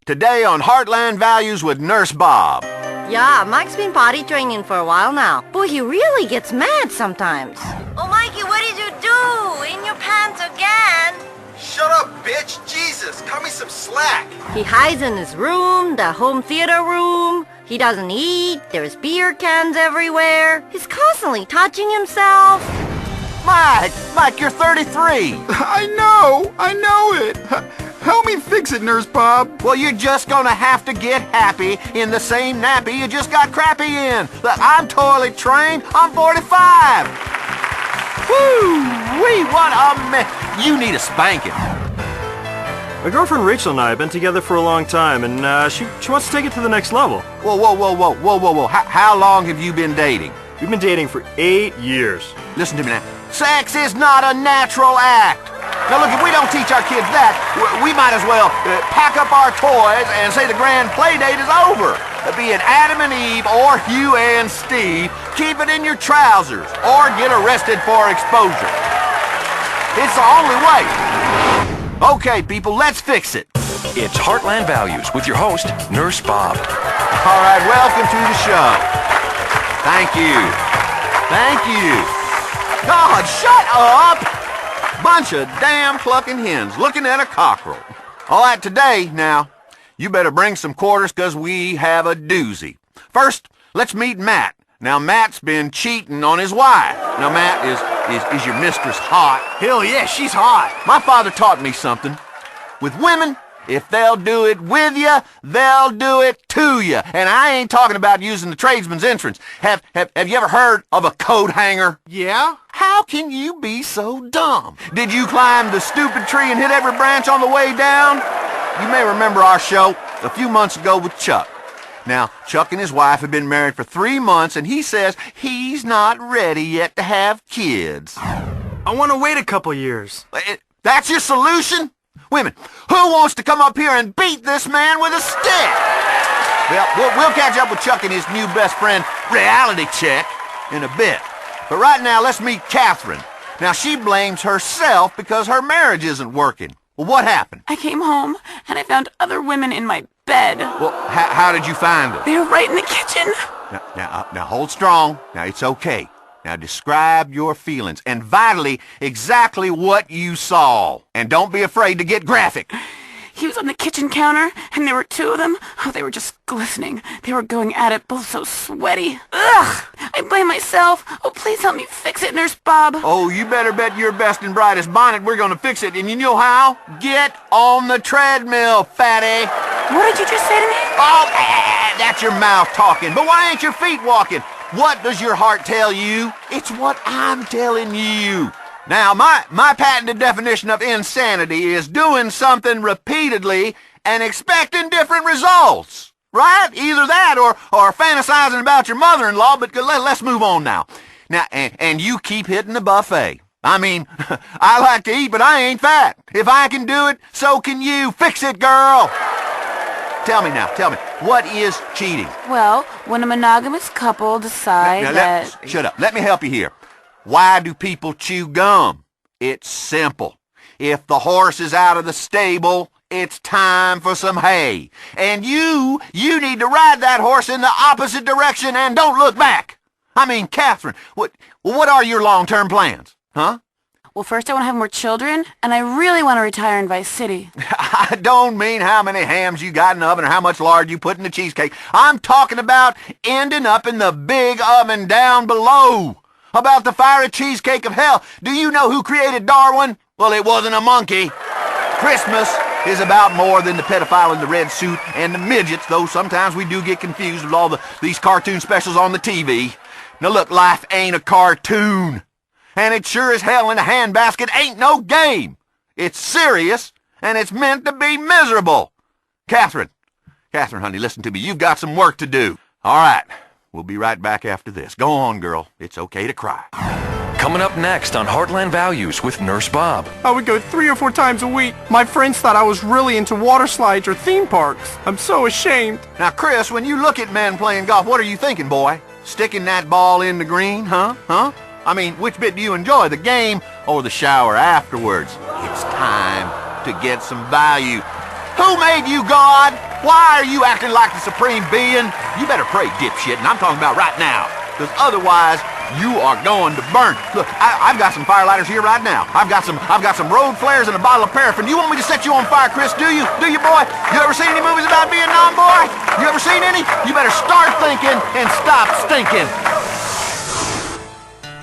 Today on Heartland Values with Nurse Bob. Yeah, Mike's been potty training for a while now. Boy, he really gets mad sometimes. Oh, Mikey, what did you do? In your pants again? Shut up, bitch! Jesus, cut me some slack! He hides in his room, the home theater room. He doesn't eat. There's beer cans everywhere. He's constantly touching himself. Mike, you're 33. I know it. Help me fix it, Nurse Bob. Well, you're just gonna have to get happy in the same nappy you just got crappy in. Look, I'm toilet trained. I'm 45. Woo-wee, what a mess. You need a spanking. My girlfriend Rachel and I have been together for a long time, and she wants to take it to the next level. Whoa. How long have you been dating? We've been dating for 8 years. Listen to me now. Sex is not a natural act. Now look, if we don't teach our kids that, we might as well pack up our toys and say the grand play date is over. Be it Adam and Eve or Hugh and Steve, keep it in your trousers or get arrested for exposure. It's the only way. Okay, people, let's fix it. It's Heartland Values with your host, Nurse Bob. All right, welcome to the show. Thank you. God, shut up! Bunch of damn clucking hens looking at a cockerel. All right, today, now, you better bring some quarters because we have a doozy. First, let's meet Matt. Now, Matt's been cheating on his wife. Now, Matt, is your mistress hot? Hell yeah, she's hot! My father taught me something. With women, if they'll do it with you, they'll do it to you. And I ain't talking about using the tradesman's entrance. Have you ever heard of a coat hanger? Yeah? How can you be so dumb? Did you climb the stupid tree and hit every branch on the way down? You may remember our show a few months ago with Chuck. Now, Chuck and his wife have been married for 3 months, and he says he's not ready yet to have kids. I want to wait a couple years. That's your solution? Women, who wants to come up here and beat this man with a stick? Well, we'll catch up with Chuck and his new best friend, Reality Check, in a bit. But right now, let's meet Catherine. Now, she blames herself because her marriage isn't working. Well, what happened? I came home, and I found other women in my bed. Well, how did you find them? They were right in the kitchen. Now, hold strong. Now, it's okay. Now, describe your feelings, and vitally, exactly what you saw. And don't be afraid to get graphic. He was on the kitchen counter, and there were 2 of them. Oh, they were just glistening. They were going at it, both so sweaty. Ugh! I blame myself. Oh, please help me fix it, Nurse Bob. Oh, you better bet your best and brightest bonnet we're going to fix it. And you know how? Get on the treadmill, fatty. What did you just say to me? Oh, that's your mouth talking. But why ain't your feet walking? What does your heart tell you? It's what I'm telling you. Now, my patented definition of insanity is doing something repeatedly and expecting different results. Right? Either that or fantasizing about your mother-in-law, but let's move on now. Now, and you keep hitting the buffet. I mean, I like to eat, but I ain't fat. If I can do it, so can you. Fix it, girl. Tell me, what is cheating? Well, when a monogamous couple decide that... Shut up. Let me help you here. Why do people chew gum? It's simple. If the horse is out of the stable, it's time for some hay. And you need to ride that horse in the opposite direction and don't look back. I mean, Catherine, what are your long-term plans? Huh? Well, first I want to have more children, and I really want to retire in Vice City. I don't mean how many hams you got in the oven or how much lard you put in the cheesecake. I'm talking about ending up in the big oven down below. About the fiery cheesecake of hell. Do you know who created Darwin? Well, it wasn't a monkey. Christmas is about more than the pedophile in the red suit and the midgets, though sometimes we do get confused with all these cartoon specials on the TV. Now look, life ain't a cartoon. And it sure as hell in a handbasket ain't no game. It's serious, and it's meant to be miserable. Catherine, honey, listen to me. You've got some work to do. All right. We'll be right back after this. Go on, girl. It's okay to cry. Coming up next on Heartland Values with Nurse Bob. I would go 3 or 4 times a week. My friends thought I was really into water slides or theme parks. I'm so ashamed. Now, Chris, when you look at men playing golf, what are you thinking, boy? Sticking that ball in the green, huh? I mean, which bit do you enjoy, the game or the shower afterwards? It's time to get some value. Who made you God? Why are you acting like the supreme being? You better pray, dipshit, and I'm talking about right now. Because otherwise, you are going to burn. Look, I've got some firelighters here right now. I've got some road flares and a bottle of paraffin. You want me to set you on fire, Chris? Do you? Do you, boy? You ever seen any movies about Vietnam, boy? You ever seen any? You better start thinking and stop stinking.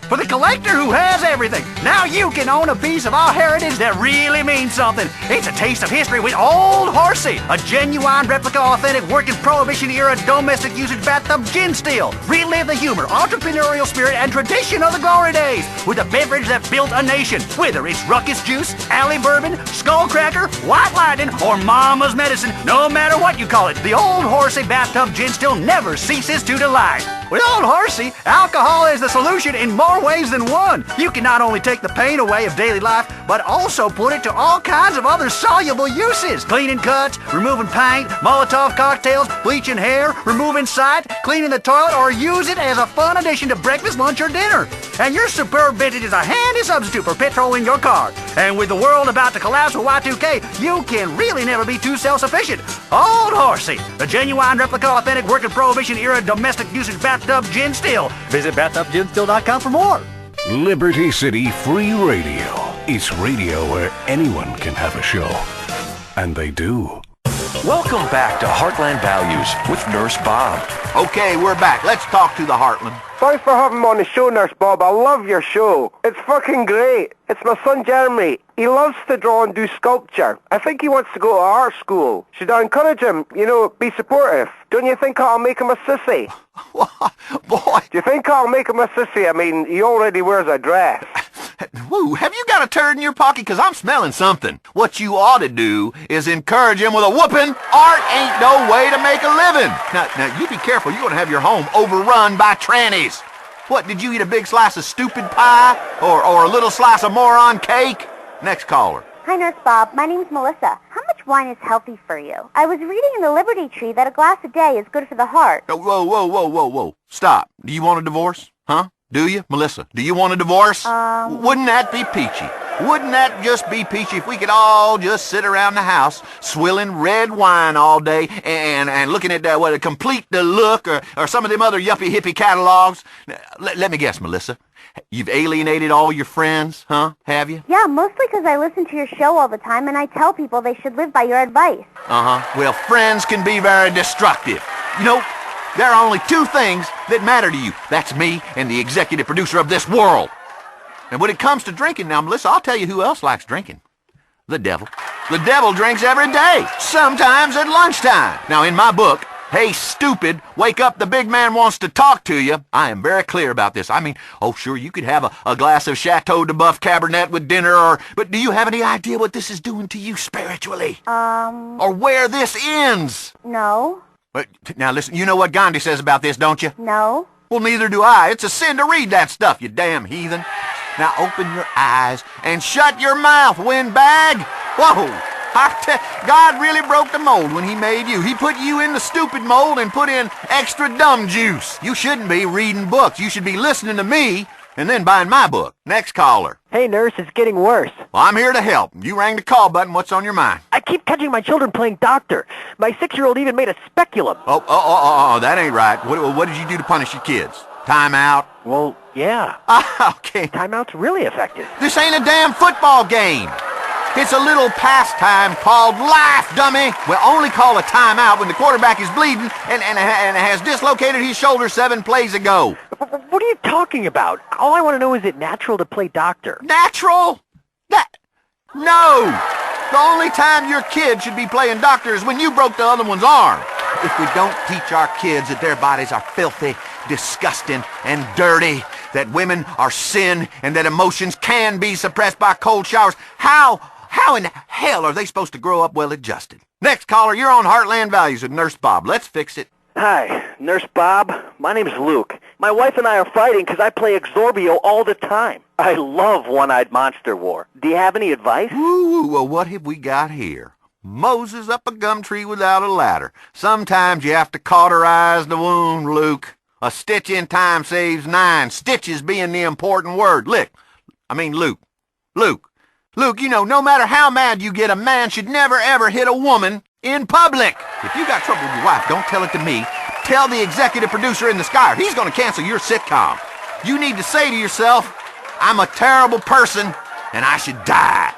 For the collector who has everything, now you can own a piece of our heritage that really means something. It's a taste of history with Old Horsey, a genuine replica, authentic, working Prohibition-era domestic usage bathtub gin still. Relive the humor, entrepreneurial spirit, and tradition of the glory days with a beverage that built a nation. Whether it's Ruckus Juice, Alley Bourbon, Skullcracker, White Lightning, or Mama's Medicine, no matter what you call it, the Old Horsey bathtub gin still never ceases to delight. With Old Horsey, alcohol is the solution in more ways than one. You can not only take the pain away of daily life, but also put it to all kinds of other soluble uses. Cleaning cuts, removing paint, Molotov cocktails, bleaching hair, removing sight, cleaning the toilet, or use it as a fun addition to breakfast, lunch, or dinner. And your superb vintage is a handy substitute for petrol in your car. And with the world about to collapse with Y2K, you can really never be too self-sufficient. Old Horsey, the genuine replica, authentic, working Prohibition-era domestic usage bathtub gin still. Visit bathtubginstill.com for more. Liberty City Free Radio. It's radio where anyone can have a show. And they do. Welcome back to Heartland Values with Nurse Bob. Okay, we're back. Let's talk to the Heartland. Thanks for having me on the show, Nurse Bob. I love your show. It's fucking great. It's my son Jeremy. He loves to draw and do sculpture. I think he wants to go to art school. Should I encourage him? You know, be supportive. Don't you think I'll make him a sissy? Boy. Do you think I'll make him a sissy? I mean, he already wears a dress. Woo, have you got a turd in your pocket? Because I'm smelling something. What you ought to do is encourage him with a whooping. Art ain't no way to make a living. Now, you be careful. You're going to have your home overrun by trannies. What, did you eat a big slice of stupid pie? Or a little slice of moron cake? Next caller. Hi, Nurse Bob. My name's Melissa. How much wine is healthy for you? I was reading in the Liberty Tree that a glass a day is good for the heart. Whoa. Stop. Do you want a divorce? Huh? Do you, Melissa? Do you want a divorce? Wouldn't that be peachy? Wouldn't that just be peachy if we could all just sit around the house swilling red wine all day and looking at what Complete the Look or some of them other yuppie hippie catalogs? Let me guess, Melissa. You've alienated all your friends, huh? Have you? Yeah, mostly because I listen to your show all the time and I tell people they should live by your advice. Well, friends can be very destructive. You know, there are only two things that matter to you. That's me and the executive producer of this world. And when it comes to drinking now, Melissa, I'll tell you who else likes drinking. The devil. The devil drinks every day, sometimes at lunchtime. Now, in my book, Hey Stupid, Wake Up, the Big Man Wants to Talk to You, I am very clear about this. I mean, sure, you could have a glass of Chateau de Buff Cabernet with dinner, but do you have any idea what this is doing to you spiritually? Or where this ends? No. But now listen, you know what Gandhi says about this, don't you? No. Well, neither do I. It's a sin to read that stuff, you damn heathen. Now open your eyes and shut your mouth, windbag. Whoa. God really broke the mold when he made you. He put you in the stupid mold and put in extra dumb juice. You shouldn't be reading books. You should be listening to me and then buying my book. Next caller. Hey, nurse, it's getting worse. Well, I'm here to help. You rang the call button. What's on your mind? I keep catching my children playing doctor. My 6-year-old even made a speculum. Oh, that ain't right. What did you do to punish your kids? Time out? Well, yeah. Okay. Timeout's really effective. This ain't a damn football game. It's a little pastime called life, dummy. We'll only call a timeout when the quarterback is bleeding and has dislocated his shoulder 7 plays ago. What are you talking about? All I want to know is it natural to play doctor? Natural? No. The only time your kid should be playing doctor is when you broke the other one's arm. If we don't teach our kids that their bodies are filthy, disgusting, and dirty, that women are sin, and that emotions can be suppressed by cold showers, how in hell are they supposed to grow up well-adjusted? Next caller, you're on Heartland Values with Nurse Bob. Let's fix it. Hi, Nurse Bob. My name's Luke. My wife and I are fighting because I play Exorbio all the time. I love One-Eyed Monster War. Do you have any advice? Ooh, well, what have we got here? Moses up a gum tree without a ladder. Sometimes you have to cauterize the wound, Luke. A stitch in time saves 9, stitches being the important word. Luke. Luke, you know, no matter how mad you get, a man should never ever hit a woman in public. If you got trouble with your wife, don't tell it to me. Tell the executive producer in the sky, or he's going to cancel your sitcom. You need to say to yourself, I'm a terrible person, and I should die.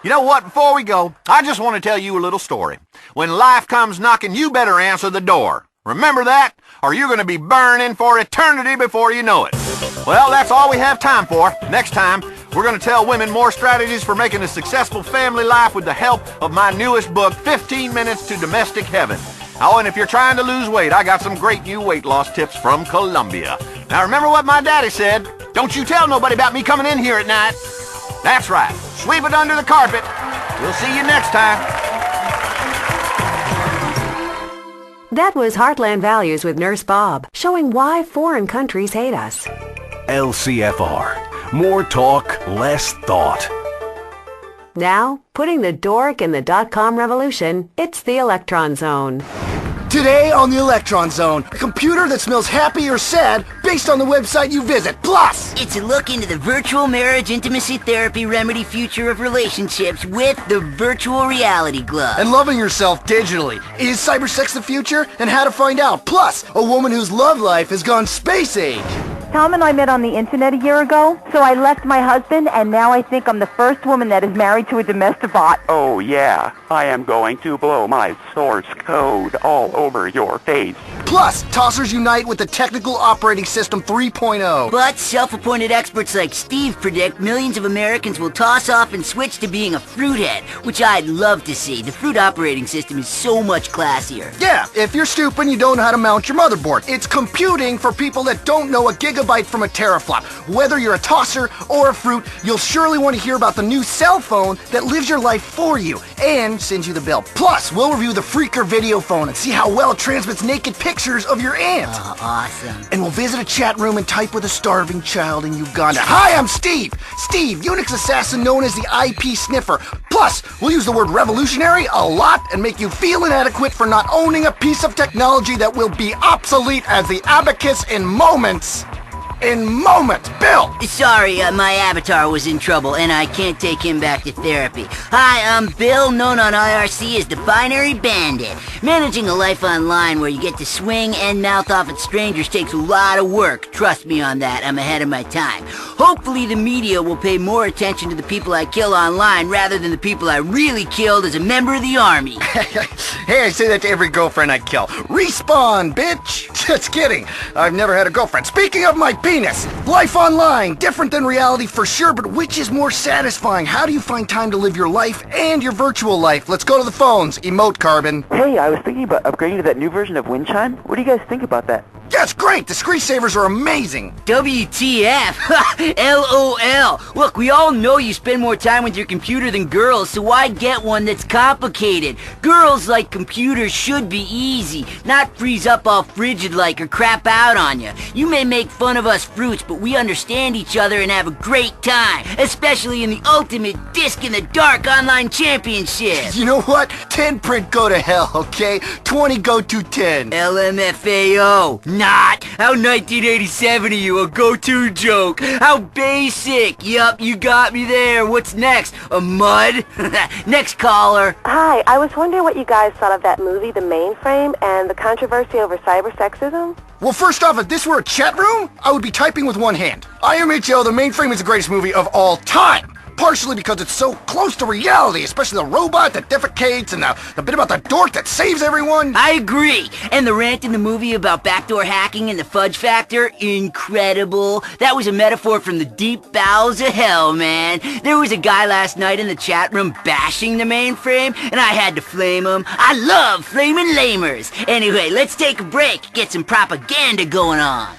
You know what? Before we go, I just want to tell you a little story. When life comes knocking, you better answer the door. Remember that, or you're going to be burning for eternity before you know it. Well, that's all we have time for. Next time, we're going to tell women more strategies for making a successful family life with the help of my newest book, 15 Minutes to Domestic Heaven. Oh, and if you're trying to lose weight, I got some great new weight loss tips from Colombia. Now, remember what my daddy said. Don't you tell nobody about me coming in here at night. That's right. Sweep it under the carpet. We'll see you next time. That was Heartland Values with Nurse Bob, showing why foreign countries hate us. LCFR. More talk, less thought. Now, putting the dork in the .com revolution, it's the Electron Zone. Today on the Electron Zone, a computer that smells happy or sad based on the website you visit. Plus, it's a look into the virtual marriage intimacy therapy remedy future of relationships with the virtual reality glove. And loving yourself digitally. Is cybersex the future? And how to find out. Plus, a woman whose love life has gone space age. Tom and I met on the internet a year ago, so I left my husband, and now I think I'm the first woman that is married to a domestic bot. Oh yeah, I am going to blow my source code all over your face. Plus, tossers unite with the Technical Operating System 3.0. But self-appointed experts like Steve predict millions of Americans will toss off and switch to being a fruithead, which I'd love to see. The fruit operating system is so much classier. Yeah, if you're stupid and you don't know how to mount your motherboard. It's computing for people that don't know a gigabyte from a teraflop. Whether you're a tosser or a fruit, you'll surely want to hear about the new cell phone that lives your life for you and sends you the bill. Plus, we'll review the Freaker video phone and see how well it transmits naked pictures of your aunt. Oh, awesome. And we'll visit a chat room and type with a starving child in Uganda. Hi, I'm Steve. Steve, Unix assassin known as the IP sniffer. Plus, we'll use the word revolutionary a lot and make you feel inadequate for not owning a piece of technology that will be obsolete as the abacus in moments. Bill! Sorry, my avatar was in trouble, and I can't take him back to therapy. Hi, I'm Bill, known on IRC as the Binary Bandit. Managing a life online where you get to swing and mouth off at strangers takes a lot of work. Trust me on that, I'm ahead of my time. Hopefully the media will pay more attention to the people I kill online rather than the people I really killed as a member of the Army. Hey, I say that to every girlfriend I kill. Respawn, bitch! Just kidding. I've never had a girlfriend. Speaking of my penis, life online, different than reality for sure, but which is more satisfying? How do you find time to live your life and your virtual life? Let's go to the phones. Emote Carbon. Hey, I was thinking about upgrading to that new version of Wind Chime. What do you guys think about that? That's great! The screensavers are amazing! WTF! LOL! Look, we all know you spend more time with your computer than girls, so why get one that's complicated? Girls like computers should be easy, not freeze up all frigid like or crap out on you. You may make fun of us fruits, but we understand each other and have a great time, especially in the ultimate disc-in-the-dark online championship. You know what? 10 print go to hell, okay? 20 go to 10. LMFAO. Not. How 1987 are you? A go-to joke. How basic. Yup, you got me there. What's next? A mud? Next caller. Hi, I was wondering what you guys thought of that movie, The Mainframe, and the controversy over cybersexism. Well, first off, if this were a chat room, I would be typing with one hand. IMHO, The Mainframe is the greatest movie of all time. Partially because it's so close to reality, especially the robot that defecates and the bit about the dork that saves everyone. I agree. And the rant in the movie about backdoor hacking and the fudge factor, incredible. That was a metaphor from the deep bowels of hell, man. There was a guy last night in the chat room bashing the mainframe, and I had to flame him. I love flaming lamers. Anyway, let's take a break, get some propaganda going on.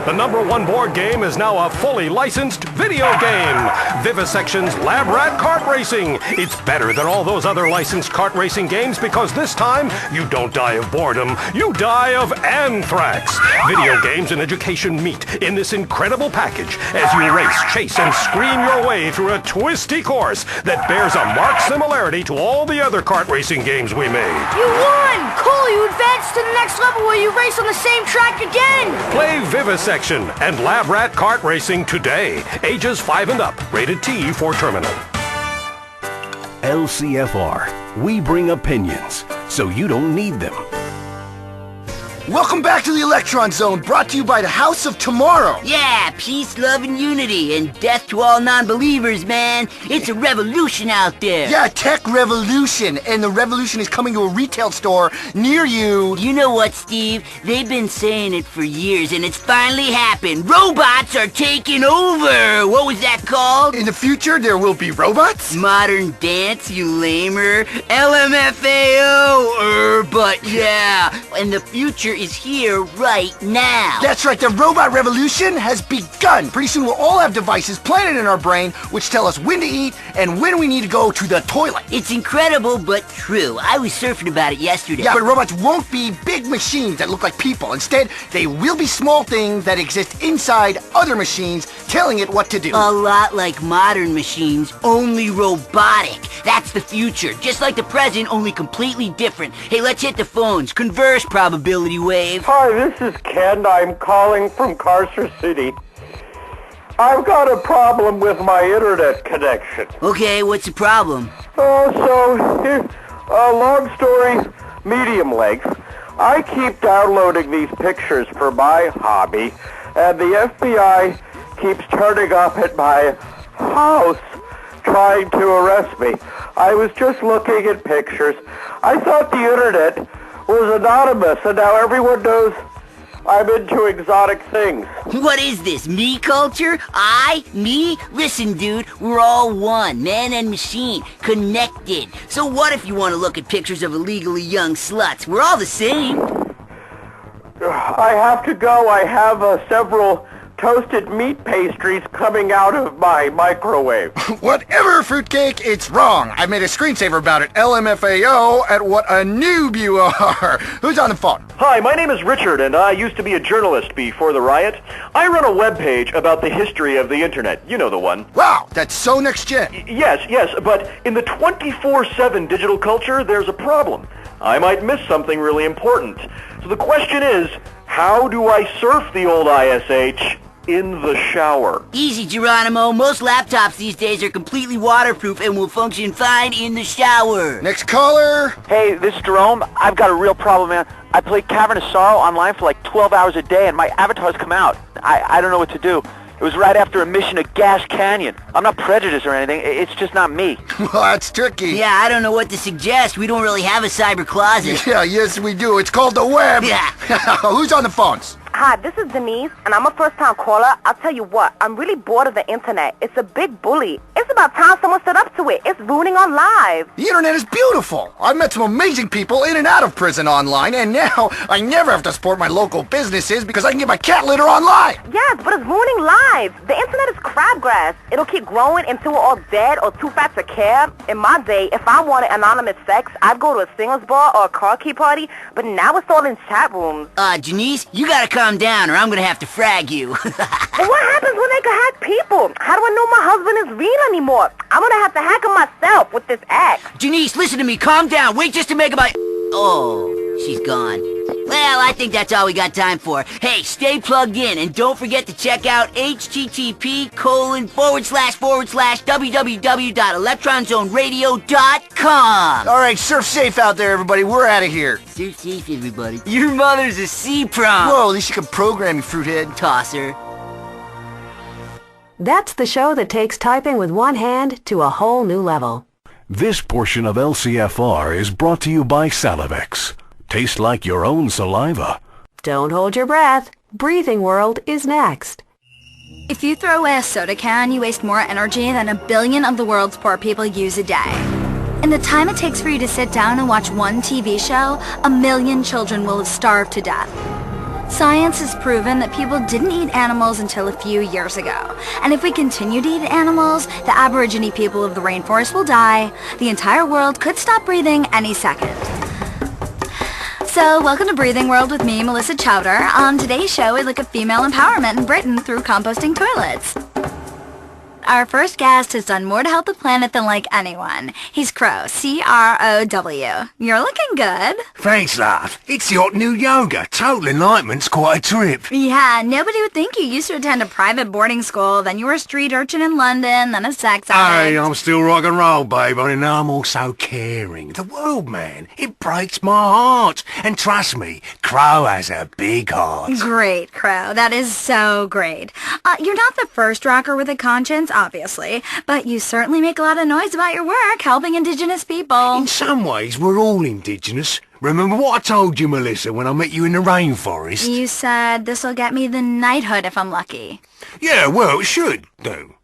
The #1 board game is now a fully licensed video game. Vivisection's Lab Rat Kart Racing. It's better than all those other licensed kart racing games because this time you don't die of boredom, you die of anthrax. Video games and education meet in this incredible package as you race, chase, and scream your way through a twisty course that bears a marked similarity to all the other kart racing games we made. You won! Cool cool! You advance to the next level where you race on the same track again! Play Vivisection and Lab Rat Kart Racing today. Ages 5 and up. Rated T for terminal. LCFR. We bring opinions, so you don't need them. Welcome back to the Electron Zone, brought to you by the House of Tomorrow. Yeah, peace, love, and unity, and death to all non-believers, man. It's a revolution out there. Yeah, tech revolution, and the revolution is coming to a retail store near you. You know what, Steve? They've been saying it for years, and it's finally happened. Robots are taking over. What was that called? In the future, there will be robots? Modern dance, you lamer. LMFAO, but yeah. And the future is here right now. That's right, the robot revolution has begun. Pretty soon we'll all have devices planted in our brain which tell us when to eat and when we need to go to the toilet. It's incredible, but true. I was surfing about it yesterday. Yeah, but robots won't be big machines that look like people. Instead, they will be small things that exist inside other machines telling it what to do. A lot like modern machines, only robotic. That's the future. Just like the present, only completely different. Hey, let's hit the phones. Converse, probability wave. Hi, this is Ken. I'm calling from Carcer City. I've got a problem with my internet connection. Okay, what's the problem? Long story, medium length. I keep downloading these pictures for my hobby, and the FBI keeps turning up at my house trying to arrest me. I was just looking at pictures. I thought the internet was anonymous, and now everyone knows I'm into exotic things. What is this, me culture? Me? Listen, dude, we're all one, man and machine, connected. So what if you want to look at pictures of illegally young sluts? We're all the same. I have to go. I have several toasted meat pastries coming out of my microwave. Whatever, fruitcake, it's wrong. I made a screensaver about it. LMFAO at what a noob you are. Who's on the phone? Hi, my name is Richard, and I used to be a journalist before the riot. I run a webpage about the history of the internet. You know the one. Wow, that's so next gen. Yes, but in the 24/7 digital culture, there's a problem. I might miss something really important. So the question is, how do I surf the old ISH in the shower? Easy, Geronimo. Most laptops these days are completely waterproof and will function fine in the shower. Next caller. Hey, this is Jerome. I've got a real problem, man. I play Cavern of Sorrow online for like 12 hours a day, and my avatars come out. I don't know what to do. It was right after a mission at Gas Canyon. I'm not prejudiced or anything. It's just not me. Well, that's tricky. Yeah, I don't know what to suggest. We don't really have a cyber closet. Yeah, yes we do. It's called the web. Yeah. Who's on the phones? Hi, this is Denise, and I'm a first-time caller. I'll tell you what, I'm really bored of the internet. It's a big bully. It's about time someone stood up to it. It's ruining our lives. The internet is beautiful. I've met some amazing people in and out of prison online, and now I never have to support my local businesses because I can get my cat litter online. Yes, but it's ruining lives. The internet is crabgrass. It'll keep growing until we're all dead or too fat to care. In my day, if I wanted anonymous sex, I'd go to a singles bar or a car key party, but now it's all in chat rooms. Janice, you gotta calm down or I'm gonna have to frag you. But what happens when they can hack people? How do I know my husband is real anymore? I'm gonna have to hack him myself with this act. Janice, listen to me. Calm down. Wait just to make about... Oh, she's gone. Well, I think that's all we got time for. Hey, stay plugged in and don't forget to check out http://www.electronzoneradio.com. All right, surf safe out there, everybody. We're out of here. Surf safe, everybody. Your mother's a C-prom. Whoa, at least you can program, you fruithead. Tosser. That's the show that takes typing with one hand to a whole new level. This portion of LCFR is brought to you by Salivex. Taste like your own saliva. Don't hold your breath. Breathing World is next. If you throw away a soda can, you waste more energy than 1 billion of the world's poor people use a day. In the time it takes for you to sit down and watch one TV show, 1 million children will have starved to death. Science has proven that people didn't eat animals until a few years ago. And if we continue to eat animals, the Aborigine people of the rainforest will die. The entire world could stop breathing any second. So, welcome to Breathing World with me, Melissa Chowder. On today's show, we look at female empowerment in Britain through composting toilets. Our first guest has done more to help the planet than like anyone. He's Crow, C-R-O-W. You're looking good. Thanks, love. It's the hot new yoga. Total enlightenment's quite a trip. Yeah, nobody would think you used to attend a private boarding school, then you were a street urchin in London, then a sex addict. Hey, I'm still rock and roll, babe. I know I'm also caring. The world, man, it breaks my heart. And trust me, Crow has a big heart. Great, Crow. That is so great. You're not the first rocker with a conscience, obviously, but you certainly make a lot of noise about your work helping indigenous people. In some ways, we're all indigenous. Remember what I told you, Melissa, when I met you in the rainforest? You said this'll get me the knighthood if I'm lucky. Yeah, well, it should do.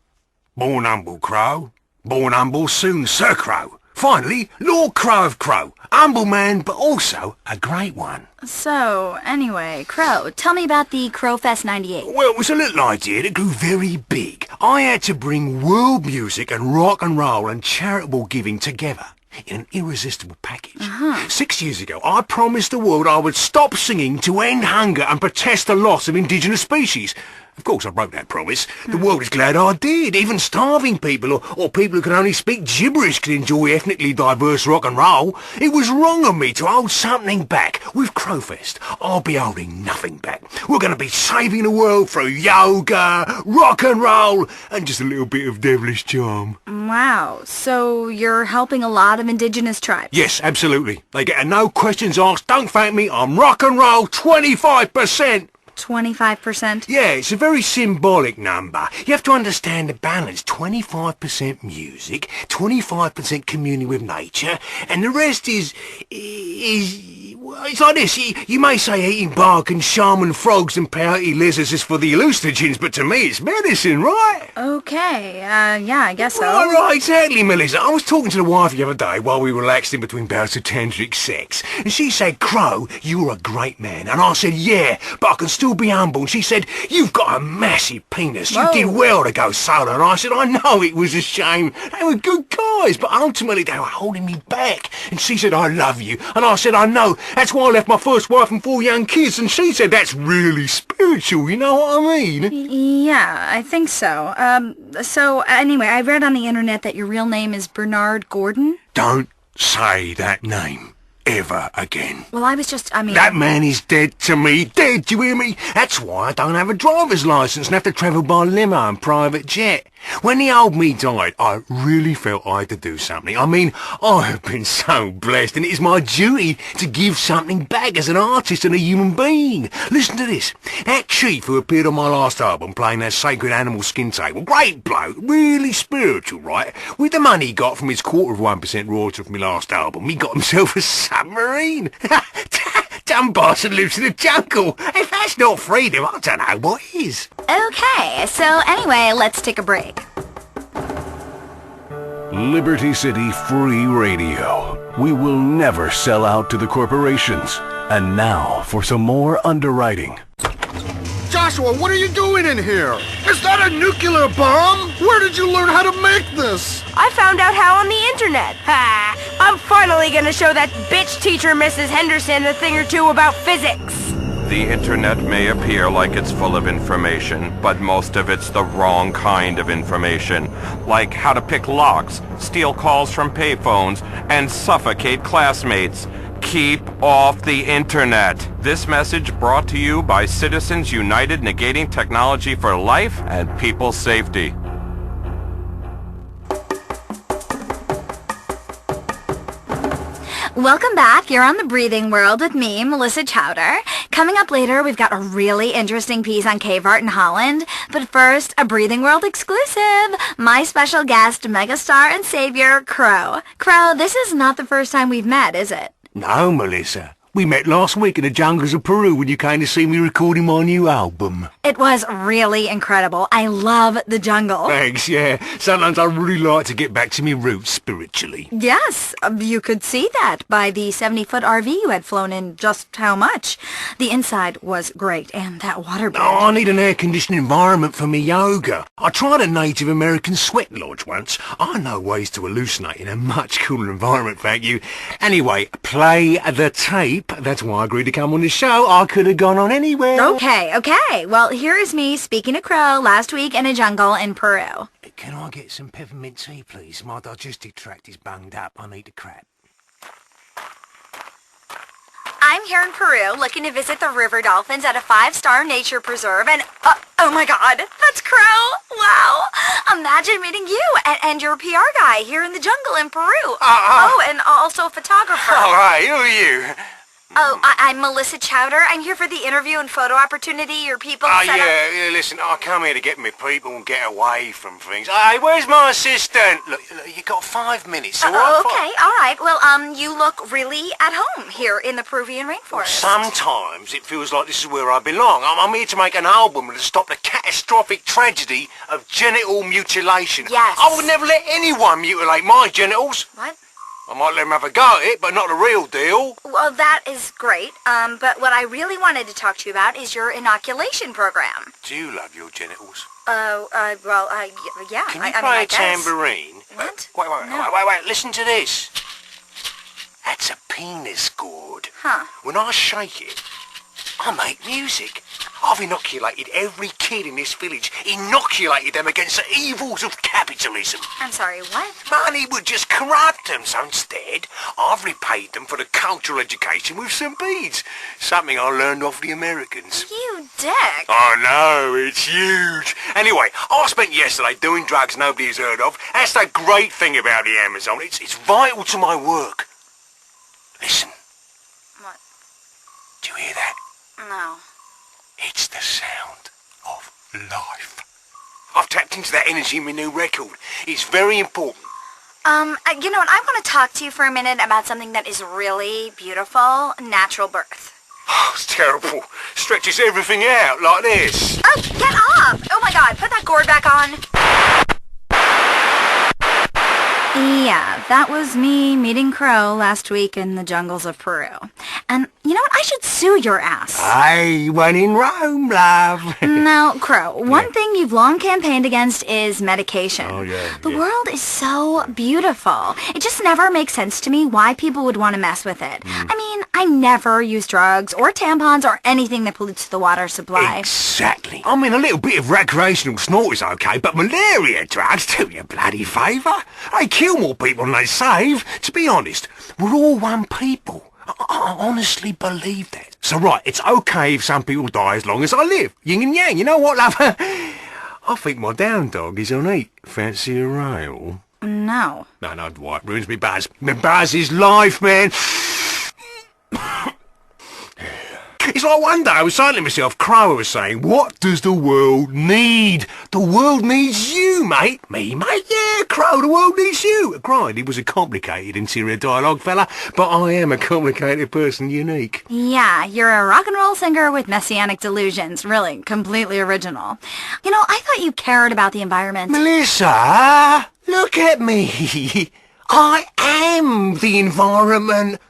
Born humble, Crow. Born humble soon, Sir Crow. Finally, Lord Crow of Crow. Humble man, but also a great one. So, anyway, Crow, tell me about the Crowfest 98. Well, it was a little idea that grew very big. I had to bring world music and rock and roll and charitable giving together in an irresistible package. 6 years ago, I promised the world I would stop singing to end hunger and protest the loss of indigenous species. Of course, I broke that promise. The world is glad I did. Even starving people or people who can only speak gibberish can enjoy ethnically diverse rock and roll. It was wrong of me to hold something back. With Crowfest, I'll be holding nothing back. We're going to be saving the world through yoga, rock and roll, and just a little bit of devilish charm. Wow, so you're helping a lot of indigenous tribes? Yes, absolutely. They get a no questions asked, don't thank me, I'm rock and roll 25%. 25%? Yeah, it's a very symbolic number. You have to understand the balance. 25% music, 25% communing with nature, and the rest is it's like this. You may say eating bark and shaman frogs and peyote lizards is for the hallucinogens, but to me it's medicine, right? Okay, yeah, I guess so. Right, exactly, Melissa. I was talking to the wife the other day while we relaxed in between bouts of tantric sex, and she said, Crow, you're a great man. And I said, yeah, but I can still be humble. And she said, you've got a massive penis. You did well to go solo. And I said, I know it was a shame. They were good guys, but ultimately they were holding me back. And she said, I love you. And I said, I know. That's why I left my first wife and 4 young kids. And she said, that's really spiritual. You know what I mean? Yeah, I think so. So anyway, I read on the internet that your real name is Bernard Gordon. Don't say that name ever again. Well, I was just, That man is dead to me. Dead, do you hear me? That's why I don't have a driver's license and have to travel by limo and private jet. When the old me died, I really felt I had to do something. I mean, I have been so blessed, and it is my duty to give something back as an artist and a human being. Listen to this. That chief who appeared on my last album playing that sacred animal skin table, great bloke, really spiritual, right? With the money he got from his 1/4% royalty from my last album, he got himself a submarine. Dumb bastard lives in the jungle. If that's not freedom, I don't know what is. Okay, so anyway, let's take a break. Liberty City Free Radio. We will never sell out to the corporations. And now for some more underwriting. Joshua, what are you doing in here? Is that a nuclear bomb? Where did you learn how to make this? I found out how on the internet. Ha! I'm finally gonna show that bitch teacher, Mrs. Henderson, a thing or two about physics. The internet may appear like it's full of information, but most of it's the wrong kind of information. Like how to pick locks, steal calls from payphones, and suffocate classmates. Keep off the internet. This message brought to you by Citizens United, negating technology for life and people's safety. Welcome back. You're on The Breathing World with me, Melissa Chowder. Coming up later, we've got a really interesting piece on cave art in Holland. But first, a Breathing World exclusive. My special guest, megastar and savior, Crow. Crow, this is not the first time we've met, is it? No, Melissa. We met last week in the jungles of Peru when you came to see me recording my new album. It was really incredible. I love the jungle. Thanks, yeah. Sometimes I really like to get back to my roots spiritually. Yes, you could see that by the 70-foot RV you had flown in. Just how much. The inside was great, and that water bridge. Oh, I need an air-conditioned environment for me yoga. I tried a Native American sweat lodge once. I know ways to hallucinate in a much cooler environment, thank you. Anyway, play the tape. sleep. That's why I agreed to come on the show. I could have gone on anywhere. Okay. Well, here is me speaking to Crow last week in a jungle in Peru. Can I get some peppermint tea, please? My digestive tract is bunged up. I need a crap. I'm here in Peru looking to visit the river dolphins at a 5-star nature preserve and, oh my god, that's Crow! Wow! Imagine meeting you and your PR guy here in the jungle in Peru. And also a photographer. All right, who are you? Oh, I'm Melissa Chowder. I'm here for the interview and photo opportunity your people set up. Yeah, listen, I come here to get my people and get away from things. Hey, where's my assistant? Look, you got 5 minutes, all right? Okay, all right. Well, you look really at home here in the Peruvian rainforest. Sometimes it feels like this is where I belong. I'm here to make an album to stop the catastrophic tragedy of genital mutilation. Yes. I would never let anyone mutilate my genitals. What? I might let them have a go at it, but not the real deal. Well, that is great. But what I really wanted to talk to you about is your inoculation program. Do you love your genitals? Yeah. Can you play a tambourine? What? Wait, listen to this. That's a penis gourd. Huh. When I shake it, I make music. I've inoculated every kid in this village, inoculated them against the evils of capitalism. I'm sorry, what? Money would just corrupt them, so instead, I've repaid them for the cultural education with some beads. Something I learned off the Americans. You dick. I know, it's huge. Anyway, I spent yesterday doing drugs nobody has heard of. That's the great thing about the Amazon. It's vital to my work. Listen. What? Do you hear that? No. It's the sound of life. I've tapped into that energy in my new record. It's very important. You know what? I want to talk to you for a minute about something that is really beautiful, natural birth. Oh, it's terrible. Stretches everything out like this. Oh, get off! Oh my god, put that gourd back on. Yeah, that was me meeting Crow last week in the jungles of Peru. And you know what? I should sue your ass. Hey, when in Rome, love. Now, Crow, one thing you've long campaigned against is medication. Oh, yeah. The world is so beautiful. It just never makes sense to me why people would want to mess with it. I mean, I never use drugs or tampons or anything that pollutes the water supply. Exactly. I mean, a little bit of recreational snort is okay, but malaria drugs do you a bloody favour. They kill more people than they save. To be honest, we're all one people. I honestly believe that. So right, it's okay if some people die as long as I live. Yin and yang, you know what, love? I think my down dog is on eat. Fancy a rail? No. No, Dwight, ruins me buzz. My buzz is life, man. It's like one day I was saying to myself, Crow was saying, what does the world need? The world needs you, mate. Me, mate? Yeah, Crow, the world needs you. Granted, he was a complicated interior dialogue fella, but I am a complicated person, unique. Yeah, you're a rock and roll singer with messianic delusions. Really, completely original. You know, I thought you cared about the environment. Melissa, look at me. I am the environment.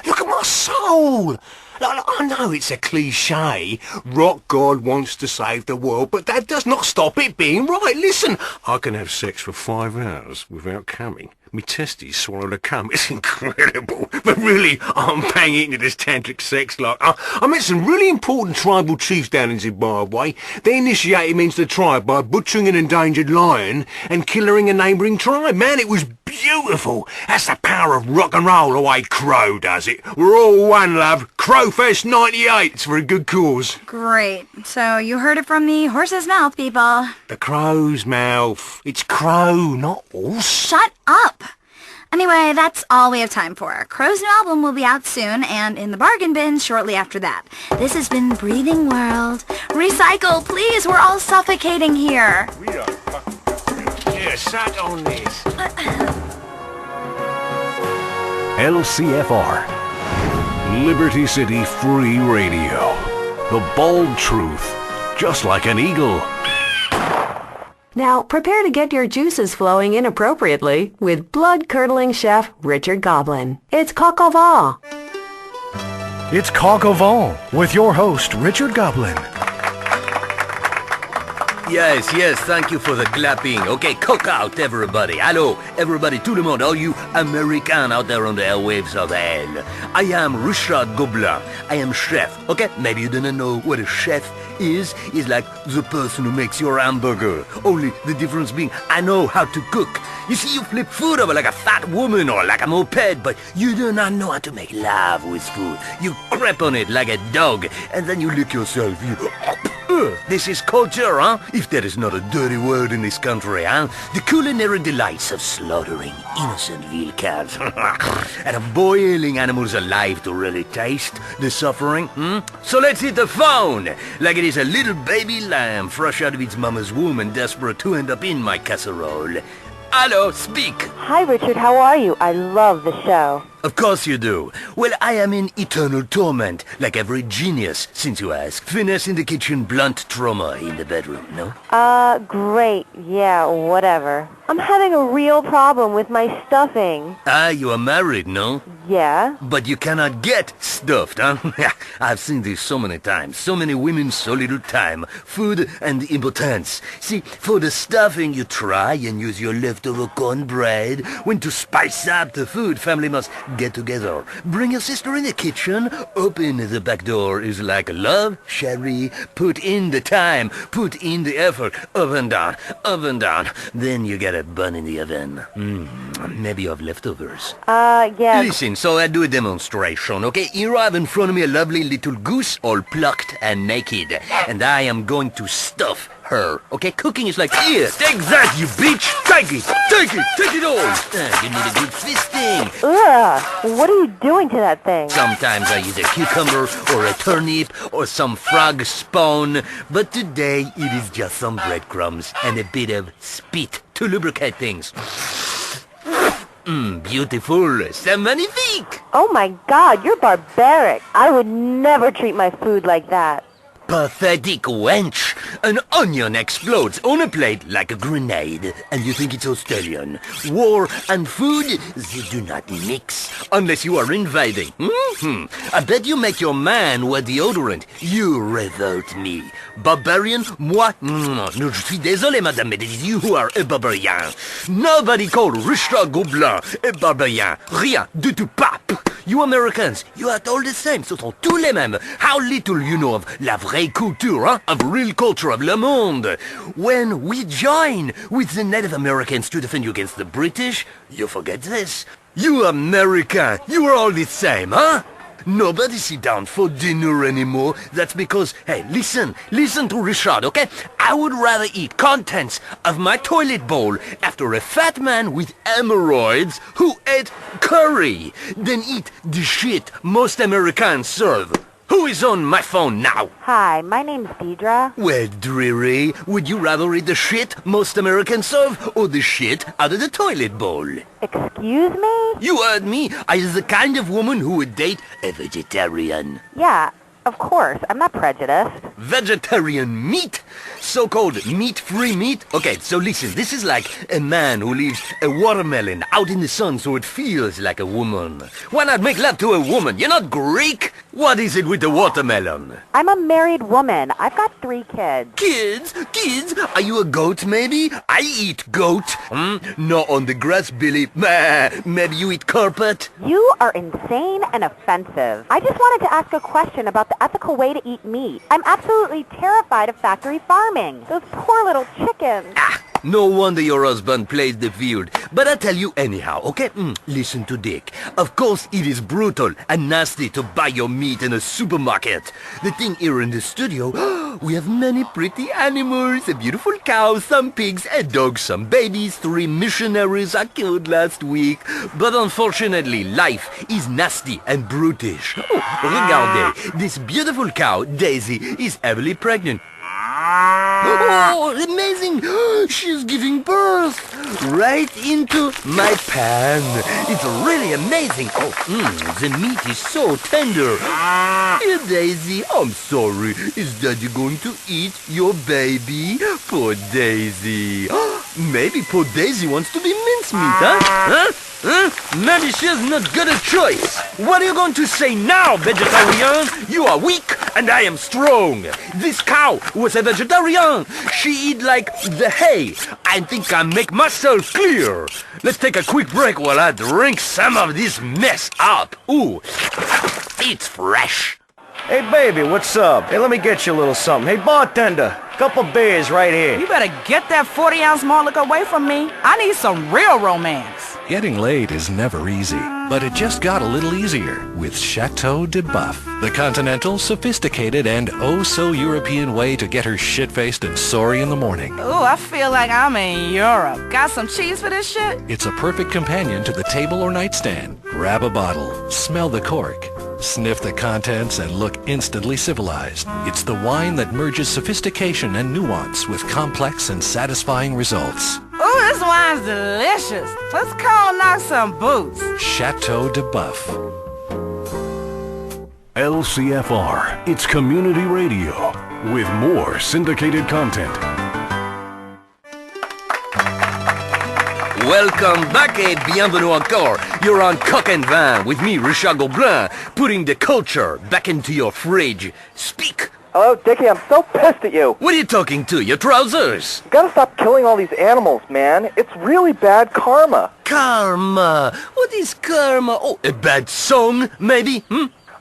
Look at my soul. I know it's a cliché, rock god wants to save the world, but that does not stop it being right. Listen, I can have sex for 5 hours without coming. Me testes swallow the cum. It's incredible. But really, I'm banging into this tantric sex life. I met some really important tribal chiefs down in Zimbabwe. They initiated me into the tribe by butchering an endangered lion and killing a neighbouring tribe. Man, it was beautiful. That's the power of rock and roll, the way Crow does it. We're all one, love. Crowfest 98. It's for a good cause. Great. So you heard it from the horse's mouth, people. The crow's mouth. It's Crow, not horse. Shut up! Anyway, that's all we have time for. Crow's new album will be out soon, and in the bargain bin shortly after that. This has been Breathing World. Recycle, please! We're all suffocating here. We are fucking... Yeah, sat on this. LCFR. Liberty City Free Radio. The bold truth. Just like an eagle. Now, prepare to get your juices flowing inappropriately with blood-curdling chef Richard Goblin. It's Coq au vin. It's Coq au vin with your host, Richard Goblin. Yes, thank you for the clapping. Okay, cook out, everybody. Hello, everybody, tout le monde, all you Americans out there on the airwaves of hell. I am Richard Gobelin. I am chef, okay? Maybe you didn't know what a chef is like the person who makes your hamburger. Only the difference being, I know how to cook. You see, you flip food over like a fat woman or like a moped, but you do not know how to make love with food. You crap on it like a dog, and then you lick yourself. This is culture, huh? If there is not a dirty word in this country, huh? The culinary delights of slaughtering innocent veal calves and of boiling animals alive to really taste the suffering, So let's hit the phone, like it is a little baby lamb fresh out of its mama's womb and desperate to end up in my casserole. Hello, speak. Hi, Richard. How are you? I love the show. Of course you do. Well, I am in eternal torment, like every genius, since you ask. Finesse in the kitchen, blunt trauma in the bedroom, no? Great. Yeah, whatever. I'm having a real problem with my stuffing. You are married, no? Yeah. But you cannot get stuffed, huh? I've seen this so many times. So many women, so little time. Food and impotence. See, for the stuffing, you try and use your leftover cornbread. When to spice up the food, family must get together. Bring your sister in the kitchen. Open the back door is like love, Sherry. Put in the time. Put in the effort. Oven down. Oven down. Then you get a bun in the oven. Maybe you have leftovers. Yeah. Listen, so I do a demonstration, okay? Here I have in front of me a lovely little goose, all plucked and naked. And I am going to stuff her, okay? Cooking is like, here, take that, you bitch! Take it all! You need a good fisting. Ugh, what are you doing to that thing? Sometimes I use a cucumber or a turnip or some frog spawn, but today it is just some breadcrumbs and a bit of spit to lubricate things. Beautiful. C'est magnifique. Oh my God, you're barbaric. I would never treat my food like that. Pathetic wench. An onion explodes on a plate like a grenade, and you think it's Australian. War and food, they do not mix, unless you are invading. I bet you make your man wear deodorant. You revolt me. Barbarian? Moi? Non, je suis désolé, madame, mais it is you who are a barbarian. Nobody called Richard Gobelin a barbarian. Rien du tout, pas. You Americans, you are all the same, ce sont tous les mêmes. How little you know of la vraie culture, huh? Of real culture of le monde. When we join with the Native Americans to defend you against the British, you forget this. You American, you are all the same, huh? Nobody sit down for dinner anymore. That's because, hey, listen to Richard, okay? I would rather eat contents of my toilet bowl after a fat man with hemorrhoids who ate curry than eat the shit most Americans serve. Who is on my phone now? Hi, my name's Deidre. Well, Dreary, would you rather eat the shit most Americans serve or the shit out of the toilet bowl? Excuse me? You heard me. I is the kind of woman who would date a vegetarian. Yeah, of course. I'm not prejudiced. Vegetarian meat? So-called meat-free meat? Okay, so listen, this is like a man who leaves a watermelon out in the sun so it feels like a woman. Why not make love to a woman? You're not Greek? What is it with the watermelon? I'm a married woman. I've got 3 kids. Kids? Are you a goat, maybe? I eat goat. Not on the grass, Billy. Maybe you eat carpet? You are insane and offensive. I just wanted to ask a question about the ethical way to eat meat. I'm absolutely terrified of factory farming. Those poor little chickens. No wonder your husband plays the field. But I tell you anyhow, okay? Listen to Dick. Of course it is brutal and nasty to buy your meat in a supermarket. The thing here in the studio, we have many pretty animals. A beautiful cow, some pigs, a dog, some babies, 3 missionaries I killed last week. But unfortunately, life is nasty and brutish. Regardez, this beautiful cow, Daisy, is heavily pregnant. Oh, amazing! She's giving birth right into my pan. It's really amazing. The meat is so tender. Dear Daisy, I'm sorry. Is Daddy going to eat your baby? Poor Daisy. Maybe poor Daisy wants to be mincemeat, huh? Maybe she has not got a choice. What are you going to say now, vegetarian? You are weak and I am strong. This cow was a vegetarian. She eat like the hay. I think I make myself clear. Let's take a quick break while I drink some of this mess up. Ooh, it's fresh. Hey, baby, what's up? Hey, let me get you a little something. Hey, bartender, couple beers right here. You better get that 40-ounce malt liquor away from me. I need some real romance. Getting laid is never easy, but it just got a little easier with Chateau de Buff, the continental, sophisticated, and oh-so-European way to get her shit-faced and sorry in the morning. Ooh, I feel like I'm in Europe. Got some cheese for this shit? It's a perfect companion to the table or nightstand. Grab a bottle, smell the cork, sniff the contents, and look instantly civilized. It's the wine that merges sophistication and nuance with complex and satisfying results. Ooh, this wine's delicious. Let's go and knock some boots. Chateau de Buff. LCFR, it's community radio with more syndicated content. Welcome back et bienvenue encore. You're on Coq and Vin with me, Richard Gobelin, putting the culture back into your fridge. Speak. Hello, Dickie, I'm so pissed at you. What are you talking to? Your trousers? You gotta stop killing all these animals, man. It's really bad karma. Karma? What is karma? Oh, a bad song, maybe?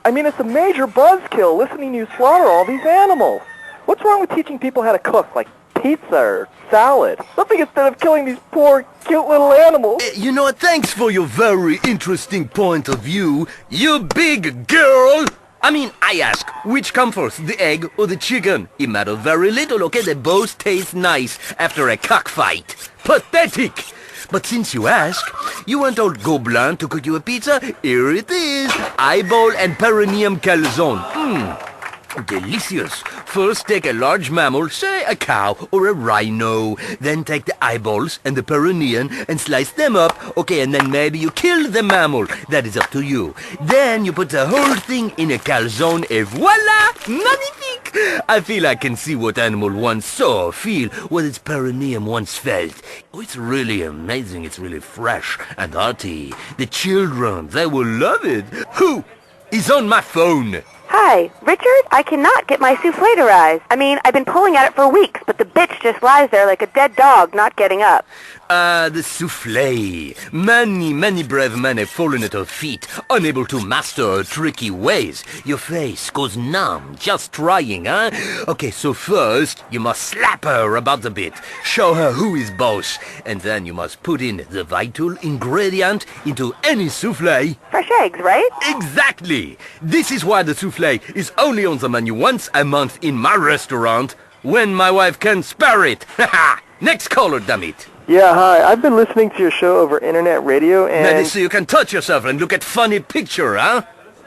I mean, it's a major buzzkill listening to you slaughter all these animals. What's wrong with teaching people how to cook, like pizza or salad? Something instead of killing these poor, cute little animals. You know, thanks for your very interesting point of view, you big girl. I mean, I ask, which comes first, the egg or the chicken? It matters very little, okay? They both taste nice after a cockfight. Pathetic! But since you ask, you want old Gobelin to cook you a pizza? Here it is. Eyeball and perineum calzone. Delicious. First take a large mammal, say a cow or a rhino. Then take the eyeballs and the perineum and slice them up. Okay, and then maybe you kill the mammal. That is up to you. Then you put the whole thing in a calzone et voila! Magnifique! I feel I can see what animal once saw, feel what its perineum once felt. Oh, it's really amazing. It's really fresh and hearty. The children, they will love it. Who is on my phone? Hi, Richard, I cannot get my souffle to rise. I mean, I've been pulling at it for weeks, but the bitch just lies there like a dead dog, not getting up. The souffle. Many brave men have fallen at her feet, unable to master her tricky ways. Your face goes numb, just trying, huh? Okay, so first, you must slap her about a bit, show her who is boss, and then you must put in the vital ingredient into any souffle. Fresh eggs, right? Exactly! This is why the souffle is only on the menu once a month in my restaurant, when my wife can spare it. Haha! Next caller, dammit. Yeah, hi. I've been listening to your show over internet radio and... So you can touch yourself and look at funny picture, huh?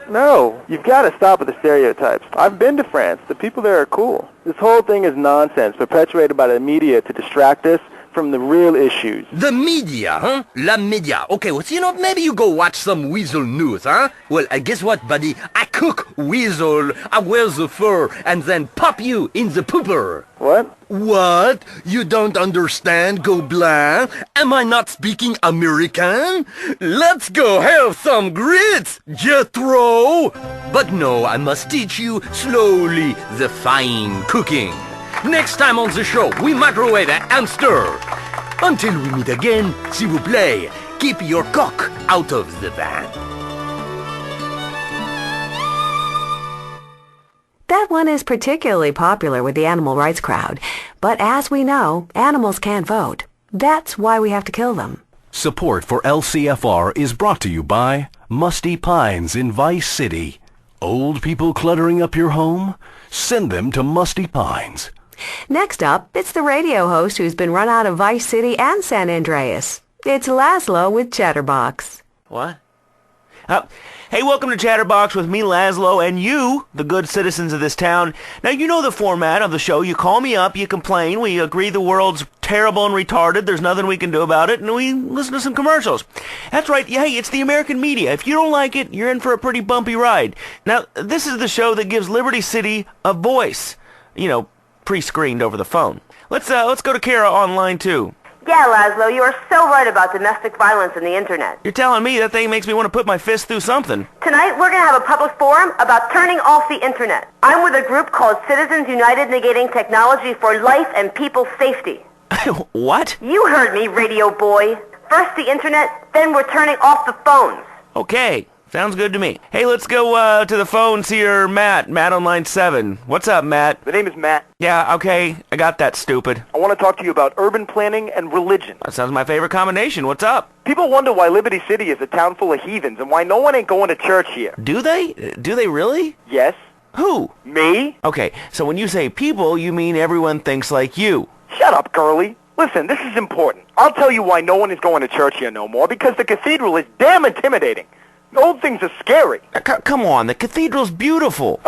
No, you've got to stop with the stereotypes. I've been to France. The people there are cool. This whole thing is nonsense, perpetuated by the media to distract us from the real issues. The media, huh? La media. Okay, well, you know, maybe you go watch some Weazel news, huh? Well, guess what, buddy? I cook Weazel, I wear the fur, and then pop you in the pooper. What? What? You don't understand, Gobelin? Am I not speaking American? Let's go have some grits, Jethro! But no, I must teach you slowly the fine cooking. Next time on the show, we microwave and stir. Until we meet again, s'il vous plaît, keep your cock out of the van. That one is particularly popular with the animal rights crowd. But as we know, animals can't vote. That's why we have to kill them. Support for LCFR is brought to you by Musty Pines in Vice City. Old people cluttering up your home? Send them to Musty Pines. Next up, it's the radio host who's been run out of Vice City and San Andreas. It's Laszlo with Chatterbox. What? Hey, welcome to Chatterbox with me, Laszlo, and you, the good citizens of this town. Now, you know the format of the show. You call me up, you complain, we agree the world's terrible and retarded, there's nothing we can do about it, and we listen to some commercials. That's right, hey, it's the American media. If you don't like it, you're in for a pretty bumpy ride. Now, this is the show that gives Liberty City a voice. You know, pre-screened over the phone. Let's go to Kara on line 2. Yeah, Laszlo, you are so right about domestic violence and the internet. You're telling me that thing makes me want to put my fist through something. Tonight, we're going to have a public forum about turning off the internet. I'm with a group called Citizens United Negating Technology for Life and People's Safety. What? You heard me, radio boy. First the internet, then we're turning off the phones. Okay, sounds good to me. Hey, let's go to the phones here. Matt on line 7. What's up, Matt? The name is Matt. Yeah, okay, I got that, stupid. I want to talk to you about urban planning and religion. That sounds my favorite combination. What's up? People wonder why Liberty City is a town full of heathens and why no one ain't going to church here. Do they? Do they really? Yes. Who? Me? Okay, so when you say people, you mean everyone thinks like you. Shut up, girly. Listen, this is important. I'll tell you why no one is going to church here no more, because the cathedral is damn intimidating. Old things are scary. Come on, the cathedral's beautiful.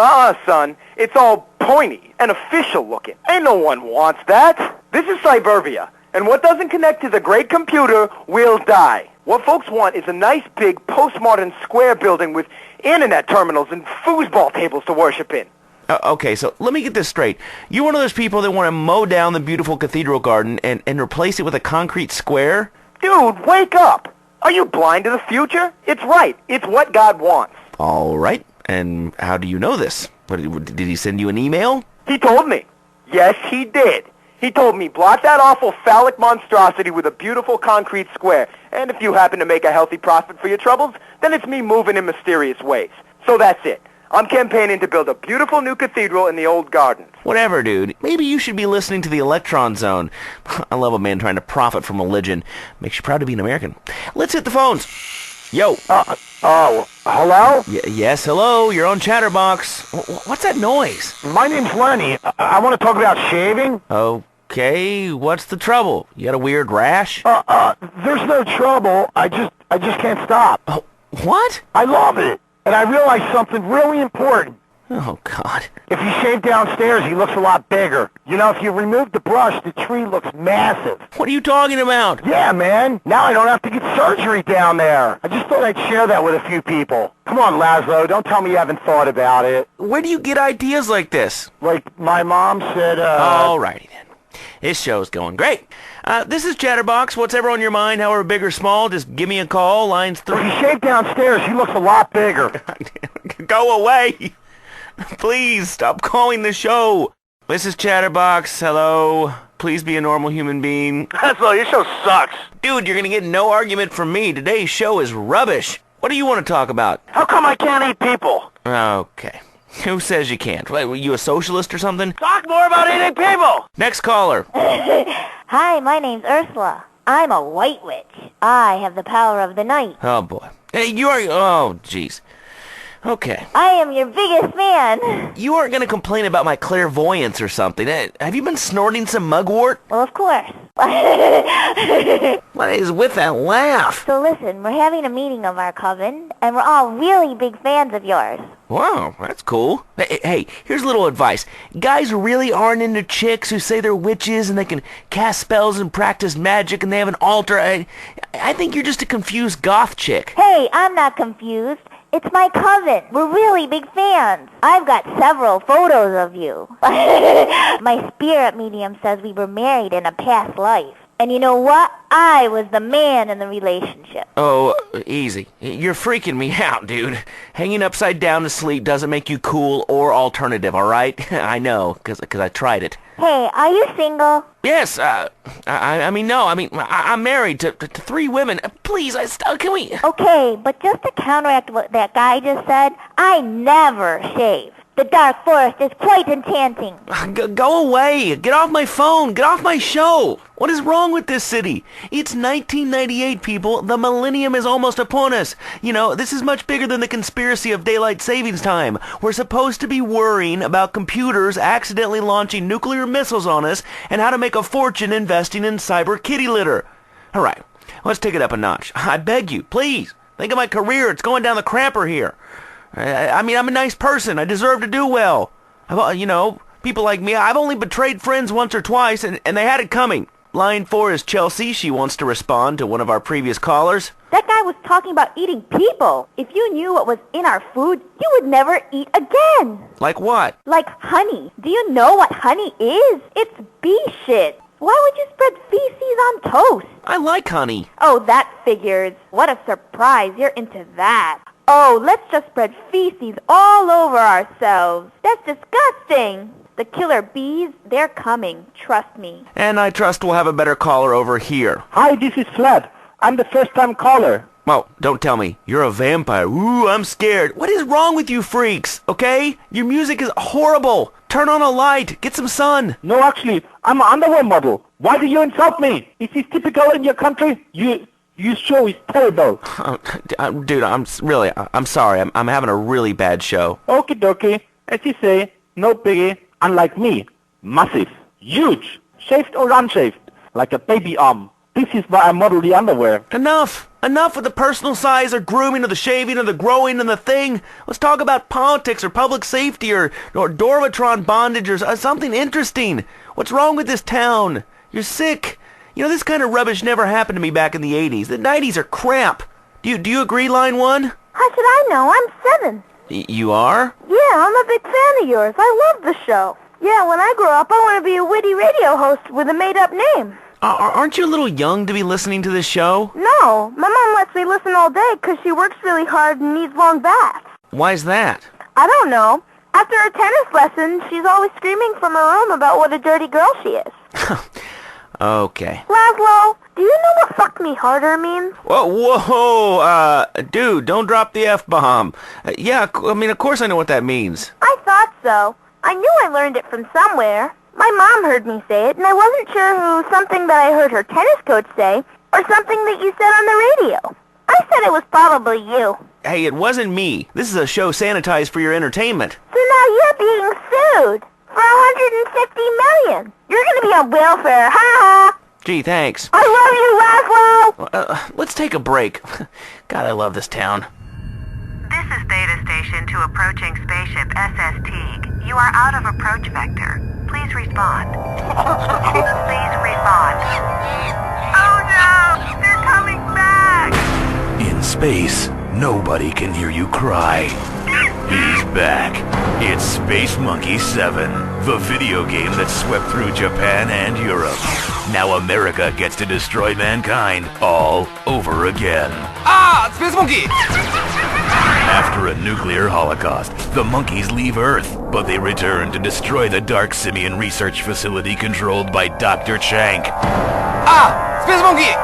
Son, it's all pointy and official looking. Ain't no one wants that. This is suburbia, and what doesn't connect to the great computer will die. What folks want is a nice big postmodern square building with internet terminals and foosball tables to worship in. Okay, so let me get this straight. You're one of those people that want to mow down the beautiful cathedral garden and replace it with a concrete square? Dude, wake up! Are you blind to the future? It's right. It's what God wants. All right. And how do you know this? Did he send you an email? He told me. Yes, he did. He told me, block that awful phallic monstrosity with a beautiful concrete square. And if you happen to make a healthy profit for your troubles, then it's me moving in mysterious ways. So that's it. I'm campaigning to build a beautiful new cathedral in the old gardens. Whatever, dude. Maybe you should be listening to the Electron Zone. I love a man trying to profit from religion. Makes you proud to be an American. Let's hit the phones. Yo. Hello? Yes, hello. You're on Chatterbox. What's that noise? My name's Lenny. I want to talk about shaving. Okay, what's the trouble? You got a weird rash? There's no trouble. I just can't stop. Oh, what? I love it. And I realized something really important. Oh, God. If you shave downstairs, he looks a lot bigger. You know, if you remove the brush, the tree looks massive. What are you talking about? Yeah, man. Now I don't have to get surgery down there. I just thought I'd share that with a few people. Come on, Laszlo. Don't tell me you haven't thought about it. Where do you get ideas like this? Like, my mom said, Alrighty then. This show's going great. This is Chatterbox. What's ever on your mind, however big or small, just give me a call. Lines 3. If you shave downstairs, he looks a lot bigger. Go away. Please, stop calling the show. This is Chatterbox. Hello. Please be a normal human being. Laszlo, your show sucks. Dude, you're gonna get no argument from me. Today's show is rubbish. What do you want to talk about? How come I can't eat people? Okay. Who says you can't? Wait, were you a socialist or something? Talk more about eating people! Next caller. Hi, my name's Ursula. I'm a white witch. I have the power of the night. Oh, boy. Hey, you are... Oh, jeez. Okay. I am your biggest fan. You aren't going to complain about my clairvoyance or something. Have you been snorting some mugwort? Well, of course. What is with that laugh? So listen, we're having a meeting of our coven, and we're all really big fans of yours. Wow, that's cool. Hey, here's a little advice. Guys really aren't into chicks who say they're witches and they can cast spells and practice magic and they have an altar. I think you're just a confused goth chick. Hey, I'm not confused. It's my cousin. We're really big fans. I've got several photos of you. My spirit medium says we were married in a past life. And you know what? I was the man in the relationship. Oh, easy. You're freaking me out, dude. Hanging upside down to sleep doesn't make you cool or alternative, all right? I know, because I tried it. Hey, are you single? Yes, I'm married to 3 women. Please, can we... Okay, but just to counteract what that guy just said, I never shave. The dark forest is quite enchanting. Go away. Get off my phone. Get off my show. What is wrong with this city? It's 1998, people. The millennium is almost upon us. You know, this is much bigger than the conspiracy of daylight savings time. We're supposed to be worrying about computers accidentally launching nuclear missiles on us and how to make a fortune investing in cyber kitty litter. All right, let's take it up a notch. I beg you, please. Think of my career. It's going down the crapper here. I mean, I'm a nice person. I deserve to do well. You know, people like me, I've only betrayed friends once or twice, and they had it coming. Line 4 is Chelsea. She wants to respond to one of our previous callers. That guy was talking about eating people. If you knew what was in our food, you would never eat again. Like what? Like honey. Do you know what honey is? It's bee shit. Why would you spread feces on toast? I like honey. Oh, that figures. What a surprise. You're into that. Oh, let's just spread feces all over ourselves. That's disgusting. The killer bees, they're coming. Trust me. And I trust we'll have a better caller over here. Hi, this is Vlad. I'm the first-time caller. Oh, don't tell me. You're a vampire. Ooh, I'm scared. What is wrong with you freaks, okay? Your music is horrible. Turn on a light. Get some sun. No, actually, I'm an underwear model. Why do you insult me? Is this typical in your country? Your show is terrible. Dude, I'm sorry. I'm having a really bad show. Okie dokie. As you say, no biggie. Unlike me, massive, huge, shaved or unshaved, like a baby arm. This is why I model the underwear. Enough! Enough with the personal size or grooming or the shaving or the growing and the thing. Let's talk about politics or public safety or Dorvatron bondage or something interesting. What's wrong with this town? You're sick. You know, this kind of rubbish never happened to me back in the 80s. The 90s are crap. Do you agree, line one? How should I know? I'm 7. You are? Yeah, I'm a big fan of yours. I love the show. Yeah, when I grow up, I want to be a witty radio host with a made-up name. Aren't you a little young to be listening to this show? No, my mom lets me listen all day because she works really hard and needs long baths. Why's that? I don't know. After her tennis lesson, she's always screaming from her room about what a dirty girl she is. Okay. Laszlo, do you know what fuck me harder means? Whoa, dude, don't drop the F-bomb. Yeah, I mean, of course I know what that means. I thought so. I knew I learned it from somewhere. My mom heard me say it, and I wasn't sure who something that I heard her tennis coach say, or something that you said on the radio. I said it was probably you. Hey, it wasn't me. This is a show sanitized for your entertainment. So now you're being sued for $150 million. You're gonna be on welfare, ha ha! Gee, thanks. I love you, Laszlo! Let's take a break. God, I love this town. This is Data Station to approaching spaceship SS Teague. You are out of approach vector. Please respond. Please respond. Oh no! They're coming back! In space, nobody can hear you cry. He's back. It's Space Monkey 7, the video game that swept through Japan and Europe. Now America gets to destroy mankind all over again. Ah! Space Monkey! After a nuclear holocaust, the monkeys leave Earth, but they return to destroy the Dark Simian research facility controlled by Dr. Chank. Ah! Space Monkey!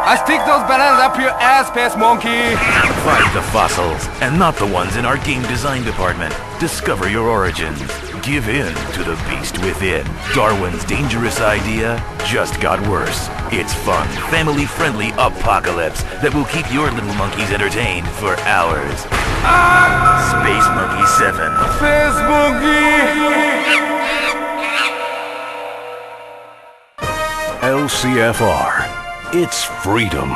I stick those bananas up your ass, Space Monkey! Find the fossils, and not the ones in our game design department. Discover your origins. Give in to the beast within. Darwin's dangerous idea just got worse. It's fun, family-friendly apocalypse that will keep your little monkeys entertained for hours. Space Monkey 7. Space Monkey! LCFR. It's freedom.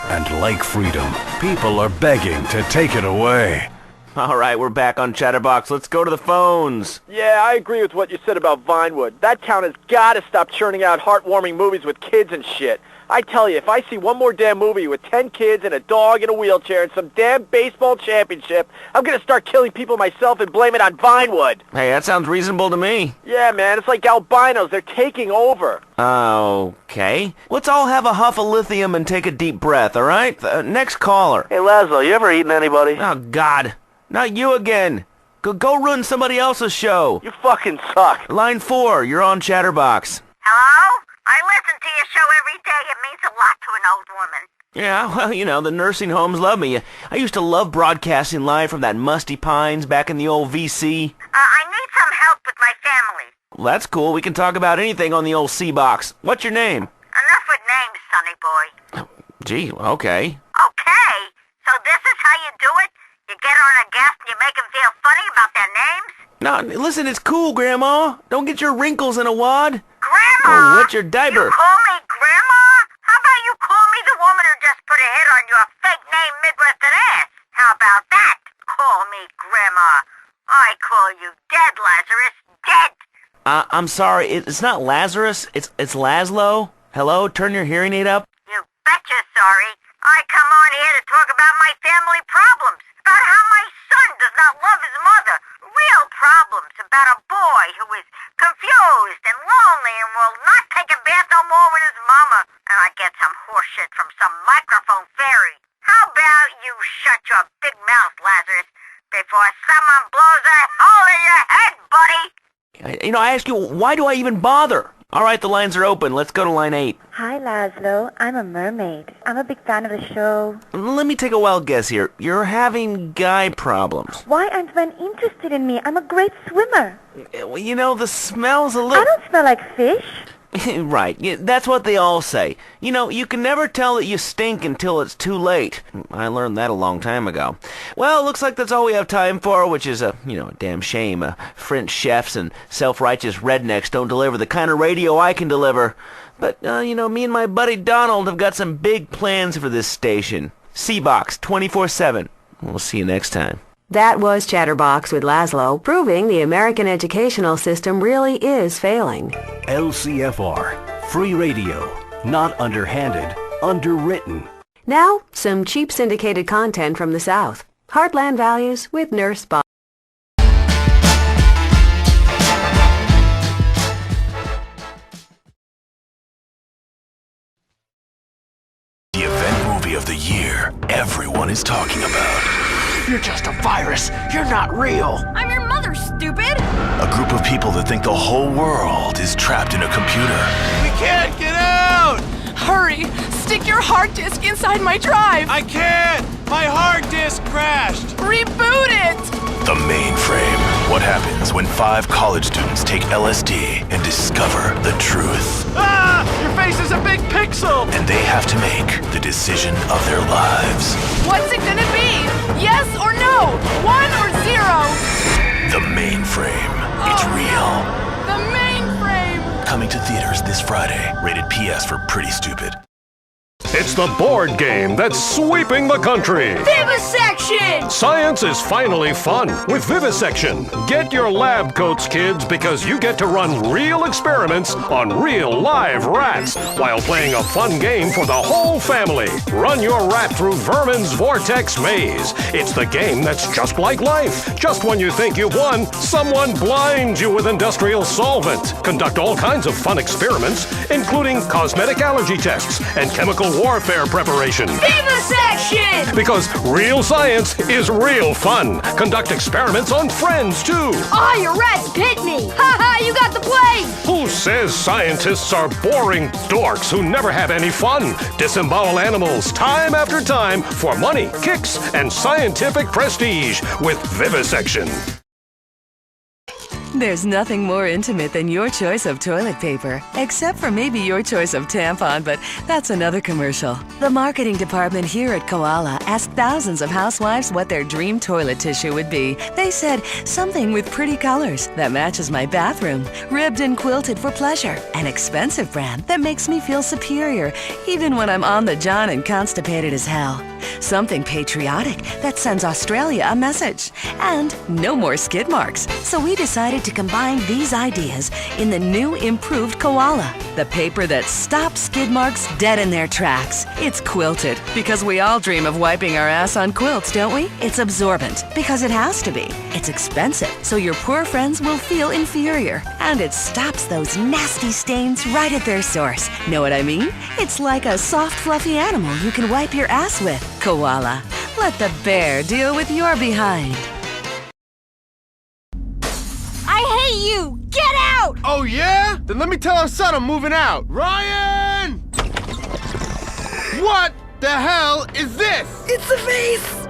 And like freedom, people are begging to take it away. All right, we're back on Chatterbox. Let's go to the phones. Yeah, I agree with what you said about Vinewood. That town has got to stop churning out heartwarming movies with kids and shit. I tell you, if I see one more damn movie with 10 kids and a dog in a wheelchair and some damn baseball championship, I'm going to start killing people myself and blame it on Vinewood. Hey, that sounds reasonable to me. Yeah, man, it's like albinos. They're taking over. Okay. Let's all have a huff of lithium and take a deep breath, all right? Next caller. Hey, Laszlo, you ever eaten anybody? Oh, God. Not you again. Go ruin somebody else's show. You fucking suck. Line 4, you're on Chatterbox. Hello? I listen to your show every day. It means a lot to an old woman. Yeah, well, you know, the nursing homes love me. I used to love broadcasting live from that Musty Pines back in the old VC. I need some help with my family. Well, that's cool. We can talk about anything on the old C-Box. What's your name? Enough with names, sonny boy. Gee, okay. Okay? So this is how you do it? You get on a guest and you make them feel funny about their names? No, listen, it's cool, Grandma. Don't get your wrinkles in a wad. Grandma? Or wet your diaper. You call me Grandma? How about you call me the woman who just put a hit on your fake name Midwestern ass? How about that? Call me Grandma. I call you dead, Lazarus. Dead. I'm sorry, it's not Lazarus, it's Laszlo. Hello, turn your hearing aid up. You betcha sorry. I come on here to talk about my family problems. About how my son does not love his mother. Real problems about a boy who is confused and lonely and will I ask you, why do I even bother? All right, the lines are open. Let's go to line 8. Hi, Laszlo. I'm a mermaid. I'm a big fan of the show. Let me take a wild guess here. You're having guy problems. Why aren't men interested in me? I'm a great swimmer. Well, the smell's a little... I don't smell like fish. Right. Yeah, that's what they all say. You can never tell that you stink until it's too late. I learned that a long time ago. Well, looks like that's all we have time for, which is a damn shame. French chefs and self-righteous rednecks don't deliver the kind of radio I can deliver. But, me and my buddy Donald have got some big plans for this station. C-Box 24/7. We'll see you next time. That was Chatterbox with Laszlo, proving the American educational system really is failing. LCFR, free radio, not underhanded, underwritten. Now, some cheap syndicated content from the South. Heartland Values with Nurse Bob. The event movie of the year everyone is talking about. You're just a virus. You're not real. I'm your mother, stupid! A group of people that think the whole world is trapped in a computer. We can't get out! Hurry! Stick your hard disk inside my drive! I can't! My hard disk crashed! Reboot it! The Mainframe. What happens when 5 college students take LSD and discover the truth? Ah! Your face is a big pixel! And they have to make the decision of their lives. What's it gonna be? Yes or no? 1 or 0? The Mainframe. It's real. The Mainframe! Coming to theaters this Friday. Rated PS for Pretty Stupid. It's the board game that's sweeping the country. Vivisection! Science is finally fun with Vivisection. Get your lab coats, kids, because you get to run real experiments on real live rats while playing a fun game for the whole family. Run your rat through Vermin's Vortex Maze. It's the game that's just like life. Just when you think you've won, someone blinds you with industrial solvent. Conduct all kinds of fun experiments, including cosmetic allergy tests and chemical warfare preparation. Vivisection! Because real science is real fun. Conduct experiments on friends, too. Oh, your rats bit me! Ha ha, you got the plague! Who says scientists are boring dorks who never have any fun? Disembowel animals time after time for money, kicks, and scientific prestige with Vivisection. There's nothing more intimate than your choice of toilet paper, except for maybe your choice of tampon, but that's another commercial. The marketing department here at Koala asked thousands of housewives what their dream toilet tissue would be. They said, something with pretty colors that matches my bathroom, ribbed and quilted for pleasure, an expensive brand that makes me feel superior, even when I'm on the john and constipated as hell. Something patriotic that sends Australia a message. And no more skid marks. So we decided to combine these ideas in the new improved Koala, the paper that stops skid marks dead in their tracks. It's quilted because we all dream of wiping our ass on quilts, don't we? It's absorbent because it has to be. It's expensive, so your poor friends will feel inferior. And it stops those nasty stains right at their source. Know what I mean? It's like a soft, fluffy animal you can wipe your ass with. Koala. Let the bear deal with your behind. I hate you! Get out! Oh, yeah? Then let me tell our son I'm moving out. Ryan! What the hell is this? It's a vase!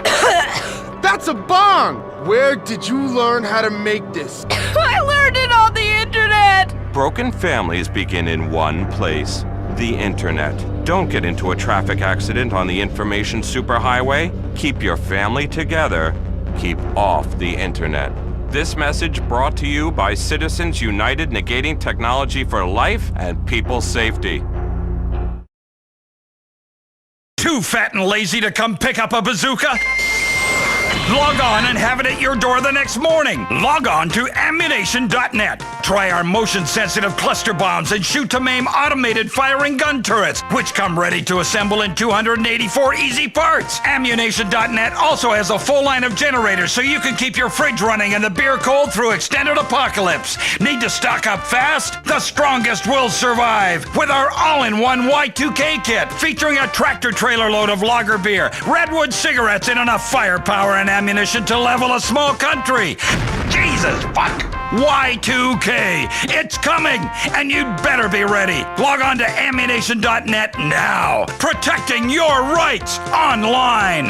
That's a bong! Where did you learn how to make this? I learned it on the internet! Broken families begin in one place, the internet. Don't get into a traffic accident on the information superhighway. Keep your family together. Keep off the internet. This message brought to you by Citizens United, negating technology for life and people's safety. Too fat and lazy to come pick up a bazooka? Log on and have it at your door the next morning. Log on to ammunition.net. Try our motion-sensitive cluster bombs and shoot-to-maim automated firing gun turrets, which come ready to assemble in 284 easy parts. Ammunition.net also has a full line of generators so you can keep your fridge running and the beer cold through extended apocalypse. Need to stock up fast? The strongest will survive with our all-in-one Y2K kit featuring a tractor-trailer load of lager beer, Redwood cigarettes, and enough firepower and ammunition to level a small country. Jesus, fuck. Y2K. It's coming, and you'd better be ready. Log on to ammunition.net now. Protecting your rights online.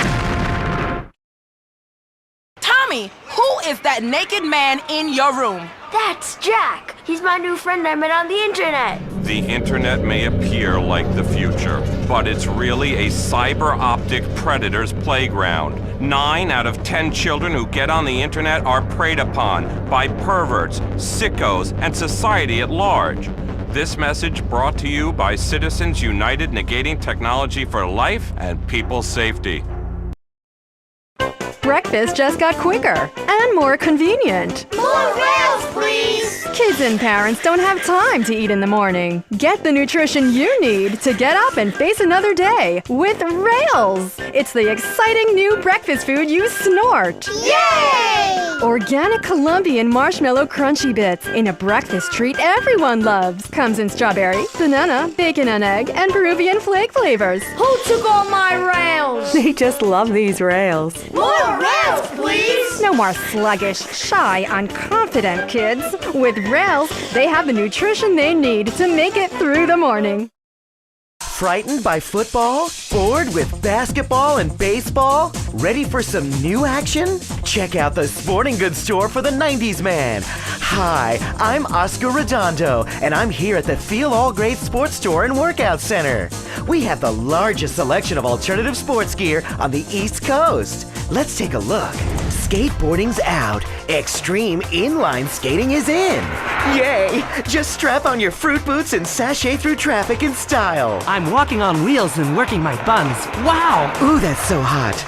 Tommy, who is that naked man in your room? That's Jack. He's my new friend I met on the internet. The internet may appear like the future, but it's really a cyber-optic predator's playground. 9 out of 10 children who get on the internet are preyed upon by perverts, sickos, and society at large. This message brought to you by Citizens United, negating technology for life and people's safety. Breakfast just got quicker and more convenient. More rails, please! Kids and parents don't have time to eat in the morning. Get the nutrition you need to get up and face another day with Rails. It's the exciting new breakfast food you snort. Yay! Organic Colombian marshmallow crunchy bits in a breakfast treat everyone loves. Comes in strawberry, banana, bacon and egg, and Peruvian flake flavors. Who took all my rails? They just love these Rails. More rails, please! No more sluggish, shy, unconfident kids. With Rails, they have the nutrition they need to make it through the morning. Frightened by football? Bored with basketball and baseball? Ready for some new action? Check out the sporting goods store for the 90s man. Hi, I'm Oscar Redondo, and I'm here at the Feel All Great Sports Store and Workout Center. We have the largest selection of alternative sports gear on the East Coast. Let's take a look. Skateboarding's out. Extreme inline skating is in. Yay! Just strap on your fruit boots and sashay through traffic in style. I'm walking on wheels and working my buns. Wow! Ooh, that's so hot.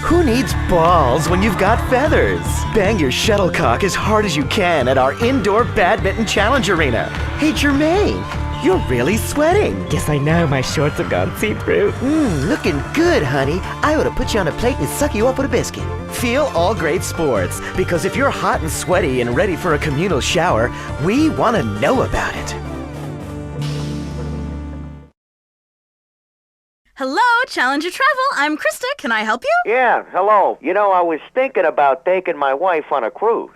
Who needs balls when you've got feathers? Bang your shuttlecock as hard as you can at our indoor badminton challenge arena. Hey, Jermaine, you're really sweating. Yes, I know. My shorts have gone see-through. Looking good, honey. I ought to put you on a plate and suck you up with a biscuit. Feel All Great Sports, because if you're hot and sweaty and ready for a communal shower, we want to know about it. Hello, Challenger Travel. I'm Krista. Can I help you? Yeah, hello. You know, I was thinking about taking my wife on a cruise.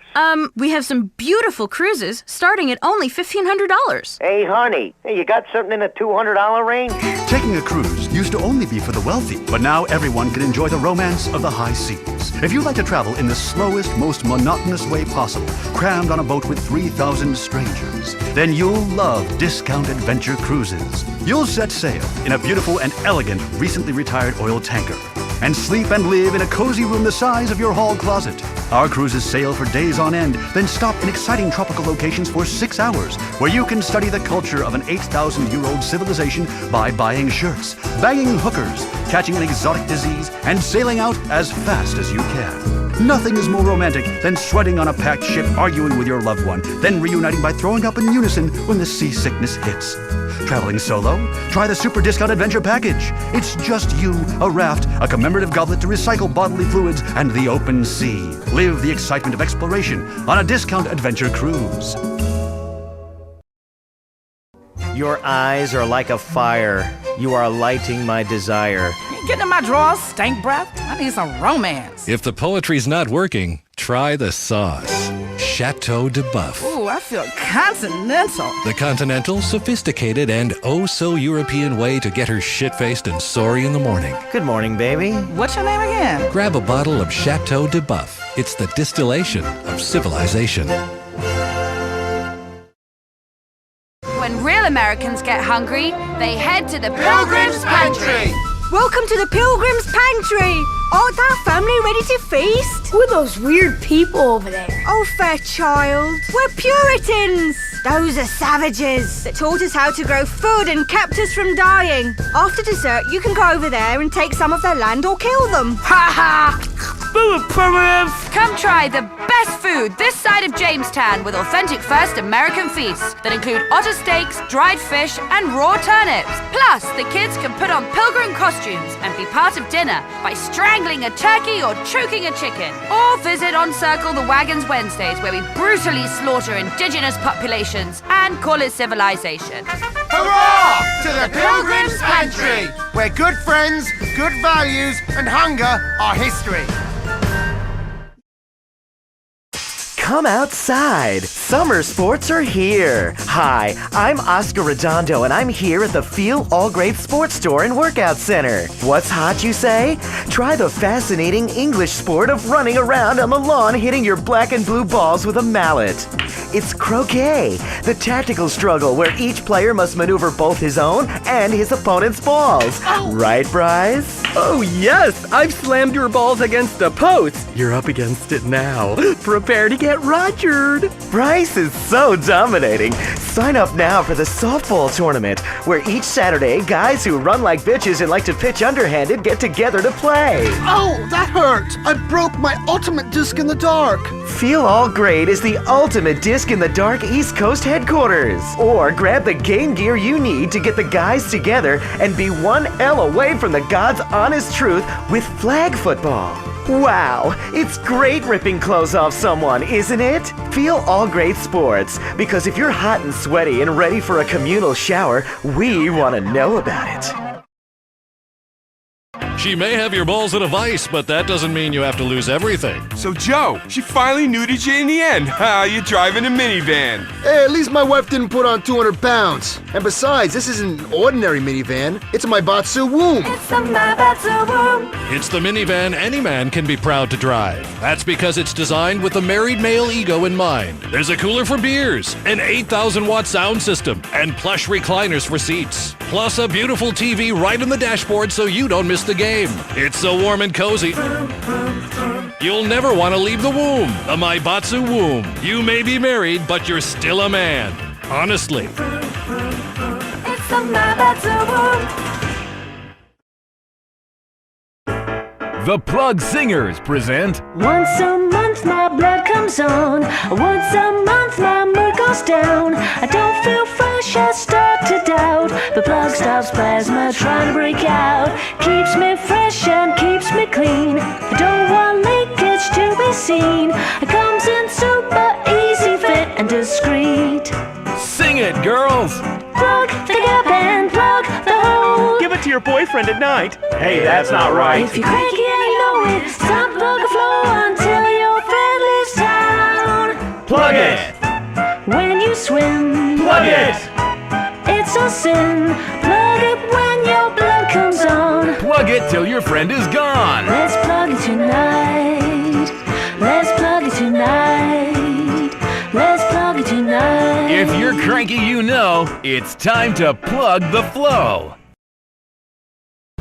We have some beautiful cruises starting at only $1,500. Hey, honey. Hey, you got something in the $200 range? Taking a cruise used to only be for the wealthy, but now everyone can enjoy the romance of the high seas. If you like to travel in the slowest, most monotonous way possible, crammed on a boat with 3,000 strangers, then you'll love Discount Adventure Cruises. You'll set sail in a beautiful and elegant, recently retired oil tanker, and sleep and live in a cozy room the size of your hall closet. Our cruises sail for days on end, then stop in exciting tropical locations for 6 hours, where you can study the culture of an 8,000-year-old civilization by buying shirts, banging hookers, catching an exotic disease, and sailing out as fast as you can. Nothing is more romantic than sweating on a packed ship, arguing with your loved one, then reuniting by throwing up in unison when the seasickness hits. Traveling solo? Try the Super Discount Adventure Package. It's just you, a raft, a commemorative goblet to recycle bodily fluids, and the open sea. Live the excitement of exploration on a Discount Adventure Cruise. Your eyes are like a fire. You are lighting my desire. Get in my drawers, stank breath. I need some romance. If the poetry's not working, try the sauce. Chateau de Buff. Ooh, I feel continental. The continental, sophisticated, and oh-so-European way to get her shit-faced and sorry in the morning. Good morning, baby. What's your name again? Grab a bottle of Chateau de Buff. It's the distillation of civilization. When real Americans get hungry, they head to the Pilgrim's Pantry. Welcome to the Pilgrim's Pantry. Aren't our family ready to feast? Who are those weird people over there? Oh, fair child. We're Puritans. Those are savages that taught us how to grow food and kept us from dying. After dessert, you can go over there and take some of their land or kill them. Ha ha! Boo, primitive! Come try the best food this side of Jamestown with authentic First American feasts that include otter steaks, dried fish, and raw turnips. Plus, the kids can put on pilgrim costumes and be part of dinner by strangling a turkey or choking a chicken. Or visit On Circle the Wagons Wednesdays, where we brutally slaughter indigenous populations and call it civilization. Hurrah to the Pilgrim's Pantry, where good friends, good values, and hunger are history. come outside. Summer sports are here. Hi, I'm Oscar Redondo, and I'm here at the Feel All Great Sports Store and Workout Center. What's hot, you say? Try the fascinating English sport of running around on the lawn hitting your black and blue balls with a mallet. It's croquet, the tactical struggle where each player must maneuver both his own and his opponent's balls. Right, Bryce? Oh, yes! I've slammed your balls against the post. You're up against it now. Prepare to get rogered. Bryce is so dominating. Sign up now for the softball tournament, where each Saturday, guys who run like bitches and like to pitch underhanded get together to play. Oh, that hurt! I broke my ultimate disc in the dark. Feel All Great is the ultimate disc in the dark East Coast headquarters. Or grab the game gear you need to get the guys together and be one L away from the God's honest truth with flag football. Wow, it's great ripping clothes off someone, isn't it? Feel All Great Sports, because if you're hot and sweaty and ready for a communal shower, we want to know about it. She may have your balls in a vice, but that doesn't mean you have to lose everything. So, Joe, she finally nuded you in the end. You're driving a minivan. Hey, at least my wife didn't put on 200 pounds. And besides, this isn't an ordinary minivan. It's a Maibatsu Womb. It's the Maibatsu Womb. It's the minivan any man can be proud to drive. That's because it's designed with the married male ego in mind. There's a cooler for beers, an 8,000-watt sound system, and plush recliners for seats. Plus a beautiful TV right on the dashboard so you don't miss the game. It's so warm and cozy. You'll never want to leave the womb. The Maibatsu Womb. You may be married, but you're still a man. Honestly. It's the Maibatsu Womb. The Plug Singers present Once a month my blood comes on. Once a month my mood goes down. I don't feel fresh, I start to doubt. The plug stops plasma trying to break out. Keeps me fresh and keeps me clean. I don't want leakage to be seen. It comes in super easy fit and discreet. Sing it, girls! Plug the gap and plug the hole. Give it to your boyfriend at night. Hey, that's not right. If you're cranky and you know it, stop plug the flow until your friend leaves town. Plug it! When you swim, Plug it! It's a sin. Plug it when your blood comes on. Plug it till your friend is gone. Let's plug it tonight. Let's plug it tonight. Let's plug it tonight. If you're cranky, you know, it's time to plug the flow.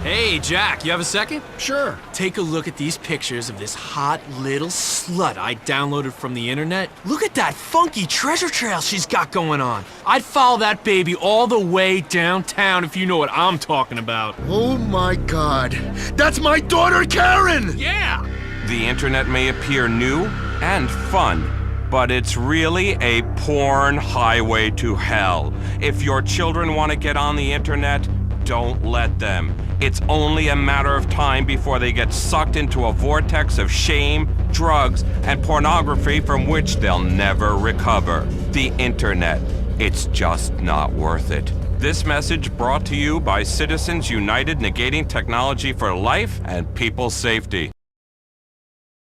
Hey, Jack, you have a second? Sure. Take a look at these pictures of this hot little slut I downloaded from the internet. Look at that funky treasure trail she's got going on. I'd follow that baby all the way downtown if you know what I'm talking about. Oh my God. That's my daughter, Karen! Yeah! The internet may appear new and fun, but it's really a porn highway to hell. If your children want to get on the internet, don't let them. It's only a matter of time before they get sucked into a vortex of shame, drugs, and pornography from which they'll never recover. The internet. It's just not worth it. This message brought to you by Citizens United, negating technology for life and people's safety.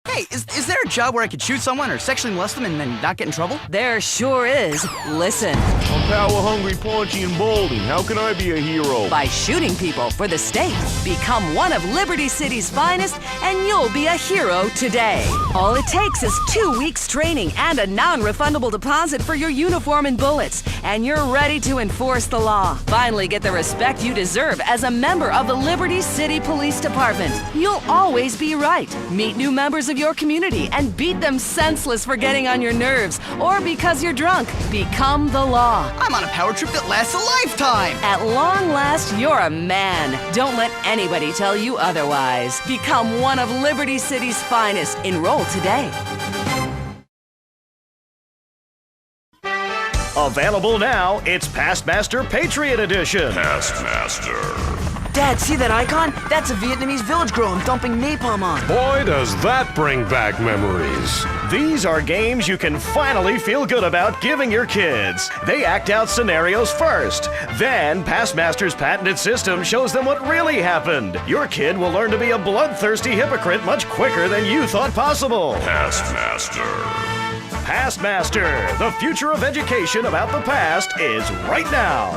Hey, is there a job where I could shoot someone or sexually molest them and then not get in trouble? There sure is. Listen. I'm power-hungry, paunchy, and balding. How can I be a hero? By shooting people for the state. Become one of Liberty City's finest, and you'll be a hero today. All it takes is 2 weeks training and a non-refundable deposit for your uniform and bullets, and you're ready to enforce the law. Finally get the respect you deserve as a member of the Liberty City Police Department. You'll always be right. Meet new members of your community and beat them senseless for getting on your nerves or because you're drunk. Become the law. I'm on a power trip that lasts a lifetime. At long last, you're a man. Don't let anybody tell you otherwise. Become one of Liberty City's finest. Enroll today. Available now, it's Pastmaster Patriot Edition. Pastmaster. Dad, see that icon? That's a Vietnamese village girl I'm dumping napalm on. Boy, does that bring back memories. These are games you can finally feel good about giving your kids. They act out scenarios first. Then, Pastmaster's patented system shows them what really happened. Your kid will learn to be a bloodthirsty hypocrite much quicker than you thought possible. Pastmaster. Past Master, the future of education about the past is right now.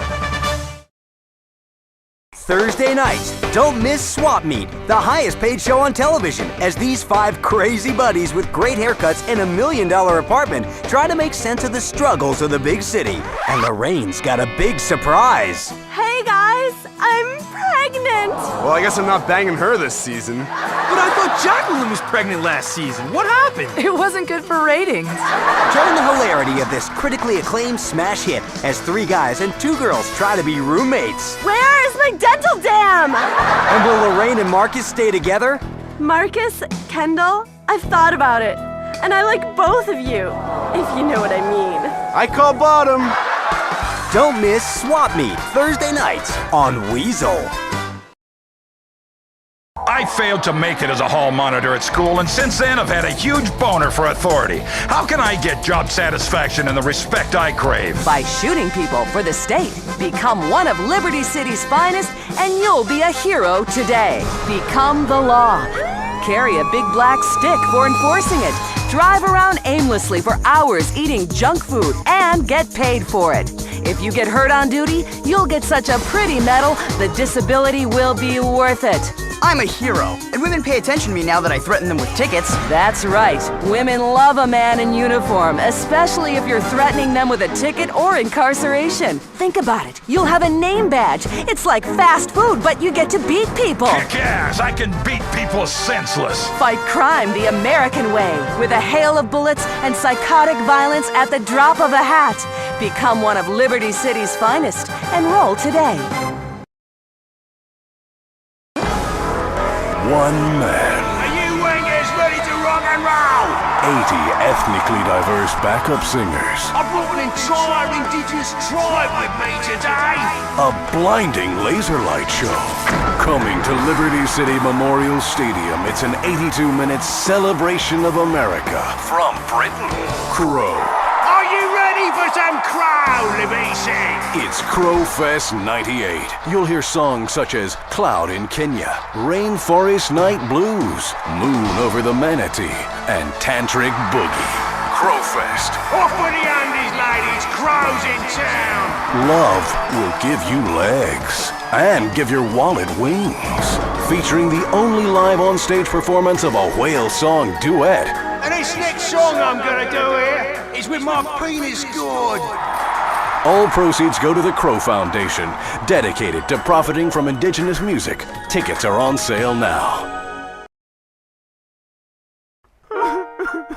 Thursday nights, don't miss Swap Meet, the highest paid show on television, as these 5 crazy buddies with great haircuts and $1 million apartment try to make sense of the struggles of the big city. And Lorraine's got a big surprise. Hey guys, I'm pregnant. Well, I guess I'm not banging her this season. But I thought Jacqueline was pregnant last season. What happened? It wasn't good for ratings. Join the hilarity of this critically acclaimed smash hit as 3 guys and 2 girls try to be roommates. Where is my dental dam? And will Lorraine and Marcus stay together? Marcus, Kendall, I've thought about it. And I like both of you, if you know what I mean. I call bottom. Don't miss Swap Meet, Thursday nights on Weazel. I failed to make it as a hall monitor at school, and since then I've had a huge boner for authority. How can I get job satisfaction and the respect I crave? By shooting people for the state. Become one of Liberty City's finest, and you'll be a hero today. Become the law. Carry a big black stick for enforcing it. Drive around aimlessly for hours eating junk food and get paid for it. If you get hurt on duty, you'll get such a pretty medal, the disability will be worth it. I'm a hero, and women pay attention to me now that I threaten them with tickets. That's right. Women love a man in uniform, especially if you're threatening them with a ticket or incarceration. Think about it. You'll have a name badge. It's like fast food, but you get to beat people. Kick ass! I can beat people senseless. Fight crime the American way, with a hail of bullets and psychotic violence at the drop of a hat. Become one of Liberty City's finest. Enroll today. One man. Are you wingers ready to rock and roll? 80 ethnically diverse backup singers. I brought an entire indigenous tribe with me today. A blinding laser light show. Coming to Liberty City Memorial Stadium, it's an 82-minute celebration of America. From Britain, Crow. Are you ready for some Crow, Libisi? It's Crow Fest 98. You'll hear songs such as Cloud in Kenya, Rainforest Night Blues, Moon over the Manatee, and Tantric Boogie. Crow Fest. Off with the Andes, ladies. Crow's in town. Love will give you legs and give your wallet wings. Featuring the only live on-stage performance of a whale song duet. And this next song I'm gonna do here is with my penis gourd. All proceeds go to the Crow Foundation, dedicated to profiting from indigenous music. Tickets are on sale now.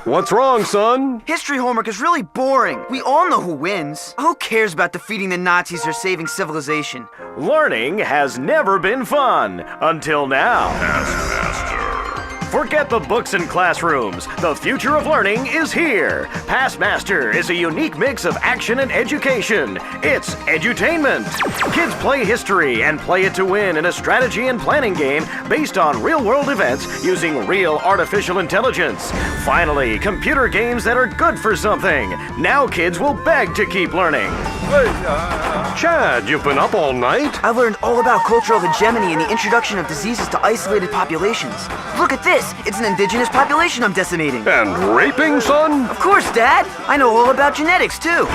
What's wrong, son? History homework is really boring. We all know who wins. Who cares about defeating the Nazis or saving civilization? Learning has never been fun until now. Forget the books and classrooms. The future of learning is here. Pastmaster is a unique mix of action and education. It's edutainment. Kids play history and play it to win in a strategy and planning game based on real-world events using real artificial intelligence. Finally, computer games that are good for something. Now kids will beg to keep learning. Chad, you've been up all night? I learned all about cultural hegemony and the introduction of diseases to isolated populations. Look at this. It's an indigenous population I'm decimating. And raping, son? Of course, Dad. I know all about genetics, too.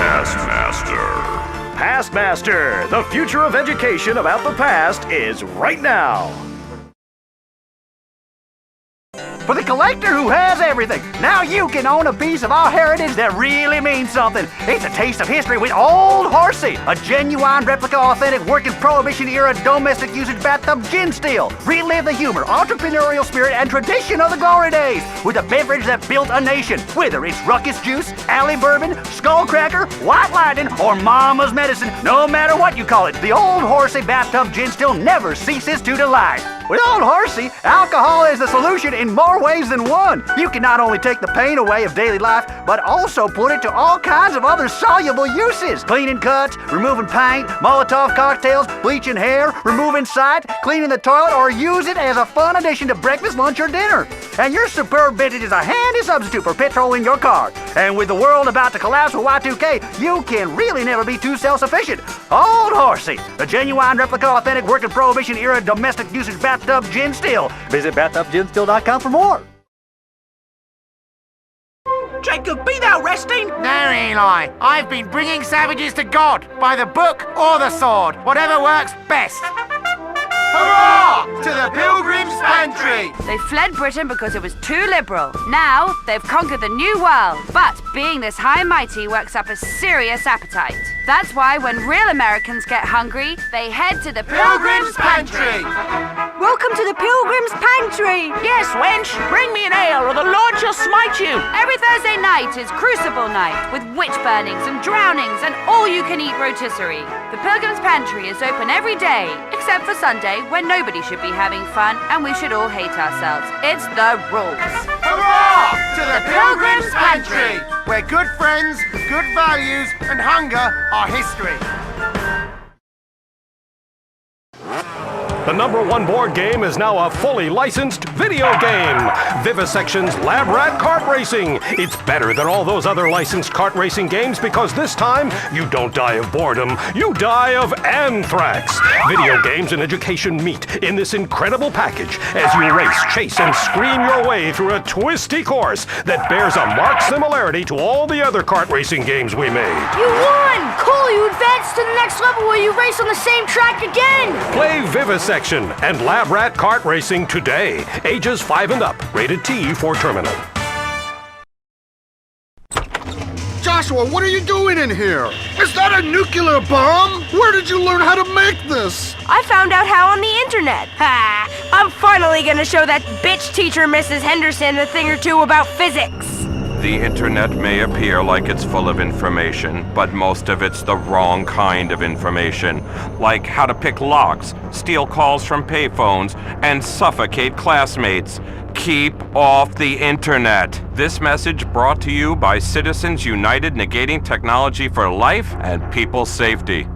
Pastmaster, the future of education about the past is right now. For the collector who has everything, now you can own a piece of our heritage that really means something. It's a taste of history with Old Horsey, a genuine replica, authentic, working Prohibition-era domestic usage bathtub gin still. Relive the humor, entrepreneurial spirit, and tradition of the glory days with a beverage that built a nation. Whether it's Ruckus Juice, Alley Bourbon, Skullcracker, White Lightning, or Mama's Medicine, no matter what you call it, the Old Horsey bathtub gin still never ceases to delight. With Old Horsey, alcohol is the solution in more ways than one. You can not only take the pain away of daily life, but also put it to all kinds of other soluble uses. Cleaning cuts, removing paint, Molotov cocktails, bleaching hair, removing sight, cleaning the toilet, or use it as a fun addition to breakfast, lunch, or dinner. And your superb vintage is a handy substitute for petrol in your car. And with the world about to collapse with Y2K, you can really never be too self-sufficient. Old Horsey, the genuine replica, authentic, working Prohibition-era domestic usage bathtub gin still. Visit bathtubginstill.com for more. Jacob, be thou resting? No, Eli. I've been bringing savages to God, by the book or the sword. Whatever works best. Hurrah! To the Pilgrim's Pantry! They fled Britain because it was too liberal. Now, they've conquered the New World. But being this high and mighty works up a serious appetite. That's why when real Americans get hungry, they head to the Pilgrim's Pantry. Welcome to the Pilgrim's Pantry. Yes, wench. Bring me an ale or the Lord shall smite you. Every Thursday night is Crucible Night with witch burnings and drownings and all-you-can-eat rotisserie. The Pilgrim's Pantry is open every day, except for Sunday, when nobody should be having fun and we should all hate ourselves. It's the rules. Hurrah! To the Pilgrim's Pantry, where good friends, good values, and hunger are history. The #1 board game is now a fully licensed video game. Vivisection's Lab Rat Kart Racing. It's better than all those other licensed kart racing games because this time you don't die of boredom, you die of anthrax. Video games and education meet in this incredible package as you race, chase, and scream your way through a twisty course that bears a marked similarity to all the other kart racing games we made. You won! Cool, you advanced to the next level where you race on the same track again! Play Vivisection and Lab Rat Kart Racing today. Ages 5 and up. Rated T for terminal. Joshua, what are you doing in here? Is that a nuclear bomb? Where did you learn how to make this? I found out how on the internet. Ha! I'm finally gonna show that bitch teacher Mrs. Henderson a thing or two about physics. The internet may appear like it's full of information, but most of it's the wrong kind of information. Like how to pick locks, steal calls from payphones, and suffocate classmates. Keep off the internet. This message brought to you by Citizens United Negating Technology for Life and People's Safety.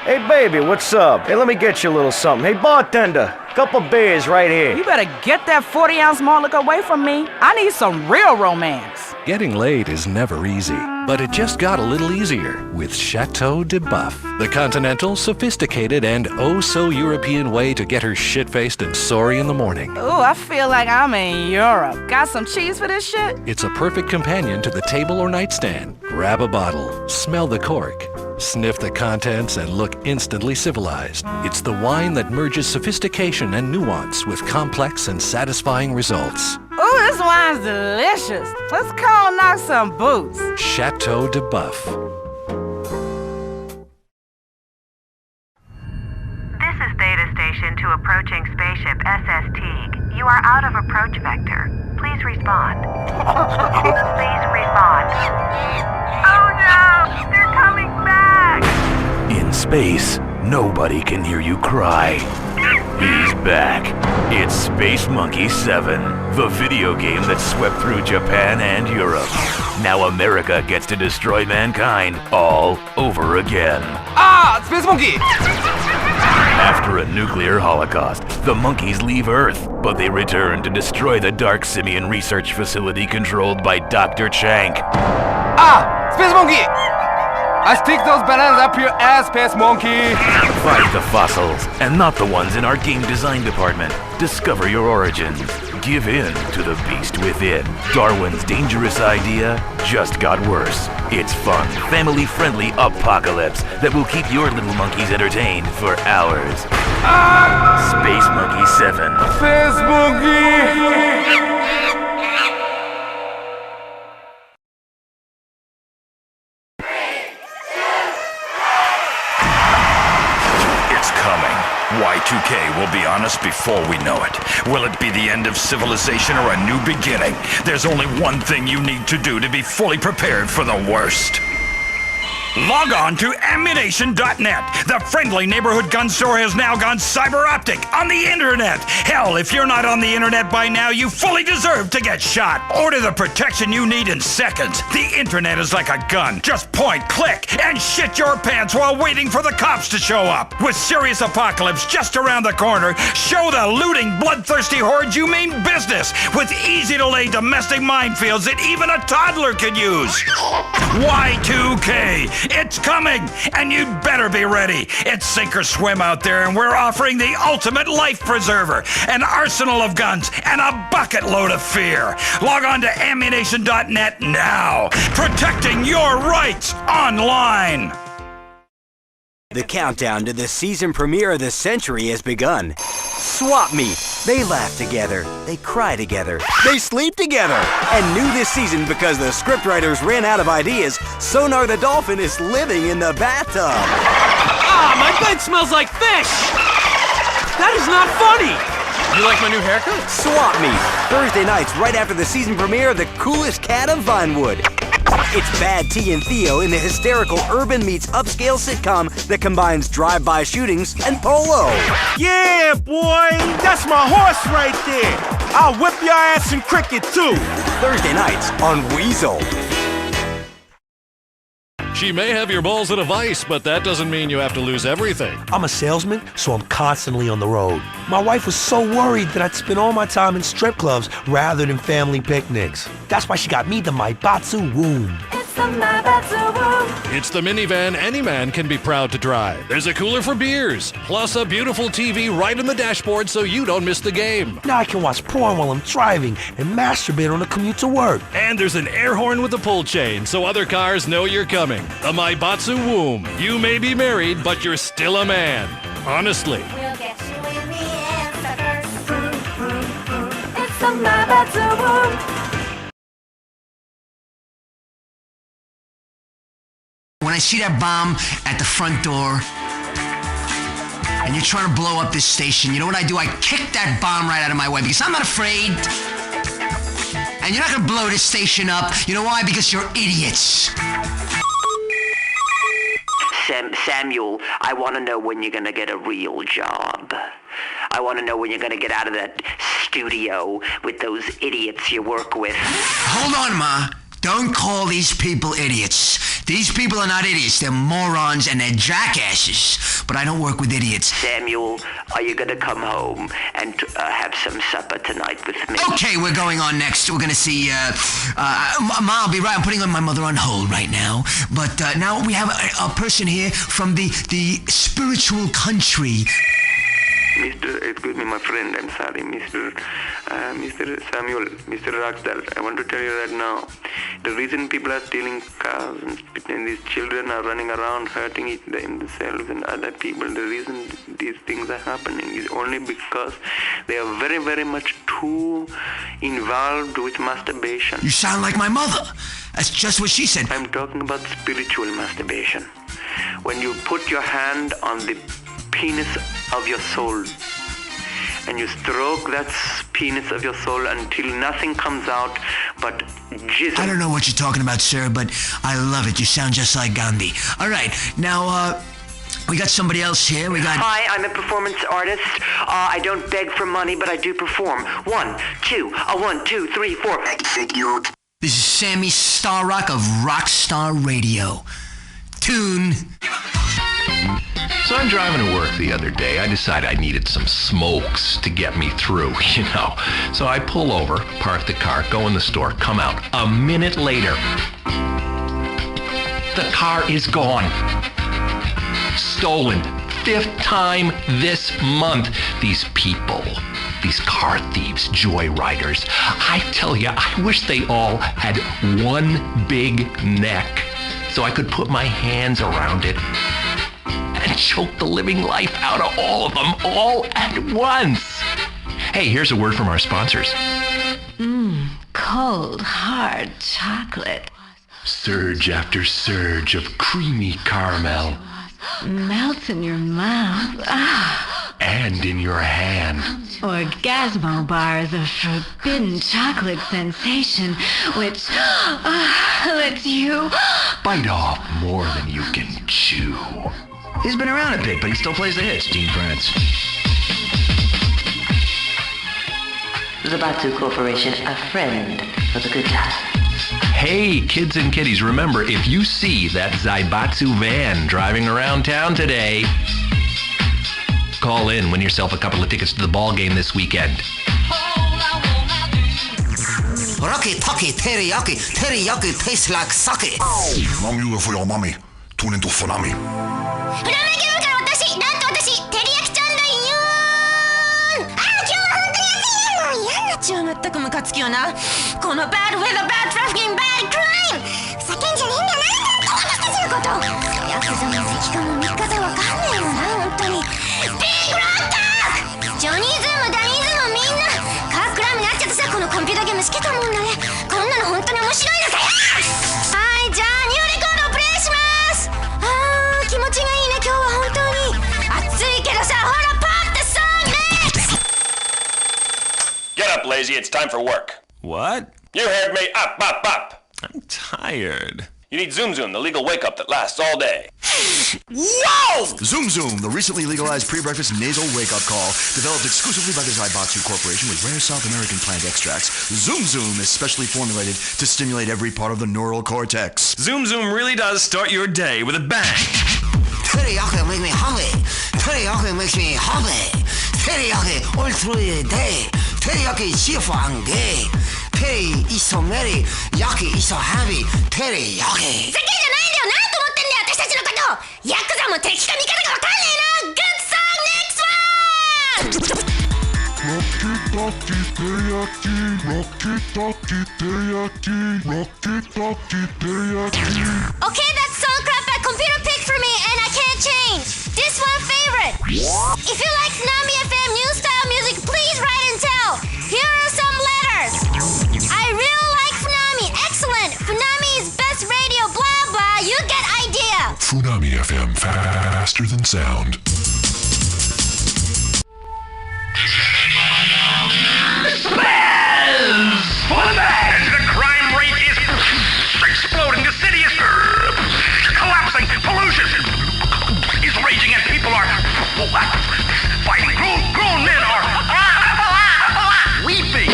Hey, baby, what's up? Hey, let me get you a little something. Hey, bartender, couple beers right here. You better get that 40-ounce malt liquor away from me. I need some real romance. Getting laid is never easy, but it just got a little easier with Chateau de Buff, the continental, sophisticated, and oh-so-European way to get her shit-faced and sorry in the morning. Ooh, I feel like I'm in Europe. Got some cheese for this shit? It's a perfect companion to the table or nightstand. Grab a bottle, smell the cork, sniff the contents, and look instantly civilized. It's the wine that merges sophistication and nuance with complex and satisfying results. Ooh, this wine's delicious. Let's call and knock some boots. Chateau de Buff. This is Data Station to approaching spaceship SS Teague. You are out of approach vector. Please respond. Please respond. Oh no! They're coming back! In space, nobody can hear you cry. He's back. It's Space Monkey 7, the video game that swept through Japan and Europe. Now America gets to destroy mankind all over again. Ah! Space Monkey! After a nuclear holocaust, the monkeys leave Earth, but they return to destroy the Dark Simian research facility controlled by Dr. Chank. Ah! Space Monkey! I stick those bananas up your ass, Space Monkey! Find the fossils, and not the ones in our game design department. Discover your origins. Give in to the beast within. Darwin's dangerous idea just got worse. It's fun, family-friendly apocalypse that will keep your little monkeys entertained for hours. Space Monkey 7. Space Monkey! Y2K will be on us before we know it. Will it be the end of civilization or a new beginning? There's only one thing you need to do to be fully prepared for the worst. Log on to ammunition.net. The friendly neighborhood gun store has now gone cyber optic on the internet. Hell, if you're not on the internet by now, you fully deserve to get shot. Order the protection you need in seconds. The internet is like a gun. Just point, click, and shit your pants while waiting for the cops to show up. With serious apocalypse just around the corner, show the looting, bloodthirsty hordes you mean business with easy-to-lay domestic minefields that even a toddler could use. Y2K. It's coming, and you'd better be ready. It's sink or swim out there, and we're offering the ultimate life preserver, an arsenal of guns, and a bucket load of fear. Log on to ammunition.net now. Protecting your rights online. The countdown to the season premiere of the century has begun. Swap Meet. They laugh together, they cry together, they sleep together. And new this season because the scriptwriters ran out of ideas, Sonar the Dolphin is living in the bathtub. Ah, my bed smells like fish! That is not funny! You like my new haircut? Swap Meet. Thursday nights right after the season premiere of The Coolest Cat of Vinewood. It's Bad T and Theo in the hysterical urban meets upscale sitcom that combines drive-by shootings and polo. Yeah, boy! That's my horse right there! I'll whip your ass in cricket, too! Thursday nights on Weazel. She may have your balls in a vice, but that doesn't mean you have to lose everything. I'm a salesman, so I'm constantly on the road. My wife was so worried that I'd spend all my time in strip clubs rather than family picnics. That's why she got me the Maibatsu Womb. It's the minivan any man can be proud to drive. There's a cooler for beers, plus a beautiful TV right on the dashboard so you don't miss the game. Now I can watch porn while I'm driving and masturbate on the commute to work. And there's an air horn with a pull chain so other cars know you're coming. The Maibatsu Womb. You may be married, but you're still a man. Honestly. We'll get you in the answer. It's the Maibatsu Womb. When I see that bomb at the front door, and you're trying to blow up this station, you know what I do? I kick that bomb right out of my way because I'm not afraid. And you're not gonna blow this station up. You know why? Because you're idiots. Samuel, I want to know when you're going to get a real job. I want to know when you're going to get out of that studio with those idiots you work with. Hold on, Ma. Don't call these people idiots. These people are not idiots. They're morons and they're jackasses. But I don't work with idiots. Samuel, are you going to come home and have some supper tonight with me? Okay, we're going on next. We're going to see, Ma, I'll be right. I'm putting my mother on hold right now. But now we have a person here from the spiritual country. Excuse me, my friend, I'm sorry, Mr. Samuel, Mr. Rockstar, I want to tell you that now. The reason people are stealing cars and these children are running around hurting themselves and other people, the reason these things are happening is only because they are very, very much too involved with masturbation. You sound like my mother. That's just what she said. I'm talking about spiritual masturbation. When you put your hand on the penis of your soul and you stroke that penis of your soul until nothing comes out but jizz. I don't know what you're talking about, sir, but I love it. You sound just like Gandhi. All right, now we got somebody else here. Hi, I'm a performance artist. I don't beg for money, but I do perform. 1, 2, 1, 2, 3, 4. This is Sammy Starrock of Rockstar Radio. Tune. So I'm driving to work the other day. I decided I needed some smokes to get me through, you know. So I pull over, park the car, go in the store, come out. A minute later, the car is gone. Stolen. 5th time this month. These people, these car thieves, joyriders, I tell you, I wish they all had one big neck so I could put my hands around it and choke the living life out of all of them, all at once. Hey, here's a word from our sponsors. Cold, hard chocolate. Surge after surge of creamy caramel. Melts in your mouth. And in your hand. Orgasmo bars of forbidden chocolate sensation, which lets you bite off more than you can chew. He's been around a bit, but he still plays the hits, Dean France. Zabatsu Corporation, a friend for the good time. Hey, kids and kiddies, remember, if you see that Zaibatsu van driving around town today, call in, win yourself a couple of tickets to the ball game this weekend. Rocky Toki Teriyaki tastes like sake. Long you for your mommy. Tune into Funami. フラメゲルから私、なんと私、照り焼きちゃんだよーん。今日は本当に暑いよ。もう嫌になっちゃう。まったくムカつきよな。この bad weather, bad trafficking, bad crime。叫んじゃねえんだな。私たちのこと。ヤクザの敵かも味方わかんねえよな、本当に。ビッグロッカー。ジョニーズもダニーズもみんなカークラムになっちゃってさ、このコンピューターゲーム好きと思うんだね。こんなの本当に面白いのかよ。はい、じゃあニューレコードをプレイします。気持ちがいいね、今日は本当に。暑いけどさ、ほら、ポッてソング。 Get up, lazy. It's time for work. What? You heard me. Up, up, up. I'm tired. You need Zoom Zoom, the legal wake-up that lasts all day. Whoa! Zoom Zoom, the recently legalized pre-breakfast nasal wake-up call, developed exclusively by the Zaibatsu Corporation with rare South American plant extracts. Zoom Zoom is specially formulated to stimulate every part of the neural cortex. Zoom Zoom really does start your day with a bang. Teriyaki makes me hungry. Teriyaki makes me hungry. Teriyaki all through the day. Teriyaki is cheerful and gay. Teri is so merry. Yaki is so happy. Teriyaki. 世間じゃないんだよ。なんと思ってんだよ、私たちのこと。ヤクザも敵か味方かわかんねえな。Good song, next one! Rocky teriyaki, rocky teriyaki, rocky teriyaki. Okay, that's song crap that computer picked for me and I can't change. This one favorite. If you like Nami FM new style music, please write and tell. Here are some letters. I really like Funami. Excellent. Funami is best radio, blah blah. You get idea. Funami FM, faster than sound. Spaz for the bag! The crime rate is exploding. The city is collapsing. Pollution is raging and people are fighting. Grown men are weeping.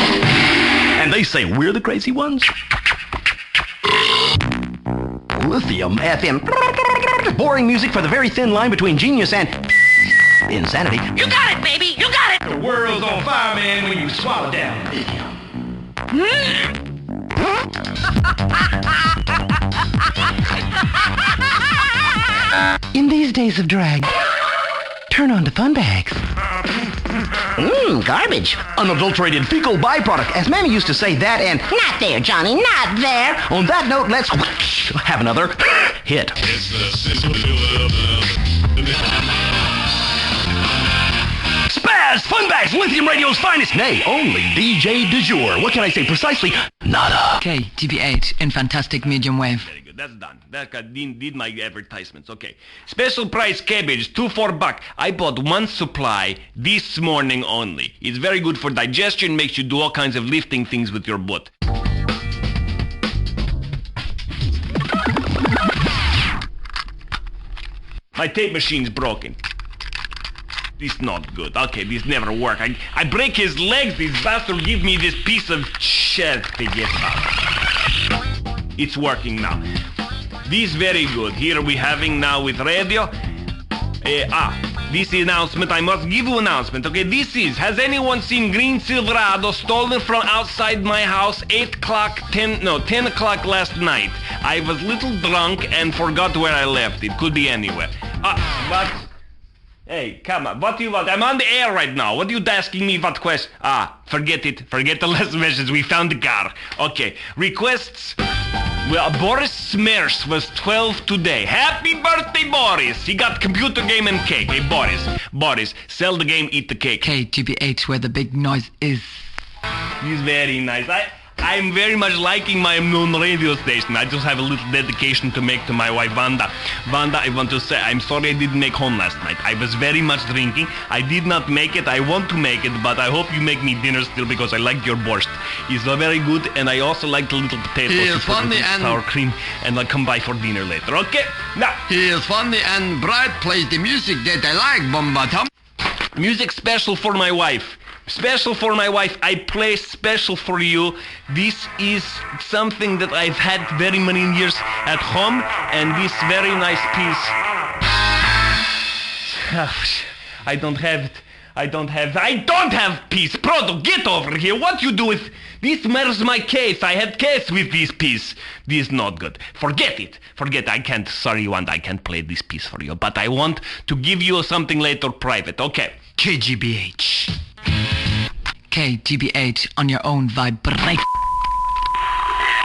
And they say we're the crazy ones? Lithium FM. Boring music for the very thin line between genius and insanity. You got it, baby! You got it! The world's on fire, man, when you swallow down lithium. In these days of drag, turn on to fun bags. Garbage. Unadulterated fecal byproduct. As Mammy used to say, that and not there, Johnny, not there. On that note, let's have another hit. Spaz Funbags, Lithium Radio's finest. Nay, only DJ du jour. What can I say precisely? Nada. KTBH in fantastic medium wave. Very good. That's done. That did my advertisements. Okay. Special price cabbage, $2 I bought one supply this morning only. It's very good for digestion, makes you do all kinds of lifting things with your butt. My tape machine's broken. This not good. Okay, this never work. I break his legs, this bastard give me this piece of shit to get out. It's working now. This very good. Here we having now with radio. This announcement, I must give you announcement. Okay, this is, has anyone seen green Silverado stolen from outside my house 10 o'clock last night? I was little drunk and forgot where I left. It could be anywhere. But... Hey, come on, what do you want? I'm on the air right now. What are you asking me? What question? Forget it. Forget the last message. We found the car. Okay, requests. Well, Boris Smers was 12 today. Happy birthday, Boris. He got computer game and cake. Hey, Boris, sell the game, eat the cake. KTBH, where the big noise is. He's very nice. I'm very much liking my own radio station. I just have a little dedication to make to my wife, Wanda. Wanda, I want to say, I'm sorry I didn't make home last night. I was very much drinking. I did not make it. I want to make it, but I hope you make me dinner still because I like your borscht. It's very good, and I also like the little potatoes. He is funny and... sour cream, and I'll come by for dinner later, okay? Now. He is funny and bright, plays the music that I like, Bombatom. Music special for my wife. Special for my wife, I play special for you. This is something that I've had very many years at home, and this very nice piece. I don't have it. I don't have peace. Proto, get over here. What you do with this? Where's my case? I had case with this piece. This is not good. Forget it. I can't. Sorry, I can't play this piece for you. But I want to give you something later private. Okay. KGBH. KGBH on your own vibrate.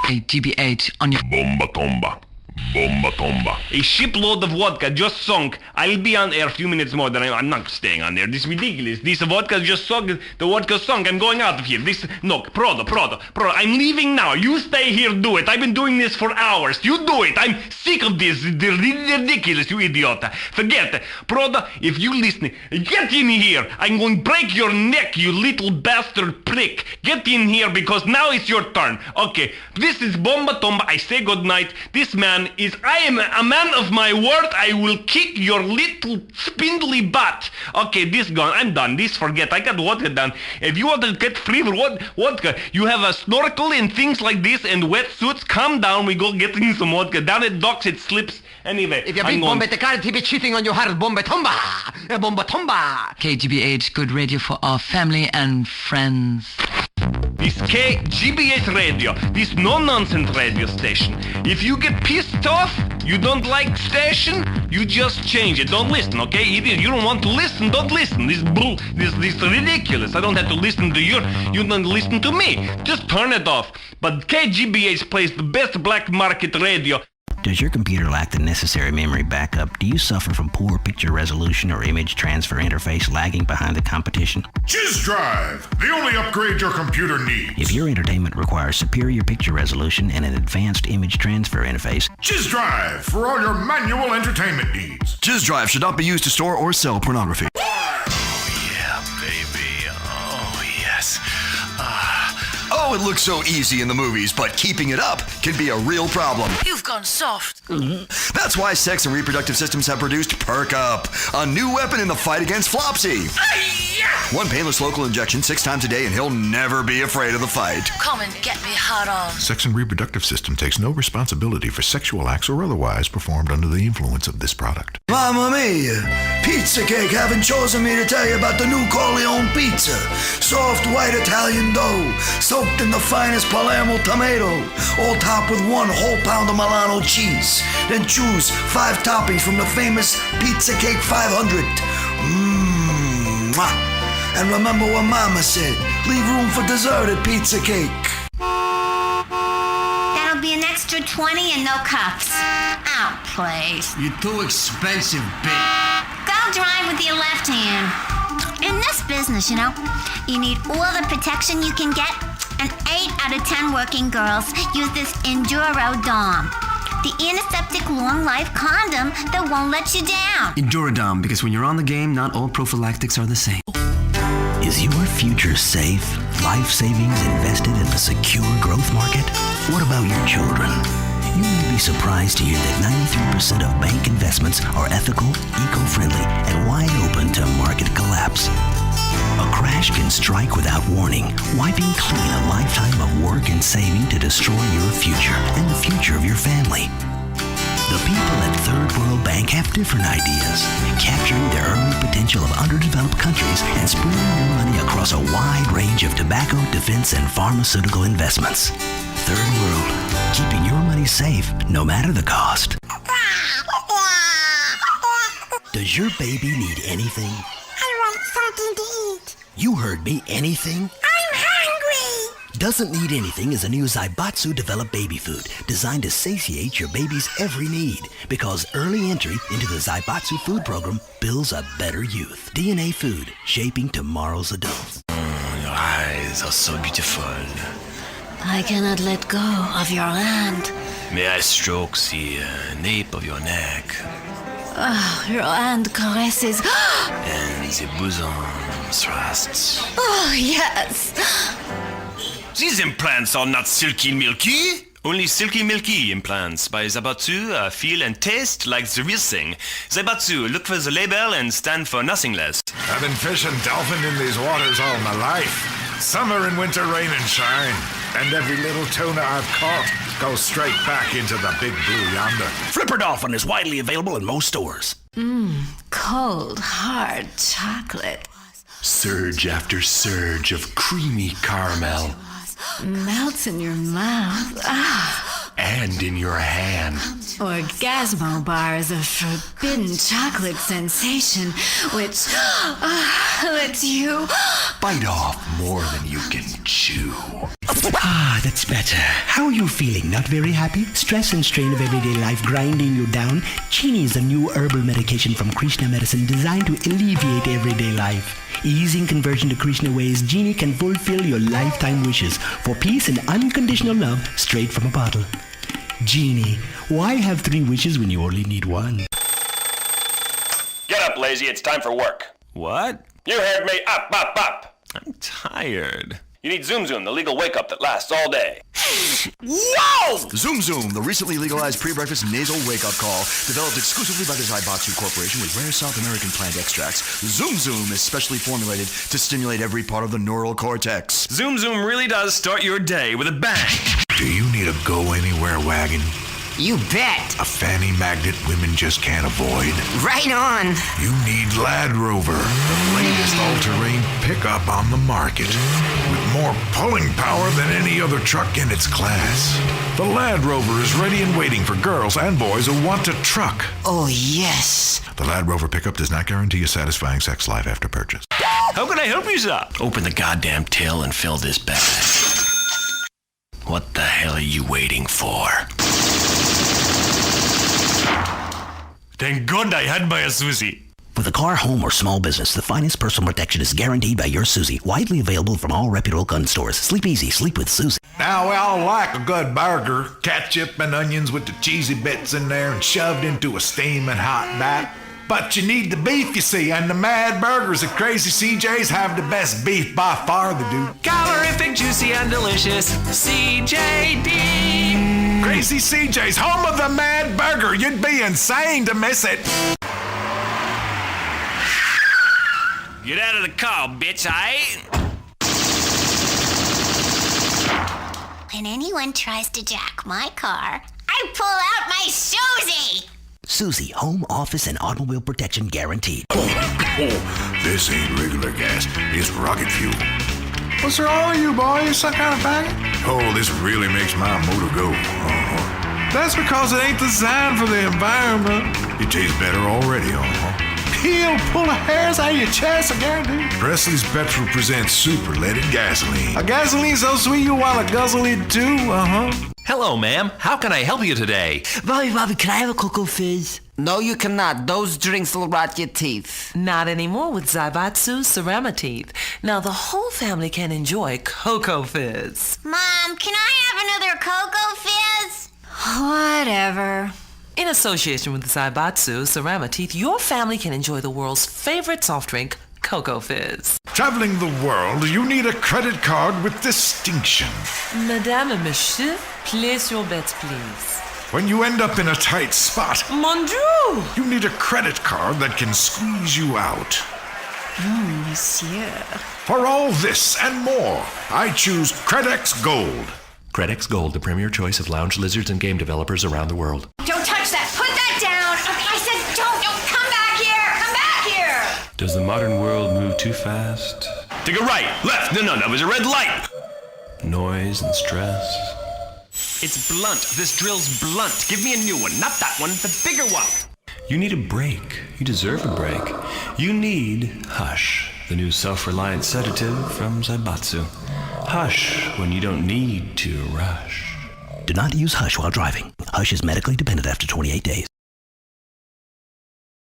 KGBH on your Bomba tomba. Bomba tomba. A shipload of vodka just sunk. I'll be on air a few minutes more. Then I'm not staying on there. This is ridiculous. This vodka just sunk. The vodka sunk. I'm going out of here. Proto. I'm leaving now. You stay here. Do it. I've been doing this for hours. You do it. I'm sick of this. They're ridiculous, you idiot. Forget it. Proto, if you listen, get in here. I'm going to break your neck, you little bastard prick. Get in here because now it's your turn. Okay. This is Bomba Tomba. I say good night. This man I am a man of my word. I will kick your little spindly butt. Okay, this gone. I'm done. This forget. I got vodka done. If you want to get free for vodka, you have a snorkel and things like this and wetsuits. Calm down. We go getting some vodka. Down at docks it slips. Anyway, if you beat Bomba the card, he be cheating on your heart. Bomba tomba. Bomba tomba. KGBH, good radio for our family and friends. This KGBH radio, this no-nonsense radio station. If you get pissed off, you don't like station, you just change it. Don't listen, okay? You don't want to listen, don't listen. This ridiculous. I don't have to listen to you don't listen to me. Just turn it off. But KGBH plays the best black market radio. Does your computer lack the necessary memory backup? Do you suffer from poor picture resolution or image transfer interface lagging behind the competition? Jizz Drive, the only upgrade your computer needs. If your entertainment requires superior picture resolution and an advanced image transfer interface, Jizz Drive for all your manual entertainment needs. Jizz Drive should not be used to store or sell pornography. Oh yeah, baby. Oh yes. Oh, it looks so easy in the movies, but keeping it up can be a real problem. You've gone soft. That's why Sex and Reproductive Systems have produced Perk Up, a new weapon in the fight against flopsy. One painless local injection 6 times a day and he'll never be afraid of the fight. Come and get me hard on. Sex and Reproductive System takes no responsibility for sexual acts or otherwise performed under the influence of this product. Mamma mia! Pizza Cake haven't chosen me to tell you about the new Corleone pizza. Soft white Italian dough, soaked in the finest Palermo tomato, all topped with 1 whole pound of Milano cheese. Then choose 5 toppings from the famous Pizza Cake 500. And remember what Mama said, leave room for dessert at Pizza Cake. That'll be an extra 20 and no cups. Oh, please. You're too expensive, bitch. Go drive with your left hand. In this business, you need all the protection you can get, and 8 out of 10 working girls use this Enduro Dom, the antiseptic long-life condom that won't let you down. Endurodom, because when you're on the game, not all prophylactics are the same. is your future safe? Life savings invested in a secure growth market? What about your children? You may be surprised to hear that 93% of bank investments are ethical, eco-friendly, and wide open to market collapse. A crash can strike without warning, wiping clean a lifetime of work and saving to destroy your future and the future of your family. The people at Third World Bank have different ideas, capturing the early potential of underdeveloped countries and spreading your money across a wide range of tobacco, defense, and pharmaceutical investments. Third World, keeping your money safe no matter the cost. Does your baby need anything? I want something to eat. You heard me, anything? I'm hungry. Doesn't Need Anything is a new Zaibatsu-developed baby food designed to satiate your baby's every need, because early entry into the Zaibatsu food program builds a better youth. DNA Food, shaping tomorrow's adults. Your eyes are so beautiful. I cannot let go of your hand. May I stroke the nape of your neck? Oh, your hand caresses. And the bosom thrusts. Oh, yes. These implants are not silky milky. Only silky milky implants by Zaibatsu feel and taste like the real thing. Zaibatsu, look for the label and stand for nothing less. I've been fishing dolphin in these waters all my life. Summer and winter rain and shine. And every little tuna I've caught goes straight back into the big blue yonder. Flipper Dolphin is widely available in most stores. Cold, hard chocolate. Surge after surge of creamy caramel. Melts in your mouth. And in your hand. Orgasmo bars of forbidden chocolate sensation, which lets you Bite off more than you can chew. Ah, that's better. How are you feeling? Not very happy? Stress and strain of everyday life grinding you down? Chini is a new herbal medication from Krishna Medicine designed to alleviate everyday life. Easing conversion to Krishna ways, Genie can fulfill your lifetime wishes for peace and unconditional love straight from a bottle. Genie, why have 3 wishes when you only need 1? Get up, lazy. It's time for work. What? You heard me. Up, up, up. I'm tired. You need Zoom Zoom, the legal wake-up that lasts all day. Whoa! Zoom Zoom, the recently legalized pre-breakfast nasal wake-up call, developed exclusively by the Zaibatsu Corporation with rare South American plant extracts. Zoom Zoom is specially formulated to stimulate every part of the neural cortex. Zoom Zoom really does start your day with a bang. Do you need a go-anywhere wagon? You bet. A fanny magnet women just can't avoid? Right on. You need Land Rover, the latest all-terrain pickup on the market, with more pulling power than any other truck in its class. The Land Rover is ready and waiting for girls and boys who want to truck. Oh, yes. The Land Rover pickup does not guarantee a satisfying sex life after purchase. How can I help you, sir? Open the goddamn till and fill this bag. What the hell are you waiting for? Thank God I had my Susie. With a car, home, or small business, the finest personal protection is guaranteed by your Susie. Widely available from all reputable gun stores. Sleep easy. Sleep with Susie. Now, we all like a good burger. Ketchup and onions with the cheesy bits in there and shoved into a steaming hot bat. But you need the beef, you see, and the Mad Burgers at Crazy CJ's have the best beef by far, they do. Calorific, juicy, and delicious. CJD. Crazy CJ's, home of the Mad Burger. You'd be insane to miss it. Get out of the car, bitch, When anyone tries to jack my car, I pull out my Susie! Susie, home, office, and automobile protection guaranteed. This ain't regular gas. It's rocket fuel. What's wrong with you, boy? You some kind of faggot? Oh, this really makes my motor go. That's because it ain't designed for the environment. It tastes better already, He'll pull the hairs out of your chest, I guarantee. Presley's Petrol presents super leaded gasoline. A gasoline so sweet you want to guzzle it too, Hello, ma'am. How can I help you today? Bobby, can I have a Cocoa Fizz? No, you cannot. Those drinks will rot your teeth. Not anymore with Zaibatsu Ceramateeth. Now the whole family can enjoy Cocoa Fizz. Mom, can I have another Cocoa Fizz? Whatever. In association with Zaibatsu Ceramateeth, your family can enjoy the world's favorite soft drink, Cocoa Fizz. Traveling the world, you need a credit card with distinction. Madame and Monsieur, place your bets, please. When you end up in a tight spot, Mon Dieu! You need a credit card that can squeeze you out. Monsieur. For all this and more, I choose Credex Gold. Credex Gold, the premier choice of lounge lizards and game developers around the world. Don't touch that! Put that down! I said don't! Come back here! Come back here! Does the modern world move too fast? Take a right, left. No, that was a red light. Noise and stress. It's blunt. This drill's blunt. Give me a new one. Not that one, the bigger one. You need a break. You deserve a break. You need Hush, the new self-reliant sedative from Zaibatsu. Hush when you don't need to rush. Do not use Hush while driving. Hush is medically dependent after 28 days.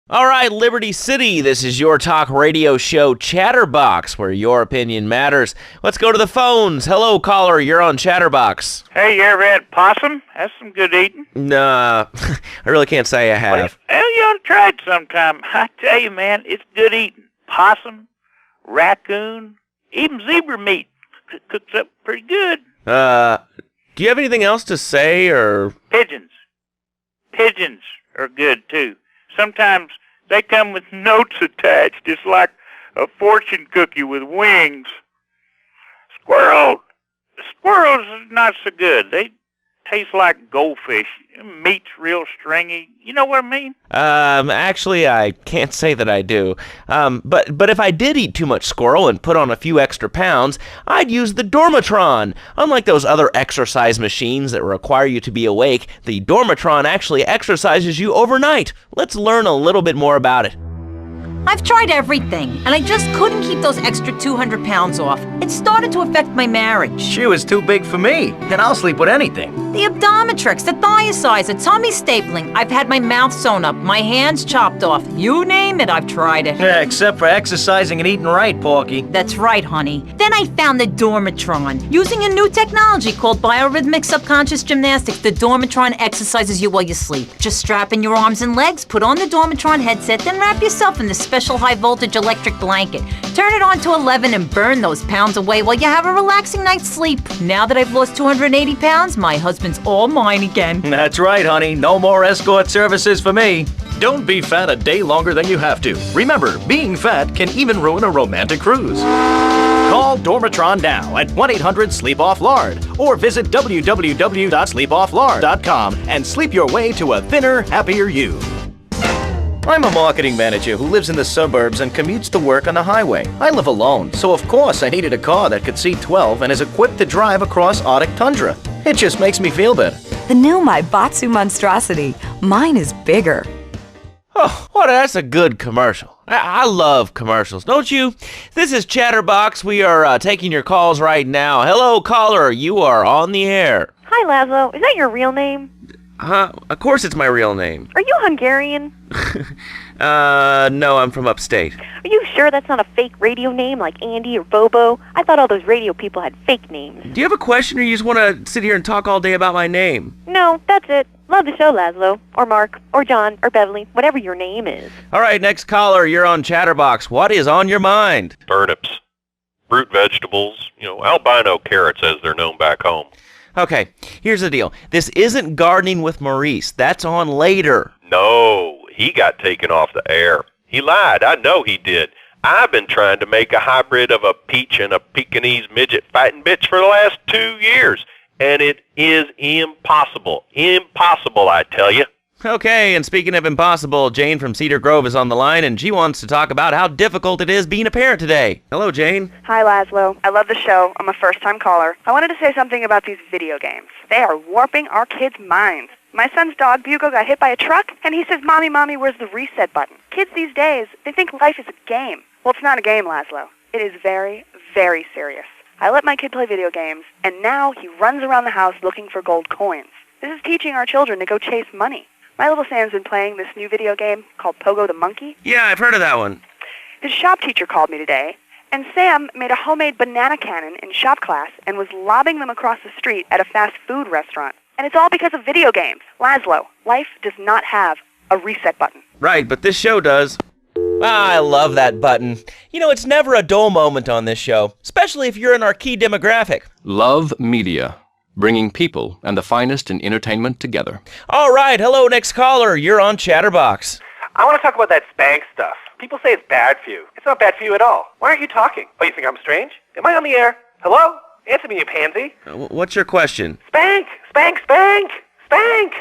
All right, Liberty City, this is your talk radio show Chatterbox, where your opinion matters. Let's go to the phones. Hello, caller, you're on Chatterbox. Hey, you ever had possum? That's some good eating. Nah, I really can't say I have. Well, you ought to try it sometime. I tell you, man, it's good eating. Possum, raccoon, even zebra meat cooks up pretty good. Do you have anything else to say, or? Pigeons. Pigeons are good, too. Sometimes they come with notes attached, just like a fortune cookie with wings. Squirrels are not so good. They Tastes like goldfish. Meat's real stringy. You know what I mean? Actually, I can't say that I do. But if I did eat too much squirrel and put on a few extra pounds, I'd use the Dormatron. Unlike those other exercise machines that require you to be awake, the Dormatron actually exercises you overnight. Let's learn a little bit more about it. I've tried everything, and I just couldn't keep those extra 200 pounds off. It started to affect my marriage. She was too big for me, and I'll sleep with anything. The Abdometrix, the Thiazides, the tummy stapling. I've had my mouth sewn up, my hands chopped off. You name it, I've tried it. Yeah, except for exercising and eating right, Porky. That's right, honey. Then I found the Dormatron. Using a new technology called biorhythmic subconscious gymnastics, the Dormatron exercises you while you sleep. Just strap in your arms and legs, put on the Dormatron headset, then wrap yourself in the special high-voltage electric blanket. Turn it on to 11 and burn those pounds away while you have a relaxing night's sleep. Now that I've lost 280 pounds, my husband's all mine again. That's right, honey. No more escort services for me. Don't be fat a day longer than you have to. Remember, being fat can even ruin a romantic cruise. Call Dormatron now at 1-800-SLEEP-OFF-LARD or visit www.sleepofflard.com and sleep your way to a thinner, happier you. I'm a marketing manager who lives in the suburbs and commutes to work on the highway. I live alone, so of course I needed a car that could seat 12 and is equipped to drive across Arctic tundra. It just makes me feel better. The new Maibatsu monstrosity. Mine is bigger. Oh, well, that's a good commercial. I love commercials, don't you? This is Chatterbox. We are taking your calls right now. Hello, caller. You are on the air. Hi, Laszlo. Is that your real name? Of course it's my real name. Are you Hungarian? No, I'm from upstate. Are you sure that's not a fake radio name like Andy or Bobo? I thought all those radio people had fake names. Do you have a question, or you just want to sit here and talk all day about my name? No, that's it. Love the show, Laszlo. Or Mark. Or John. Or Beverly. Whatever your name is. All right, next caller. You're on Chatterbox. What is on your mind? Turnips. Root vegetables. Albino carrots as they're known back home. Okay, here's the deal. This isn't Gardening with Maurice. That's on later. No, he got taken off the air. He lied. I know he did. I've been trying to make a hybrid of a peach and a Pekingese midget fighting bitch for the last 2 years, and it is impossible. Impossible, I tell you. Okay, and speaking of impossible, Jane from Cedar Grove is on the line, and she wants to talk about how difficult it is being a parent today. Hello, Jane. Hi, Laszlo. I love the show. I'm a first-time caller. I wanted to say something about these video games. They are warping our kids' minds. My son's dog, Bugo, got hit by a truck, and he says, Mommy, Mommy, where's the reset button? Kids these days, they think life is a game. Well, it's not a game, Laszlo. It is very, very serious. I let my kid play video games, and now he runs around the house looking for gold coins. This is teaching our children to go chase money. My little Sam's been playing this new video game called Pogo the Monkey. Yeah, I've heard of that one. His shop teacher called me today, and Sam made a homemade banana cannon in shop class and was lobbing them across the street at a fast food restaurant. And it's all because of video games. Laszlo, life does not have a reset button. Right, but this show does. I love that button. It's never a dull moment on this show, especially if you're in our key demographic. Love Media. Bringing people and the finest in entertainment together. All right, hello, next caller. You're on Chatterbox. I want to talk about that spank stuff. People say it's bad for you. It's not bad for you at all. Why aren't you talking? Oh, you think I'm strange? Am I on the air? Hello? Answer me, you pansy. What's your question? Spank! Spank! Spank! Spank!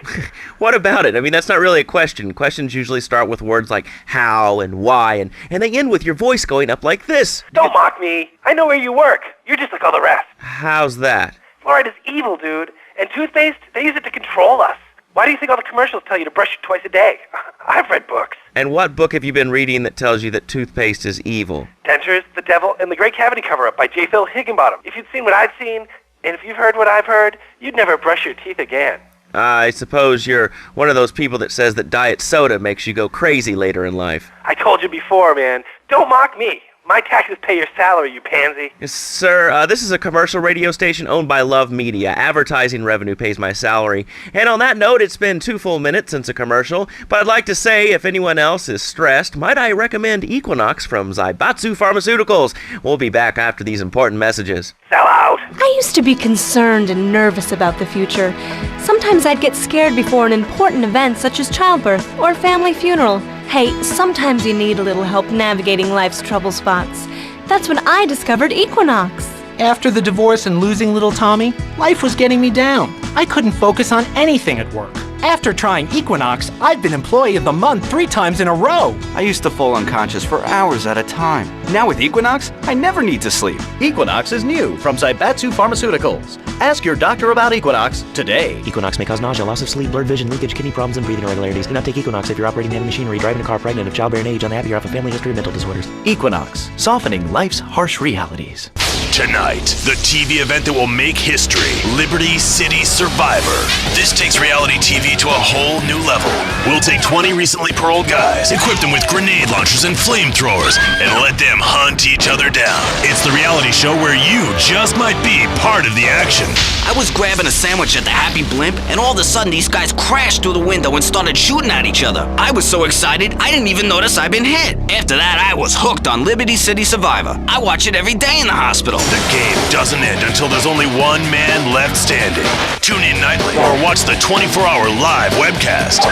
What about it? I mean, that's not really a question. Questions usually start with words like how and why, and they end with your voice going up like this. Don't mock me. I know where you work. You're just like all the rest. How's that? Fluoride is evil, dude. And toothpaste, they use it to control us. Why do you think all the commercials tell you to brush it twice a day? I've read books. And what book have you been reading that tells you that toothpaste is evil? Dentures, the Devil, and the Great Cavity Cover-Up by J. Phil Higginbottom. If you'd seen what I've seen, and if you've heard what I've heard, you'd never brush your teeth again. I suppose you're one of those people that says that diet soda makes you go crazy later in life. I told you before, man. Don't mock me. My taxes pay your salary, you pansy. Yes, sir, this is a commercial radio station owned by Love Media. Advertising revenue pays my salary. And on that note, it's been 2 full minutes since a commercial, but I'd like to say if anyone else is stressed, might I recommend Equinox from Zaibatsu Pharmaceuticals. We'll be back after these important messages. Sell out! I used to be concerned and nervous about the future. Sometimes I'd get scared before an important event such as childbirth or a family funeral. Hey, sometimes you need a little help navigating life's trouble spots. That's when I discovered Equinox. After the divorce and losing little Tommy, life was getting me down. I couldn't focus on anything at work. After trying Equinox, I've been Employee of the Month 3 times in a row. I used to fall unconscious for hours at a time. Now with Equinox, I never need to sleep. Equinox is new from Zaibatsu Pharmaceuticals. Ask your doctor about Equinox today. Equinox may cause nausea, loss of sleep, blurred vision, leakage, kidney problems, and breathing irregularities. Do not take Equinox if you're operating heavy machinery, driving a car, pregnant, of childbearing age, unhappy, or have a family history of mental disorders. Equinox, softening life's harsh realities. Tonight, the TV event that will make history, Liberty City Survivor. This takes reality TV to a whole new level. We'll take 20 recently paroled guys, equip them with grenade launchers and flamethrowers, and let them hunt each other down. It's the reality show where you just might be part of the action. I was grabbing a sandwich at the Happy Blimp, and all of a sudden these guys crashed through the window and started shooting at each other. I was so excited, I didn't even notice I'd been hit. After that, I was hooked on Liberty City Survivor. I watch it every day in the hospital. The game doesn't end until there's only one man left standing. Tune in nightly or watch the 24-hour live webcast.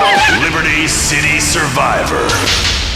Liberty City Survivor.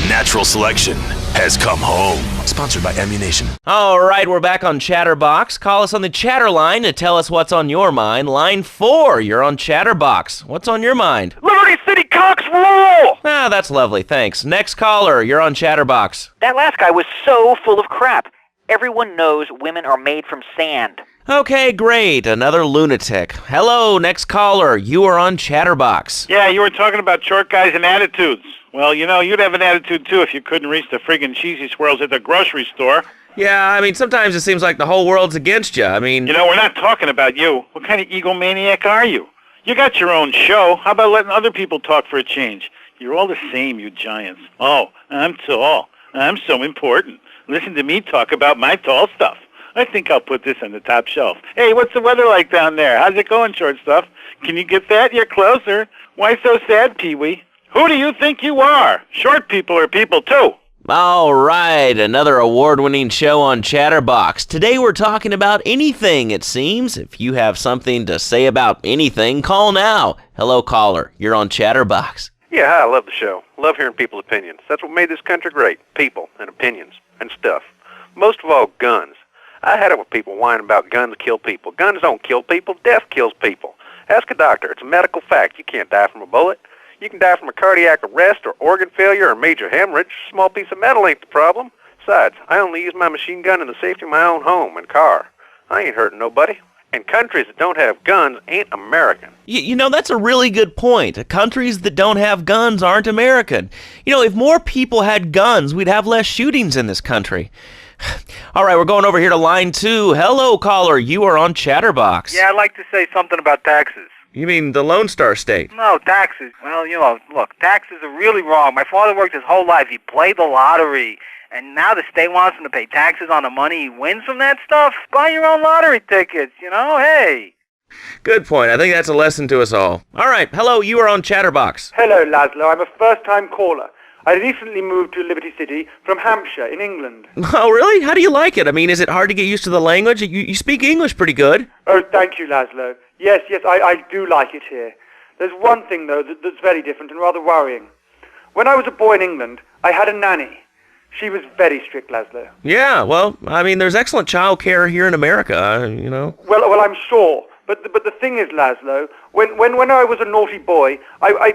Natural selection has come home. Sponsored by Ammunition. All right, we're back on Chatterbox. Call us on the chatter line to tell us what's on your mind. Line 4, you're on Chatterbox. What's on your mind? Liberty City Cocks rule! Ah, that's lovely, thanks. Next caller, you're on Chatterbox. That last guy was so full of crap. Everyone knows women are made from sand. Okay, great. Another lunatic. Hello, next caller. You are on Chatterbox. Yeah, you were talking about short guys and attitudes. Well, you know, you'd have an attitude, too, if you couldn't reach the friggin' cheesy swirls at the grocery store. Yeah, I mean, sometimes it seems like the whole world's against you. I mean... You know, we're not talking about you. What kind of egomaniac are you? You got your own show. How about letting other people talk for a change? You're all the same, you giants. Oh, I'm tall. I'm so important. Listen to me talk about my tall stuff. I think I'll put this on the top shelf. Hey, what's the weather like down there? How's it going, short stuff? Can you get that? You're closer. Why so sad, Pee-wee? Who do you think you are? Short people are people, too. All right, another award-winning show on Chatterbox. Today we're talking about anything, it seems. If you have something to say about anything, call now. Hello, caller. You're on Chatterbox. Yeah, hi, I love the show. Love hearing people's opinions. That's what made this country great. People and opinions and stuff. Most of all, guns. I had it with people whining about guns kill people. Guns don't kill people. Death kills people. Ask a doctor. It's a medical fact. You can't die from a bullet. You can die from a cardiac arrest or organ failure or major hemorrhage. A small piece of metal ain't the problem. Besides, I only use my machine gun in the safety of my own home and car. I ain't hurting nobody. And countries that don't have guns ain't American. You know, that's a really good point. Countries that don't have guns aren't American. You know, if more people had guns, we'd have less shootings in this country. All right, we're going over here to line 2. Hello, caller. You are on Chatterbox. Yeah, I'd like to say something about taxes. You mean the Lone Star State? No, taxes. Well, you know, look, taxes are really wrong. My father worked his whole life. He played the lottery. And now the state wants him to pay taxes on the money he wins from that stuff? Buy your own lottery tickets, you know? Hey. Good point. I think that's a lesson to us all. All right, hello. You are on Chatterbox. Hello, Laszlo. I'm a first-time caller. I recently moved to Liberty City from Hampshire in England. Oh, really? How do you like it? I mean, is it hard to get used to the language? You speak English pretty good. Oh, thank you, Laszlo. Yes, I do like it here. There's one thing, though, that's very different and rather worrying. When I was a boy in England, I had a nanny. She was very strict, Laszlo. Yeah, well, I mean, there's excellent child care here in America, you know. Well, I'm sure. But the thing is, Laszlo, when I was a naughty boy, I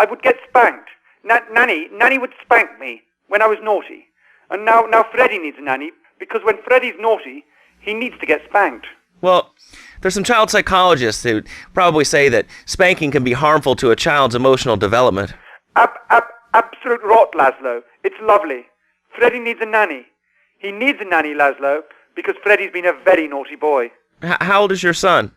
would get spanked. Nanny would spank me when I was naughty. And now Freddie needs a nanny, because when Freddie's naughty, he needs to get spanked. Well, there's some child psychologists who probably say that spanking can be harmful to a child's emotional development. Absolute rot, Laszlo. It's lovely. Freddie needs a nanny. He needs a nanny, Laszlo, because Freddie's been a very naughty boy. How old is your son?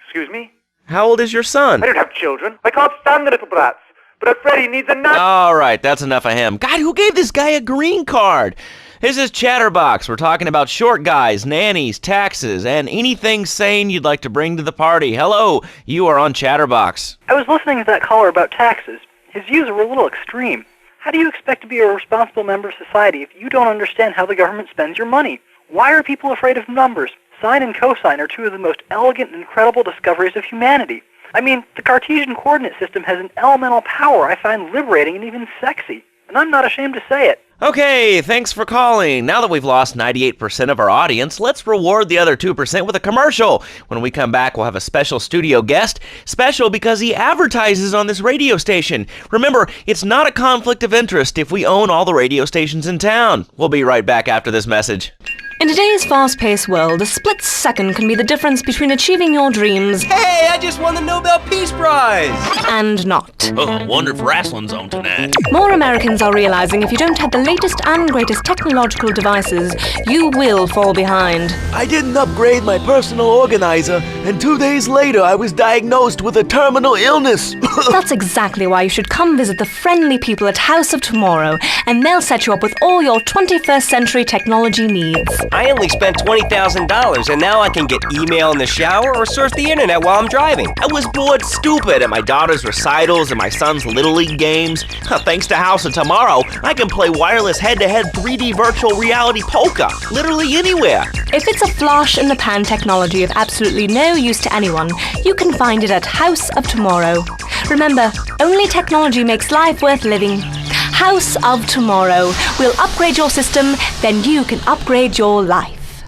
Excuse me? How old is your son? I don't have children. I can't stand the little brats. But Freddie needs a nanny. All right, that's enough of him. God, who gave this guy a green card? This is Chatterbox. We're talking about short guys, nannies, taxes, and anything sane you'd like to bring to the party. Hello, you are on Chatterbox. I was listening to that caller about taxes. His views are a little extreme. How do you expect to be a responsible member of society if you don't understand how the government spends your money? Why are people afraid of numbers? Sine and cosine are two of the most elegant and incredible discoveries of humanity. I mean, the Cartesian coordinate system has an elemental power I find liberating and even sexy. and I'm not ashamed to say it. Okay, thanks for calling. Now that we've lost 98% of our audience, let's reward the other 2% with a commercial. When we come back, we'll have a special studio guest. Special because he advertises on this radio station. Remember, it's not a conflict of interest if we own all the radio stations in town. We'll be right back after this message. In today's fast-paced world, a split second can be the difference between achieving your dreams... Hey, I just won the Nobel Peace Prize! ...and not. Oh, wonder if wrestling's on tonight. More Americans are realizing if you don't have the latest and greatest technological devices, you will fall behind. I didn't upgrade my personal organizer, and 2 days later I was diagnosed with a terminal illness. That's exactly why you should come visit the friendly people at House of Tomorrow, and they'll set you up with all your 21st century technology needs. I only spent $20,000, and now I can get email in the shower or surf the internet while I'm driving. I was bored stupid at my daughter's recitals and my son's Little League games. Thanks to House of Tomorrow, I can play wireless head-to-head 3D virtual reality poker, literally anywhere. If it's a flash-in-the-pan technology of absolutely no use to anyone, you can find it at House of Tomorrow. Remember, only technology makes life worth living. House of Tomorrow. We'll upgrade your system, then you can upgrade your life.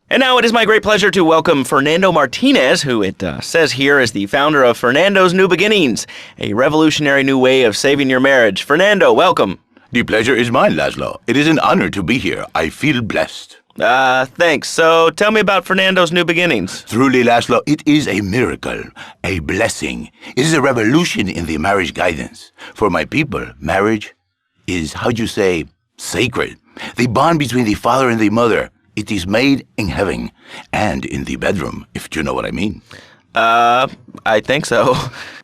And now it is my great pleasure to welcome Fernando Martinez, who it says here is the founder of Fernando's New Beginnings, a revolutionary new way of saving your marriage. Fernando, welcome. The pleasure is mine, Laszlo. It is an honor to be here. I feel blessed. Thanks. So tell me about Fernando's New Beginnings. Truly, Laszlo, it is a miracle, a blessing. It is a revolution in the marriage guidance. For my people, marriage is, how'd you say, sacred. The bond between the father and the mother. It is made in heaven and in the bedroom, if you know what I mean. I think so.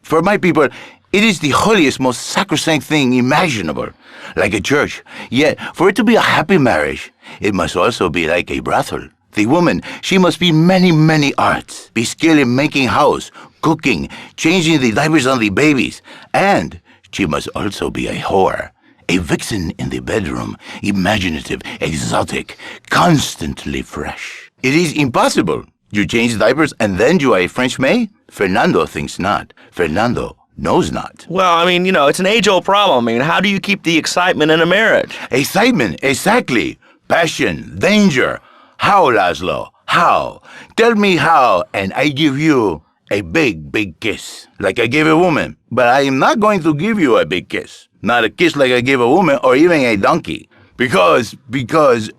For my people, it is the holiest, most sacrosanct thing imaginable, like a church. Yet, for it to be a happy marriage, it must also be like a brothel. The woman, she must be many, many arts, be skilled in making house, cooking, changing the diapers on the babies, and she must also be a whore. A vixen in the bedroom, imaginative, exotic, constantly fresh. It is impossible. You change diapers and then you are a French maid? Fernando thinks not. Fernando knows not. Well, I mean, it's an age-old problem. I mean, how do you keep the excitement in a marriage? Excitement, exactly. Passion, danger. How, Laszlo? How? Tell me how, and I give you a big, big kiss, like I gave a woman. But I am not going to give you a big kiss. Not a kiss like I gave a woman or even a donkey. Because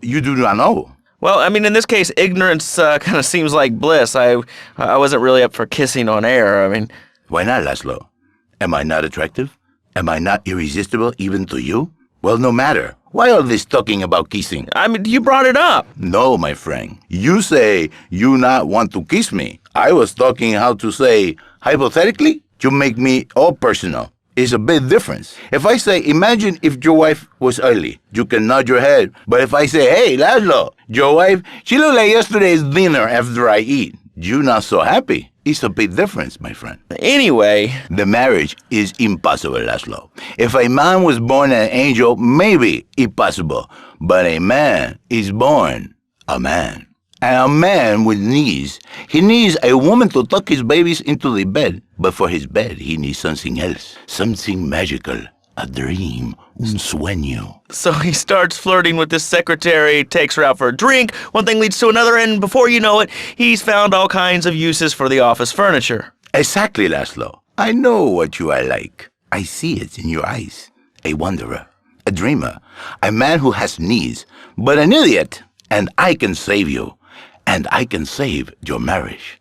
you do not know. Well, I mean, in this case, ignorance kind of seems like bliss. I wasn't really up for kissing on air. I mean... Why not, Laszlo? Am I not attractive? Am I not irresistible even to you? Well, no matter. Why all this talking about kissing? I mean, you brought it up. No, my friend. You say you not want to kiss me. I was talking how to say, hypothetically, you make me all personal. It's a big difference. If I say, imagine if your wife was early, you can nod your head. But if I say, hey, Laszlo, your wife, she looked like yesterday's dinner after I eat. You not so happy. It's a big difference, my friend. Anyway. The marriage is impossible, Laszlo. If a man was born an angel, maybe it's possible. But a man is born a man. And a man with needs, he needs a woman to tuck his babies into the bed. But for his bed, he needs something else. Something magical. A dream. Un sueño. So he starts flirting with this secretary, takes her out for a drink, one thing leads to another, and before you know it, he's found all kinds of uses for the office furniture. Exactly, Laszlo. I know what you are like. I see it in your eyes. A wanderer. A dreamer. A man who has needs. But an idiot. And I can save you. And I can save your marriage.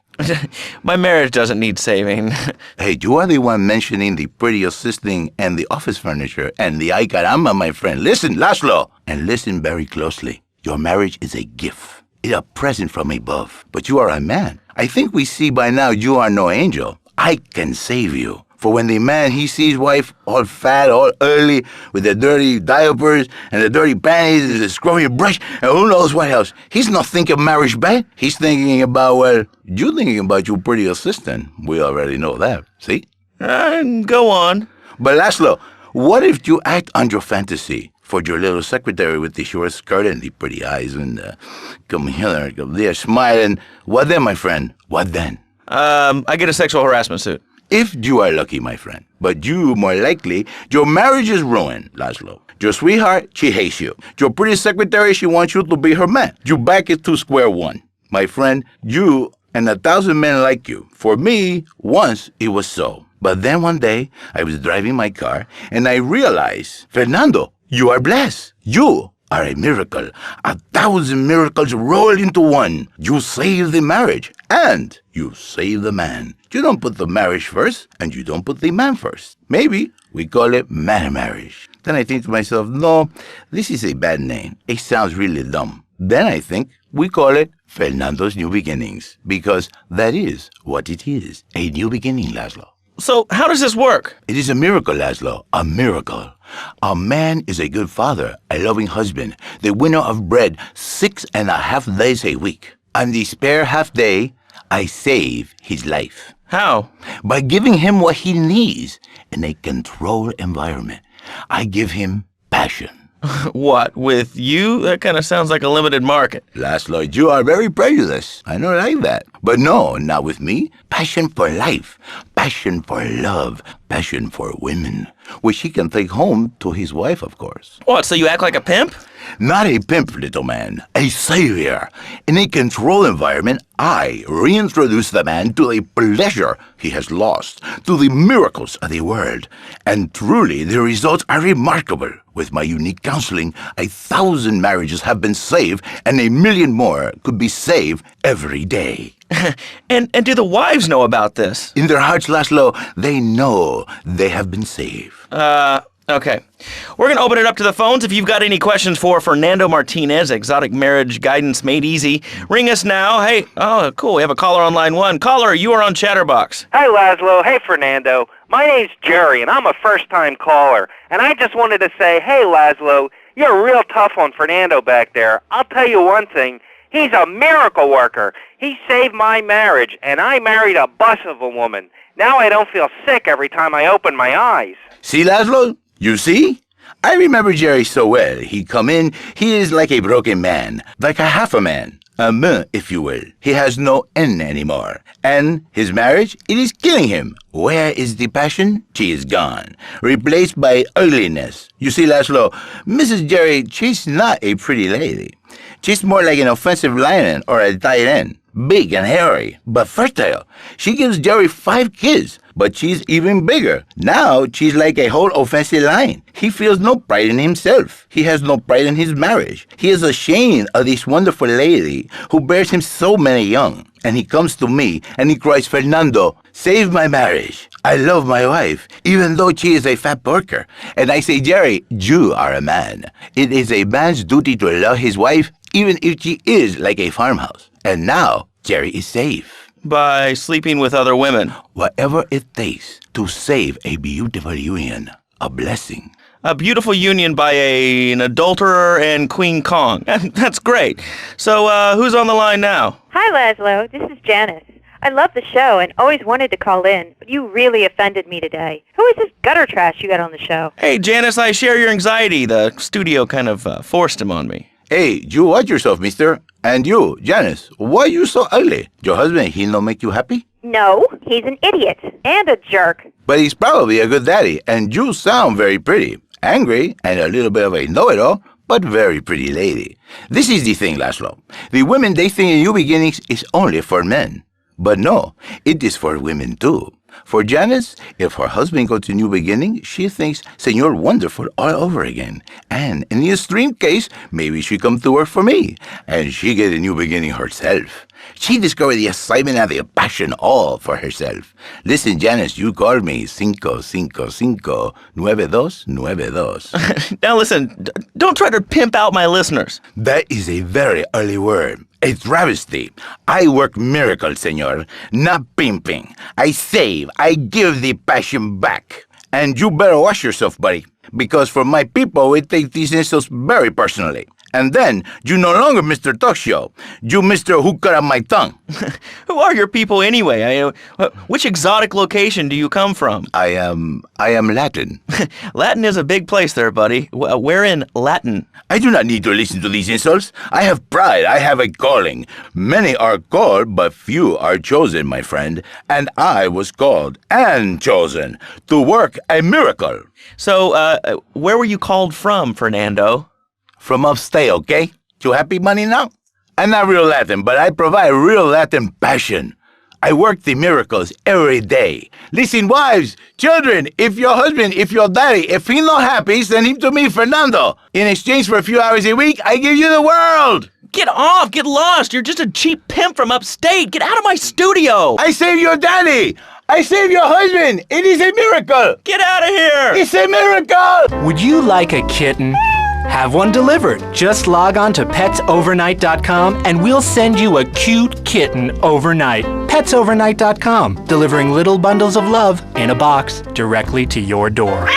My marriage doesn't need saving. Hey, you are the one mentioning the pretty assisting and the office furniture and the ay caramba, my friend. Listen, Laszlo, and listen very closely. Your marriage is a gift. It's a present from above. But you are a man. I think we see by now you are no angel. I can save you. For when the man, he sees wife all fat, all early, with the dirty diapers and the dirty panties and the scrubby brush, and who knows what else. He's not thinking marriage bad. He's thinking about, well, you're thinking about your pretty assistant. We already know that. See? Go on. But Laszlo, what if you act on your fantasy for your little secretary with the short skirt and the pretty eyes and come here, they're smiling? What then, my friend? What then? I get a sexual harassment suit. If you are lucky, my friend. But you, more likely, your marriage is ruined, Laszlo. Your sweetheart, she hates you. Your pretty secretary, she wants you to be her man. You back it to square one. My friend, you and 1,000 men like you. For me, once it was so. But then one day, I was driving my car, and I realized, Fernando, you are blessed. You are a miracle. 1,000 miracles rolled into one. You save the marriage, and you save the man. You don't put the marriage first, and you don't put the man first. Maybe we call it man marriage. Then I think to myself, no, this is a bad name. It sounds really dumb. Then I think we call it Fernando's New Beginnings, because that is what it is, a new beginning, Laszlo. So how does this work? It is a miracle, Laszlo, a miracle. A man is a good father, a loving husband, the winner of bread 6.5 days a week. On the spare half day, I save his life. How? By giving him what he needs in a controlled environment. I give him passion. What, with you? That kind of sounds like a limited market. Laszlo, you are very prejudiced. I don't like that. But no, not with me. Passion for life, passion for love, passion for women, which he can take home to his wife, of course. What, so you act like a pimp? Not a pimp, little man. A savior. In a controlled environment, I reintroduce the man to the pleasure he has lost, to the miracles of the world. And truly, the results are remarkable. With my unique counseling, 1,000 marriages have been saved, and 1 million more could be saved every day. And do the wives know about this? In their hearts, Laszlo, they know they have been saved. Okay. We're going to open it up to the phones. If you've got any questions for Fernando Martinez, Exotic Marriage Guidance Made Easy, ring us now. Hey, oh, cool. We have a caller on line 1. Caller, you are on Chatterbox. Hi, Laszlo. Hey, Fernando. My name's Jerry, and I'm a first-time caller. And I just wanted to say, hey, Laszlo, you're real tough on Fernando back there. I'll tell you one thing. He's a miracle worker. He saved my marriage, and I married a bus of a woman. Now I don't feel sick every time I open my eyes. See, Laszlo? You see? I remember Jerry so well. He come in, he is like a broken man, like a half a man. A man, if you will. He has no N anymore. And his marriage, it is killing him. Where is the passion? She is gone. Replaced by ugliness. You see, Laszlo, Mrs. Jerry, she's not a pretty lady. She's more like an offensive lion or a tight end. Big and hairy, but fertile. She gives Jerry 5 kids, but she's even bigger. Now she's like a whole offensive lion. He feels no pride in himself. He has no pride in his marriage. He is ashamed of this wonderful lady who bears him so many young. And he comes to me and he cries, Fernando, save my marriage. I love my wife, even though she is a fat porker. And I say, Jerry, you are a man. It is a man's duty to love his wife, even if she is like a farmhouse. And now, Jerry is safe. By sleeping with other women. Whatever it takes to save a beautiful union. A blessing. A beautiful union by an adulterer and Queen Kong. That's great. So, who's on the line now? Hi, Laszlo. This is Janice. I love the show and always wanted to call in, but you really offended me today. Who is this gutter trash you got on the show? Hey, Janice, I share your anxiety. The studio kind of forced him on me. Hey, you watch yourself, mister. And you, Janice, why are you so ugly? Your husband, he no make you happy? No, he's an idiot and a jerk. But he's probably a good daddy, and you sound very pretty. Angry, and a little bit of a know-it-all, but very pretty lady. This is the thing, Laszlo. The women, they think New Beginnings is only for men. But no, it is for women too. For Janice, if her husband goes to New Beginning, she thinks Senor Wonderful all over again. And in the extreme case, maybe she come to work for me, and she get a new beginning herself. She discovered the excitement and the passion all for herself. Listen, Janice, you called me 555-9292. Now listen, don't try to pimp out my listeners. That is a very early word. A travesty. I work miracles, senor, not pimping. I save. I give the passion back. And you better watch yourself, buddy, because for my people, we take these insults very personally. And then, you no longer Mr. Talk Show. You Mr. Who Cut Out My Tongue. Who are your people anyway? Which exotic location do you come from? I am Latin. Latin is a big place there, buddy. Where in Latin? I do not need to listen to these insults. I have pride. I have a calling. Many are called, but few are chosen, my friend. And I was called and chosen to work a miracle. So, where were you called from, Fernando? From upstate, okay? You happy, money, now? I'm not real Latin, but I provide real Latin passion. I work the miracles every day. Listen, wives, children, if your husband, if your daddy, if he's not happy, send him to me, Fernando. In exchange for a few hours a week, I give you the world. Get off! Get lost! You're just a cheap pimp from upstate! Get out of my studio! I save your daddy! I save your husband! It is a miracle! Get out of here! It's a miracle! Would you like a kitten? Have one delivered. Just log on to petsovernight.com and we'll send you a cute kitten overnight. Petsovernight.com, delivering little bundles of love in a box directly to your door.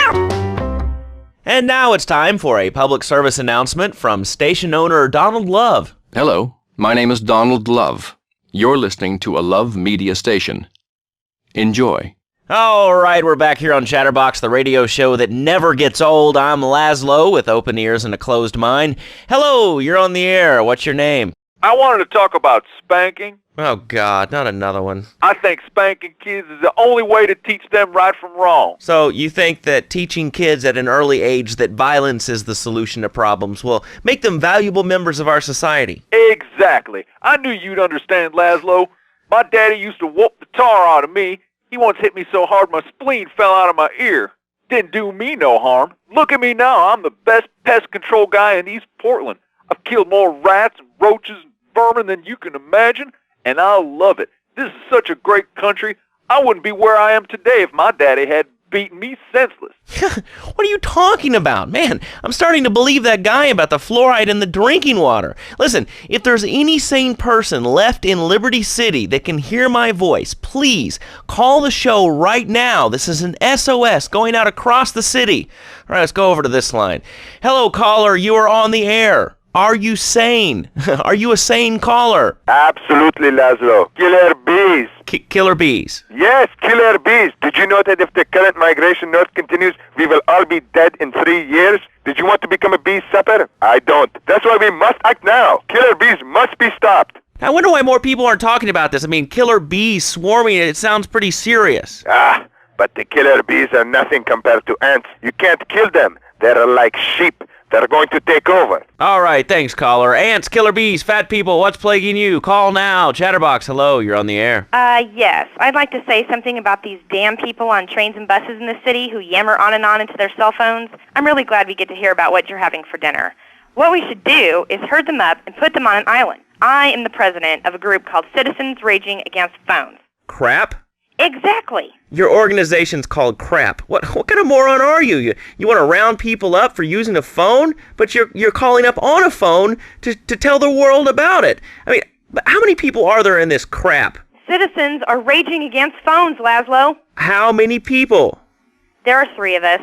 And now it's time for a public service announcement from station owner Donald Love. Hello, my name is Donald Love. You're listening to a Love Media station. Enjoy. All right, we're back here on Chatterbox, the radio show that never gets old. I'm Laszlo with open ears and a closed mind. Hello, you're on the air. What's your name? I wanted to talk about spanking. Oh, God, not another one. I think spanking kids is the only way to teach them right from wrong. So you think that teaching kids at an early age that violence is the solution to problems will make them valuable members of our society? Exactly. I knew you'd understand, Laszlo. My daddy used to whoop the tar out of me. He once hit me so hard my spleen fell out of my ear. Didn't do me no harm. Look at me now. I'm the best pest control guy in East Portland. I've killed more rats and roaches and vermin than you can imagine, and I love it. This is such a great country. I wouldn't be where I am today if my daddy had beaten me senseless. What are you talking about? Man, I'm starting to believe that guy about the fluoride in the drinking water. Listen, if there's any sane person left in Liberty City that can hear my voice, please call the show right now. This is an SOS going out across the city. All right, let's go over to this line. Hello, caller, you are on the air. Are you sane? Are you a sane caller? Absolutely, Laszlo. Killer bees. Killer bees. Yes, killer bees. Did you know that if the current migration north continues, we will all be dead in 3 years? Did you want to become a bee supper? I don't. That's why we must act now. Killer bees must be stopped. I wonder why more people aren't talking about this. I mean, killer bees swarming, it sounds pretty serious. But the killer bees are nothing compared to ants. You can't kill them. They're like sheep. They're going to take over. All right, thanks, caller. Ants, killer bees, fat people, what's plaguing you? Call now. Chatterbox, hello, you're on the air. Yes. I'd like to say something about these damn people on trains and buses in the city who yammer on and on into their cell phones. I'm really glad we get to hear about what you're having for dinner. What we should do is herd them up and put them on an island. I am the president of a group called Citizens Raging Against Phones. Crap? Exactly. Your organization's called crap. What kind of moron are you? You want to round people up for using a phone, but you're calling up on a phone to tell the world about it. I mean, but how many people are there in this crap? Citizens are raging against phones, Laszlo. How many people? There are 3 of us.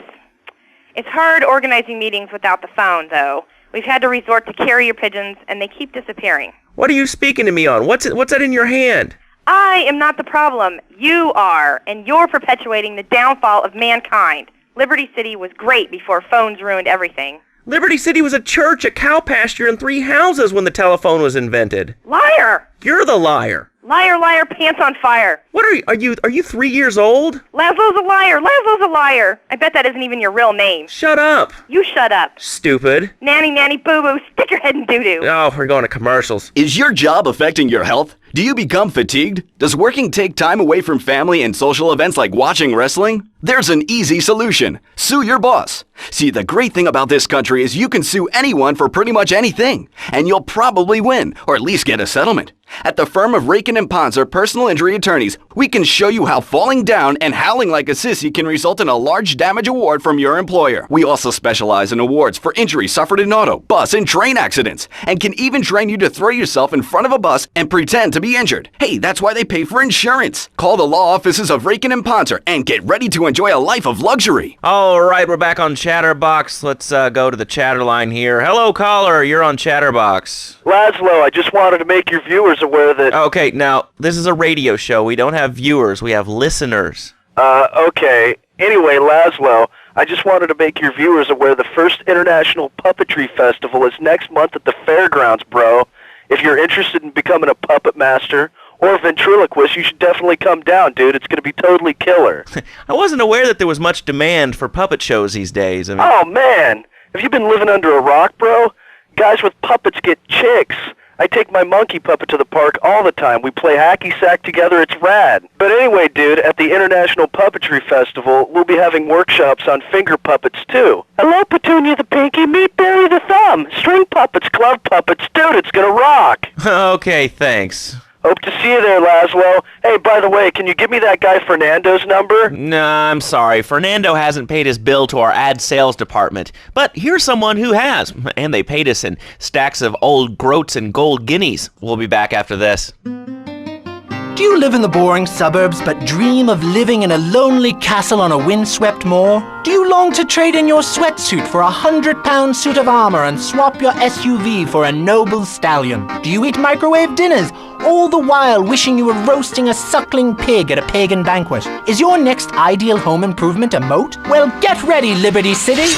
It's hard organizing meetings without the phone, though. We've had to resort to carrier pigeons, and they keep disappearing. What are you speaking to me on? What's that in your hand? I am not the problem. You are, and you're perpetuating the downfall of mankind. Liberty City was great before phones ruined everything. Liberty City was a church, a cow pasture, and 3 houses when the telephone was invented. Liar! You're the liar. Liar, liar, pants on fire. What are you 3 years old? Laszlo's a liar. Laszlo's a liar. I bet that isn't even your real name. Shut up. You shut up. Stupid. Nanny, nanny, boo-boo, stick your head in doo-doo. Oh, we're going to commercials. Is your job affecting your health? Do you become fatigued? Does working take time away from family and social events like watching wrestling? There's an easy solution. Sue your boss. See, the great thing about this country is you can sue anyone for pretty much anything, and you'll probably win, or at least get a settlement. At the firm of Rakin & Ponzer Personal Injury Attorneys, we can show you how falling down and howling like a sissy can result in a large damage award from your employer. We also specialize in awards for injuries suffered in auto, bus, and train accidents, and can even train you to throw yourself in front of a bus and pretend to be injured. Hey, that's why they pay for insurance. Call the law offices of Rakin & Ponzer and get ready to to enjoy a life of luxury. All right, we're back on Chatterbox. Let's go to the chatter line here. Hello, caller. You're on Chatterbox. Laszlo, I just wanted to make your viewers aware that... Okay, now, this is a radio show. We don't have viewers. We have listeners. Okay. Anyway, Laszlo, I just wanted to make your viewers aware the first International Puppetry Festival is next month at the fairgrounds, bro. If you're interested in becoming a puppet master or a ventriloquist, you should definitely come down, dude. It's going to be totally killer. I wasn't aware that there was much demand for puppet shows these days. Oh, man. Have you been living under a rock, bro? Guys with puppets get chicks. I take my monkey puppet to the park all the time. We play hacky sack together. It's rad. But anyway, dude, at the International Puppetry Festival, we'll be having workshops on finger puppets, too. Hello, Petunia the Pinky. Meet Barry the Thumb. String puppets, glove puppets. Dude, it's gonna rock. Okay, thanks. Hope to see you there, Laszlo. Hey, by the way, can you give me that guy Fernando's number? Nah, I'm sorry. Fernando hasn't paid his bill to our ad sales department. But here's someone who has. And they paid us in stacks of old groats and gold guineas. We'll be back after this. Do you live in the boring suburbs but dream of living in a lonely castle on a windswept moor? Do you long to trade in your sweatsuit for a 100-pound suit of armor and swap your SUV for a noble stallion? Do you eat microwave dinners, all the while wishing you were roasting a suckling pig at a pagan banquet? Is your next ideal home improvement a moat? Well, get ready, Liberty City!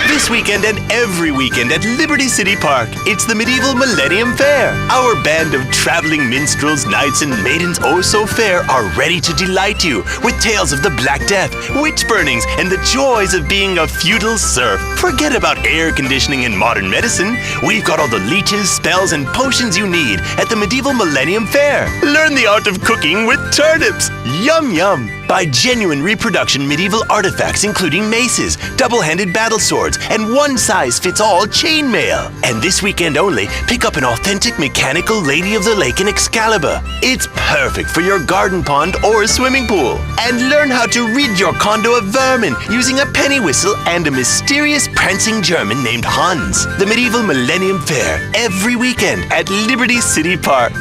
This weekend and every weekend at Liberty City Park, it's the Medieval Millennium Fair. Our band of traveling minstrels, knights, and maidens oh so fair are ready to delight you with tales of the Black Death, witch burnings, and the joys of being a feudal serf. Forget about air conditioning and modern medicine. We've got all the leeches, spells, and potions you need at the Medieval Millennium Fair. Learn the art of cooking with turnips. Yum yum. Buy genuine reproduction medieval artifacts including maces, double-handed battle swords, and one-size-fits-all chainmail. And this weekend only, pick up an authentic mechanical Lady of the Lake in Excalibur. It's perfect for your garden pond or swimming pool. And learn how to rid your condo of vermin using a penny whistle and a mysterious prancing German named Hans. The Medieval Millennium Fair, every weekend at Liberty City Park.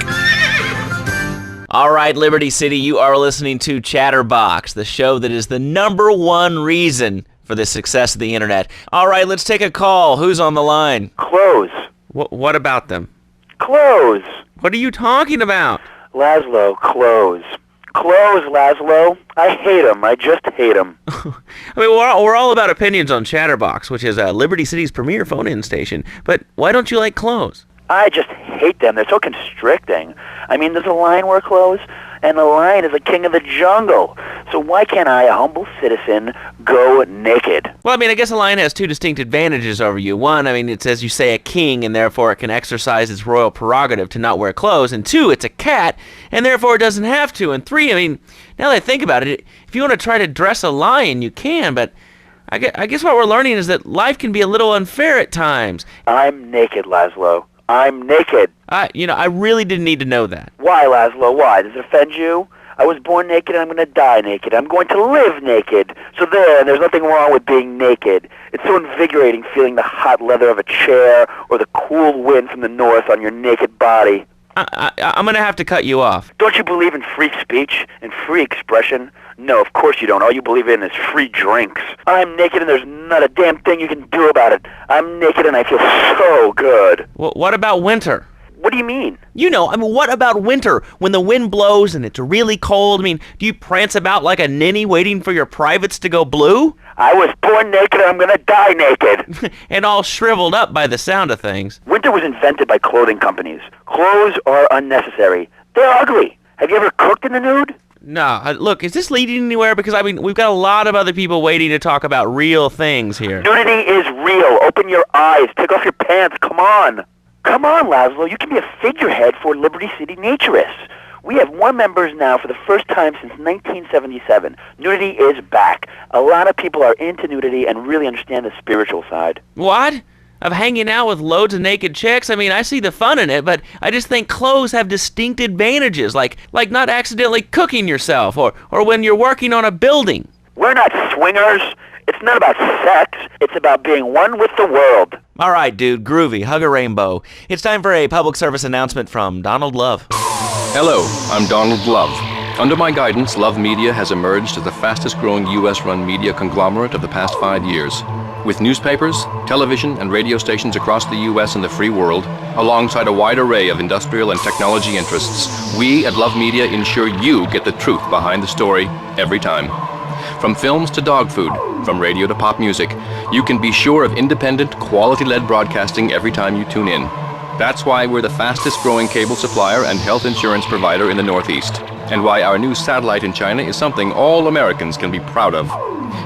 All right, Liberty City, you are listening to Chatterbox, the show that is the #1 reason for the success of the internet. All right, let's take a call. Who's on the line? Clothes. What about them? Clothes. What are you talking about? Laszlo, clothes. Clothes, Laszlo. I hate them. I just hate them. I mean, we're all about opinions on Chatterbox, which is Liberty City's premier phone-in station. But why don't you like clothes? I just hate them. They're so constricting. I mean, there's a lion wear clothes, and the lion is the king of the jungle. So why can't I, a humble citizen, go naked? Well, I mean, I guess a lion has two distinct advantages over you. One, I mean, it's, as you say, a king, and therefore it can exercise its royal prerogative to not wear clothes. And two, it's a cat, and therefore it doesn't have to. And three, I mean, now that I think about it, if you want to try to dress a lion, you can, but I guess what we're learning is that life can be a little unfair at times. I'm naked, Laszlo. I'm naked. I really didn't need to know that. Why, Laszlo? Why? Does it offend you? I was born naked and I'm going to die naked. I'm going to live naked. So there's nothing wrong with being naked. It's so invigorating feeling the hot leather of a chair or the cool wind from the north on your naked body. I'm going to have to cut you off. Don't you believe in free speech and free expression? No, of course you don't. All you believe in is free drinks. I'm naked and there's not a damn thing you can do about it. I'm naked and I feel so good. Well, what about winter? What do you mean? You know, I mean, what about winter? When the wind blows and it's really cold, I mean, do you prance about like a ninny waiting for your privates to go blue? I was born naked and I'm gonna die naked. And all shriveled up by the sound of things. Winter was invented by clothing companies. Clothes are unnecessary. They're ugly. Have you ever cooked in the nude? No, look, is this leading anywhere? Because, I mean, we've got a lot of other people waiting to talk about real things here. Nudity is real. Open your eyes. Take off your pants. Come on. Come on, Laszlo. You can be a figurehead for Liberty City Naturists. We have more members now for the first time since 1977. Nudity is back. A lot of people are into nudity and really understand the spiritual side. What? Of hanging out with loads of naked chicks? I mean, I see the fun in it, but I just think clothes have distinct advantages, like not accidentally cooking yourself, or when you're working on a building. We're not swingers. It's not about sex. It's about being one with the world. All right, dude, groovy. Hug a rainbow. It's time for a public service announcement from Donald Love. Hello, I'm Donald Love. Under my guidance, Love Media has emerged as the fastest-growing U.S.-run media conglomerate of the past 5 years. With newspapers, television, and radio stations across the U.S. and the free world, alongside a wide array of industrial and technology interests, we at Love Media ensure you get the truth behind the story every time. From films to dog food, from radio to pop music, you can be sure of independent, quality-led broadcasting every time you tune in. That's why we're the fastest-growing cable supplier and health insurance provider in the Northeast, and why our new satellite in China is something all Americans can be proud of.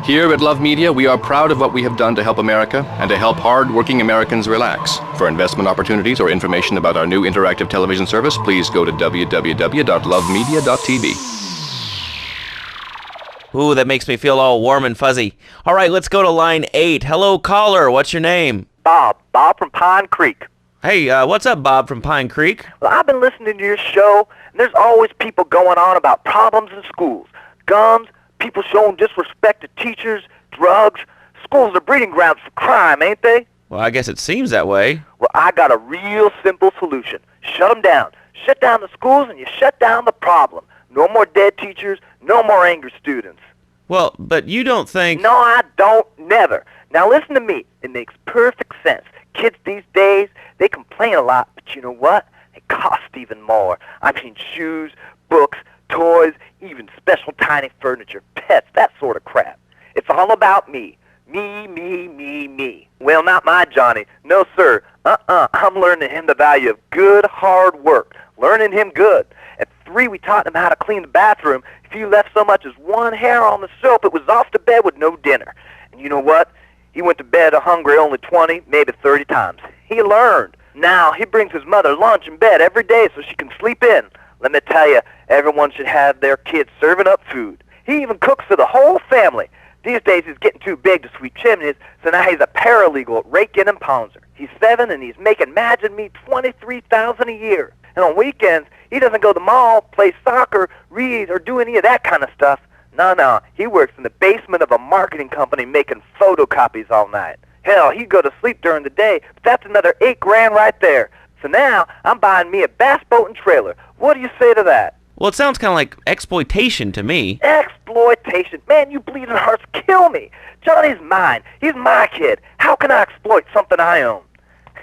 Here at Love Media, we are proud of what we have done to help America and to help hard-working Americans relax. For investment opportunities or information about our new interactive television service, please go to www.lovemedia.tv. Ooh, that makes me feel all warm and fuzzy. All right, let's go to line 8. Hello, caller. What's your name? Bob from Pine Creek. Hey, what's up, Bob from Pine Creek? Well, I've been listening to your show, and there's always people going on about problems in schools. Guns, people showing disrespect to teachers, drugs. Schools are breeding grounds for crime, ain't they? Well, I guess it seems that way. Well, I got a real simple solution. Shut them down. Shut down the schools, and you shut down the problem. No more dead teachers, no more angry students. Well, but you don't think... No, I don't, never. Now listen to me. It makes perfect sense. Kids these days, they complain a lot, but you know what? They cost even more. I mean shoes, books, toys, even special tiny furniture, pets, that sort of crap. It's all about me. Me. Well, not my Johnny. No, sir. I'm learning him the value of good, hard work. Learning him good. At 3, we taught him how to clean the bathroom. If you left so much as one hair on the soap, it was off to bed with no dinner. And you know what? He went to bed hungry only 20, maybe 30 times. He learned. Now, he brings his mother lunch in bed every day so she can sleep in. Let me tell you, everyone should have their kids serving up food. He even cooks for the whole family. These days, he's getting too big to sweep chimneys, so now he's a paralegal at Rake-In and Pouncer. He's 7, and he's making, imagine me, $23,000 a year. And on weekends, he doesn't go to the mall, play soccer, read, or do any of that kind of stuff. No, he works in the basement of a marketing company making photocopies all night. Hell, he'd go to sleep during the day, but that's another $8,000 right there. So now, I'm buying me a bass boat and trailer. What do you say to that? Well, it sounds kind of like exploitation to me. Exploitation? Man, you bleeding hearts kill me. Johnny's mine. He's my kid. How can I exploit something I own?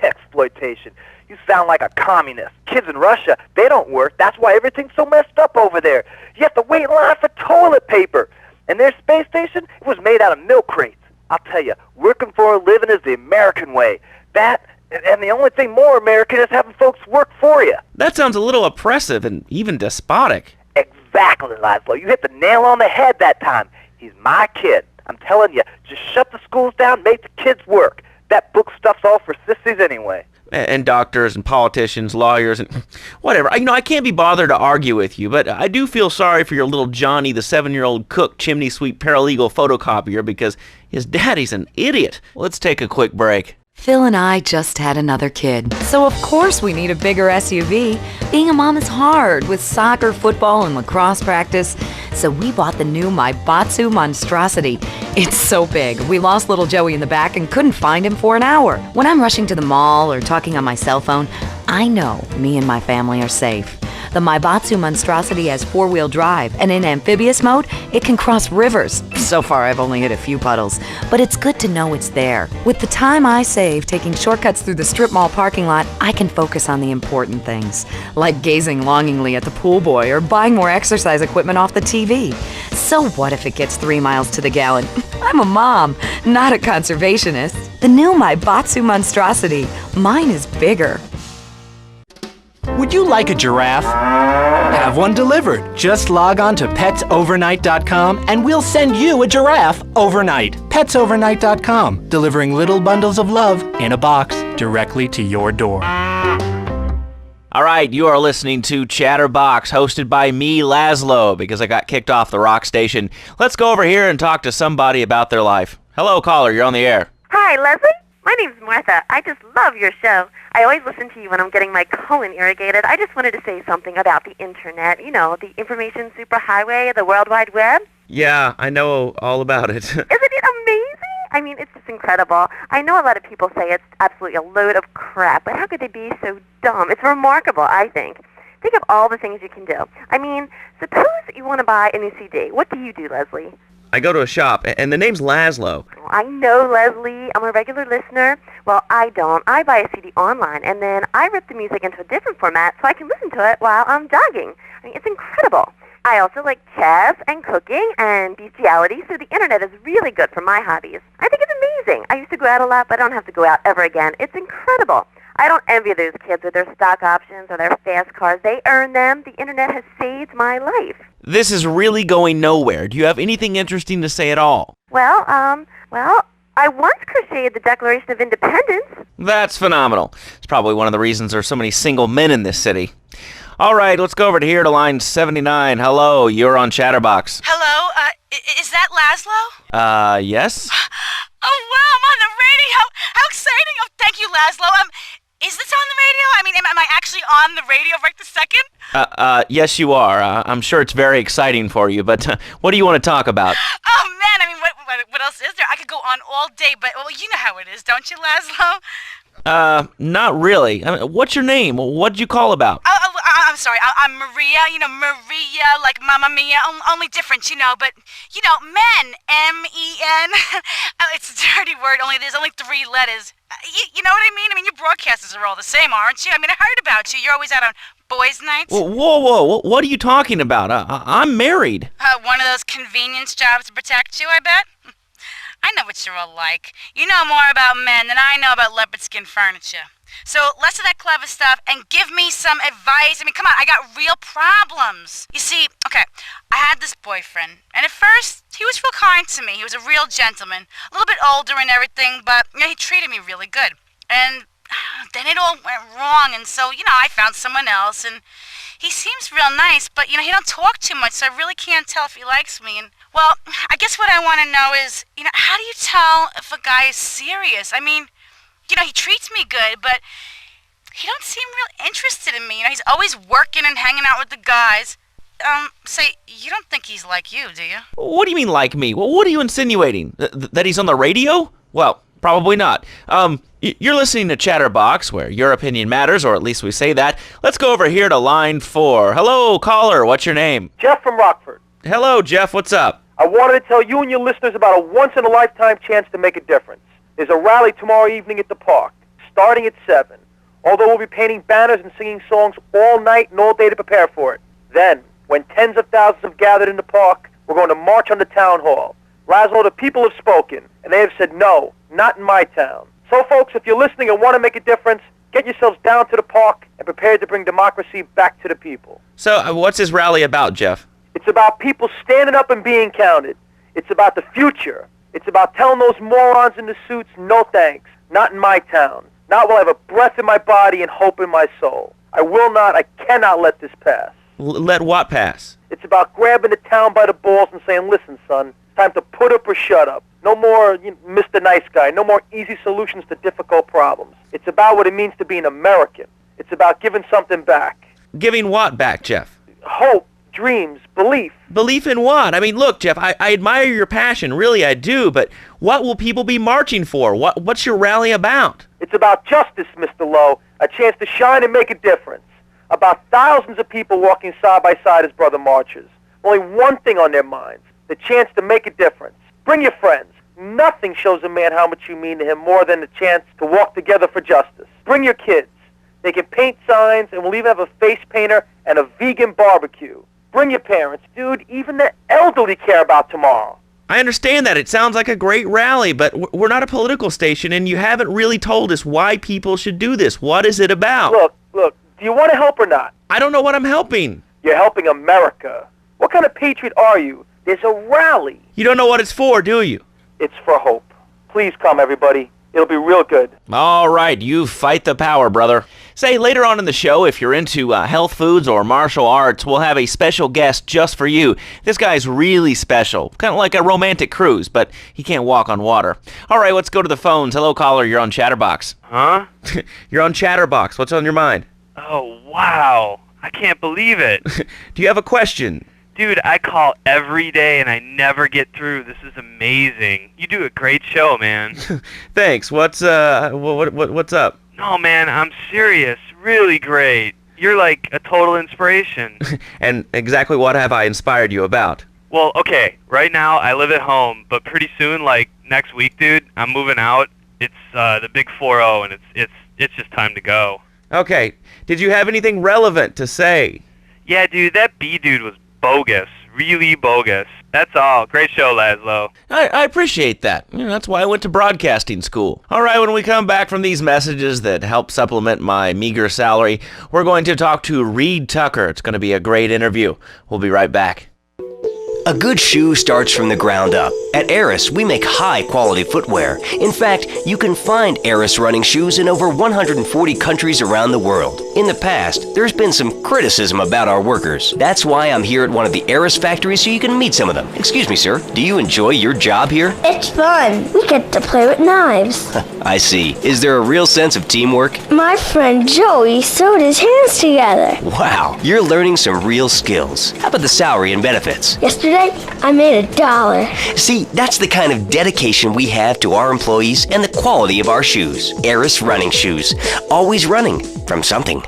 Exploitation. You sound like a communist. Kids in Russia, they don't work. That's why everything's so messed up over there. You have to wait in line for toilet paper. And their space station, it was made out of milk crates. I'll tell you, working for a living is the American way. That, and the only thing more American is having folks work for you. That sounds a little oppressive and even despotic. Exactly, Laszlo. You hit the nail on the head that time. He's my kid. I'm telling you, just shut the schools down, make the kids work. That book stuff's all for sissies anyway. And doctors and politicians, lawyers, and whatever. I can't be bothered to argue with you, but I do feel sorry for your little Johnny, the 7-year-old cook, chimney sweep, paralegal photocopier, because his daddy's an idiot. Let's take a quick break. Phil and I just had another kid, so of course we need a bigger SUV. Being a mom is hard with soccer, football, and lacrosse practice, so we bought the new Maibatsu Monstrosity. It's so big, we lost little Joey in the back and couldn't find him for an hour. When I'm rushing to the mall or talking on my cell phone, I know me and my family are safe. The Maibatsu Monstrosity has 4-wheel drive, and in amphibious mode, it can cross rivers. So far, I've only hit a few puddles, but it's good to know it's there. With the time I save taking shortcuts through the strip mall parking lot, I can focus on the important things, like gazing longingly at the pool boy or buying more exercise equipment off the TV. So what if it gets 3 miles to the gallon? I'm a mom, not a conservationist. The new Maibatsu Monstrosity. Mine is bigger. Would you like a giraffe? Have one delivered. Just log on to petsovernight.com and we'll send you a giraffe overnight. Petsovernight.com, delivering little bundles of love in a box directly to your door. All right, you are listening to Chatterbox, hosted by me, Laszlo, because I got kicked off the rock station. Let's go over here and talk to somebody about their life. Hello, caller, you're on the air. Hi, Leslie. My name's Martha. I just love your show. I always listen to you when I'm getting my colon irrigated. I just wanted to say something about the internet. You know, the information superhighway, the World Wide Web. Yeah, I know all about it. Isn't it amazing? I mean, it's just incredible. I know a lot of people say it's absolutely a load of crap, but how could they be so dumb? It's remarkable, I think. Think of all the things you can do. I mean, suppose you want to buy a new CD. What do you do, Leslie? I go to a shop, and the name's Laszlo. I know, Leslie. I'm a regular listener. Well, I don't. I buy a CD online, and then I rip the music into a different format so I can listen to it while I'm jogging. I mean, it's incredible. I also like chess and cooking and bestiality, so the internet is really good for my hobbies. I think it's amazing. I used to go out a lot, but I don't have to go out ever again. It's incredible. I don't envy those kids with their stock options or their fast cars. They earn them. The internet has saved my life. This is really going nowhere. Do you have anything interesting to say at all? Well, I once crocheted the Declaration of Independence. That's phenomenal. It's probably one of the reasons there's so many single men in this city. All right, let's go over to here to line 79. Hello, you're on Chatterbox. Hello, is that Laszlo? Yes? Oh, wow, I'm on the radio. How exciting. Oh, thank you, Laszlo. Is this on the radio? I mean, am I actually on the radio right this second? Yes, you are. I'm sure it's very exciting for you, but what do you want to talk about? Oh, man, I mean, what else is there? I could go on all day, but, well, you know how it is, don't you, Laszlo? Not really. I mean, what's your name? What'd you call about? I'm sorry, I'm Maria, Maria, like Mamma Mia, only different, but, men, M-E-N, it's a dirty word, there's only 3 letters. You know what I mean? I mean, your broadcasters are all the same, aren't you? I mean, I heard about you. You're always out on boys' nights. Whoa, what are you talking about? I'm married. One of those convenience jobs to protect you, I bet? I know what you're all like. You know more about men than I know about leopard skin furniture. So less of that clever stuff and give me some advice. I mean, come on, I got real problems. You see, okay, I had this boyfriend, and at first, he was real kind to me. He was a real gentleman, a little bit older and everything, but he treated me really good. And then it all went wrong, and so, I found someone else, and he seems real nice, but, he don't talk too much, so I really can't tell if he likes me. And, well, I guess what I want to know is, how do you tell if a guy is serious? I mean, he treats me good, but he don't seem real interested in me. He's always working and hanging out with the guys. Say, you don't think he's like you, do you? What do you mean like me? Well, what are you insinuating? That he's on the radio? Well, probably not. You're listening to Chatterbox, where your opinion matters, or at least we say that. Let's go over here to line 4. Hello, caller. What's your name? Jeff from Rockford. Hello, Jeff. What's up? I wanted to tell you and your listeners about a once-in-a-lifetime chance to make a difference. There's a rally tomorrow evening at the park, starting at 7. Although we'll be painting banners and singing songs all night and all day to prepare for it. Then, when tens of thousands have gathered in the park, we're going to march on the town hall. Laszlo, the people have spoken, and they have said no, not in my town. So, folks, if you're listening and want to make a difference, get yourselves down to the park and prepare to bring democracy back to the people. So, what's this rally about, Jeff? It's about people standing up and being counted. It's about the future. It's about telling those morons in the suits, no thanks, not in my town. Not while I have a breath in my body and hope in my soul. I cannot let this pass. Let what pass? It's about grabbing the town by the balls and saying, listen, son, it's time to put up or shut up. No more Mr. Nice Guy. No more easy solutions to difficult problems. It's about what it means to be an American. It's about giving something back. Giving what back, Jeff? Hope, dreams, belief. Belief in what? I mean, look, Jeff, I admire your passion. Really, I do. But what will people be marching for? What's your rally about? It's about justice, Mr. Lowe. A chance to shine and make a difference. About thousands of people walking side by side as brother marchers. Only one thing on their minds. The chance to make a difference. Bring your friends. Nothing shows a man how much you mean to him more than the chance to walk together for justice. Bring your kids. They can paint signs, and we'll even have a face painter and a vegan barbecue. Bring your parents. Dude, even the elderly care about tomorrow. I understand that. It sounds like a great rally, but we're not a political station, and you haven't really told us why people should do this. What is it about? Look, do you want to help or not? I don't know what I'm helping. You're helping America. What kind of patriot are you? There's a rally. You don't know what it's for, do you? It's for hope. Please come, everybody. It'll be real good. All right, you fight the power, brother. Say, later on in the show, if you're into health foods or martial arts, we'll have a special guest just for you. This guy's really special, kind of like a romantic cruise, but he can't walk on water. All right, let's go to the phones. Hello, caller, you're on Chatterbox. Huh? You're on Chatterbox. What's on your mind? Oh, wow. I can't believe it. Do you have a question? Dude, I call every day and I never get through. This is amazing. You do a great show, man. Thanks. What's up? No, man, I'm serious. Really great. You're like a total inspiration. And exactly what have I inspired you about? Well, okay, right now I live at home, but pretty soon, like next week, dude, I'm moving out. It's the big 4-0, and it's just time to go. Okay, did you have anything relevant to say? Yeah, dude, that B dude was bogus. Really bogus. That's all. Great show, Laszlo. I appreciate that. That's why I went to broadcasting school. All right, when we come back from these messages that help supplement my meager salary, we're going to talk to Reed Tucker. It's going to be a great interview. We'll be right back. A good shoe starts from the ground up. At Eris, we make high-quality footwear. In fact, you can find Eris running shoes in over 140 countries around the world. In the past, there's been some criticism about our workers. That's why I'm here at one of the Eris factories so you can meet some of them. Excuse me, sir. Do you enjoy your job here? It's fun. We get to play with knives. I see. Is there a real sense of teamwork? My friend Joey sewed his hands together. Wow, you're learning some real skills. How about the salary and benefits? Yesterday, I made $1. See, that's the kind of dedication we have to our employees and the quality of our shoes. Eris running shoes. Always running from something.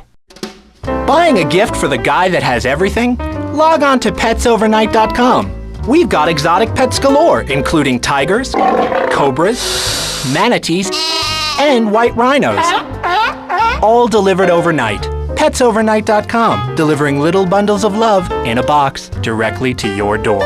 Buying a gift for the guy that has everything? Log on to petsovernight.com. We've got exotic pets galore, including tigers, cobras, manatees, and white rhinos. All delivered overnight. petsovernight.com, delivering little bundles of love in a box directly to your door.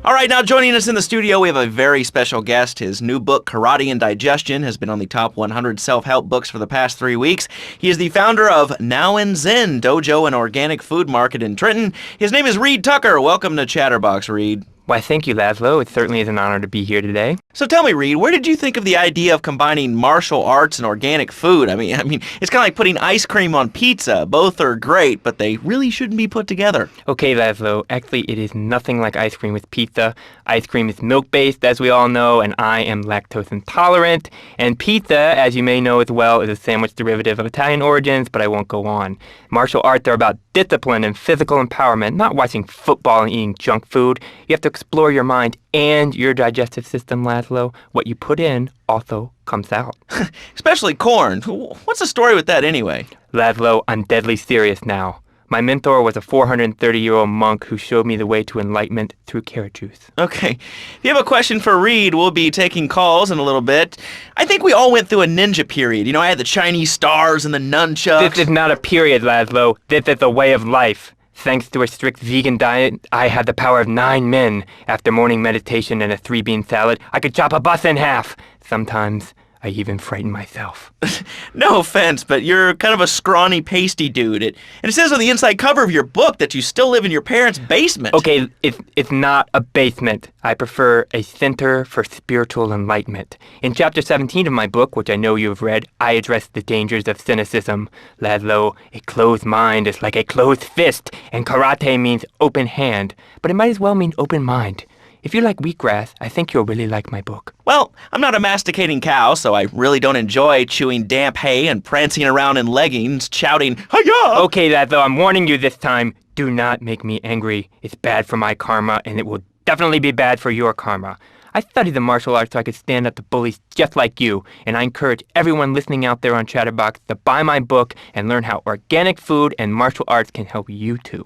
All right, now joining us in the studio, we have a very special guest. His new book, Karate and Digestion, has been on the top 100 self-help books for the past 3 weeks. He is the founder of Now and Zen Dojo and Organic Food Market in Trenton. His name is Reed Tucker. Welcome to Chatterbox, Reed. Why, thank you, Laszlo. It certainly is an honor to be here today. So tell me, Reed, where did you think of the idea of combining martial arts and organic food? I mean, it's kind of like putting ice cream on pizza. Both are great, but they really shouldn't be put together. Okay, Laszlo, actually it is nothing like ice cream with pizza. Ice cream is milk-based, as we all know, and I am lactose intolerant. And pizza, as you may know as well, is a sandwich derivative of Italian origins, but I won't go on. Martial arts are about discipline and physical empowerment, not watching football and eating junk food. You have to explore your mind and your digestive system, Laszlo. What you put in also comes out. Especially corn. What's the story with that anyway? Laszlo, I'm deadly serious now. My mentor was a 430-year-old monk who showed me the way to enlightenment through carrot juice. Okay. If you have a question for Reed, we'll be taking calls in a little bit. I think we all went through a ninja period. I had the Chinese stars and the nunchucks. This is not a period, Laszlo. This is a way of life. Thanks to a strict vegan diet, I had the power of 9 men. After morning meditation and a 3-bean salad, I could chop a bus in half. Sometimes I even frighten myself. No offense, but you're kind of a scrawny, pasty dude. And it says on the inside cover of your book that you still live in your parents' basement. Okay, it's not a basement. I prefer a center for spiritual enlightenment. In chapter 17 of my book, which I know you have read, I address the dangers of cynicism. Laszlo, a closed mind is like a closed fist, and karate means open hand, but it might as well mean open mind. If you like wheatgrass, I think you'll really like my book. Well, I'm not a masticating cow, so I really don't enjoy chewing damp hay and prancing around in leggings, shouting, "Hi-ya!" Okay, Laszlo, I'm warning you this time. Do not make me angry. It's bad for my karma, and it will definitely be bad for your karma. I studied the martial arts so I could stand up to bullies just like you, and I encourage everyone listening out there on Chatterbox to buy my book and learn how organic food and martial arts can help you too.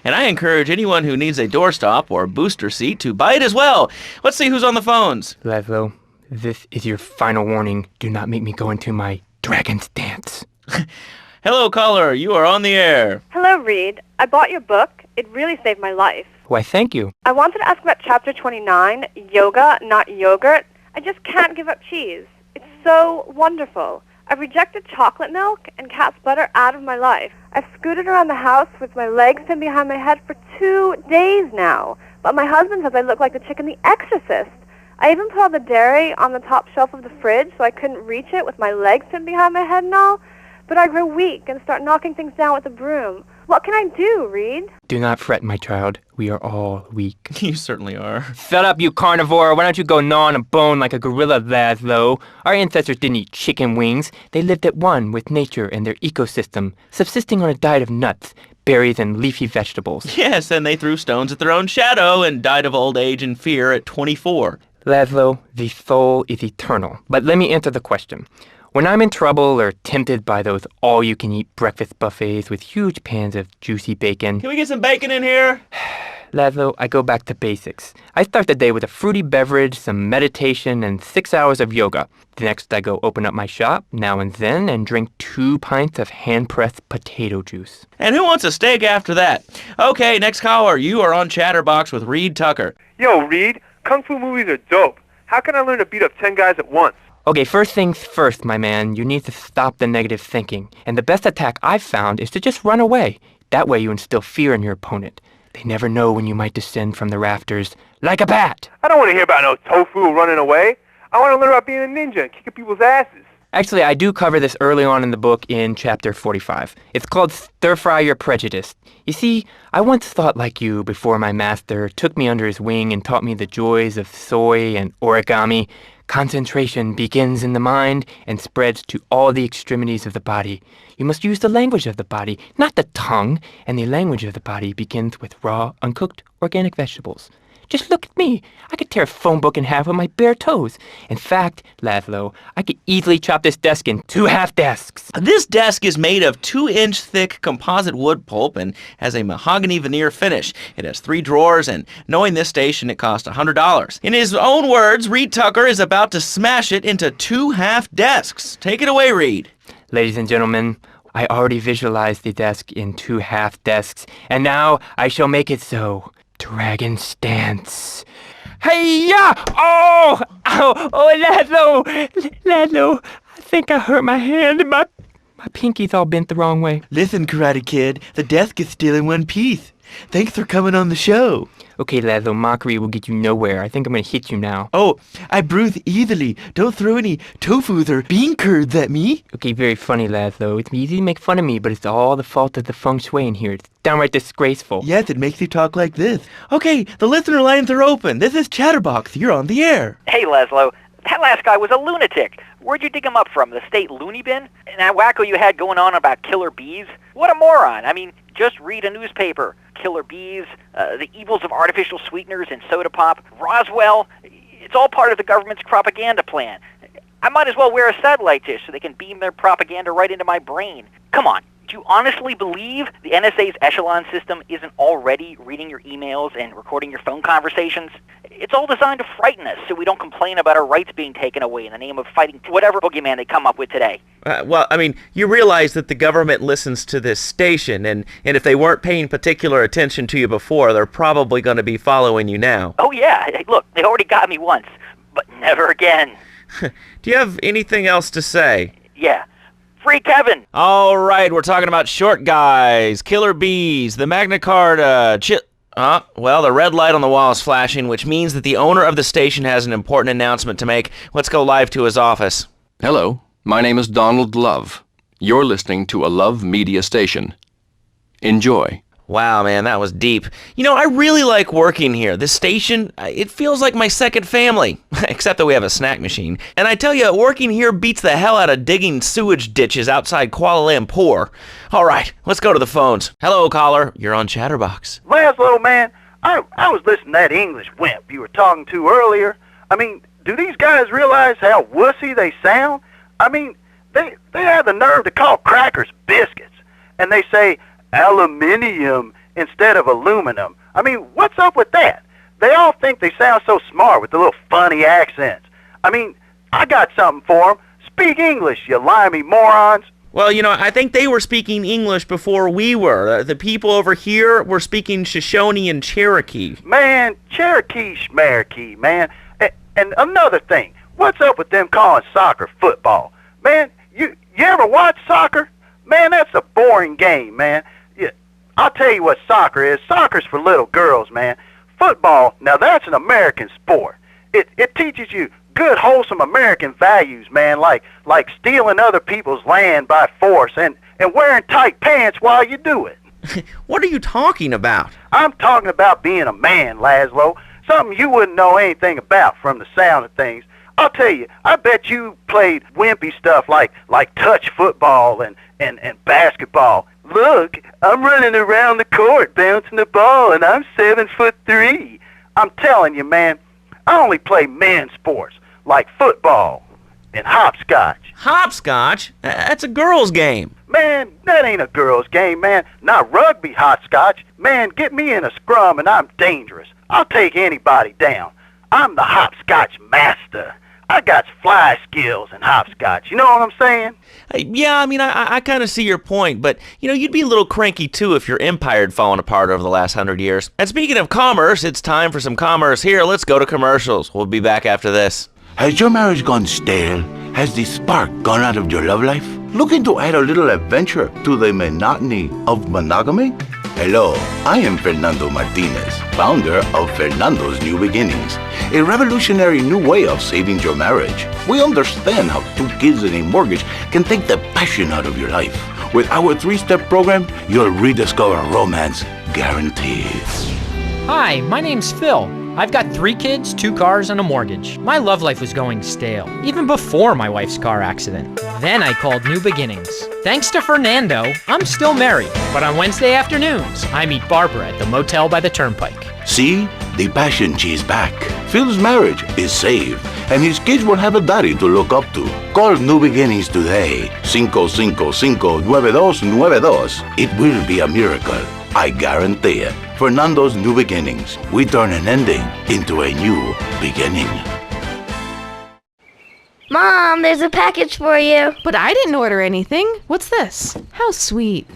And I encourage anyone who needs a doorstop or booster seat to buy it as well. Let's see who's on the phones. Laszlo, this is your final warning. Do not make me go into my dragon's dance. Hello, caller. You are on the air. Hello, Reed. I bought your book. It really saved my life. Why, thank you. I wanted to ask about Chapter 29, Yoga, Not Yogurt. I just can't give up cheese. It's so wonderful. I've rejected chocolate milk and cat's butter out of my life. I've scooted around the house with my legs pinned behind my head for 2 days now. But my husband says I look like the chick in The Exorcist. I even put all the dairy on the top shelf of the fridge so I couldn't reach it with my legs pinned behind my head and all. But I grow weak and start knocking things down with a broom. What can I do, Reed? Do not fret, my child. We are all weak. You certainly are. Shut up, you carnivore. Why don't you go gnaw on a bone like a gorilla, Laszlo? Our ancestors didn't eat chicken wings. They lived at one with nature and their ecosystem, subsisting on a diet of nuts, berries, and leafy vegetables. Yes, and they threw stones at their own shadow and died of old age and fear at 24. Laszlo, the soul is eternal. But let me answer the question. When I'm in trouble or tempted by those all-you-can-eat breakfast buffets with huge pans of juicy bacon... Can we get some bacon in here? Laszlo, I go back to basics. I start the day with a fruity beverage, some meditation, and 6 hours of yoga. Next, I go open up my shop, now and then, and drink 2 pints of hand-pressed potato juice. And who wants a steak after that? Okay, next caller. You are on Chatterbox with Reed Tucker. Yo, Reed, Kung Fu movies are dope. How can I learn to beat up 10 guys at once? Okay, first things first, my man. You need to stop the negative thinking. And the best attack I've found is to just run away. That way you instill fear in your opponent. They never know when you might descend from the rafters like a bat. I don't want to hear about no tofu running away. I want to learn about being a ninja and kicking people's asses. Actually, I do cover this early on in the book in chapter 45. It's called Stir Fry Your Prejudice. You see, I once thought like you before my master took me under his wing and taught me the joys of soy and origami. Concentration begins in the mind and spreads to all the extremities of the body. You must use the language of the body, not the tongue, and the language of the body begins with raw, uncooked, organic vegetables. Just look at me. I could tear a phone book in half with my bare toes. In fact, Laszlo, I could easily chop this desk in 2 half desks. This desk is made of 2-inch thick composite wood pulp and has a mahogany veneer finish. It has 3 drawers, and knowing this station, it cost $100. In his own words, Reed Tucker is about to smash it into 2 half desks. Take it away, Reed. Ladies and gentlemen, I already visualized the desk in 2 half desks, and now I shall make it so. Dragon stance. Hey-ya! Oh! Ow! Oh, Laszlo, I think I hurt my hand and my pinky's all bent the wrong way. Listen, Karate Kid, the desk is still in one piece. Thanks for coming on the show. Okay, Laszlo, mockery will get you nowhere. I think I'm going to hit you now. Oh, I bruise easily. Don't throw any tofus or bean curds at me. Okay, very funny, Laszlo. It's easy to make fun of me, but it's all the fault of the feng shui in here. It's downright disgraceful. Yes, it makes you talk like this. Okay, the listener lines are open. This is Chatterbox. You're on the air. Hey, Laszlo. That last guy was a lunatic. Where'd you dig him up from? The state loony bin? And that wacko you had going on about killer bees? What a moron. I mean, just read a newspaper. Killer bees, the evils of artificial sweeteners and soda pop, Roswell. It's all part of the government's propaganda plan. I might as well wear a satellite dish so they can beam their propaganda right into my brain. Come on. Do you honestly believe the NSA's echelon system isn't already reading your emails and recording your phone conversations? It's all designed to frighten us so we don't complain about our rights being taken away in the name of fighting whatever boogeyman they come up with today. Well, I mean, you realize that the government listens to this station, and if they weren't paying particular attention to you before, they're probably going to be following you now. Oh, yeah. Hey, look, they already got me once, but never again. Do you have anything else to say? Yeah. Free Kevin! All right, we're talking about short guys, killer bees, the Magna Carta, well, the red light on the wall is flashing, which means that the owner of the station has an important announcement to make. Let's go live to his office. Hello, my name is Donald Love. You're listening to a Love Media station. Enjoy. Wow, man, that was deep. You know, I really like working here. This station, it feels like my second family, except that we have a snack machine. And I tell you, working here beats the hell out of digging sewage ditches outside Kuala Lumpur. All right, let's go to the phones. Hello, caller. You're on Chatterbox. Laszlo, man, I was listening to that English wimp you were talking to earlier. I mean, do these guys realize how wussy they sound? I mean, they have the nerve to call crackers biscuits, and they say aluminium instead of aluminum. I mean, what's up with that? They all think they sound so smart with the little funny accents. I mean, I got something for them. Speak English, you limey morons. Well, you know, I think they were speaking English before we were. The people over here were speaking Shoshone and Cherokee. Man, Cherokee schmarokee, man. And another thing, what's up with them calling soccer football? Man, you ever watch soccer? Man, that's a boring game, man. I'll tell you what soccer is. Soccer's for little girls, man. Football, now that's an American sport. It teaches you good, wholesome American values, man, like stealing other people's land by force and wearing tight pants while you do it. What are you talking about? I'm talking about being a man, Laszlo. Something you wouldn't know anything about from the sound of things. I'll tell you, I bet you played wimpy stuff like touch football and basketball. Look, I'm running around the court bouncing the ball, and I'm 7'3". I'm telling you, man, I only play men's sports like football and hopscotch. Hopscotch? That's a girl's game. Man, that ain't a girl's game, man. Not rugby hopscotch. Man, get me in a scrum and I'm dangerous. I'll take anybody down. I'm the hopscotch master. I got fly skills in hopscotch. You know what I'm saying? Yeah, I mean, I kind of see your point, but, you'd be a little cranky, too, if your empire had fallen apart over the last 100 years. And speaking of commerce, it's time for some commerce here. Let's go to commercials. We'll be back after this. Has your marriage gone stale? Has the spark gone out of your love life? Looking to add a little adventure to the monotony of monogamy? Hello, I am Fernando Martinez, founder of Fernando's New Beginnings, a revolutionary new way of saving your marriage. We understand how 2 kids and a mortgage can take the passion out of your life. With our 3-step program, you'll rediscover romance guaranteed. Hi, my name's Phil. I've got 3 kids, 2 cars, and a mortgage. My love life was going stale, even before my wife's car accident. Then I called New Beginnings. Thanks to Fernando, I'm still married, but on Wednesday afternoons, I meet Barbara at the motel by the turnpike. See? The passion is back. Phil's marriage is saved, and his kids will have a daddy to look up to. Call New Beginnings today. 555-9292. It will be a miracle. I guarantee it. Fernando's New Beginnings. We turn an ending into a new beginning. Mom, there's a package for you. But I didn't order anything. What's this? How sweet.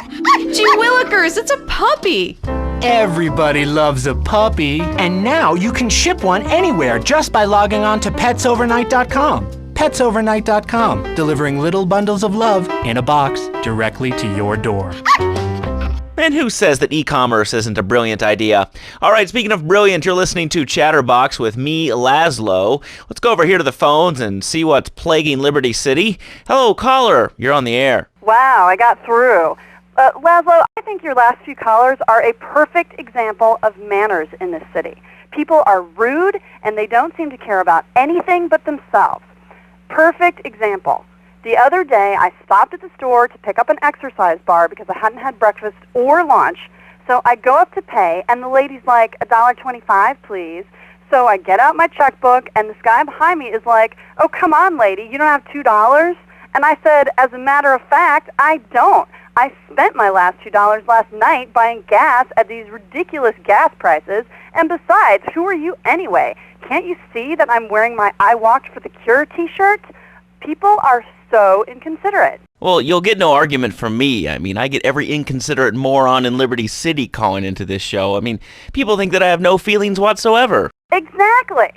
Gee willikers, it's a puppy. Everybody loves a puppy. And now you can ship one anywhere just by logging on to petsovernight.com. Petsovernight.com, delivering little bundles of love in a box directly to your door. And who says that e-commerce isn't a brilliant idea? All right, speaking of brilliant, you're listening to Chatterbox with me, Laszlo. Let's go over here to the phones and see what's plaguing Liberty City. Hello, caller. You're on the air. Wow, I got through. Laszlo, I think your last few callers are a perfect example of manners in this city. People are rude, and they don't seem to care about anything but themselves. Perfect example. The other day, I stopped at the store to pick up an exercise bar because I hadn't had breakfast or lunch. So I go up to pay, and the lady's like, $1.25, please. So I get out my checkbook, and this guy behind me is like, oh, come on, lady, you don't have $2? And I said, as a matter of fact, I don't. I spent my last $2 last night buying gas at these ridiculous gas prices. And besides, who are you anyway? Can't you see that I'm wearing my I Walked for the Cure t-shirt? People are so inconsiderate. Well, you'll get no argument from me. I mean, I get every inconsiderate moron in Liberty City calling into this show. I mean, people think that I have no feelings whatsoever. Exactly.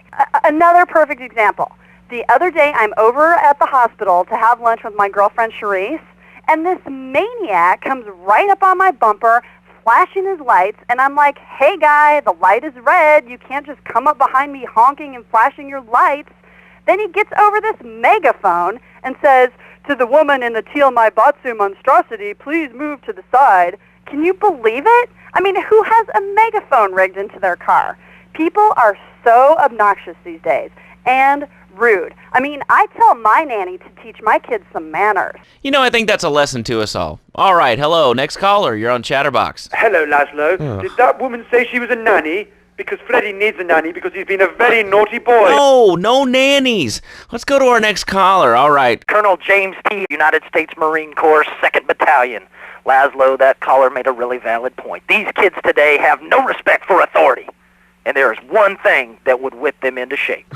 Another perfect example. The other day, I'm over at the hospital to have lunch with my girlfriend, Charisse, and this maniac comes right up on my bumper, flashing his lights, and I'm like, hey, guy, the light is red. You can't just come up behind me honking and flashing your lights. Then he gets over this megaphone and says, to the woman in the teal Maibatsu monstrosity, please move to the side. Can you believe it? I mean, who has a megaphone rigged into their car? People are so obnoxious these days and rude. I mean, I tell my nanny to teach my kids some manners. You know, I think that's a lesson to us all. All right, hello, next caller. You're on Chatterbox. Hello, Laszlo. Did that woman say she was a nanny? Because Freddie needs a nanny because he's been a very naughty boy. No nannies. Let's go to our next caller. All right. Colonel James T., United States Marine Corps, 2nd Battalion. Laszlo, that caller made a really valid point. These kids today have no respect for authority. And there is one thing that would whip them into shape.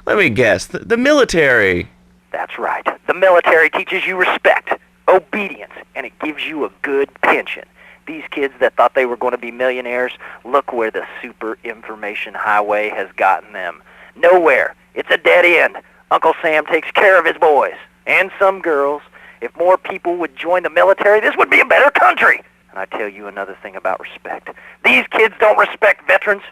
Let me guess. The military. That's right. The military teaches you respect, obedience, and it gives you a good pension. These kids that thought they were going to be millionaires, look where the super information highway has gotten them. Nowhere. It's a dead end. Uncle Sam takes care of his boys. And some girls. If more people would join the military, this would be a better country. And I tell you another thing about respect. These kids don't respect veterans.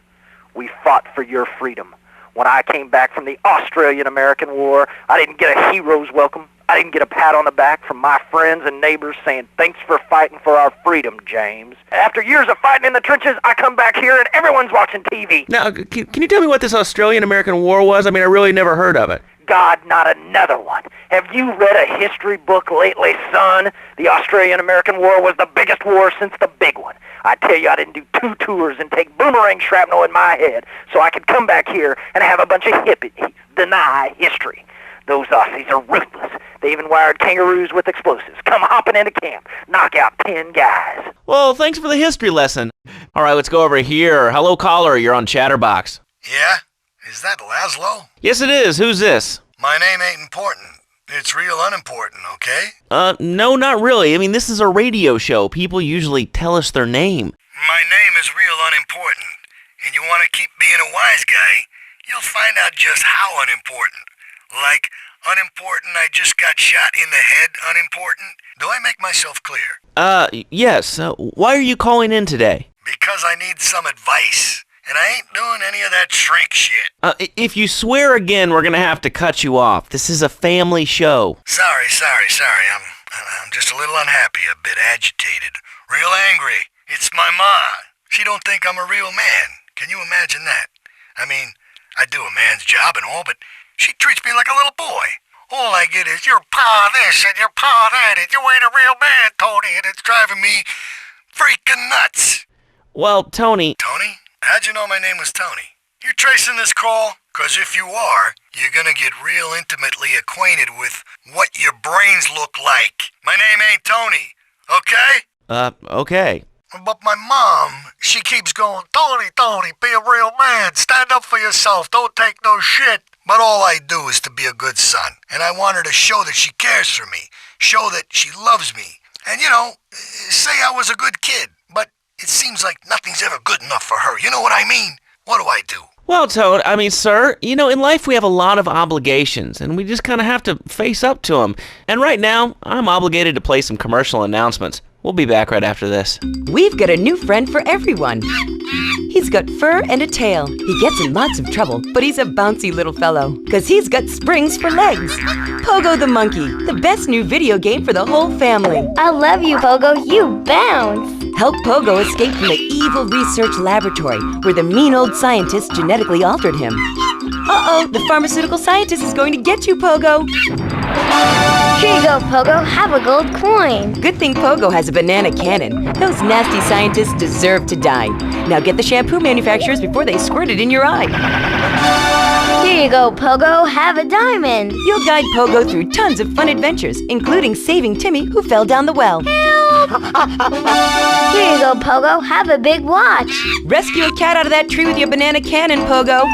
We fought for your freedom. When I came back from the Australian-American War, I didn't get a hero's welcome. I didn't get a pat on the back from my friends and neighbors saying, thanks for fighting for our freedom, James. After years of fighting in the trenches, I come back here and everyone's watching TV. Now, can you tell me what this Australian-American War was? I mean, I really never heard of it. God, not another one. Have you read a history book lately, son? The Australian-American War was the biggest war since the big one. I tell you, I didn't do 2 tours and take boomerang shrapnel in my head so I could come back here and have a bunch of hippies deny history. Those Aussies are ruthless. They even wired kangaroos with explosives. Come hopping into camp. Knock out 10 guys. Well, thanks for the history lesson. All right, let's go over here. Hello, caller. You're on Chatterbox. Yeah? Is that Laszlo? Yes, it is. Who's this? My name ain't important. It's real unimportant, okay? No, not really. I mean, this is a radio show. People usually tell us their name. My name is real unimportant. And you want to keep being a wise guy, you'll find out just how unimportant. Like, unimportant, I just got shot in the head, unimportant. Do I make myself clear? Yes. Why are you calling in today? Because I need some advice. And I ain't doing any of that shrink shit. If you swear again, we're gonna have to cut you off. This is a family show. Sorry. I'm just a little unhappy, a bit agitated, real angry. It's my ma. She don't think I'm a real man. Can you imagine that? I mean, I do a man's job and all, but she treats me like a little boy. All I get is, you're pa this and you're pa that, and you ain't a real man, Tony, and it's driving me freaking nuts. Well, Tony... Tony? How'd you know my name was Tony? You tracing this call? 'Cause if you are, you're gonna get real intimately acquainted with what your brains look like. My name ain't Tony, okay? Okay. But my mom, she keeps going, Tony, be a real man. Stand up for yourself. Don't take no shit. But all I do is to be a good son. And I want her to show that she cares for me. Show that she loves me. And, say I was a good kid. But it seems like nothing's ever good enough for her. You know what I mean? What do I do? Well, sir, in life we have a lot of obligations, and we just kind of have to face up to them. And right now, I'm obligated to play some commercial announcements. We'll be back right after this. We've got a new friend for everyone. He's got fur and a tail. He gets in lots of trouble, but he's a bouncy little fellow, 'cause he's got springs for legs. Pogo the Monkey, the best new video game for the whole family. I love you, Pogo. You bounce. Help Pogo escape from the evil research laboratory where the mean old scientist genetically altered him. Uh-oh, the pharmaceutical scientist is going to get you, Pogo. Here you go, Pogo. Have a gold coin. Good thing Pogo has a banana cannon. Those nasty scientists deserve to die. Now get the shampoo manufacturers before they squirt it in your eye. Here you go, Pogo. Have a diamond. You'll guide Pogo through tons of fun adventures, including saving Timmy, who fell down the well. Help! Here you go, Pogo. Have a big watch. Rescue a cat out of that tree with your banana cannon, Pogo.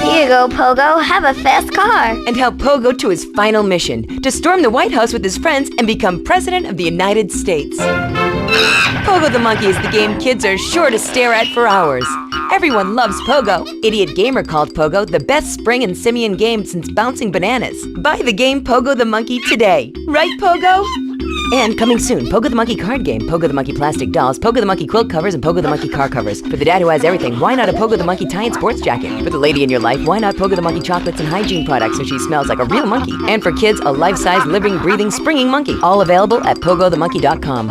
Here you go, Pogo. Have a fast car. And help Pogo to his final mission, to storm the White House with his friends and become President of the United States. Pogo the Monkey is the game kids are sure to stare at for hours. Everyone loves Pogo. Idiot Gamer called Pogo the best spring and simian game since bouncing bananas. Buy the game Pogo the Monkey today. Right, Pogo? And coming soon, Pogo the Monkey card game, Pogo the Monkey plastic dolls, Pogo the Monkey quilt covers, and Pogo the Monkey car covers. For the dad who has everything, why not a Pogo the Monkey tie and sports jacket? For the lady in your life, why not Pogo the Monkey chocolates and hygiene products so she smells like a real monkey? And for kids, a life-size, living, breathing, springing monkey. All available at pogothemonkey.com.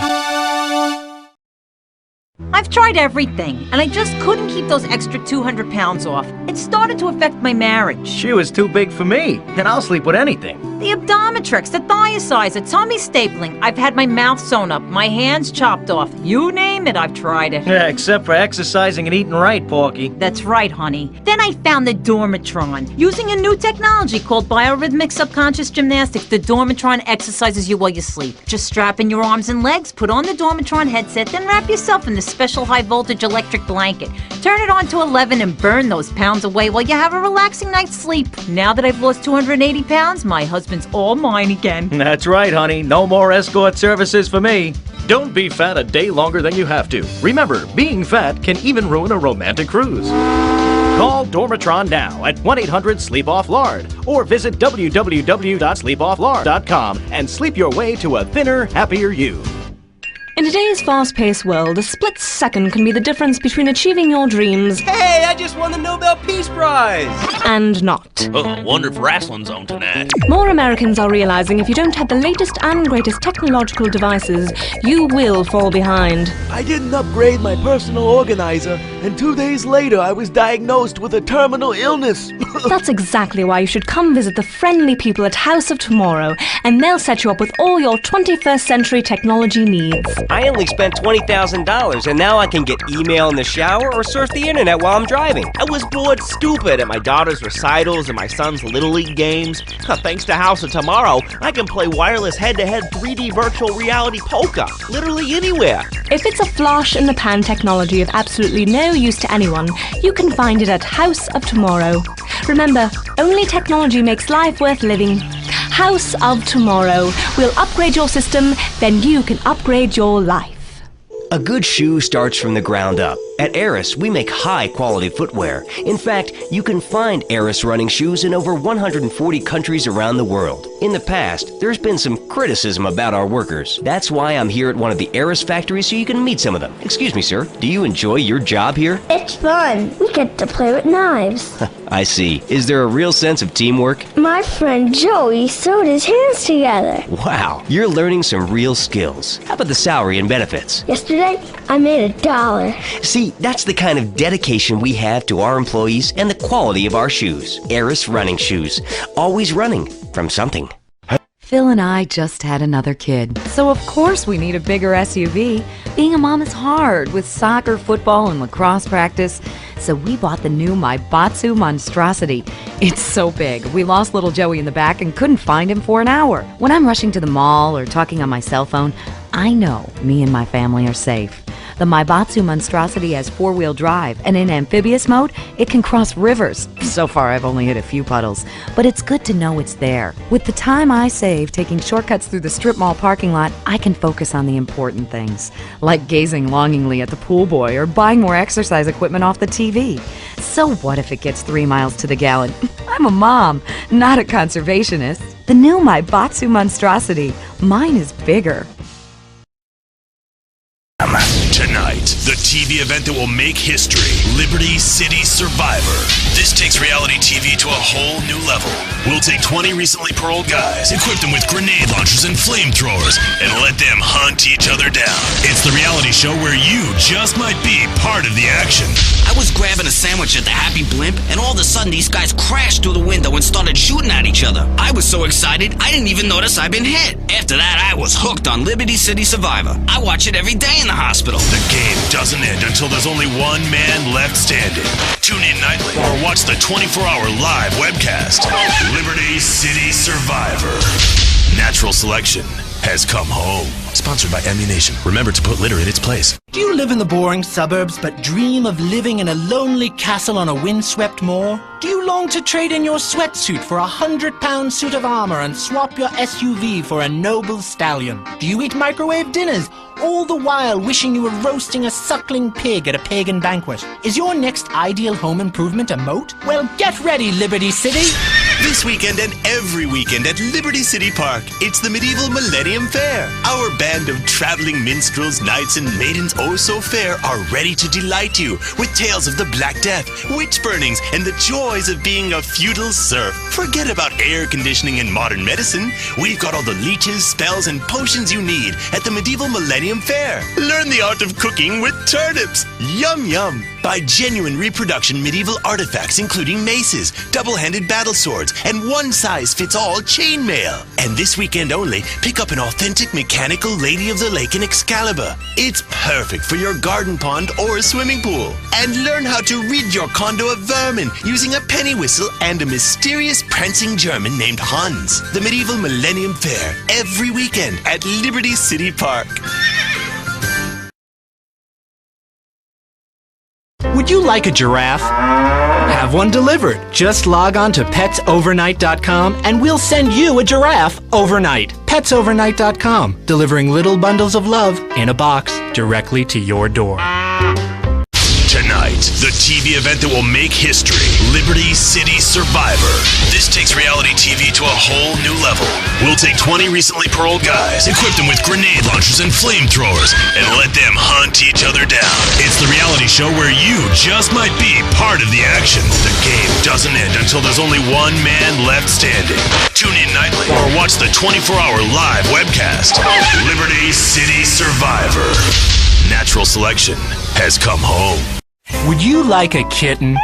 I've tried everything, and I just couldn't keep those extra 200 pounds off. It started to affect my marriage. She was too big for me, and I'll sleep with anything. The Abdometrix, the thiazides, tummy stapling. I've had my mouth sewn up, my hands chopped off. You name it, I've tried it. Yeah, except for exercising and eating right, Porky. That's right, honey. Then I found the Dormatron. Using a new technology called biorhythmic subconscious gymnastics, the Dormatron exercises you while you sleep. Just strap in your arms and legs, put on the Dormatron headset, then wrap yourself in the special high-voltage electric blanket. Turn it on to 11 and burn those pounds away while you have a relaxing night's sleep. Now that I've lost 280 pounds, my husband's all mine again. That's right, honey. No more escort services for me. Don't be fat a day longer than you have to. Remember, being fat can even ruin a romantic cruise. Call Dormatron now at 1-800-SLEEP-OFF-LARD or visit www.sleepofflard.com and sleep your way to a thinner, happier you. In today's fast-paced world, a split second can be the difference between achieving your dreams... Hey, I just won the Nobel Peace Prize! ...and not. Oh, wonder if wrestling's on tonight. More Americans are realizing if you don't have the latest and greatest technological devices, you will fall behind. I didn't upgrade my personal organizer, and 2 days later I was diagnosed with a terminal illness. That's exactly why you should come visit the friendly people at House of Tomorrow, and they'll set you up with all your 21st century technology needs. I only spent $20,000, and now I can get email in the shower or surf the internet while I'm driving. I was bored stupid at my daughter's recitals and my son's Little League games. Thanks to House of Tomorrow, I can play wireless head-to-head 3D virtual reality poker literally anywhere. If it's a flash-in-the-pan technology of absolutely no use to anyone, you can find it at House of Tomorrow. Remember, only technology makes life worth living. House of Tomorrow. We'll upgrade your system, then you can upgrade your life. A good shoe starts from the ground up. At Eris, we make high-quality footwear. In fact, you can find Eris running shoes in over 140 countries around the world. In the past, there's been some criticism about our workers. That's why I'm here at one of the Eris factories so you can meet some of them. Excuse me, sir. Do you enjoy your job here? It's fun. We get to play with knives. I see. Is there a real sense of teamwork? My friend Joey sewed his hands together. Wow, you're learning some real skills. How about the salary and benefits? Yesterday, I made $1. See, that's the kind of dedication we have to our employees and the quality of our shoes. Eris running shoes. Always running from something. Phil and I just had another kid, so of course we need a bigger SUV. Being a mom is hard with soccer, football, and lacrosse practice, so we bought the new Maibatsu Monstrosity. It's so big, we lost little Joey in the back and couldn't find him for an hour. When I'm rushing to the mall or talking on my cell phone, I know me and my family are safe. The Maibatsu Monstrosity has 4-wheel drive, and in amphibious mode, it can cross rivers. So far, I've only hit a few puddles, but it's good to know it's there. With the time I save taking shortcuts through the strip mall parking lot, I can focus on the important things, like gazing longingly at the pool boy or buying more exercise equipment off the TV. So what if it gets 3 miles to the gallon? I'm a mom, not a conservationist. The new Maibatsu Monstrosity. Mine is bigger. Tonight, the TV event that will make history, Liberty City Survivor. This takes reality TV to a whole new level. We'll take 20 recently paroled guys, equip them with grenade launchers and flamethrowers, and let them hunt each other down. It's the reality show where you just might be part of the action. I was grabbing a sandwich at the Happy Blimp, and all of a sudden these guys crashed through the window and started shooting at each other. I was so excited, I didn't even notice I'd been hit. After that, I was hooked on Liberty City Survivor. I watch it every day in the hospital. The game doesn't end until there's only one man left standing. Tune in nightly or watch the 24-hour live webcast. Liberty City Survivor. Natural selection has come home. Sponsored by Ammunition. Remember to put litter in its place. Do you live in the boring suburbs but dream of living in a lonely castle on a windswept moor? Do you long to trade in your sweatsuit for a 100-pound suit of armor and swap your SUV for a noble stallion? Do you eat microwave dinners, all the while wishing you were roasting a suckling pig at a pagan banquet? Is your next ideal home improvement a moat? Well, get ready, Liberty City! This weekend and every weekend at Liberty City Park, it's the Medieval Millennium Fair. Our band of traveling minstrels, knights, and maidens oh so fair are ready to delight you with tales of the Black Death, witch burnings, and the joys of being a feudal serf. Forget about air conditioning and modern medicine. We've got all the leeches, spells, and potions you need at the Medieval Millennium Fair. Learn the art of cooking with turnips. Yum yum. Buy genuine reproduction medieval artifacts including maces, double-handed battle swords, and one-size-fits-all chainmail. And this weekend only, pick up an authentic mechanical Lady of the Lake in Excalibur. It's perfect for your garden pond or swimming pool. And learn how to rid your condo of vermin using a penny whistle and a mysterious prancing German named Hans. The Medieval Millennium Fair, every weekend at Liberty City Park. Would you like a giraffe? Have one delivered. Just log on to petsovernight.com and we'll send you a giraffe overnight. Petsovernight.com, delivering little bundles of love in a box directly to your door. Tonight, the TV event that will make history, Liberty City Survivor. This takes reality TV to a whole new level. We'll take 20 recently paroled guys, equip them with grenade launchers and flamethrowers, and let them hunt each other down. It's the reality show where you just might be part of the action. The game doesn't end until there's only one man left standing. Tune in nightly or watch the 24-hour live webcast. Liberty City Survivor. Natural selection has come home. Would you like a kitten?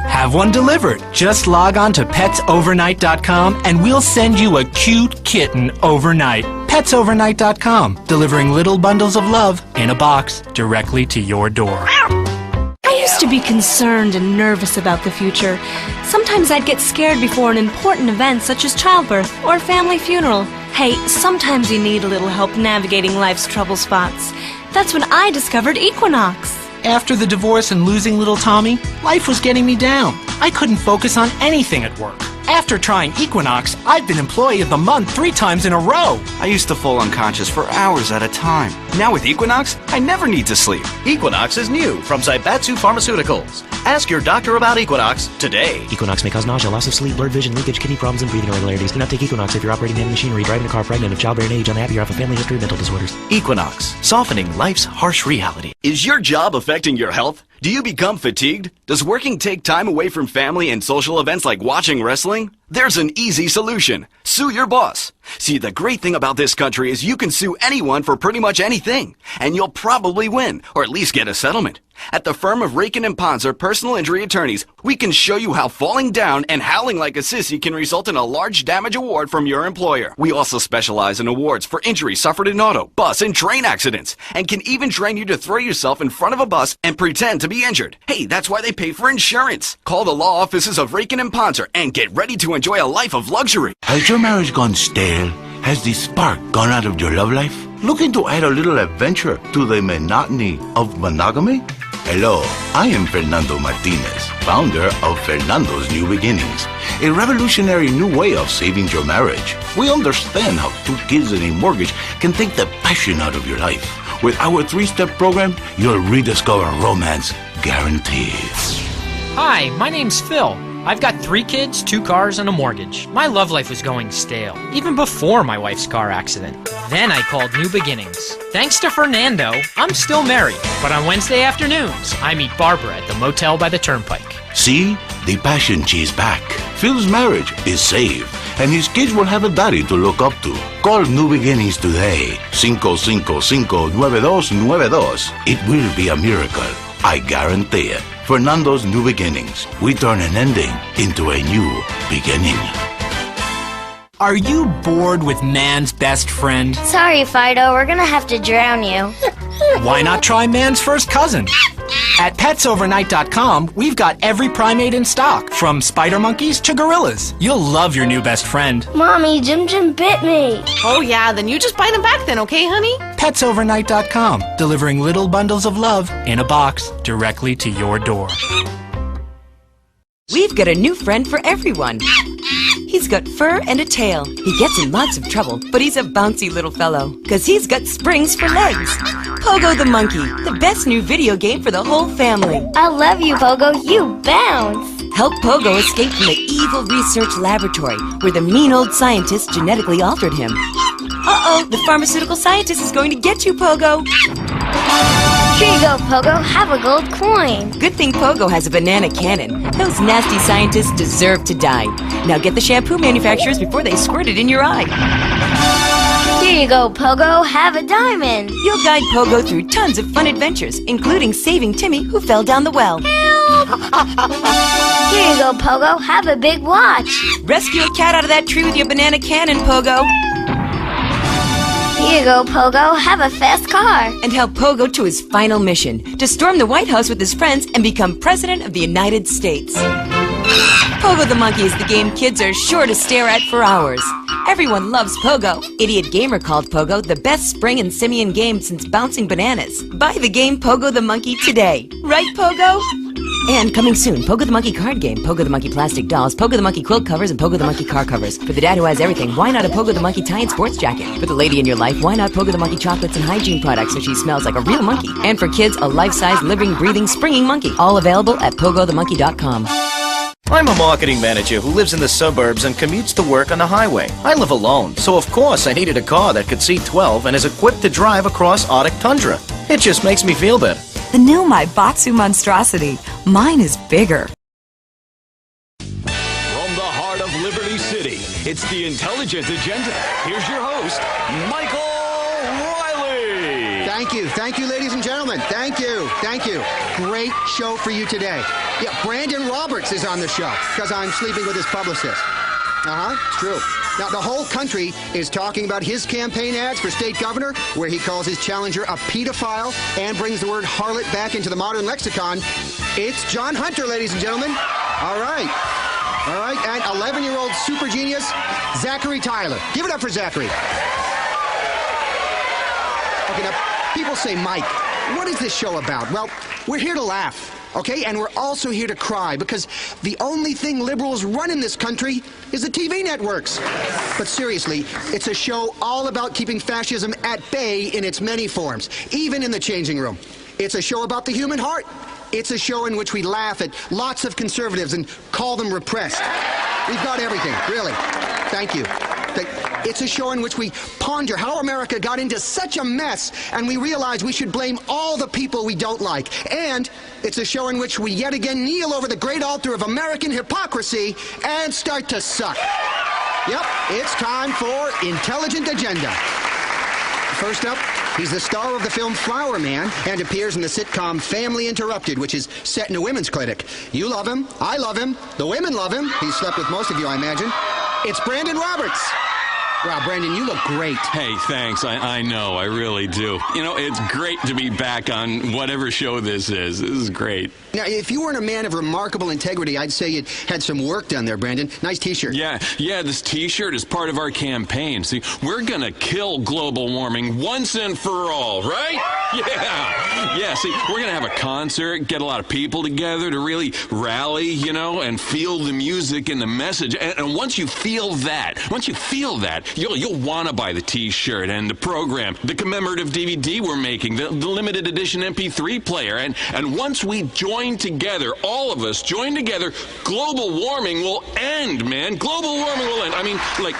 Have one delivered. Just log on to petsovernight.com and we'll send you a cute kitten overnight. PetsOvernight.com, delivering little bundles of love in a box directly to your door. I used to be concerned and nervous about the future. Sometimes I'd get scared before an important event such as childbirth or a family funeral. Hey, sometimes you need a little help navigating life's trouble spots. That's when I discovered Equinox. After the divorce and losing little Tommy, life was getting me down. I couldn't focus on anything at work. After trying Equinox, I've been Employee of the Month 3 times in a row. I used to fall unconscious for hours at a time. Now with Equinox, I never need to sleep. Equinox is new from Zaibatsu Pharmaceuticals. Ask your doctor about Equinox today. Equinox may cause nausea, loss of sleep, blurred vision, leakage, kidney problems, and breathing irregularities. Do not take Equinox if you're operating heavy machinery, driving a car, pregnant, of childbearing age, unhappy, or have a family history of mental disorders. Equinox, softening life's harsh reality. Is your job affecting your health? Do you become fatigued? Does working take time away from family and social events like watching wrestling? There's an easy solution. Sue your boss. See, the great thing about this country is you can sue anyone for pretty much anything, and you'll probably win, or at least get a settlement. At the firm of Rakin & Ponzer Personal Injury Attorneys, we can show you how falling down and howling like a sissy can result in a large damage award from your employer. We also specialize in awards for injuries suffered in auto, bus, and train accidents, and can even train you to throw yourself in front of a bus and pretend to be injured. Hey, that's why they pay for insurance. Call the law offices of Rakin & Ponzer and get ready to enjoy a life of luxury. Has your marriage gone stale? Has the spark gone out of your love life? Looking to add a little adventure to the monotony of monogamy? Hello, I am Fernando Martinez, founder of Fernando's New Beginnings, a revolutionary new way of saving your marriage. We understand how 2 kids and a mortgage can take the passion out of your life. With our 3-step program, you'll rediscover romance guaranteed. Hi, my name's Phil. I've got 3 kids, 2 cars, and a mortgage. My love life was going stale, even before my wife's car accident. Then I called New Beginnings. Thanks to Fernando, I'm still married. But on Wednesday afternoons, I meet Barbara at the motel by the turnpike. See? The passion she's back. Phil's marriage is safe, and his kids will have a daddy to look up to. Call New Beginnings today. 555-9292. It will be a miracle. I guarantee it. Fernando's New Beginnings. We turn an ending into a new beginning. Are you bored with man's best friend? Sorry, Fido, we're gonna have to drown you. Why not try man's first cousin? At PetsOvernight.com, we've got every primate in stock, from spider monkeys to gorillas. You'll love your new best friend. Mommy, Jim bit me. Oh yeah, then you just bite him back then, okay, honey? PetsOvernight.com, delivering little bundles of love in a box directly to your door. We've got a new friend for everyone. He's got fur and a tail. He gets in lots of trouble, but he's a bouncy little fellow, 'cause he's got springs for legs. Pogo the Monkey, the best new video game for the whole family. I love you, Pogo. You bounce. Help Pogo escape from the evil research laboratory where the mean old scientist genetically altered him. Uh-oh, the pharmaceutical scientist is going to get you, Pogo. Here you go, Pogo. Have a gold coin. Good thing Pogo has a banana cannon. Those nasty scientists deserve to die. Now get the shampoo manufacturers before they squirt it in your eye. Here you go, Pogo. Have a diamond. You'll guide Pogo through tons of fun adventures, including saving Timmy, who fell down the well. Help! Here you go, Pogo. Have a big watch. Rescue a cat out of that tree with your banana cannon, Pogo. Here you go, Pogo. Have a fast car. And help Pogo to his final mission, to storm the White House with his friends and become President of the United States. Pogo the Monkey is the game kids are sure to stare at for hours. Everyone loves Pogo. Idiot Gamer called Pogo the best spring and simian game since bouncing bananas. Buy the game Pogo the Monkey today. Right, Pogo? And coming soon, Pogo the Monkey card game, Pogo the Monkey plastic dolls, Pogo the Monkey quilt covers, and Pogo the Monkey car covers. For the dad who has everything, why not a Pogo the Monkey tie and sports jacket? For the lady in your life, why not Pogo the Monkey chocolates and hygiene products so she smells like a real monkey? And for kids, a life-size, living, breathing, springing monkey. All available at pogothemonkey.com. I'm a marketing manager who lives in the suburbs and commutes to work on the highway. I live alone, so of course I needed a car that could seat 12 and is equipped to drive across Arctic tundra. It just makes me feel better. The new Batsu monstrosity. Mine is bigger. From the heart of Liberty City, it's the Intelligence Agenda. Here's your host, Michael Riley. Thank you, ladies and gentlemen. Thank you. Great show for you today. Yeah, Brandon Roberts is on the show because I'm sleeping with his publicist. It's true. Now, the whole country is talking about his campaign ads for state governor, where he calls his challenger a pedophile and brings the word harlot back into the modern lexicon. It's John Hunter, ladies and gentlemen. All right. And 11-year-old super genius, Zachary Tyler. Give it up for Zachary. Okay, now, people say, Mike, what is this show about? Well, we're here to laugh. Okay, and we're also here to cry because the only thing liberals run in this country is the TV networks. But seriously, it's a show all about keeping fascism at bay in its many forms, even in the changing room. It's a show about the human heart. It's a show in which we laugh at lots of conservatives and call them repressed. We've got everything, really. Thank you. It's a show in which we ponder how America got into such a mess, and we realize we should blame all the people we don't like. And it's a show in which we yet again kneel over the great altar of American hypocrisy and start to suck. Yep, it's time for Intelligent Agenda. First up, he's the star of the film Flower Man and appears in the sitcom Family Interrupted, which is set in a women's clinic. You love him. I love him. The women love him. He's slept with most of you, I imagine. It's Brandon Roberts. Wow, Brandon, you look great. Hey, thanks. I know, I really do. You know, it's great to be back on whatever show this is. This is great. Now, if you weren't a man of remarkable integrity, I'd say you'd had some work done there, Brandon. Nice T-shirt. Yeah, this T-shirt is part of our campaign. See, we're gonna kill global warming once and for all, right? Yeah, see, we're gonna have a concert, get a lot of people together to really rally, you know, and feel the music and the message. And once you feel that, you'll want to buy the T-shirt and the program, the commemorative DVD we're making, the limited edition MP3 player. And once we join together, all of us join together, global warming will end, man. Global warming will end. I mean, like,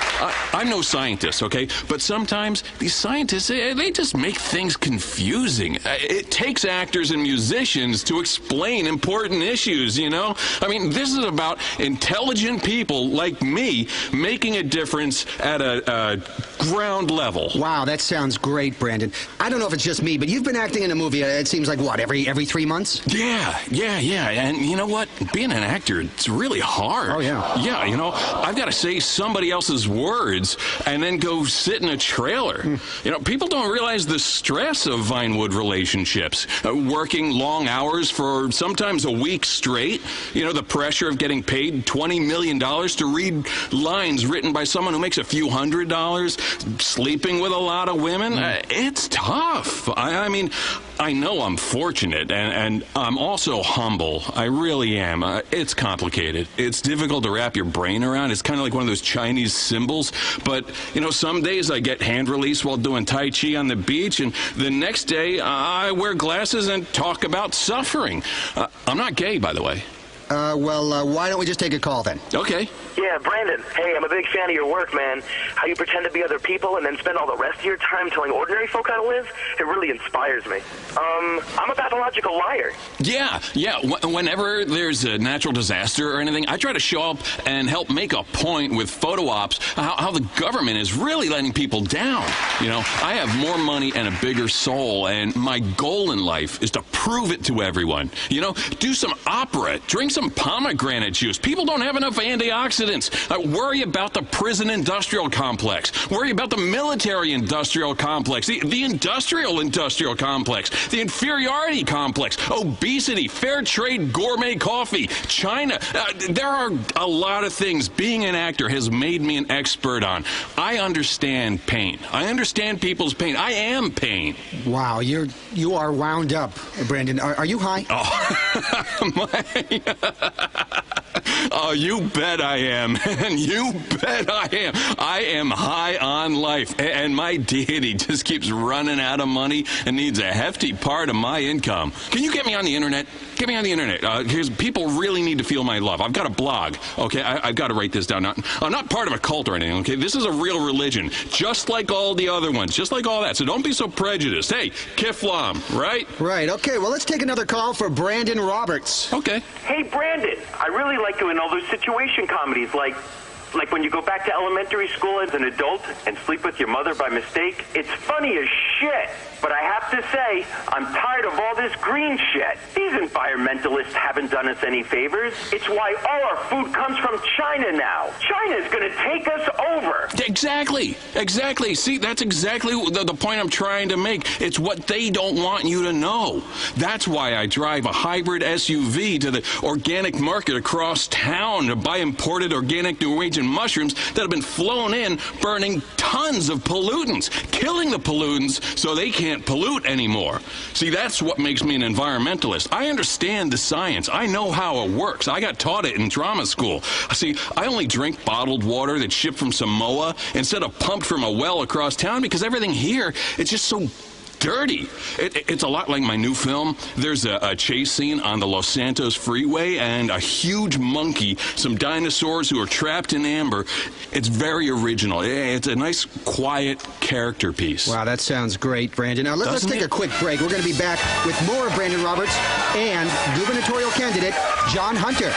I'm no scientist, okay? But sometimes these scientists, they just make things confusing. It takes actors and musicians to explain important issues, you know? I mean, this is about intelligent people like me making a difference at a ground level. Wow, that sounds great, Brandon. I don't know if it's just me, but you've been acting in a movie, it seems like, what, every 3 months? Yeah. And you know what? Being an actor, it's really hard. Oh, yeah. Yeah, you know, I've got to say somebody else's words and then go sit in a trailer. You know, people don't realize the stress of Vinewood relationships. Working long hours for sometimes a week straight. You know, the pressure of getting paid $20 million to read lines written by someone who makes a few $100, sleeping with a lot of women. It's tough. I mean, I know I'm fortunate, and I'm also humble. I really am. It's complicated. It's difficult to wrap your brain around. It's kind of like one of those Chinese symbols. But, you know, some days I get hand release while doing Tai Chi on the beach, and the next day I wear glasses and talk about suffering. I'm not gay, by the way. Why don't we just take a call then? Okay. Yeah, Brandon. Hey, I'm a big fan of your work, man. How you pretend to be other people and then spend all the rest of your time telling ordinary folk how to live, it really inspires me. I'm a pathological liar. Yeah. Whenever there's a natural disaster or anything, I try to show up and help make a point with photo ops how the government is really letting people down. You know, I have more money and a bigger soul, and my goal in life is to prove it to everyone. You know, do some opera, drink some pomegranate juice. People don't have enough antioxidants. Worry about the prison industrial complex. Worry about the military industrial complex, the industrial complex, the inferiority complex, obesity, fair trade gourmet coffee, China. There are a lot of things being an actor has made me an expert on. I understand pain. I understand people's pain. I am pain. Wow, you are wound up, Brandon. Are you high? Oh, you bet I am. And you bet I am. I am high on life. And my deity just keeps running out of money and needs a hefty part of my income. Can you get me on the internet? Get me on the internet. People really need to feel my love. I've got a blog. Okay, I've got to write this down. I'm not part of a cult or anything, okay? This is a real religion, just like all the other ones, just like all that. So don't be so prejudiced. Hey, Kiflam, right? Right, okay. Well, let's take another call for Brandon Roberts. Okay. Hey, Brandon. I really like doing all those situation comedies like Like when you go back to elementary school as an adult and sleep with your mother by mistake. It's funny as shit. But I have to say, I'm tired of all this green shit. These environmentalists haven't done us any favors. It's why all our food comes from China now. China's gonna take us over. Exactly. See, that's exactly the point I'm trying to make. It's what they don't want you to know. That's why I drive a hybrid SUV to the organic market across town to buy imported organic Norwegian mushrooms that have been flown in, burning tons of pollutants, killing the pollutants so they can't pollute anymore. See, that's what makes me an environmentalist. I understand the science. I know how it works. I got taught it in drama school. See, I only drink bottled water that's shipped from Samoa instead of pumped from a well across town because everything here, it's just so dirty. It's a lot like my new film. There's a chase scene on the Los Santos freeway and a huge monkey, some dinosaurs who are trapped in amber. It's very original. It's a nice, quiet character piece. Wow, that sounds great, Brandon. Now, let's take a quick break. We're going to be back with more of Brandon Roberts and gubernatorial candidate John Hunter.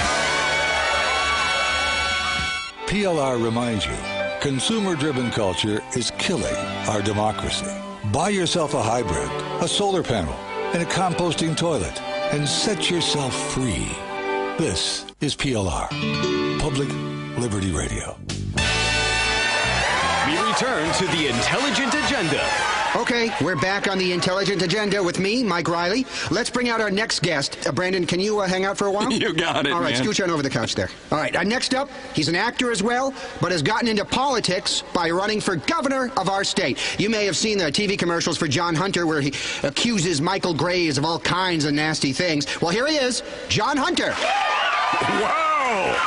PLR reminds you, consumer-driven culture is killing our democracy. Buy yourself a hybrid, a solar panel, and a composting toilet, and set yourself free. This is PLR, Public Liberty Radio. We return to the Intelligent Agenda. Okay, we're back on the Intelligent Agenda with me, Mike Riley. Let's bring out our next guest. Brandon, can you hang out for a while? You got it, All right, man. scooch on over the couch there. All right, next up, he's an actor as well, but has gotten into politics by running for governor of our state. You may have seen the TV commercials for John Hunter where he accuses Michael Graves of all kinds of nasty things. Well, here he is, John Hunter. Wow!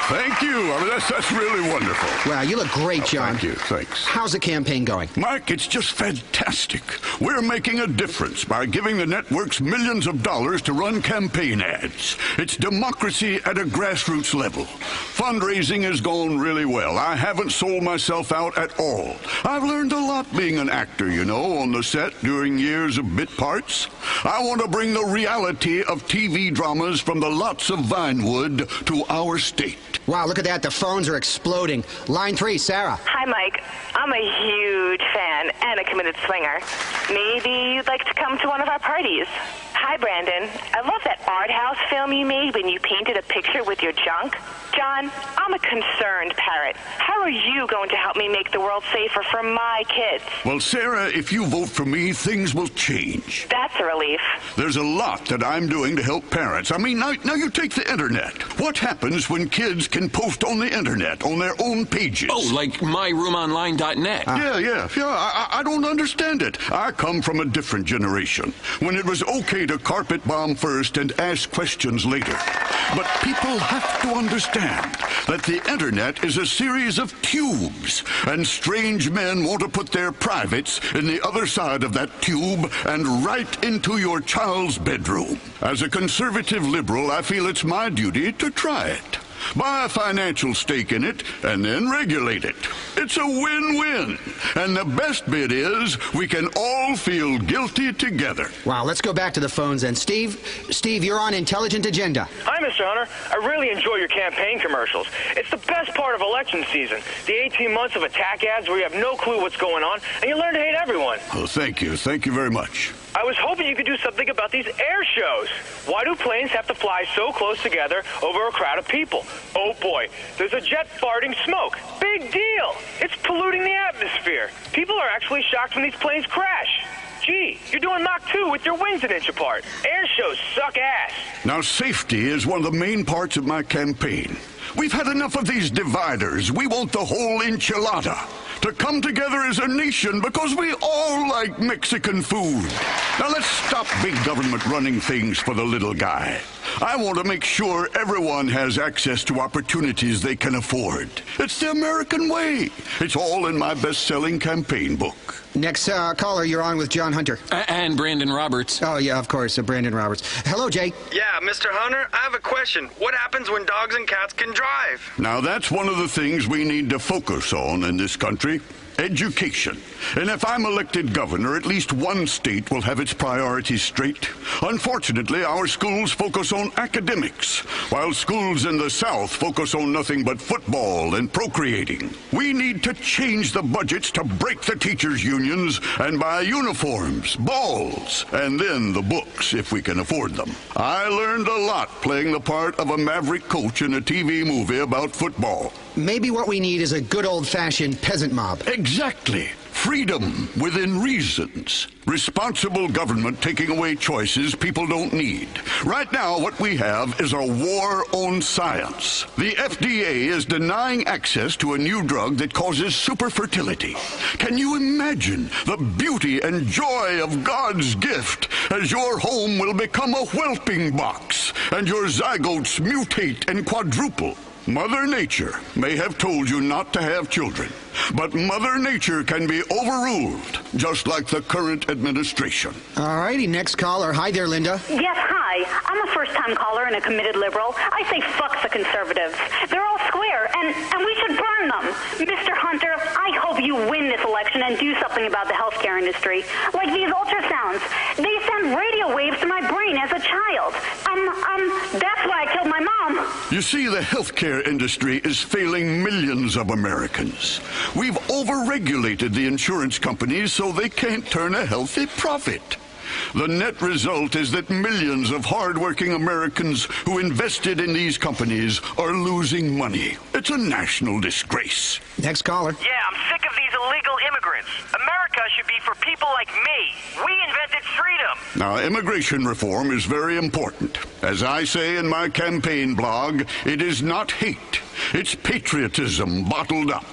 Thank you. I mean, that's really wonderful. Wow, you look great, John. Thank you. Thanks. How's the campaign going? Mike, it's just fantastic. We're making a difference by giving the networks millions of dollars to run campaign ads. It's democracy at a grassroots level. Fundraising has gone really well. I haven't sold myself out at all. I've learned a lot being an actor, you know, on the set during years of bit parts. I want to bring the reality of TV dramas from the lots of Vinewood to our state. Wow, look at that. The phones are exploding. Line 3, Sarah. Hi, Mike. I'm a huge fan and a committed swinger. Maybe you'd like to come to one of our parties. Hi, Brandon. I love that art house film you made when you painted a picture with your junk. John, I'm a concerned parent. How are you going to help me make the world safer for my kids? Well, Sarah, if you vote for me, things will change. That's a relief. There's a lot that I'm doing to help parents. I mean, now you take the internet. What happens when kids can post on the internet, on their own pages? Oh, like myroomonline.net. Yeah. I don't understand it. I come from a different generation, when it was okay to carpet bomb first and ask questions later. But people have to understand that the internet is a series of tubes, and strange men want to put their privates in the other side of that tube and right into your child's bedroom. As a conservative liberal, I feel it's my duty to try it. Buy a financial stake in it, and then regulate it. It's a win-win. And the best bit is we can all feel guilty together. Wow, let's go back to the phones then. Steve, you're on Intelligent Agenda. Hi, Mr. Hunter. I really enjoy your campaign commercials. It's the best part of election season. The 18 months of attack ads where you have no clue what's going on, and you learn to hate everyone. Oh, thank you. Thank you very much. I was hoping you could do something about these air shows. Why do planes have to fly so close together over a crowd of people? Oh boy, there's a jet farting smoke. Big deal. It's polluting the atmosphere. People are actually shocked when these planes crash. Gee, you're doing Mach 2 with your wings an inch apart. Air shows suck ass. Now, safety is one of the main parts of my campaign. We've had enough of these dividers. We want the whole enchilada to come together as a nation because we all like Mexican food. Now, let's stop big government running things for the little guy. I want to make sure everyone has access to opportunities they can afford. It's the American way. It's all in my best-selling campaign book. Next caller, you're on with John Hunter. And Brandon Roberts. Oh, yeah, of course, Brandon Roberts. Hello, Jay. Yeah, Mr. Hunter, I have a question. What happens when dogs and cats can drive? Now, that's one of the things we need to focus on in this country. education. And if I'm elected governor, at least one state will have its priorities straight. Unfortunately, our schools focus on academics, while schools in the South focus on nothing but football and procreating. We need to change the budgets to break the teachers' unions and buy uniforms, balls, and then the books if we can afford them. I learned a lot playing the part of a maverick coach in a TV movie about football. Maybe what we need is a good old-fashioned peasant mob. Exactly. Freedom within reasons. Responsible government taking away choices people don't need. Right now, what we have is a war on science. The FDA is denying access to a new drug that causes superfertility. Can you imagine the beauty and joy of God's gift as your home will become a whelping box and your zygotes mutate and quadruple? Mother Nature may have told you not to have children, but Mother Nature can be overruled, just like the current administration. All righty, next caller. Hi there, Linda. Yes, hi. I'm a first-time caller and a committed liberal. I say fuck the conservatives. They're all square, and we should burn them. Mr. Hunter, I hope you win this election and do something about the healthcare industry. Like these ultrasounds. They send radio waves to my brain as a child. That's why I killed my mom. You see, the healthcare industry is failing millions of Americans. We've overregulated the insurance companies so they can't turn a healthy profit. The net result is that millions of hardworking Americans who invested in these companies are losing money. It's a national disgrace. Next caller. Yeah, I'm sick of these illegal immigrants. America should be for people like me. We invented freedom. Now, immigration reform is very important. As I say in my campaign blog, it is not hate. It's patriotism bottled up.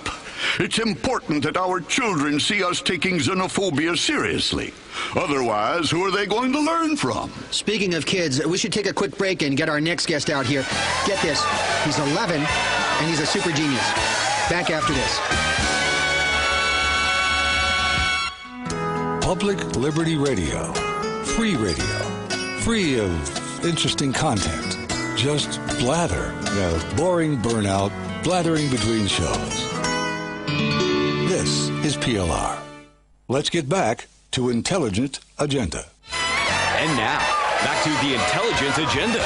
It's important that our children see us taking xenophobia seriously. Otherwise, who are they going to learn from? Speaking of kids, we should take a quick break and get our next guest out here. Get this, he's 11 and he's a super genius. Back after this. Public Liberty Radio. Free of interesting content. Just blather. Boring burnout, blathering between shows. This is PLR. Let's get back to Intelligent Agenda. And now, back to the Intelligent Agenda.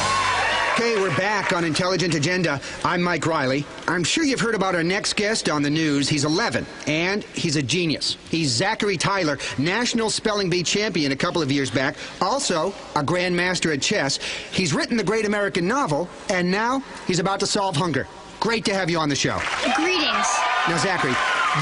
Okay, we're back on Intelligent Agenda. I'm Mike Riley. I'm sure you've heard about our next guest on the news. He's 11, and he's a genius. He's Zachary Tyler, National Spelling Bee champion a couple of years back, also a grandmaster at chess. He's written the great American novel, and now he's about to solve hunger. Great to have you on the show. Greetings. Now, Zachary,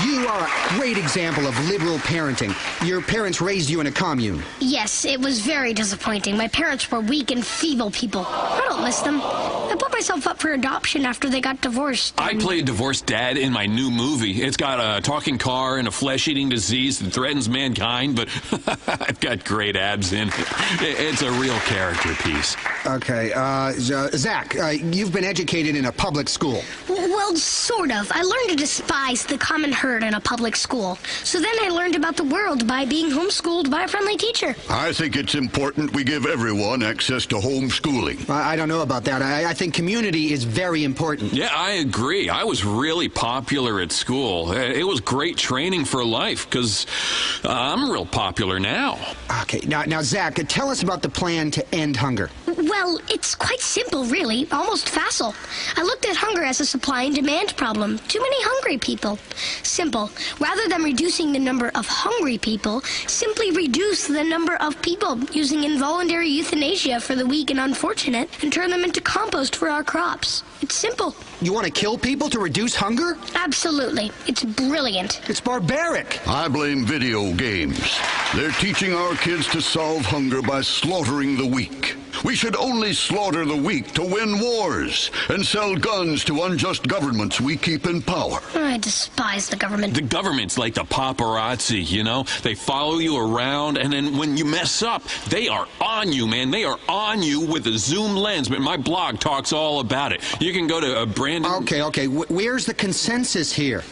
you are a great example of liberal parenting. Your parents raised you in a commune. Yes, it was very disappointing. My parents were weak and feeble people. I don't miss them. I put myself up for adoption after they got divorced. I play a divorced dad in my new movie. It's got a talking car and a flesh-eating disease that threatens mankind, but I've got great abs in it. It's a real character piece. Okay, Zach, you've been educated in a public school. Well, sort of. I learned to despise the common herd in a public school. So then I learned about the world by being homeschooled by a friendly teacher. I think it's important we give everyone access to homeschooling. I don't know about that. I think community is very important. Yeah, I agree. I was really popular at school. It was great training for life because I'm real popular now. Okay, now, Zach, tell us about the plan to end hunger. Well, it's quite simple, really. Almost facile. I looked at hunger as a supply and demand problem. Too many hungry people. Simple. Rather than reducing the number of hungry people, simply reduce the number of people using involuntary euthanasia for the weak and unfortunate and turn them into compost for our crops. It's simple. You want to kill people to reduce hunger? Absolutely. It's brilliant. It's barbaric. I blame video games. They're teaching our kids to solve hunger by slaughtering the weak. We should only slaughter the weak to win wars and sell guns to unjust governments we keep in power. I despise the government. The government's like the paparazzi, you know? They follow you around, and then when you mess up, they are on you, man. They are on you with a zoom lens. My blog talks all about it. You can go to Brandon... Okay. Where's the consensus here?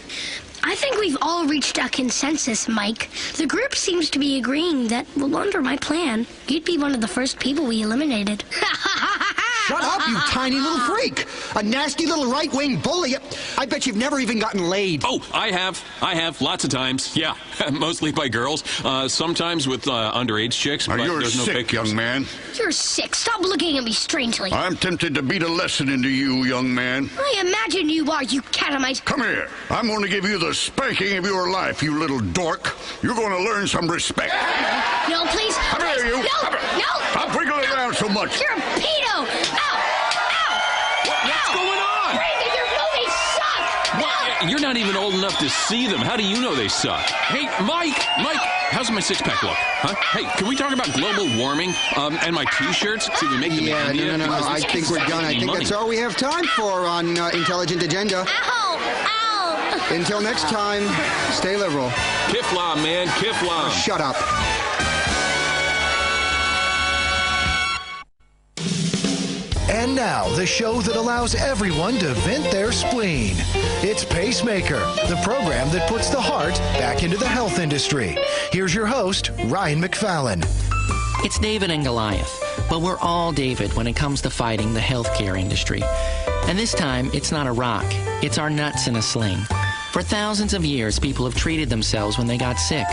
I think we've all reached a consensus, Mike. The group seems to be agreeing that, well, under my plan, you'd be one of the first people we eliminated. Shut up, you tiny little freak. A nasty little right-wing bully. I bet you've never even gotten laid. Oh, I have. Lots of times. Yeah, mostly by girls. Sometimes with underage chicks. Now, but you're there's no sick, pictures. young man. You're sick. Stop looking at me strangely. I'm tempted to beat a lesson into you, young man. I imagine you are, you catamite. Come here. I'm going to give you the spanking of your life, you little dork. You're going to learn some respect. No, please. Come please. here, you. No. Stop wiggling around so much. You're a pedo. Ow. What's going on? Brandon, your movies suck. What? You're not even old enough to see them. How do you know they suck? Hey, Mike, how's my six-pack look? Huh? Hey, can we talk about global warming and my T-shirts? See, we make them in India. No. I think we're done. I think that's all we have time for on Intelligent Agenda. Ow. Until next time, stay liberal. Kiflam, man, Kiflam. Shut up. And now, the show that allows everyone to vent their spleen. It's Pacemaker, the program that puts the heart back into the health industry. Here's your host, Ryan McFallon. It's David and Goliath, but we're all David when it comes to fighting the healthcare industry. And this time, it's not a rock, it's our nuts in a sling. For thousands of years, people have treated themselves when they got sick.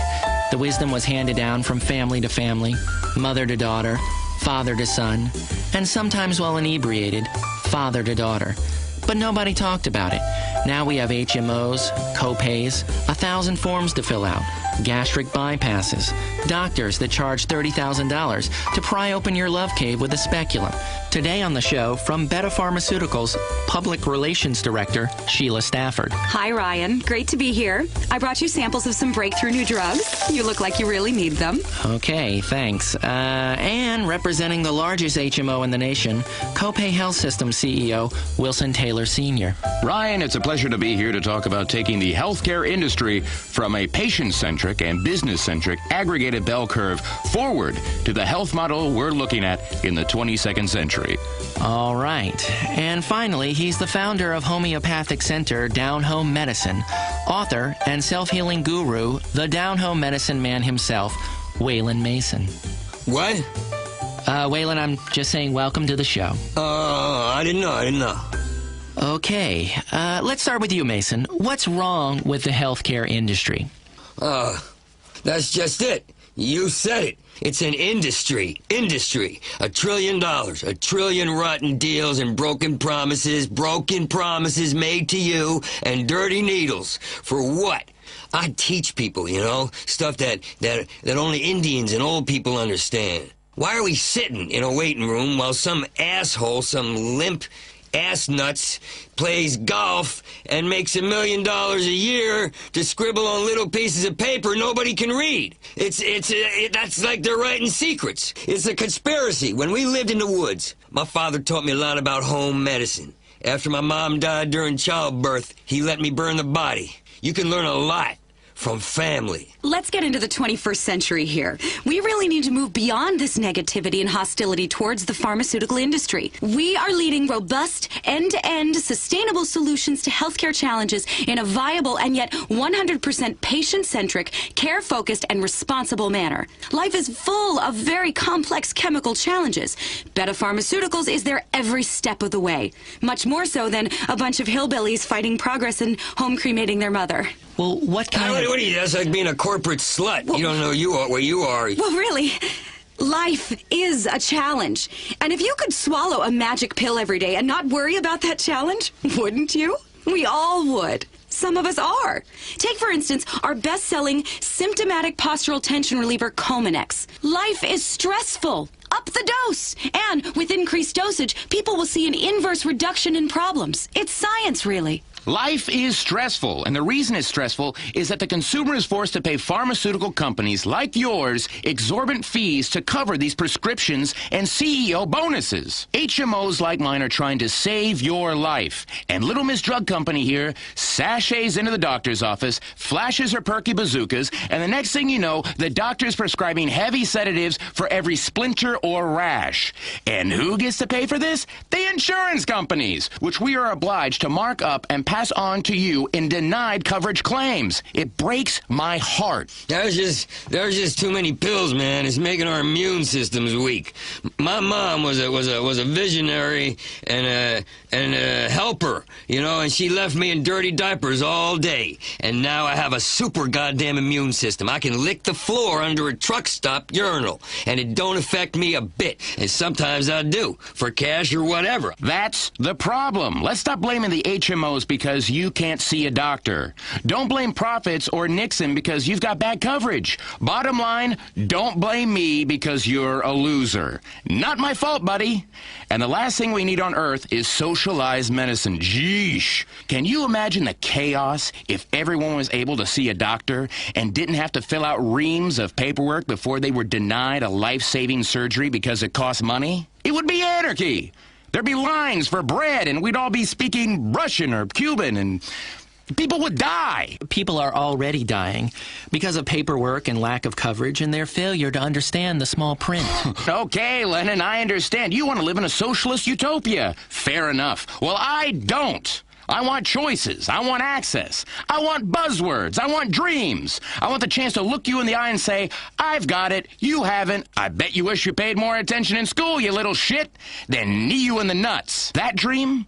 The wisdom was handed down from family to family, mother to daughter, father to son, and sometimes while inebriated, father to daughter. But nobody talked about it. Now we have HMOs, co-pays, 1,000 forms to fill out, gastric bypasses, doctors that charge $30,000 to pry open your love cave with a speculum. Today on the show, from Betta Pharmaceuticals, Public Relations Director Sheila Stafford. Hi, Ryan. Great to be here. I brought you samples of some breakthrough new drugs. You look like you really need them. Okay, thanks. And representing the largest HMO in the nation, Copay Health System CEO Wilson Taylor Sr. Ryan, it's a pleasure to be here to talk about taking the healthcare industry from a patient-centric and business-centric aggregated bell curve forward to the health model we're looking at in the 22nd century. All right. And finally, he's the founder of Homeopathic Center Down Home Medicine, author and self-healing guru, the Down Home Medicine man himself, Waylon Mason. What? Waylon, I'm just saying welcome to the show. I didn't know. Okay, let's start with you, Mason. What's wrong with the healthcare industry? That's just it. You said it. It's an industry. $1 trillion. 1 trillion rotten deals and broken promises made to you, and dirty needles. For what? I teach people, stuff that only Indians and old people understand. Why are we sitting in a waiting room while some asshole, some limp ass nuts, plays golf and makes $1 million a year to scribble on little pieces of paper nobody can read? That's like they're writing secrets. It's a conspiracy. When we lived in the woods, my father taught me a lot about home medicine. After my mom died during childbirth, he let me burn the body. You can learn a lot from family. Let's get into the 21st century here. We really need to move beyond this negativity and hostility towards the pharmaceutical industry. We are leading robust, end-to-end, sustainable solutions to healthcare challenges in a viable and yet 100% patient-centric, care-focused, and responsible manner. Life is full of very complex chemical challenges. Betta Pharmaceuticals is there every step of the way. Much more so than a bunch of hillbillies fighting progress and home cremating their mother. Well, what kind of... What are you? That's like being a corporate slut. Well, you don't know where you are. Well, really, life is a challenge. And if you could swallow a magic pill every day and not worry about that challenge, wouldn't you? We all would. Some of us are. Take, for instance, our best-selling symptomatic postural tension reliever, Cominex. Life is stressful. Up the dose. And with increased dosage, people will see an inverse reduction in problems. It's science, really. Life is stressful, and the reason it's stressful is that the consumer is forced to pay pharmaceutical companies like yours exorbitant fees to cover these prescriptions and CEO bonuses. HMOs like mine are trying to save your life, and Little Miss Drug Company here sashays into the doctor's office, flashes her perky bazookas, and the next thing you know, the doctor's prescribing heavy sedatives for every splinter or rash. And who gets to pay for this? The insurance companies, which we are obliged to mark up and pass on to you in denied coverage claims. It breaks my heart. There's just too many pills, man. It's making our immune systems weak. My mom was a visionary and a helper, you know, and she left me in dirty diapers all day. And now I have a super goddamn immune system. I can lick the floor under a truck stop urinal, and it don't affect me a bit. And sometimes I do, for cash or whatever. That's the problem. Let's stop blaming the HMOs because you can't see a doctor. Don't blame profits or Nixon because you've got bad coverage. Bottom line, don't blame me because you're a loser. Not my fault, buddy. And the last thing we need on Earth is socialized medicine. Jeesh. Can you imagine the chaos if everyone was able to see a doctor and didn't have to fill out reams of paperwork before they were denied a life-saving surgery because it cost money? It would be anarchy. There'd be lines for bread, and we'd all be speaking Russian or Cuban, and people would die. People are already dying because of paperwork and lack of coverage and their failure to understand the small print. Okay, Lennon, I understand. You want to live in a socialist utopia. Fair enough. Well, I don't. I want choices. I want access. I want buzzwords. I want dreams. I want the chance to look you in the eye and say, I've got it, you haven't. I bet you wish you paid more attention in school, you little shit. Then knee you in the nuts. That dream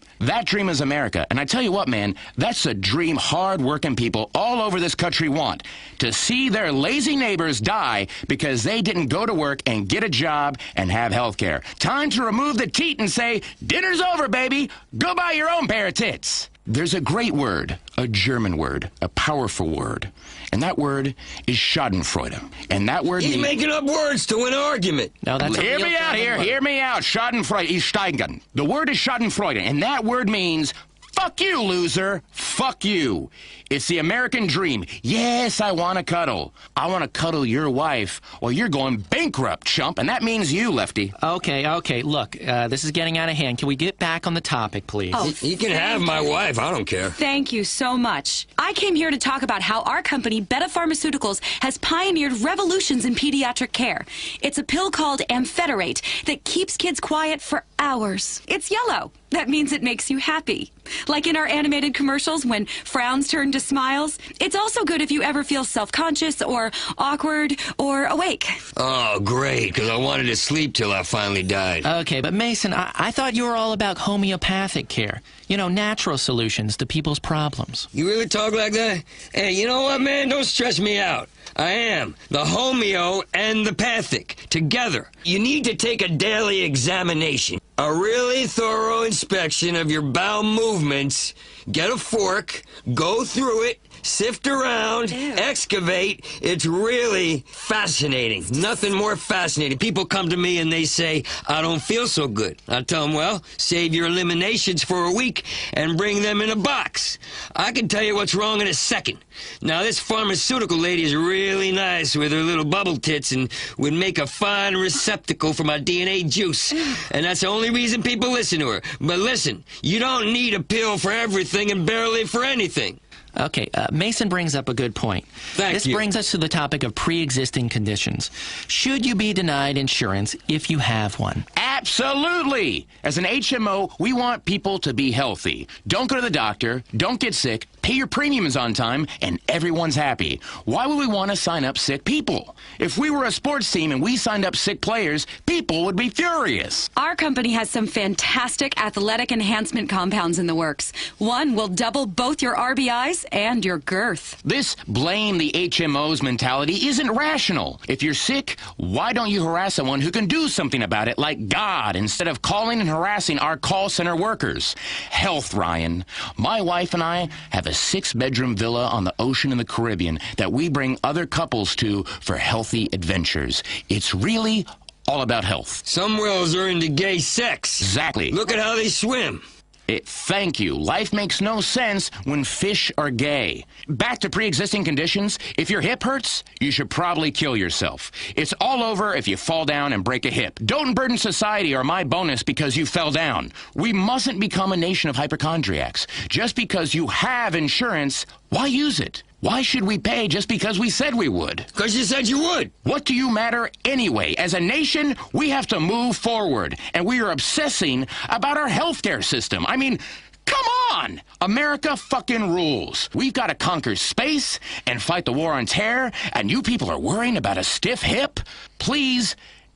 is America. And I tell you what, man, that's a dream hard-working people all over this country want. To see their lazy neighbors die because they didn't go to work and get a job and have health care. Time to remove the teat and say, dinner's over, baby. Go buy your own pair of tits. There's a great word, a German word, a powerful word, and that word is Schadenfreude. And that word He's making up words to win an argument. No, that's Hear me out here. Hear me out. Schadenfreude is steigen. The word is Schadenfreude, and that word means fuck you, loser. Fuck you. It's the American dream. Yes, I want to cuddle. I want to cuddle your wife, or you're going bankrupt, chump, and that means you, Lefty. Okay. Look, this is getting out of hand. Can we get back on the topic, please? Oh, you can have my wife. I don't care. Thank you so much. I came here to talk about how our company, Beta Pharmaceuticals, has pioneered revolutions in pediatric care. It's a pill called Ampheterate that keeps kids quiet for hours. It's yellow. That means it makes you happy. Like in our animated commercials when frowns turn to smiles. It's also good if you ever feel self-conscious or awkward or awake. Oh, great, because I wanted to sleep till I finally died. Okay, but Mason, I thought you were all about homeopathic care. You know, natural solutions to people's problems. You really talk like that? Hey, you know what, man? Don't stress me out. I am the homeo and the pathic together. You need to take a daily examination. A really thorough inspection of your bowel movements. Get a fork, go through it, sift around, excavate. It's really fascinating. Nothing more fascinating. People come to me and they say, I don't feel so good. I tell them, well, save your eliminations for a week and bring them in a box. I can tell you what's wrong in a second. Now, this pharmaceutical lady is really nice with her little bubble tits and would make a fine receptacle for my DNA juice. And that's the only reason people listen to her. But listen, you don't need a pill for everything and barely for anything. Okay, Mason brings up a good point. This brings us to the topic of pre-existing conditions. Should you be denied insurance if you have one? Absolutely! As an HMO, we want people to be healthy. Don't go to the doctor, don't get sick, pay your premiums on time, and everyone's happy. Why would we want to sign up sick people? If we were a sports team and we signed up sick players, people would be furious. Our company has some fantastic athletic enhancement compounds in the works. One will double both your RBIs and your girth. This blame the HMOs mentality isn't rational. If you're sick, why don't you harass someone who can do something about it, like God, instead of calling and harassing our call center workers? Health, Ryan. My wife and I have a 6-bedroom villa on the ocean in the Caribbean that we bring other couples to for healthy adventures. It's really all about health. Some whales are into gay sex. Exactly. Look at how they swim. Thank you. Life makes no sense when fish are gay. Back to pre-existing conditions. If your hip hurts, you should probably kill yourself. It's all over if you fall down and break a hip. Don't burden society or my bonus because you fell down. We mustn't become a nation of hypochondriacs. Just because you have insurance, why use it? Why should we pay just because we said we would? Because you said you would. What do you matter anyway? As a nation, we have to move forward, and we are obsessing about our healthcare system. I mean, Come on! America fucking rules. We've got to conquer space and fight the war on terror, and you people are worrying about a stiff hip? Please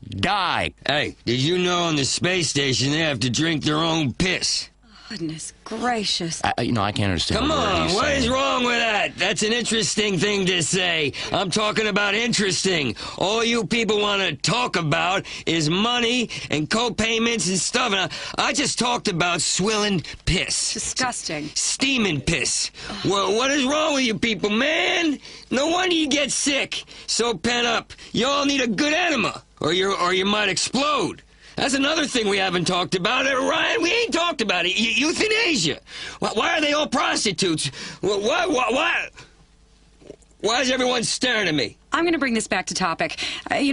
die. Hey, did you know on the space station they have to drink their own piss? Goodness gracious. I can't understand. Come on, what saying. is wrong with that? That's an interesting thing to say. I'm talking about interesting. All you people want to talk about is money and co-payments and stuff. And I just talked about swilling piss. Disgusting. Steaming piss. Well, what is wrong with you people, man? No wonder you get sick. So pent up. You all need a good enema, or you might explode. That's another thing we haven't talked about. Ryan, we ain't talked about it. Euthanasia. Why are they all prostitutes? Why is everyone staring at me? I'm going to bring this back to topic.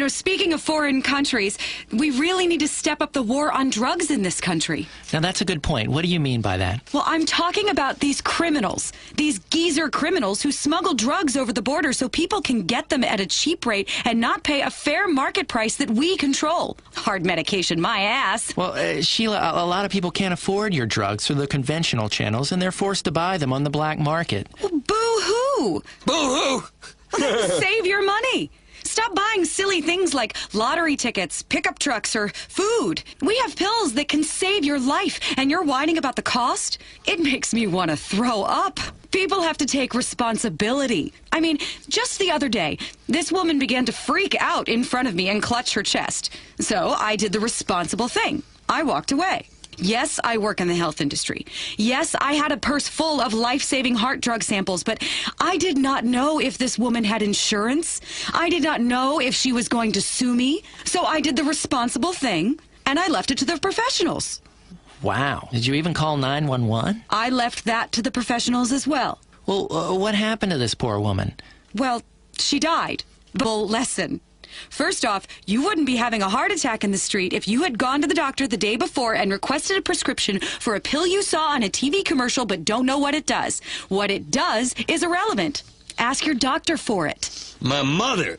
Speaking of foreign countries, we really need to step up the war on drugs in this country. Now, that's a good point. What do you mean by that? Well, I'm talking about these criminals, these geezer criminals who smuggle drugs over the border so people can get them at a cheap rate and not pay a fair market price that we control. Hard medication, my ass. Well, Sheila, a lot of people can't afford your drugs through the conventional channels, and they're forced to buy them on the black market. Well, boo-hoo! Boo-hoo! Save your money. Stop buying silly things like lottery tickets, pickup trucks, or food. We have pills that can save your life, and you're whining about the cost? It makes me want to throw up. People have to take responsibility. I mean, just the other day, this woman began to freak out in front of me and clutch her chest. So I did the responsible thing. I walked away. Yes, I work in the health industry. Yes, I had a purse full of life-saving heart drug samples, but I did not know if this woman had insurance. I did not know if she was going to sue me. So I did the responsible thing, and I left it to the professionals. Wow. Did you even call 911? I left that to the professionals as well. Well, what happened to this poor woman? Well, she died. Bull lesson. First off, you wouldn't be having a heart attack in the street if you had gone to the doctor the day before and requested a prescription for a pill you saw on a TV commercial but don't know what it does. What it does is irrelevant. Ask your doctor for it. My mother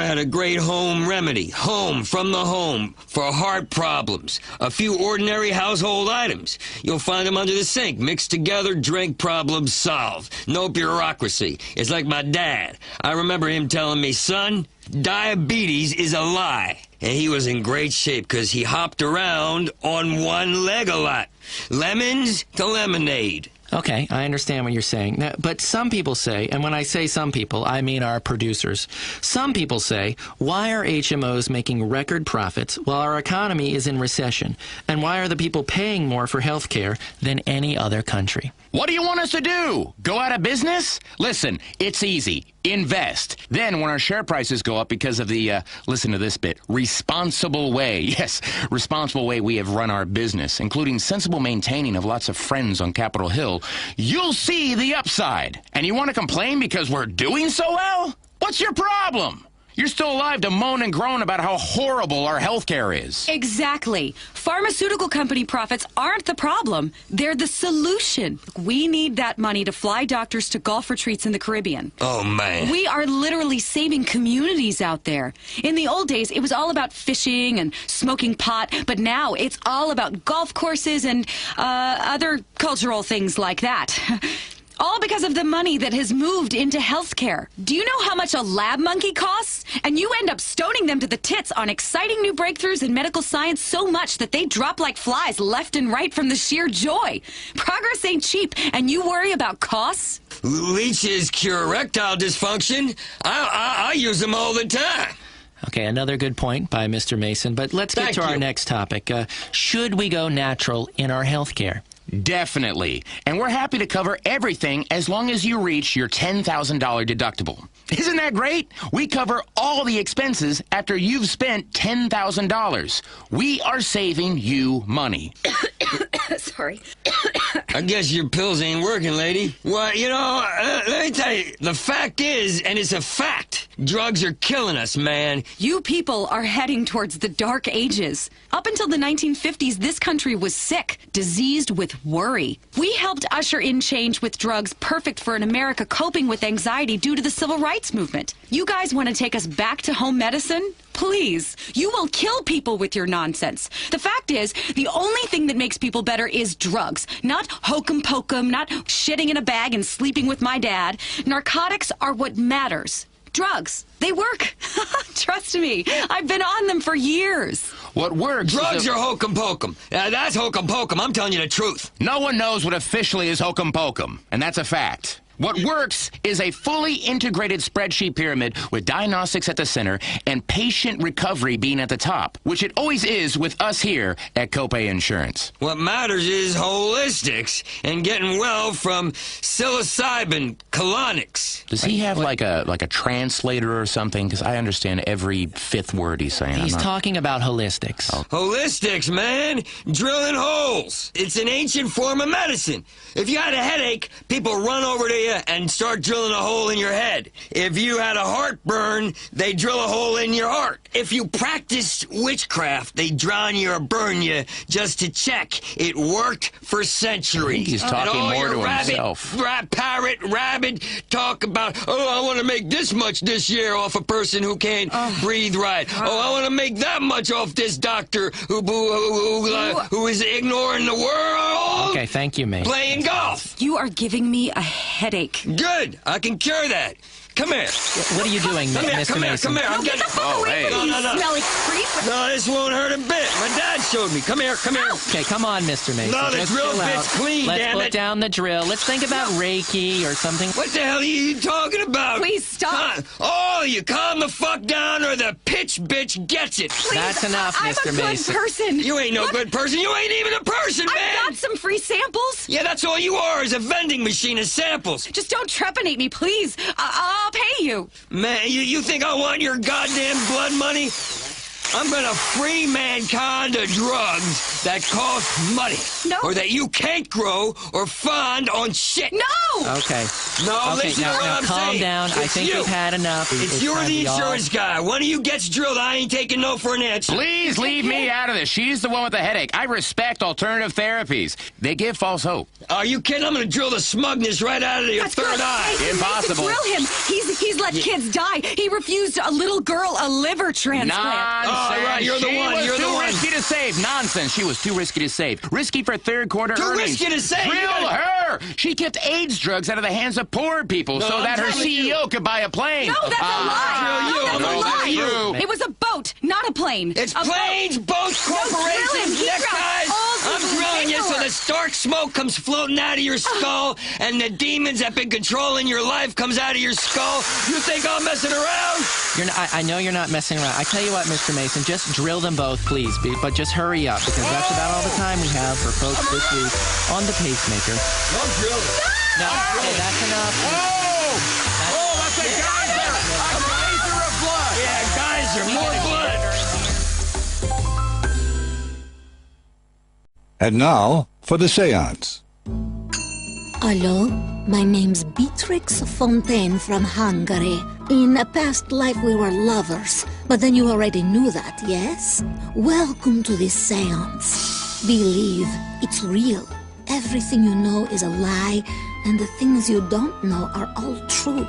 had a great home remedy, from the home, for heart problems. A few ordinary household items. You'll find them under the sink, mixed together, drink, problems solved. No bureaucracy. It's like my dad. I remember him telling me, son, diabetes is a lie. And he was in great shape because he hopped around on one leg a lot. Lemons to lemonade. Okay, I understand what you're saying. Now, but some people say, and when I say some people, I mean our producers, some people say, why are HMOs making record profits while our economy is in recession? And why are the people paying more for health care than any other country? What do you want us to do? Go out of business? Listen, it's easy. Invest. Then when our share prices go up because of the, listen to this bit, responsible way, yes, responsible way we have run our business, including sensible maintaining of lots of friends on Capitol Hill, you'll see the upside. And you want to complain because we're doing so well? What's your problem? You're still alive to moan and groan about how horrible our health care is. Exactly. Pharmaceutical company profits aren't the problem. They're the solution. We need that money to fly doctors to golf retreats in the Caribbean. Oh, man. We are literally saving communities out there. In the old days, it was all about fishing and smoking pot, but now it's all about golf courses and other cultural things like that. All because of the money that has moved into healthcare. Do you know how much a lab monkey costs? And you end up stoning them to the tits on exciting new breakthroughs in medical science so much that they drop like flies left and right from the sheer joy. Progress ain't cheap, and you worry about costs? Leeches cure erectile dysfunction. I use them all the time. Okay, another good point by Mr. Mason, but let's get to our next topic. Should we go natural in our health care? Definitely. And we're happy to cover everything as long as you reach your $10,000 deductible. Isn't that great? We cover all the expenses after you've spent $10,000. We are saving you money. Sorry. I guess your pills ain't working, lady. Well, let me tell you, the fact is, and it's a fact, Drugs are killing us, man. You people are heading towards the dark ages. Up until the 1950s, this country was sick, diseased with worry. We helped usher in change with drugs perfect for an America coping with anxiety due to the civil rights movement. You guys want to take us back to home medicine? Please, you will kill people with your nonsense. The fact is, the only thing that makes people better is drugs. Not hokum pokum, not shitting in a bag and sleeping with my dad. Narcotics are what matters. Drugs, they work. Trust me, I've been on them for years. What works? Drugs are hokum pokum. That's hokum pokum. I'm telling you the truth. No one knows what officially is hokum pokum, and that's a fact. What works is a fully integrated spreadsheet pyramid with diagnostics at the center and patient recovery being at the top, which it always is with us here at Copay Insurance. What matters is holistics and getting well from psilocybin colonics. Does he have like a translator or something? Because I understand every fifth word he's saying. He's talking about holistics. Oh. Holistics, man. Drilling holes. It's an ancient form of medicine. If you had a headache, people run over to you and start drilling a hole in your head. If you had a heartburn, they drill a hole in your heart. If you practiced witchcraft, they drown you or burn you just to check. It worked for centuries. I think he's talking more to himself. Parrot, rabbit, talk about, I want to make this much this year off a person who can't breathe right. I want to make that much off this doctor who is ignoring the world. Okay, thank you, mate. Playing golf. You are giving me a headache. Good. I can cure that. Come here. What are you doing, Mr. Mason? Come here. I'm getting... Oh, hey. No. Smelly creep. No, this won't hurt a bit. My dad showed me. Come here. Okay, come on, Mr. Mason. No, the drill bit's clean, Let's damn put it. down the drill. Let's think about Reiki or something. What the hell are you talking about? Please stop. You calm the fuck down or the pitch bitch gets it. Please, that's enough, Mr. Mason. I'm a good person. You ain't no good person. You ain't even a person, man. I got some free samples. Yeah, that's all you are is a vending machine of samples. Just don't trepanate me, please. I'll pay you. Man, you think I want your goddamn blood money? I'm gonna free mankind of drugs that cost money. No. Or that you can't grow or fund on shit. No! Okay. No, listen to what I'm calm saying. down. I think we've had enough. You're the insurance guy. One of you gets drilled. I ain't taking no for an answer. Please leave me out of this. She's the one with the headache. I respect alternative therapies. They give false hope. Are you kidding? I'm gonna drill the smugness right out of your third eye. Hey, Impossible. Drill him. He's let kids die. He refused a little girl a liver transplant. Oh, right, you're the one. You're the one. Too risky to save. Nonsense. She was too risky to save. Risky for third quarter Too earnings. risky to save. Drill her. She kept AIDS drugs out of the hands of poor people so that her CEO could buy a plane. No, that's a lie. Drill you. That's a lie. True. It was a boat, not a plane. It's planes, boats, corporations, neckties. I'm drilling you so the stark smoke comes floating out of your skull and the demons that been controlling your life comes out of your skull. You think I'm messing around? I know you're not messing around. I tell you what, Mr. Mason, just drill them both, please. But just hurry up, because that's about all the time we have for folks this week on the pacemaker. Don't drill it. No, okay, that's enough. That's a geyser! A geyser of blood! Yeah, geyser, more blood. And now for the seance. Hello, my name's Beatrix Fontaine from Hungary. In a past life we were lovers, but then you already knew that, yes? Welcome to this seance. Believe, it's real. Everything you know is a lie, and the things you don't know are all true.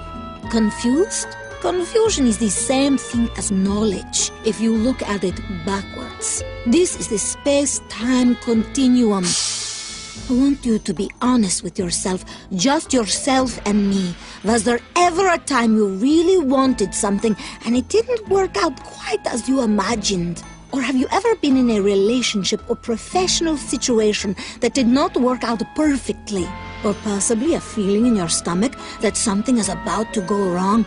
Confused? Confusion is the same thing as knowledge, if you look at it backwards. This is the space-time continuum. I want you to be honest with yourself, just yourself and me. Was there ever a time you really wanted something and it didn't work out quite as you imagined? Or have you ever been in a relationship or professional situation that did not work out perfectly? Or possibly a feeling in your stomach that something is about to go wrong,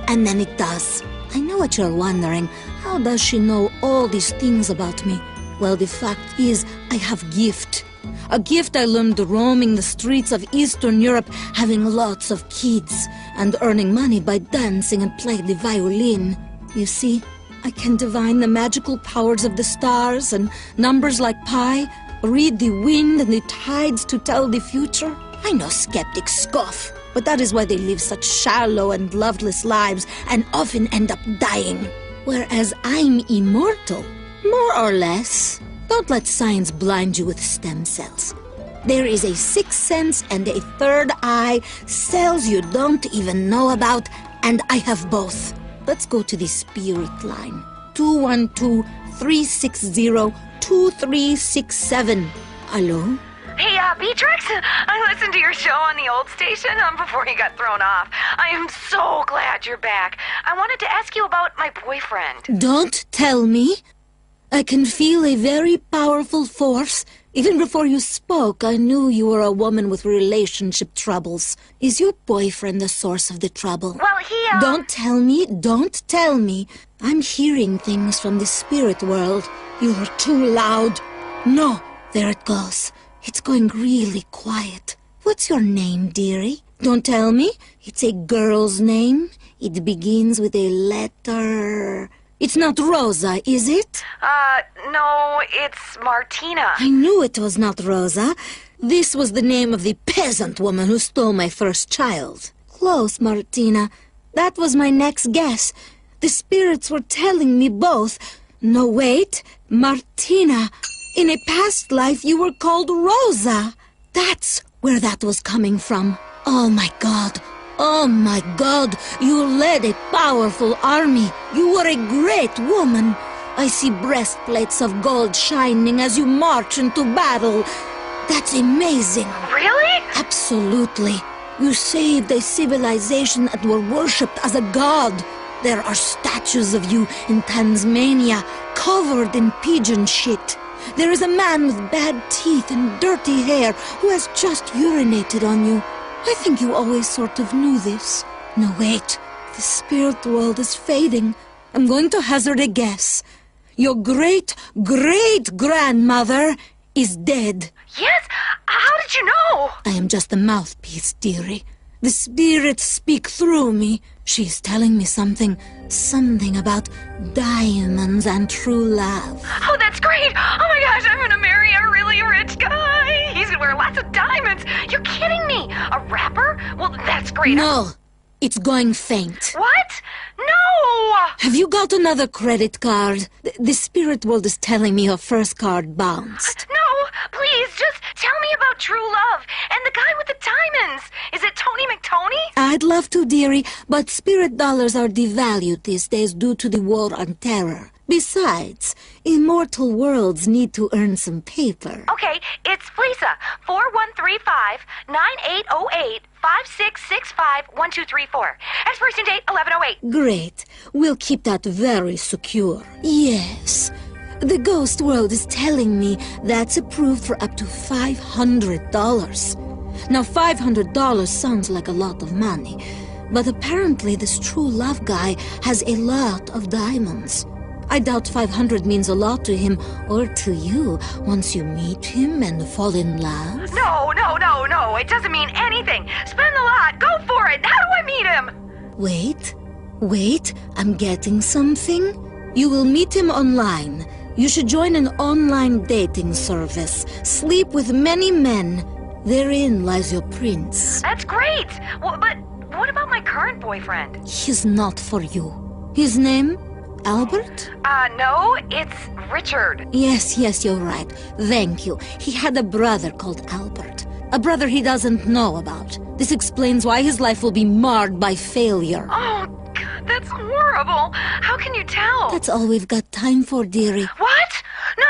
and then it does. I know what you're wondering. How does she know all these things about me? Well, the fact is, I have gift. A gift I learned roaming the streets of Eastern Europe, having lots of kids, and earning money by dancing and playing the violin. You see, I can divine the magical powers of the stars and numbers like pi, read the wind and the tides to tell the future. I know skeptics scoff, But that is why they live such shallow and loveless lives and often end up dying. Whereas I'm immortal, more or less. Don't let science blind you with stem cells. There is a sixth sense and a third eye, cells you don't even know about, and I have both. Let's go to the spirit line. 212-360-2367. Hello? Hey, Beatrix, I listened to your show on the old station before you got thrown off. I am so glad you're back. I wanted to ask you about my boyfriend. Don't tell me. I can feel a very powerful force. Even before you spoke, I knew you were a woman with relationship troubles. Is your boyfriend the source of the trouble? Well, he, Don't tell me. I'm hearing things from the spirit world. You're too loud. No, there it goes. It's going really quiet. What's your name, dearie? Don't tell me. It's a girl's name. It begins with a letter... It's not Rosa, is it? No, it's Martina. I knew it was not Rosa. This was the name of the peasant woman who stole my first child. Close, Martina. That was my next guess. The spirits were telling me both. No, wait. Martina. In a past life, you were called Rosa. That's where that was coming from. Oh, my God. Oh, my God, you led a powerful army. You were a great woman. I see breastplates of gold shining as you march into battle. That's amazing. Really? Absolutely. You saved a civilization and were worshipped as a god. There are statues of you in Tasmania, covered in pigeon shit. There is a man with bad teeth and dirty hair who has just urinated on you. I think you always sort of knew this. No, wait. The spirit world is fading. I'm going to hazard a guess. Your great-great-grandmother is dead. Yes? How did you know? I am just the mouthpiece, dearie. The spirits speak through me. She's telling me something about diamonds and true love. Oh, that's great! Oh my gosh, I'm gonna marry a really rich guy! He's gonna wear lots of diamonds! You're kidding me! A rapper? Well, that's great. No, it's going faint. What? No! Have you got another credit card? The spirit world is telling me your first card bounced. No, please, just tell me about true love and the guy with the diamonds. Is it Tony McTony? I'd love to, dearie, but spirit dollars are devalued these days due to the war on terror. Besides, immortal worlds need to earn some paper. Okay, it's Lisa. 4135-9808-5665-1234. Expiration date 1108. Great. We'll keep that very secure. Yes. The ghost world is telling me that's approved for up to $500. Now, $500 sounds like a lot of money, but apparently this true love guy has a lot of diamonds. I doubt 500 means a lot to him or to you once you meet him and fall in love. No. It doesn't mean anything. Spend the lot. Go for it. How do I meet him? Wait. I'm getting something. You will meet him online. You should join an online dating service. Sleep with many men. Therein lies your prince. That's great. Well, but what about my current boyfriend? He's not for you. His name? Albert? No, it's Richard. Yes, you're right. Thank you. He had a brother called Albert. A brother he doesn't know about. This explains why his life will be marred by failure. Oh, God, that's horrible. How can you tell? That's all we've got time for, dearie. What? No.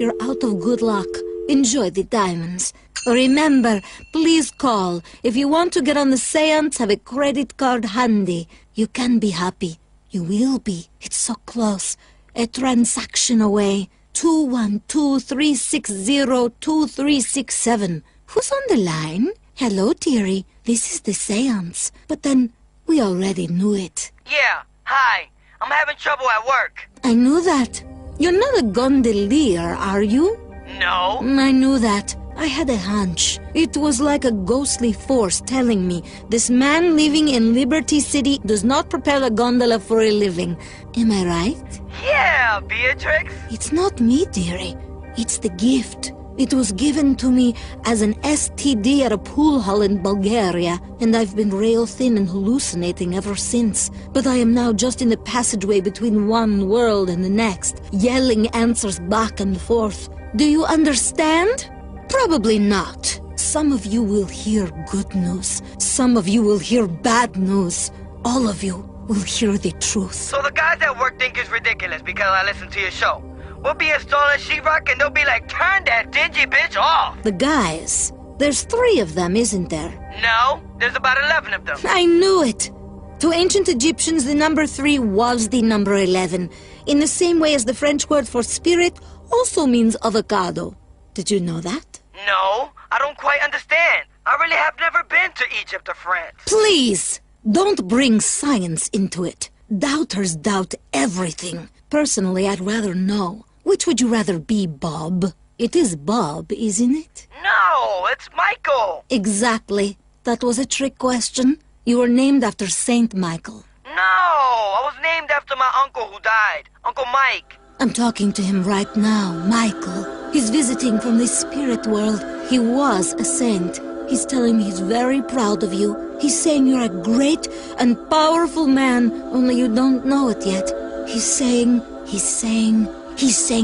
You're out of good luck. Enjoy the diamonds. Remember, please call. If you want to get on the seance, have a credit card handy. You can be happy. You will be. It's so close. A transaction away. 212-360-2367. Who's on the line? Hello, dearie. This is the seance. But then, we already knew it. Yeah, hi. I'm having trouble at work. I knew that. You're not a gondolier, are you? No. I knew that. I had a hunch. It was like a ghostly force telling me this man living in Liberty City does not propel a gondola for a living. Am I right? Yeah, Beatrix. It's not me, dearie. It's the gift. It was given to me as an STD at a pool hall in Bulgaria, and I've been rail thin and hallucinating ever since. But I am now just in the passageway between one world and the next, yelling answers back and forth. Do you understand? Probably not. Some of you will hear good news. Some of you will hear bad news. All of you will hear the truth. So the guys at work think it's ridiculous because I listen to your show. We'll be installing sheetrock and they'll be like, turn that dingy bitch off. The guys. There's 3 of them, isn't there? No, there's about 11 of them. I knew it. To ancient Egyptians, the number 3 was the number 11. In the same way as the French word for spirit also means avocado. Did you know that? No, I don't quite understand. I really have never been to Egypt or France. Please, don't bring science into it. Doubters doubt everything. Personally, I'd rather know. Which would you rather be, Bob? It is Bob, isn't it? No, it's Michael. Exactly. That was a trick question. You were named after Saint Michael. No, I was named after my uncle who died, Uncle Mike. I'm talking to him right now, Michael. He's visiting from the spirit world. He was a saint. He's telling me he's very proud of you. He's saying you're a great and powerful man, only you don't know it yet. He's saying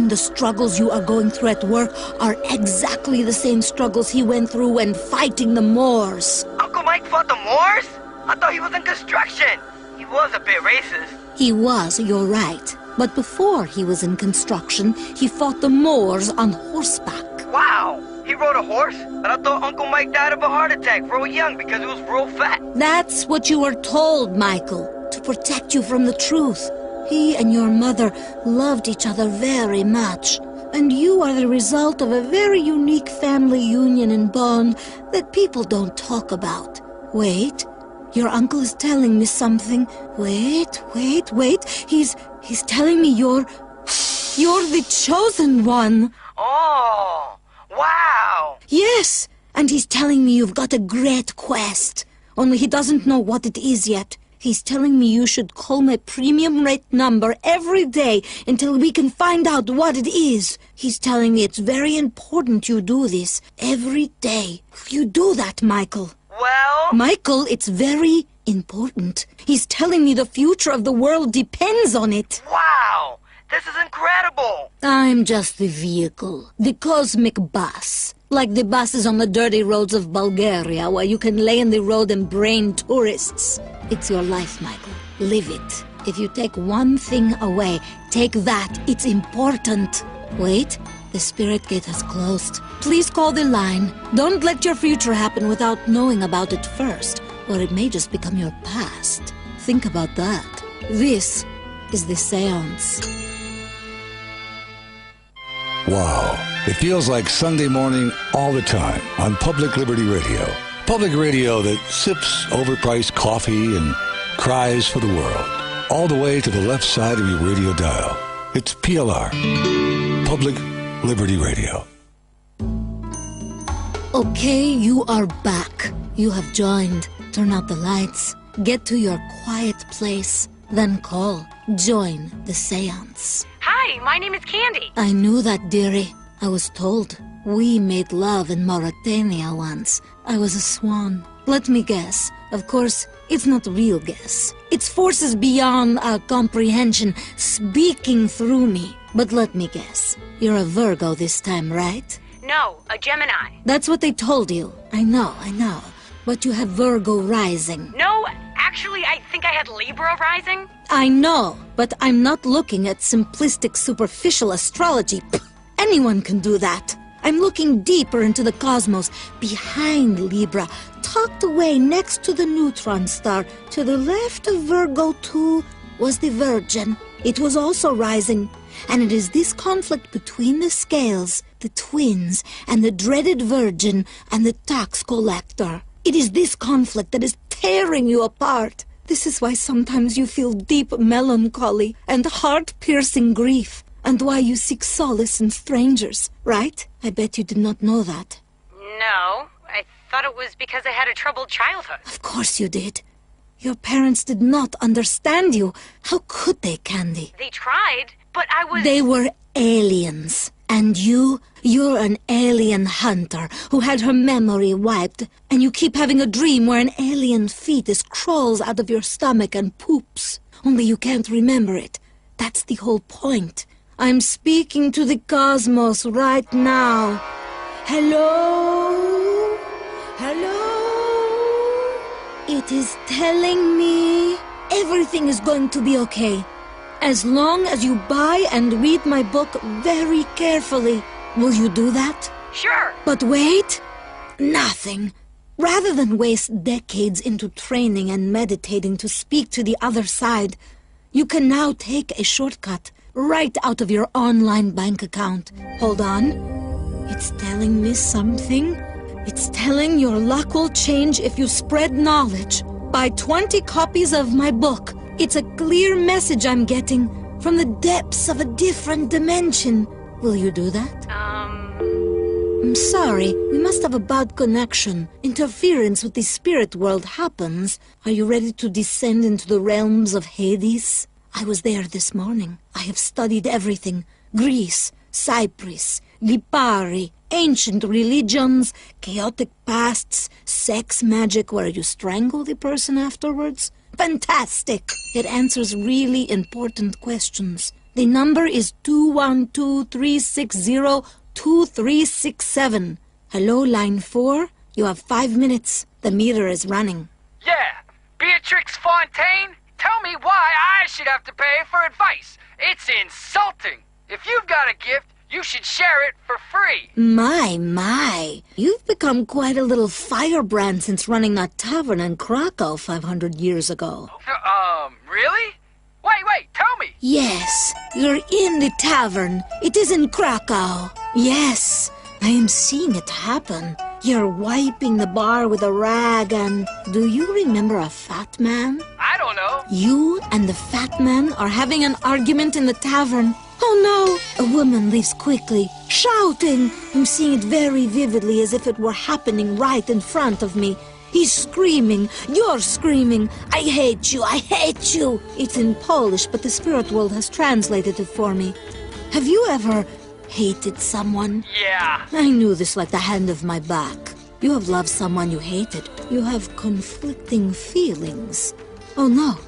the struggles you are going through at work are exactly the same struggles he went through when fighting the Moors. Uncle Mike fought the Moors? I thought he was in construction. He was a bit racist. He was, you're right. But before he was in construction, he fought the Moors on horseback. Wow, he rode a horse? But I thought Uncle Mike died of a heart attack real young because he was real fat. That's what you were told, Michael, to protect you from the truth. He and your mother loved each other very much, and you are the result of a very unique family union and bond that people don't talk about. Wait, your uncle is telling me something. Wait. He's telling me you're the chosen one. Oh, wow. Yes, and he's telling me you've got a great quest, only he doesn't know what it is yet. He's telling me you should call my premium rate number every day until we can find out what it is. He's telling me it's very important you do this every day. You do that, Michael. Well? Michael, it's very important. He's telling me the future of the world depends on it. Wow, this is incredible. I'm just the vehicle, the cosmic bus. Like the buses on the dirty roads of Bulgaria, where you can lay in the road and brain tourists. It's your life, Michael. Live it. If you take one thing away, take that. It's important. Wait, the spirit gate has closed. Please call the line. Don't let your future happen without knowing about it first, or it may just become your past. Think about that. This is the seance. Wow. It feels like Sunday morning all the time on Public Liberty Radio. Public radio that sips overpriced coffee and cries for the world. All the way to the left side of your radio dial. It's PLR. Public Liberty Radio. Okay, you are back. You have joined. Turn out the lights. Get to your quiet place. Then call. Join the seance. Hi, my name is Candy. I knew that, dearie. I was told. We made love in Mauritania once. I was a swan. Let me guess. Of course, it's not real guess. It's forces beyond our comprehension speaking through me. But let me guess. You're a Virgo this time, right? No, a Gemini. That's what they told you. I know. But you have Virgo rising. No, actually, I think I had Libra rising. I know, but I'm not looking at simplistic, superficial astrology. Anyone can do that. I'm looking deeper into the cosmos, behind Libra, tucked away next to the neutron star. To the left of Virgo, too, was the Virgin. It was also rising. And it is this conflict between the scales, the twins, and the dreaded Virgin and the tax collector. It is this conflict that is tearing you apart. This is why sometimes you feel deep melancholy and heart-piercing grief, and why you seek solace in strangers, right? I bet you did not know that. No, I thought it was because I had a troubled childhood. Of course you did. Your parents did not understand you. How could they, Candy? They tried, but I was... They were aliens. And you're an alien hunter who had her memory wiped, and you keep having a dream where an alien fetus crawls out of your stomach and poops. Only you can't remember it. That's the whole point. I'm speaking to the cosmos right now. Hello? Hello? It is telling me everything is going to be okay. As long as you buy and read my book very carefully. Will you do that? Sure. But wait. Nothing. Rather than waste decades into training and meditating to speak to the other side, you can now take a shortcut right out of your online bank account. Hold on. It's telling me something. It's telling your luck will change if you spread knowledge. Buy 20 copies of my book. It's a clear message I'm getting from the depths of a different dimension. Will you do that? I'm sorry. We must have a bad connection. Interference with the spirit world happens. Are you ready to descend into the realms of Hades? I was there this morning. I have studied everything. Greece, Cyprus, Lipari, ancient religions, chaotic pasts, sex magic where you strangle the person afterwards. Fantastic! It answers really important questions. The number is 212-360-2367. Hello, line 4. You have 5 minutes. The meter is running. Yeah, Beatrix Fontaine? Tell me why I should have to pay for advice. It's insulting. If you've got a gift, you should share it for free. My. You've become quite a little firebrand since running that tavern in Krakow 500 years ago. Really? Wait, tell me. Yes, you're in the tavern. It is in Krakow. Yes, I am seeing it happen. You're wiping the bar with a rag and... Do you remember a fat man? I don't know. You and the fat man are having an argument in the tavern. Oh no! A woman leaves quickly, shouting. I'm seeing it very vividly as if it were happening right in front of me. He's screaming. You're screaming. I hate you. I hate you. It's in Polish, but the spirit world has translated it for me. Have you ever hated someone? Yeah. I knew this like the hand of my back. You have loved someone you hated. You have conflicting feelings. Oh no.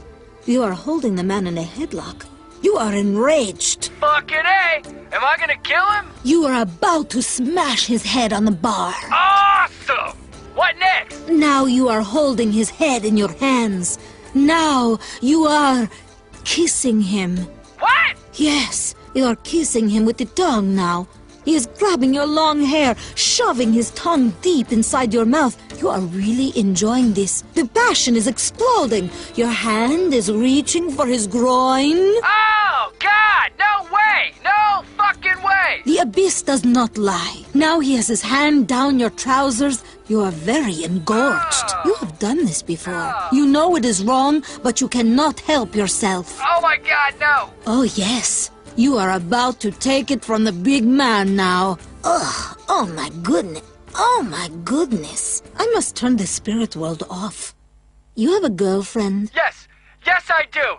You are holding the man in a headlock. You are enraged. Fucking A! Am I gonna kill him? You are about to smash his head on the bar. Awesome! What next? Now you are holding his head in your hands. Now you are kissing him. What? Yes, you are kissing him with the tongue now. He is grabbing your long hair, shoving his tongue deep inside your mouth. You are really enjoying this. The passion is exploding. Your hand is reaching for his groin. Oh, God! No way! No fucking way! The abyss does not lie. Now he has his hand down your trousers. You are very engorged. You have done this before. You know it is wrong, but you cannot help yourself. Oh my God, no! Oh yes. You are about to take it from the big man now. Ugh, oh my goodness. Oh my goodness. I must turn the spirit world off. You have a girlfriend? Yes I do.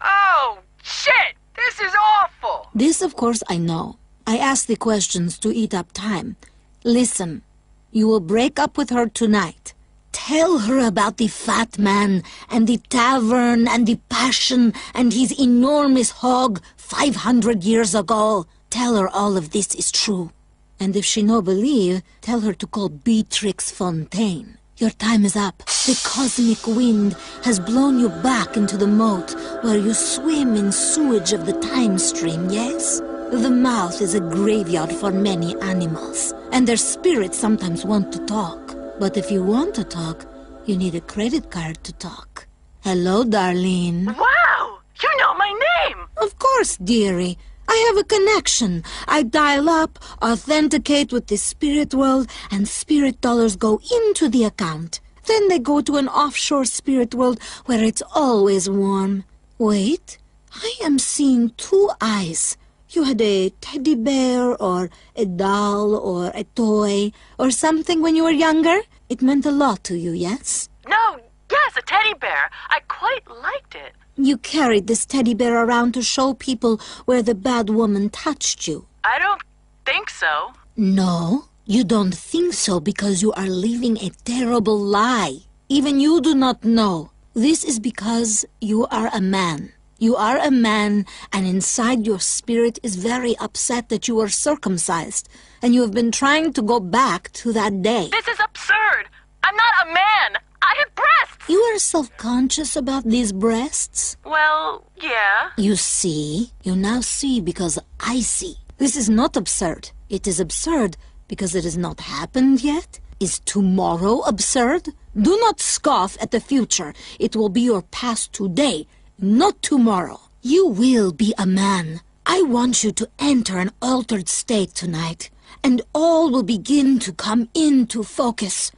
Oh, shit! This is awful! This, of course, I know. I asked the questions to eat up time. Listen, you will break up with her tonight. Tell her about the fat man and the tavern and the passion and his enormous hog 500 years ago. Tell her all of this is true. And if she no believe, tell her to call Beatrix Fontaine. Your time is up. The cosmic wind has blown you back into the moat where you swim in sewage of the time stream, yes? The mouth is a graveyard for many animals, and their spirits sometimes want to talk. But if you want to talk, you need a credit card to talk. Hello, Darlene. Wow! You know my name! Of course, dearie. I have a connection. I dial up, authenticate with the spirit world, and spirit dollars go into the account. Then they go to an offshore spirit world where it's always warm. Wait, I am seeing 2 eyes. You had a teddy bear or a doll or a toy or something when you were younger? It meant a lot to you, yes? No, yes, a teddy bear. I quite liked it. You carried this teddy bear around to show people where the bad woman touched you. I don't think so. No, you don't think so because you are living a terrible lie. Even you do not know. This is because you are a man. You are a man, and inside your spirit is very upset that you were circumcised, and you have been trying to go back to that day. This is absurd. I'm not a man. I have breasts. You are self-conscious about these breasts? Well, yeah. You see? You now see because I see. This is not absurd. It is absurd because it has not happened yet. Is tomorrow absurd? Do not scoff at the future. It will be your past today, not tomorrow. You will be a man. I want you to enter an altered state tonight, and all will begin to come into focus.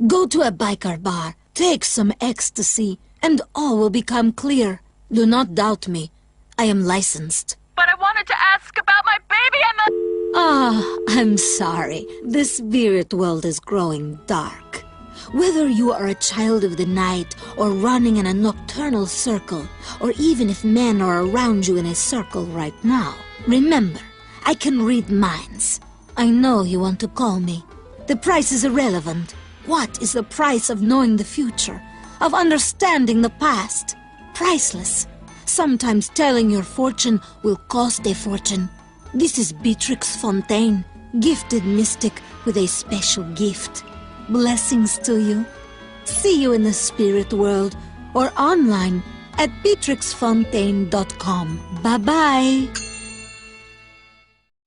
Go to a biker bar, take some ecstasy, and all will become clear. Do not doubt me. I am licensed. But I wanted to ask about my baby and the... Ah, I'm sorry. The spirit world is growing dark. Whether you are a child of the night or running in a nocturnal circle, or even if men are around you in a circle right now, remember, I can read minds. I know you want to call me. The price is irrelevant. What is the price of knowing the future, of understanding the past? Priceless. Sometimes telling your fortune will cost a fortune. This is Beatrix Fontaine, gifted mystic with a special gift. Blessings to you. See you in the spirit world or online at beatrixfontaine.com. Bye-bye.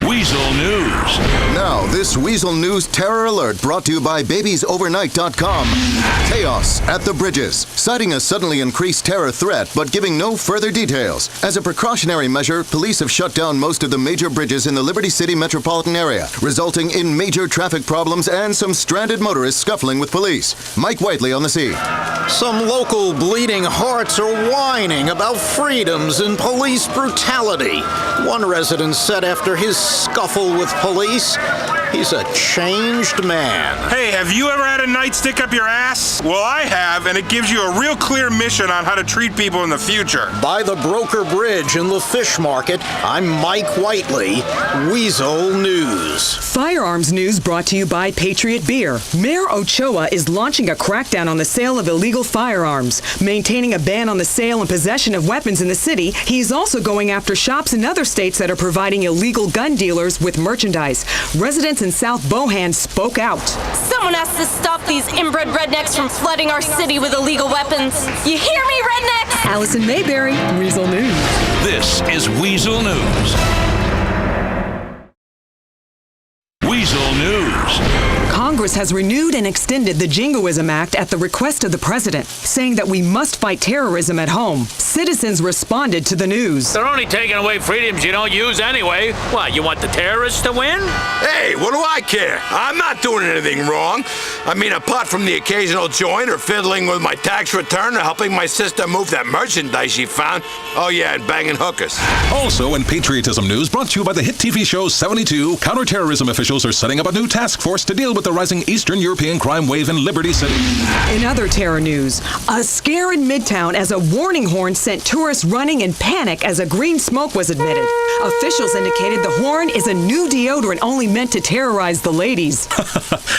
Weazel News. Now, this Weazel News Terror Alert brought to you by BabiesOvernight.com. Chaos at the bridges, citing a suddenly increased terror threat but giving no further details. As a precautionary measure, police have shut down most of the major bridges in the Liberty City metropolitan area, resulting in major traffic problems and some stranded motorists scuffling with police. Mike Whiteley on the scene. Some local bleeding hearts are whining about freedoms and police brutality. One resident said after his scuffle with police, he's a changed man. Hey, have you ever had a nightstick up your ass? Well, I have, and it gives you a real clear mission on how to treat people in the future. By the Broker Bridge in the fish market, I'm Mike Whiteley, Weazel News. Firearms news brought to you by Patriot Beer. Mayor Ochoa is launching a crackdown on the sale of illegal firearms. Maintaining a ban on the sale and possession of weapons in the city, he's also going after shops in other states that are providing illegal gun dealers with merchandise. Residents in South Bohan spoke out. Someone has to stop these inbred rednecks from flooding our city with illegal weapons. You hear me, rednecks? Allison Mayberry, Weazel News. This is Weazel News. Weazel News. Congress has renewed and extended the Jingoism Act at the request of the president, saying that we must fight terrorism at home. Citizens responded to the news. They're only taking away freedoms you don't use anyway. What, you want the terrorists to win? Hey, what do I care? I'm not doing anything wrong. I mean, apart from the occasional joint or fiddling with my tax return or helping my sister move that merchandise she found. Oh yeah, and banging hookers. Also in patriotism news brought to you by the hit TV show 72, counterterrorism officials are setting up a new task force to deal with the rising Eastern European crime wave in Liberty City. In other terror news, a scare in Midtown as a warning horn sent tourists running in panic as a green smoke was emitted. Officials indicated the horn is a new deodorant only meant to terrorize the ladies.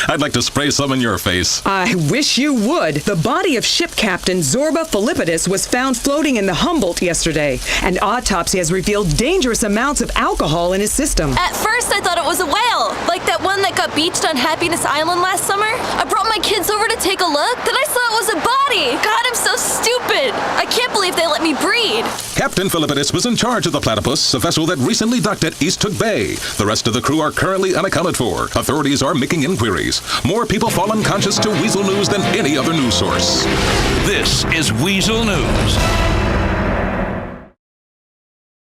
I'd like to spray some in your face. I wish you would. The body of ship captain Zorba Philippidis was found floating in the Humboldt yesterday. An autopsy has revealed dangerous amounts of alcohol in his system. At first, I thought it was a whale, like that one that got beached on Happiness Island last summer. I brought my kids over to take a look, then I saw it was a body. God, I'm so stupid. I can't believe they let me breed. Captain Philippidis was in charge of the Platypus, a vessel that recently docked at East Hook Bay. The rest of the crew are currently unaccounted for. Authorities are making inquiries. More people fall unconscious to Weazel News than any other news source. This is Weazel News.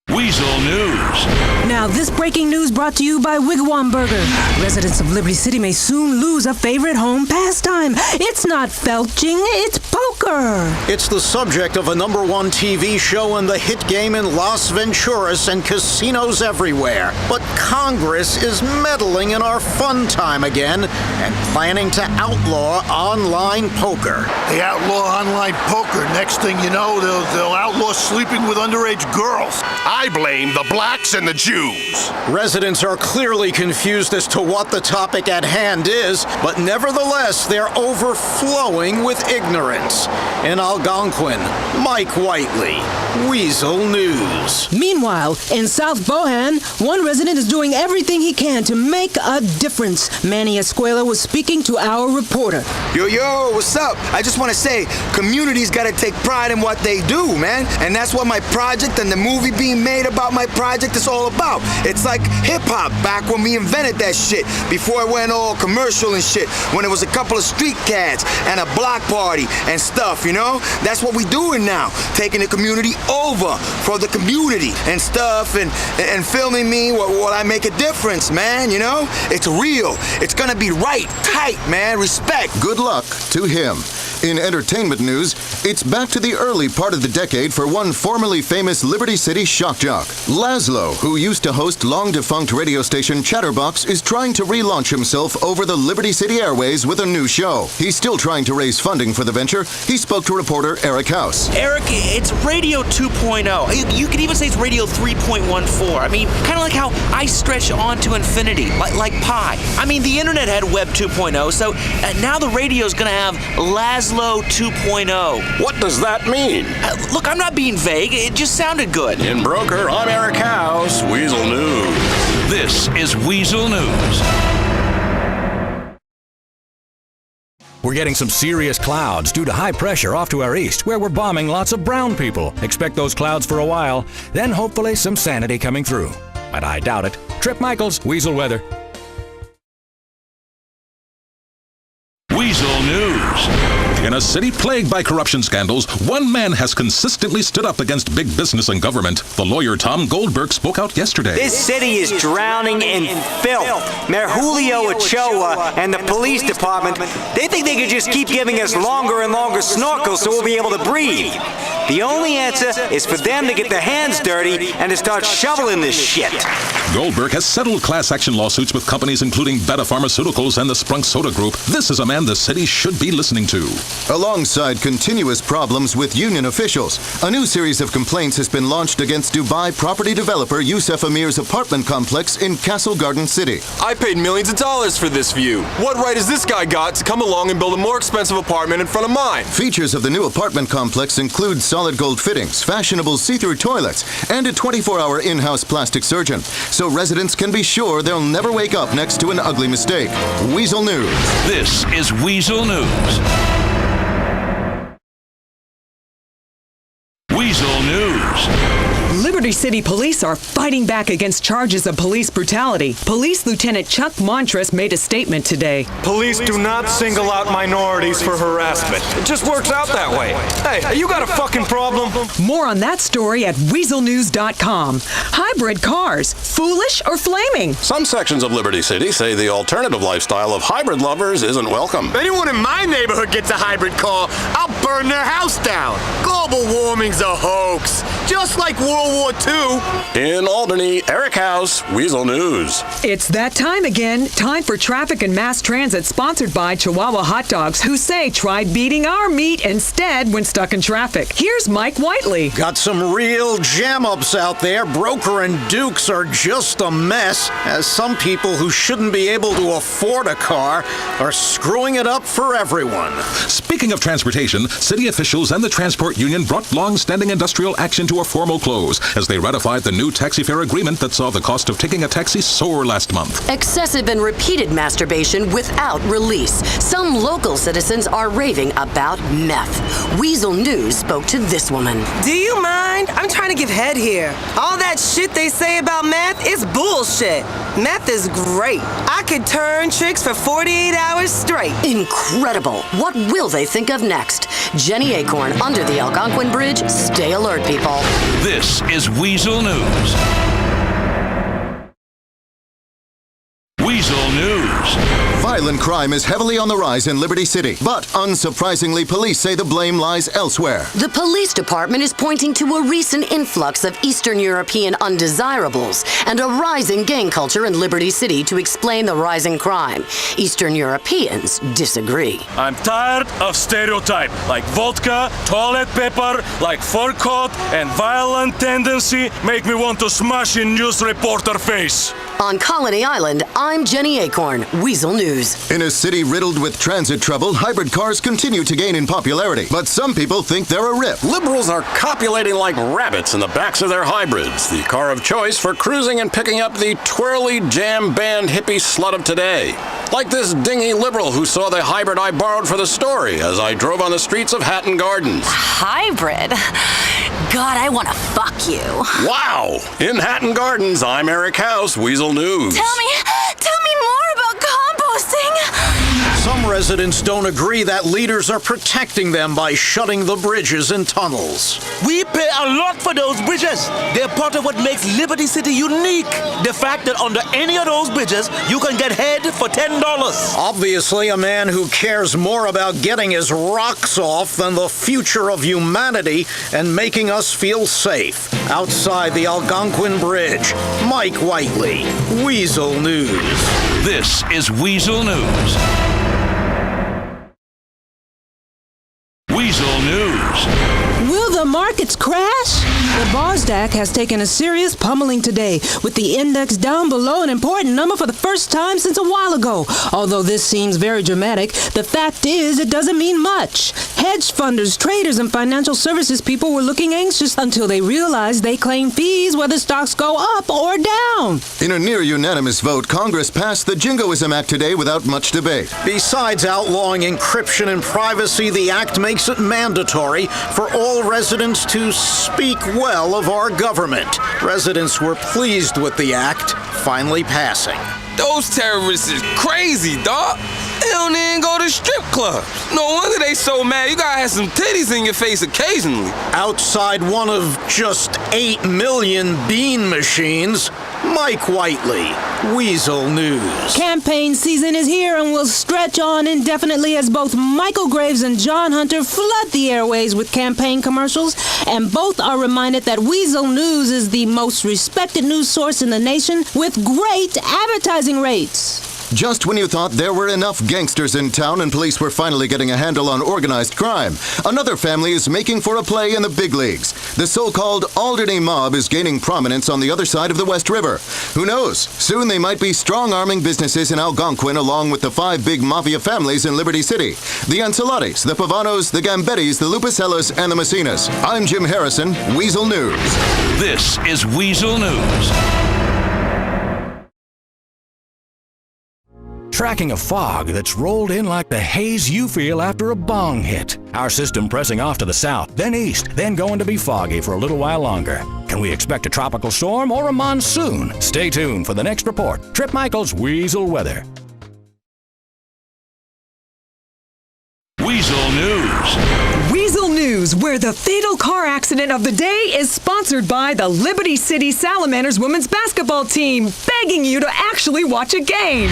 Weazel News. Now, this breaking news brought to you by Wigwam Burger. Residents of Liberty City may soon lose a favorite home pastime. It's not felching, it's poker. It's the subject of a #1 TV show and the hit game in Las Venturas and casinos everywhere. But Congress is meddling in our fun time again and planning to outlaw online poker. They outlaw online poker. Next thing you know, they'll outlaw sleeping with underage girls. I blame the blacks and the Jews. News. Residents are clearly confused as to what the topic at hand is, but nevertheless, they're overflowing with ignorance. In Algonquin, Mike Whiteley, Weazel News. Meanwhile, in South Bohan, one resident is doing everything he can to make a difference. Manny Escuela was speaking to our reporter. Yo, what's up? I just want to say, communities got to take pride in what they do, man. And that's what my project and the movie being made about my project is all about. It's like hip-hop back when we invented that shit, before it went all commercial and shit, when it was a couple of street cats and a block party and stuff, you know? That's what we doing now, taking the community over for the community and stuff, and filming me while I make a difference, man, you know? It's real. It's gonna be right, tight, man. Respect. Good luck to him. In entertainment news, it's back to the early part of the decade for one formerly famous Liberty City shock jock. Laszlo, who used to host long-defunct radio station Chatterbox, is trying to relaunch himself over the Liberty City airways with a new show. He's still trying to raise funding for the venture. He spoke to reporter Eric House. Eric, it's Radio 2.0. You could even say it's Radio 3.14. I mean, kind of like how I stretch on to infinity, like pi. I mean, the internet had Web 2.0, so now the radio's gonna have Laszlo 2.0. What does that mean? Look, I'm not being vague. It just sounded good. In Broker, I'm Eric House, Weazel News. This is Weazel News. We're getting some serious clouds due to high pressure off to our east, where we're bombing lots of brown people. Expect those clouds for a while, then hopefully some sanity coming through. But I doubt it. Trip Michaels, Weazel Weather. Weazel News. In a city plagued by corruption scandals, one man has consistently stood up against big business and government. The lawyer Tom Goldberg spoke out yesterday. This city is drowning in filth. Mayor Julio Ochoa and the police department, they think they could just keep giving us longer and longer snorkels so we'll be able to breathe. The only answer is for them to get their hands dirty and to start shoveling this shit. Goldberg has settled class action lawsuits with companies including Beta Pharmaceuticals and the Sprunk Soda Group. This is a man the city should be listening to. Alongside continuous problems with union officials, a new series of complaints has been launched against Dubai property developer Youssef Amir's apartment complex in Castle Garden City. I paid millions of dollars for this view. What right has this guy got to come along and build a more expensive apartment in front of mine? Features of the new apartment complex include solid gold fittings, fashionable see-through toilets, and a 24-hour in-house plastic surgeon, so residents can be sure they'll never wake up next to an ugly mistake. Weazel News. This is Weazel News. Weazel News. Liberty City Police are fighting back against charges of police brutality. Police Lieutenant Chuck Montress made a statement today. Police do not single out minorities for harassment. It just works out that way. Hey, you got a fucking problem? More on that story at weaselnews.com. Hybrid cars, foolish or flaming? Some sections of Liberty City say the alternative lifestyle of hybrid lovers isn't welcome. If anyone in my neighborhood gets a hybrid car, I'll burn their house down. Global warming's a hoax, just like World War II. In Albany, Eric House, Weazel News. It's that time again. Time for traffic and mass transit, sponsored by Chihuahua Hot Dogs, who say try beating our meat instead when stuck in traffic. Here's Mike Whiteley. Got some real jam-ups out there. Broker and Dukes are just a mess, as some people who shouldn't be able to afford a car are screwing it up for everyone. Speaking of transportation, city officials and the transport union brought long-standing industrial action to a formal close as they ratified the new taxi fare agreement that saw the cost of taking a taxi soar last month. Excessive and repeated masturbation without release. Some local citizens are raving about meth. Weazel News spoke to this woman. Do you mind? I'm trying to give head here. All that shit they say about meth is bullshit. Meth is great. I could turn tricks for 48 hours straight. Incredible. What will they think of next? Jenny Acorn, under the Algonquin Bridge. Stay alert, people. This is Weazel News. Weazel News. Violent crime is heavily on the rise in Liberty City, but unsurprisingly, police say the blame lies elsewhere. The police department is pointing to a recent influx of Eastern European undesirables and a rising gang culture in Liberty City to explain the rising crime. Eastern Europeans disagree. I'm tired of stereotype, like vodka, toilet paper, like fur coat, and violent tendency make me want to smash in news reporter face. On Colony Island, I'm Jenny Acorn, Weazel News. In a city riddled with transit trouble, hybrid cars continue to gain in popularity, but some people think they're a rip. Liberals are copulating like rabbits in the backs of their hybrids, the car of choice for cruising and picking up the twirly jam band hippie slut of today. Like this dingy liberal who saw the hybrid I borrowed for the story as I drove on the streets of Hatton Gardens. Hybrid? God, I want to fuck you. Wow! In Hatton Gardens, I'm Eric House, Weazel News. Tell me more about composting. Some residents don't agree that leaders are protecting them by shutting the bridges and tunnels. We pay a lot for those bridges. They're part of what makes Liberty City unique. The fact that under any of those bridges, you can get head for $10. Obviously, a man who cares more about getting his rocks off than the future of humanity and making us feel safe. Outside the Algonquin Bridge, Mike Whiteley, Weazel News. This is Weazel News. Weazel News. Will the markets crash? The Nasdaq has taken a serious pummeling today, with the index down below an important number for the first time since a while ago. Although this seems very dramatic, the fact is it doesn't mean much. Hedge funders, traders, and financial services people were looking anxious until they realized they claim fees whether stocks go up or down. In a near-unanimous vote, Congress passed the Jingoism Act today without much debate. Besides outlawing encryption and privacy, the act makes it mandatory for all residents to speak well of our government. Residents were pleased with the act finally passing. Those terrorists is crazy, dawg. They don't even go to strip clubs. No wonder they so mad. You gotta have some titties in your face occasionally. Outside one of just 8 million bean machines, Mike Whiteley, Weazel News. Campaign season is here and will stretch on indefinitely as both Michael Graves and John Hunter flood the airways with campaign commercials, and both are reminded that Weazel News is the most respected news source in the nation with great advertising rates. Just when you thought there were enough gangsters in town and police were finally getting a handle on organized crime, another family is making for a play in the big leagues. The so-called Alderney mob is gaining prominence on the other side of the West River. Who knows? Soon they might be strong-arming businesses in Algonquin along with the 5 big mafia families in Liberty City. The Ancelottis, the Pavanos, the Gambettis, the Lupicellas, and the Messinas. I'm Jim Harrison, Weazel News. This is Weazel News. Tracking a fog that's rolled in like the haze you feel after a bong hit. Our system pressing off to the south, then east, then going to be foggy for a little while longer. Can we expect a tropical storm or a monsoon? Stay tuned for the next report. Trip Michael's Weazel Weather. Weazel News. Weazel News, where the fatal car accident of the day is sponsored by the Liberty City Salamanders women's basketball team, begging you to actually watch a game.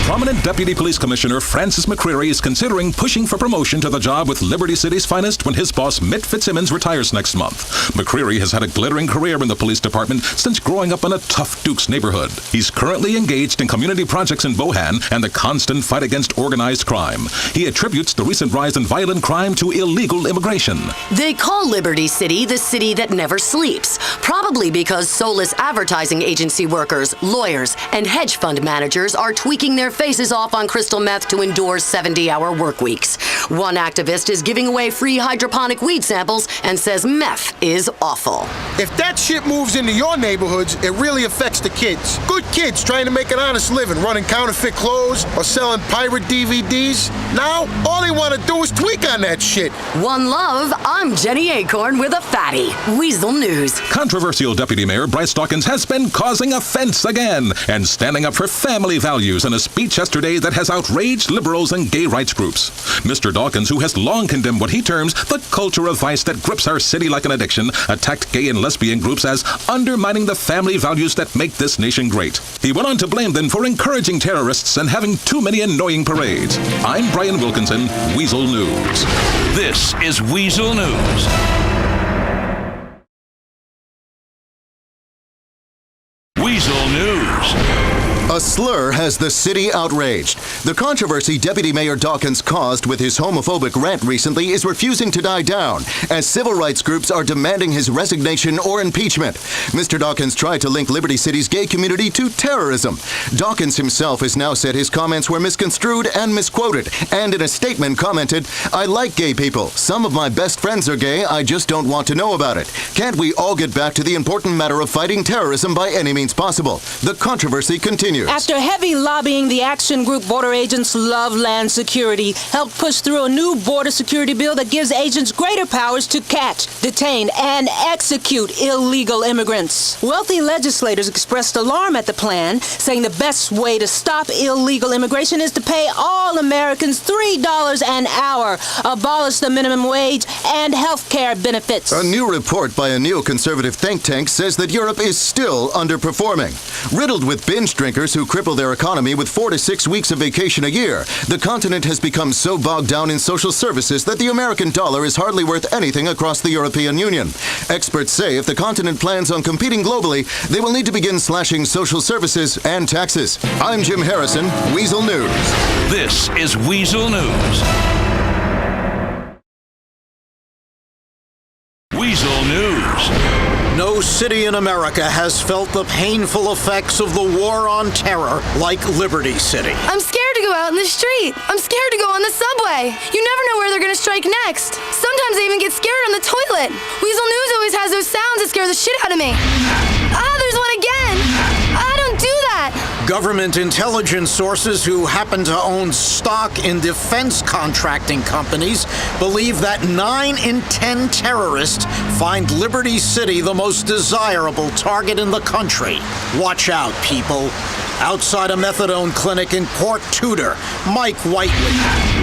Prominent Deputy Police Commissioner Francis McCreary is considering pushing for promotion to the job with Liberty City's finest when his boss Mitt Fitzsimmons retires next month. McCreary has had a glittering career in the police department since growing up in a tough Dukes neighborhood. He's currently engaged in community projects in Bohan and the constant fight against organized crime. He attributes the recent rise in violent crime to illegal immigration. They call Liberty City the city that never sleeps, probably because soulless advertising agency workers, lawyers, and hedge fund managers are tweaking their faces off on crystal meth to endorse 70-hour work weeks. One activist is giving away free hydroponic weed samples and says meth is awful. If that shit moves into your neighborhoods, it really affects the kids. Good kids trying to make an honest living, running counterfeit clothes or selling pirate DVDs. Now, all they want to do is tweak on that shit. One Love, I'm Jenny Acorn with a fatty. Weazel News. Controversial Deputy Mayor Bryce Dawkins has been causing offense again and standing up for family values in a speech yesterday that has outraged liberals and gay rights groups. Mr. Dawkins, who has long condemned what he terms the culture of vice that grips our city like an addiction, attacked gay and lesbian groups as undermining the family values that make this nation great. He went on to blame them for encouraging terrorists and having too many annoying parades. I'm Brian Wilkinson, Weazel News. This is Weazel News. Weazel News. A slur has the city outraged. The controversy Deputy Mayor Dawkins caused with his homophobic rant recently is refusing to die down, as civil rights groups are demanding his resignation or impeachment. Mr. Dawkins tried to link Liberty City's gay community to terrorism. Dawkins himself has now said his comments were misconstrued and misquoted, and in a statement commented, "I like gay people. Some of my best friends are gay. I just don't want to know about it. Can't we all get back to the important matter of fighting terrorism by any means possible?" The controversy continues. After heavy lobbying, the action group Border Agents Love Land Security helped push through a new border security bill that gives agents greater powers to catch, detain, and execute illegal immigrants. Wealthy legislators expressed alarm at the plan, saying the best way to stop illegal immigration is to pay all Americans $3 an hour, abolish the minimum wage, and health care benefits. A new report by a neoconservative think tank says that Europe is still underperforming. Riddled with binge drinkers who cripple their economy with 4 to 6 weeks of vacation a year, the continent has become so bogged down in social services that the American dollar is hardly worth anything across the European Union. Experts say if the continent plans on competing globally, they will need to begin slashing social services and taxes. I'm Jim Harrison, Weazel News. This is Weazel News. Weazel News. No city in America has felt the painful effects of the war on terror like Liberty City. I'm scared to go out in the street. I'm scared to go on the subway. You never know where they're going to strike next. Sometimes I even get scared on the toilet. Weazel News always has those sounds that scare the shit out of me. Ah, there's one again. I don't do that. Government intelligence sources who happen to own stock in defense contracting companies believe that 9 in 10 terrorists find Liberty City the most desirable target in the country. Watch out, people. Outside a methadone clinic in Port Tudor, Mike Whiteley,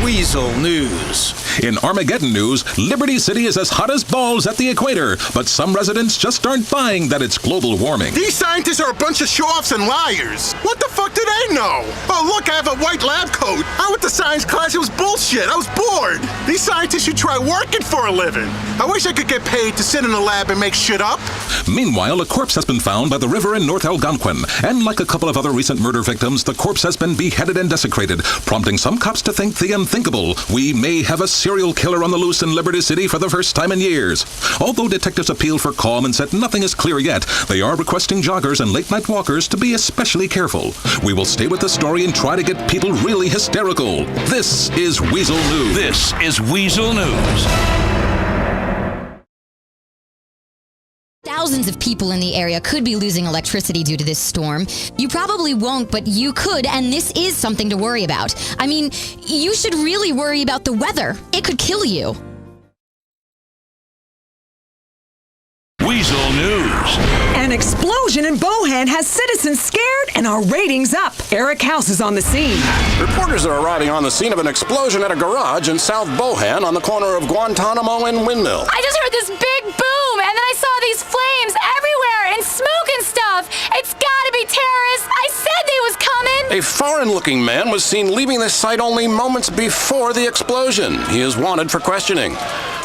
Weazel News. In Armageddon news, Liberty City is as hot as balls at the equator, but some residents just aren't buying that it's global warming. These scientists are a bunch of show-offs and liars. What the fuck do they know? Oh, look, I have a white lab coat. I went to science class. It was bullshit. I was bored. These scientists should try working for a living. I wish I could get paid to sit in a lab and make shit up. Meanwhile, a corpse has been found by the river in North Algonquin, and like a couple of other recent murder victims, the corpse has been beheaded and desecrated, prompting some cops to think the unthinkable. We may have a serial killer on the loose in Liberty City for the first time in years. Although detectives appealed for calm and said nothing is clear yet, they are requesting joggers and late-night walkers to be especially careful. We will stay with the story and try to get people really hysterical. This is Weazel News. This is Weazel News. Thousands of people in the area could be losing electricity due to this storm. You probably won't, but you could, and this is something to worry about. I mean, you should really worry about the weather. It could kill you. Weazel News. An explosion in Bohan has citizens scared and our ratings up. Eric House is on the scene. Reporters are arriving on the scene of an explosion at a garage in South Bohan on the corner of Guantanamo and Windmill. I just heard this big boom, and then I saw these flames everywhere and smoke and stuff. It's gotta be terrorists. I said they was coming. A foreign-looking man was seen leaving the site only moments before the explosion. He is wanted for questioning.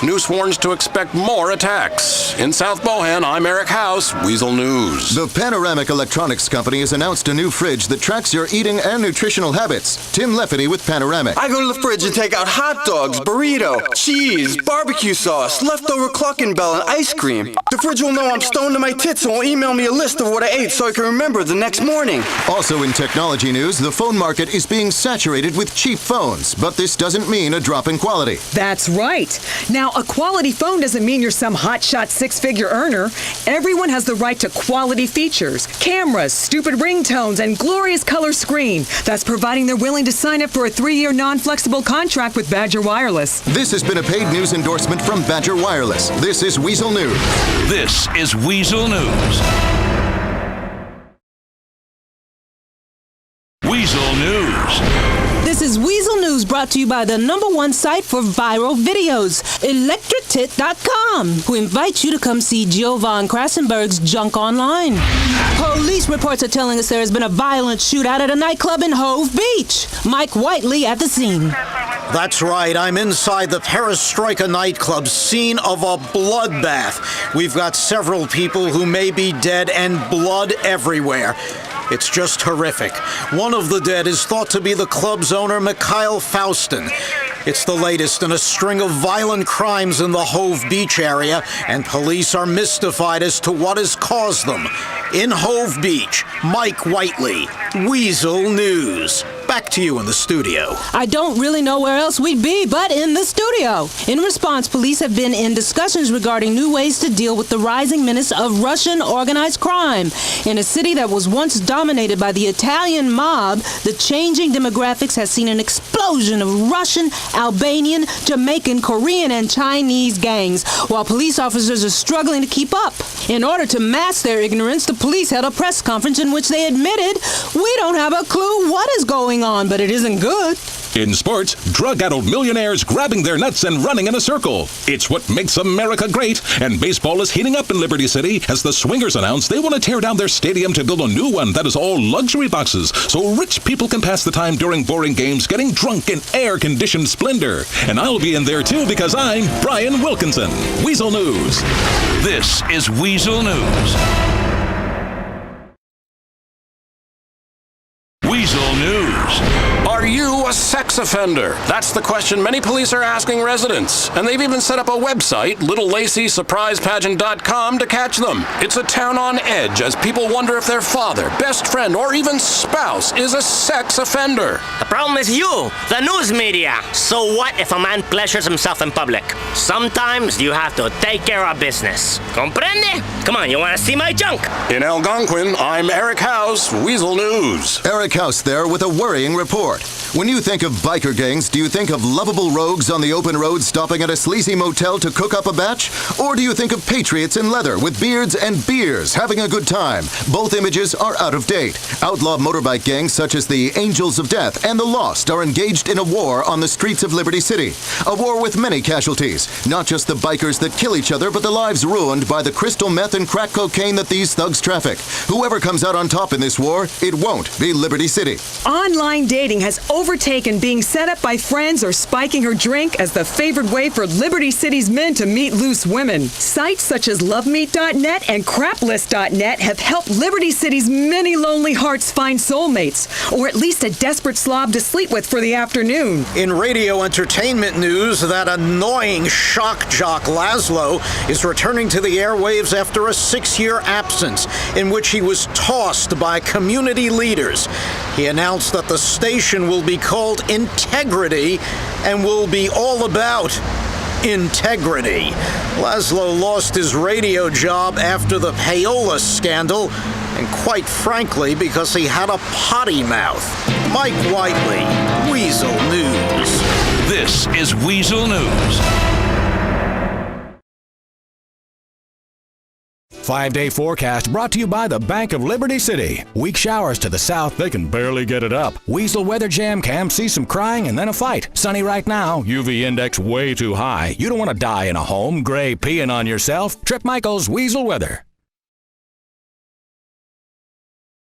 News warns to expect more attacks. In South Bohan, I'm Eric House, Weazel News. The Panoramic Electronics Company has announced a new fridge that tracks your eating and nutritional habits. Tim Leffany with Panoramic. I go to the fridge and take out hot dogs, burrito, cheese, barbecue sauce, leftover Cluckin' Bell, and ice cream. The fridge will know I'm stoned to my tits and will email me a list of what I ate so I can remember the next morning. Also in technology news, the phone market is being saturated with cheap phones, but this doesn't mean a drop in quality. That's right. Now, a quality phone doesn't mean you're some hotshot six-figure earner. Everyone has the right to quality features, cameras, stupid ringtones, and glorious color screen. That's providing they're willing to sign up for a 3-year non-flexible contract with Badger Wireless. This has been a paid news endorsement from Badger Wireless. This is Weazel News. This is Weazel News. Weazel News. This is Weazel News, brought to you by the #1 site for viral videos, electritit.com, who invites you to come see Jovan Krassenberg's junk online. Police reports are telling us there has been a violent shootout at a nightclub in Hove Beach. Mike Whiteley at the scene. That's right, I'm inside the Perestroika nightclub, scene of a bloodbath. We've got several people who may be dead and blood everywhere. It's just horrific. One of the dead is thought to be the club's owner, Mikhail Faustin. It's the latest in a string of violent crimes in the Hove Beach area, and police are mystified as to what has caused them. In Hove Beach, Mike Whiteley, Weazel News. Back to you in the studio. I don't really know where else we'd be but in the studio. In response, police have been in discussions regarding new ways to deal with the rising menace of Russian organized crime. In a city that was once dominated by the Italian mob, the changing demographics has seen an explosion of Russian, Albanian, Jamaican, Korean, and Chinese gangs, while police officers are struggling to keep up. In order to mask their ignorance, the police held a press conference in which they admitted, "We don't have a clue what is going on, but it isn't good." In sports, drug-addled millionaires grabbing their nuts and running in a circle. It's what makes America great, and baseball is heating up in Liberty City as the Swingers announce they want to tear down their stadium to build a new one that is all luxury boxes, so rich people can pass the time during boring games getting drunk in air-conditioned splendor. And I'll be in there too because I'm Brian Wilkinson. Weazel News. This is Weazel News. Weazel News. Are you a sex offender? That's the question many police are asking residents. And they've even set up a website, LittleLaceySurprisePageant.com, to catch them. It's a town on edge as people wonder if their father, best friend, or even spouse is a sex offender. The problem is you, the news media. So what if a man pleasures himself in public? Sometimes you have to take care of business. Comprende? Come on, you want to see my junk? In Algonquin, I'm Eric House, Weazel News. Eric House there with a worrying report. When you think of biker gangs, do you think of lovable rogues on the open road stopping at a sleazy motel to cook up a batch? Or do you think of patriots in leather with beards and beers having a good time? Both images are out of date. Outlaw motorbike gangs such as the Angels of Death and the Lost are engaged in a war on the streets of Liberty City. A war with many casualties. Not just the bikers that kill each other, but the lives ruined by the crystal meth and crack cocaine that these thugs traffic. Whoever comes out on top in this war, it won't be Liberty City. Online dating has overtaken being set up by friends or spiking her drink as the favored way for Liberty City's men to meet loose women. Sites such as LoveMeet.net and Craplist.net have helped Liberty City's many lonely hearts find soulmates, or at least a desperate slob to sleep with for the afternoon. In radio entertainment news, that annoying shock jock Laszlo is returning to the airwaves after a 6-year absence in which he was tossed by community leaders. He announced that the station will be called Integrity and will be all about integrity. Laszlo lost his radio job after the payola scandal, and quite frankly, because he had a potty mouth. Mike Whiteley, Weazel News. This is Weazel News. 5-day forecast brought to you by the Bank of Liberty City. Weak showers to the south, they can barely get it up. Weazel weather jam cam sees some crying and then a fight. Sunny right now, UV index way too high. You don't want to die in a home, gray peeing on yourself. Trip Michael's Weazel weather.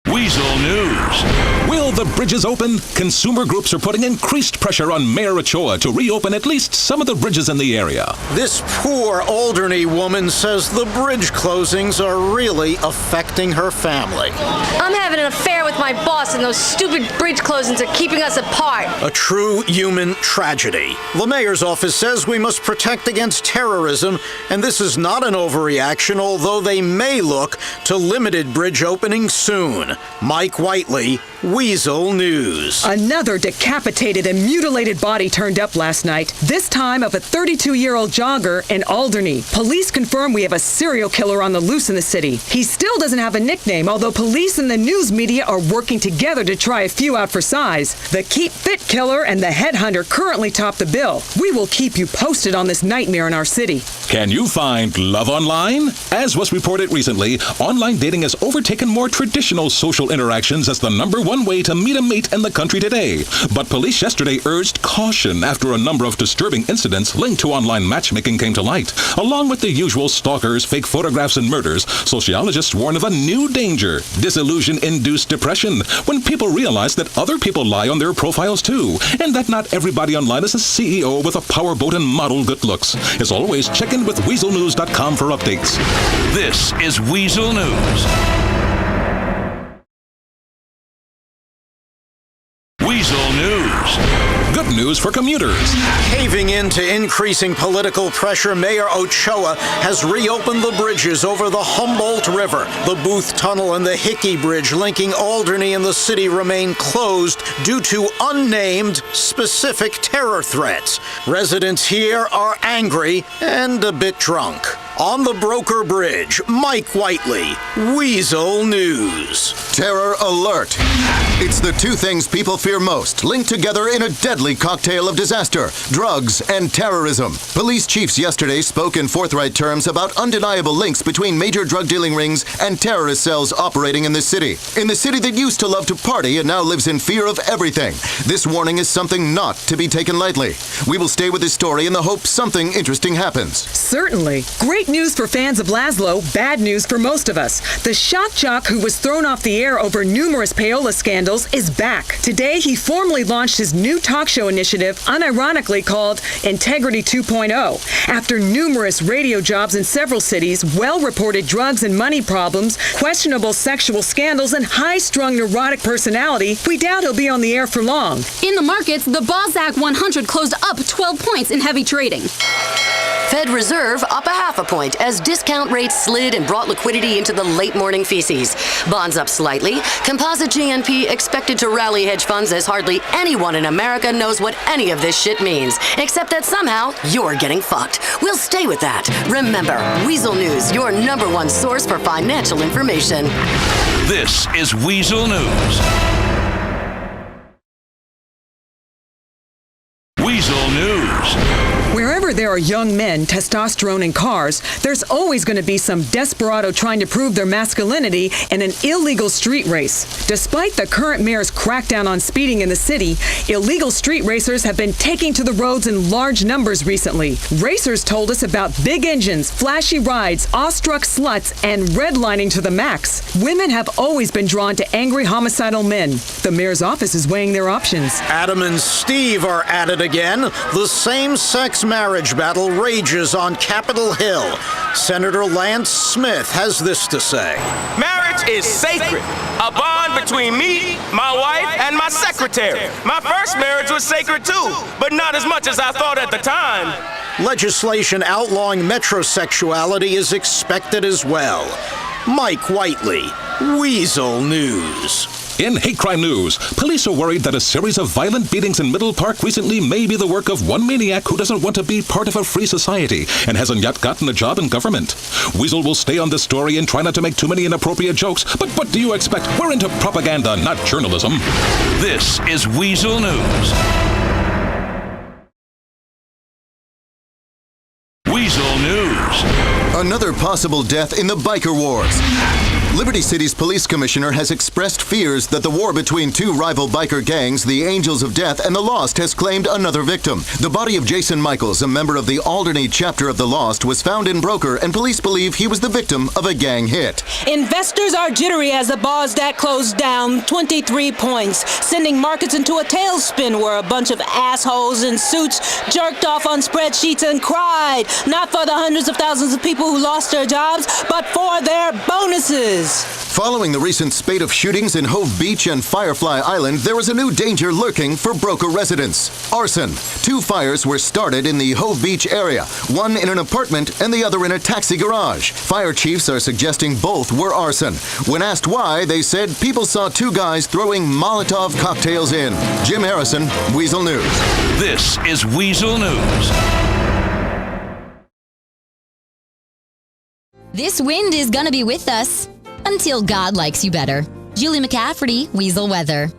Weazel News. Will the bridges open? Consumer groups are putting increased pressure on Mayor Ochoa to reopen at least some of the bridges in the area. This poor Alderney woman says the bridge closings are really affecting her family. I'm having an affair with my boss, and those stupid bridge closings are keeping us apart. A true human tragedy. The mayor's office says we must protect against terrorism, and this is not an overreaction, although they may look to limited bridge opening soon. Mike Whiteley, Weazel News. Another decapitated and mutilated body turned up last night, this time of a 32-year-old jogger in Alderney. Police confirm we have a serial killer on the loose in the city. He still doesn't have a nickname, although police and the news media are working together to try a few out for size. The Keep Fit killer and the headhunter currently top the bill. We will keep you posted on this nightmare in our city. Can you find love online? As was reported recently, online dating has overtaken more traditional social interactions as the #1 way to meet a mate in the country today. But police yesterday urged caution after a number of disturbing incidents linked to online matchmaking came to light. Along with the usual stalkers, fake photographs, and murders, sociologists warn of a new danger: disillusion-induced depression, when people realize that other people lie on their profiles too, and that not everybody online is a CEO with a powerboat and model good looks. As always, check in with weaselnews.com for updates. This is Weazel News. Weazel News. Good news for commuters. Caving into increasing political pressure, Mayor Ochoa has reopened the bridges over the Humboldt River. The Booth Tunnel and the Hickey Bridge linking Alderney and the city remain closed due to unnamed specific terror threats. Residents here are angry and a bit drunk. On the Broker Bridge, Mike Whiteley, Weazel News. Terror alert. It's the two things people fear most, linked together in a deadly cocktail of disaster, drugs, and terrorism. Police chiefs yesterday spoke in forthright terms about undeniable links between major drug dealing rings and terrorist cells operating in the city. In the city that used to love to party and now lives in fear of everything. This warning is something not to be taken lightly. We will stay with this story in the hope something interesting happens. Certainly. Great news for fans of Laszlo, bad news for most of us. The shock jock who was thrown off the air over numerous payola scandals is back. Today, he formally launched his new talk show initiative, unironically called Integrity 2.0. After numerous radio jobs in several cities, well-reported drugs and money problems, questionable sexual scandals, and high-strung neurotic personality, we doubt he'll be on the air for long. In the markets, the Bossack 100 closed up 12 points in heavy trading. Fed Reserve up 0.5 point as discount rates slid and brought liquidity into the late morning feces. Bonds up slightly. Composite GNP expected to rally hedge funds as hardly anyone in America knows what any of this shit means, except that somehow you're getting fucked. We'll stay with that. Remember, Weazel News, your #1 source for financial information. This is Weazel News. Weazel News. Wherever there are young men, testosterone, and cars, there's always going to be some desperado trying to prove their masculinity in an illegal street race. Despite the current mayor's crackdown on speeding in the city, illegal street racers have been taking to the roads in large numbers recently. Racers told us about big engines, flashy rides, awestruck sluts, and redlining to the max. Women have always been drawn to angry homicidal men. The mayor's office is weighing their options. Adam and Steve are at it again. The same-sex marriage battle rages on Capitol Hill. Senator Lance Smith has this to say. Marriage is sacred. A bond between me, my wife, and my secretary. My first marriage was sacred too, but not as much as I thought at the time. Legislation outlawing metrosexuality is expected as well. Mike Whiteley, Weazel News. In hate crime news, police are worried that a series of violent beatings in Middle Park recently may be the work of one maniac who doesn't want to be part of a free society and hasn't yet gotten a job in government. Weazel will stay on this story and try not to make too many inappropriate jokes, but what do you expect? We're into propaganda, not journalism. This is Weazel News. Weazel News. Another possible death in the biker wars. Liberty City's police commissioner has expressed fears that the war between two rival biker gangs, the Angels of Death and the Lost, has claimed another victim. The body of Jason Michaels, a member of the Alderney chapter of the Lost, was found in Broker, and police believe he was the victim of a gang hit. Investors are jittery as the Bossack closed down 23 points, sending markets into a tailspin where a bunch of assholes in suits jerked off on spreadsheets and cried, not for the hundreds of thousands of people who lost their jobs, but for their bonuses. Following the recent spate of shootings in Hove Beach and Firefly Island, there is a new danger lurking for Broker residents. Arson. 2 fires were started in the Hove Beach area, one in an apartment and the other in a taxi garage. Fire chiefs are suggesting both were arson. When asked why, they said people saw 2 guys throwing Molotov cocktails in. Jim Harrison, Weazel News. This is Weazel News. This wind is gonna be with us until God likes you better. Julie McCafferty, Weazel Weather.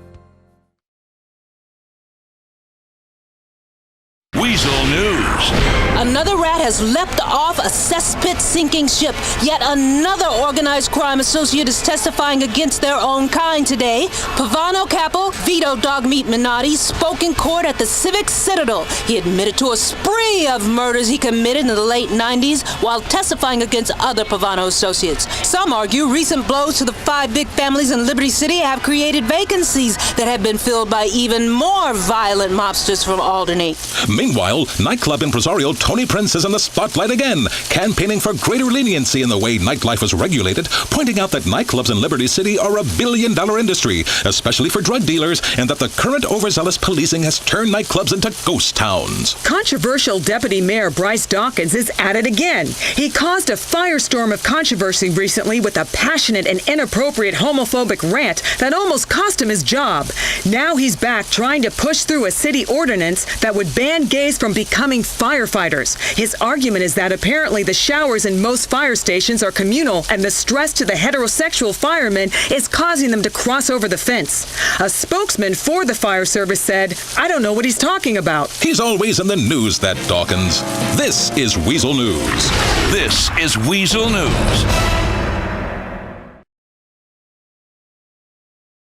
Weazel News. Another rat has leapt off a cesspit sinking ship. Yet another organized crime associate is testifying against their own kind today. Pavano Capo, Vito Dogmeat Minotti, spoke in court at the Civic Citadel. He admitted to a spree of murders he committed in the late 90s while testifying against other Pavano associates. Some argue recent blows to the 5 big families in Liberty City have created vacancies that have been filled by even more violent mobsters from Alderney. Meanwhile, nightclub impresario Tony Prince is in the spotlight again, campaigning for greater leniency in the way nightlife is regulated, pointing out that nightclubs in Liberty City are a billion-dollar industry, especially for drug dealers, and that the current overzealous policing has turned nightclubs into ghost towns. Controversial Deputy Mayor Bryce Dawkins is at it again. He caused a firestorm of controversy recently with a passionate and inappropriate homophobic rant that almost cost him his job. Now he's back trying to push through a city ordinance that would ban gays from becoming firefighters. His argument is that apparently the showers in most fire stations are communal and the stress to the heterosexual firemen is causing them to cross over the fence. A spokesman for the fire service said, "I don't know what he's talking about." He's always in the news, that Dawkins. This is Weazel News. This is Weazel News.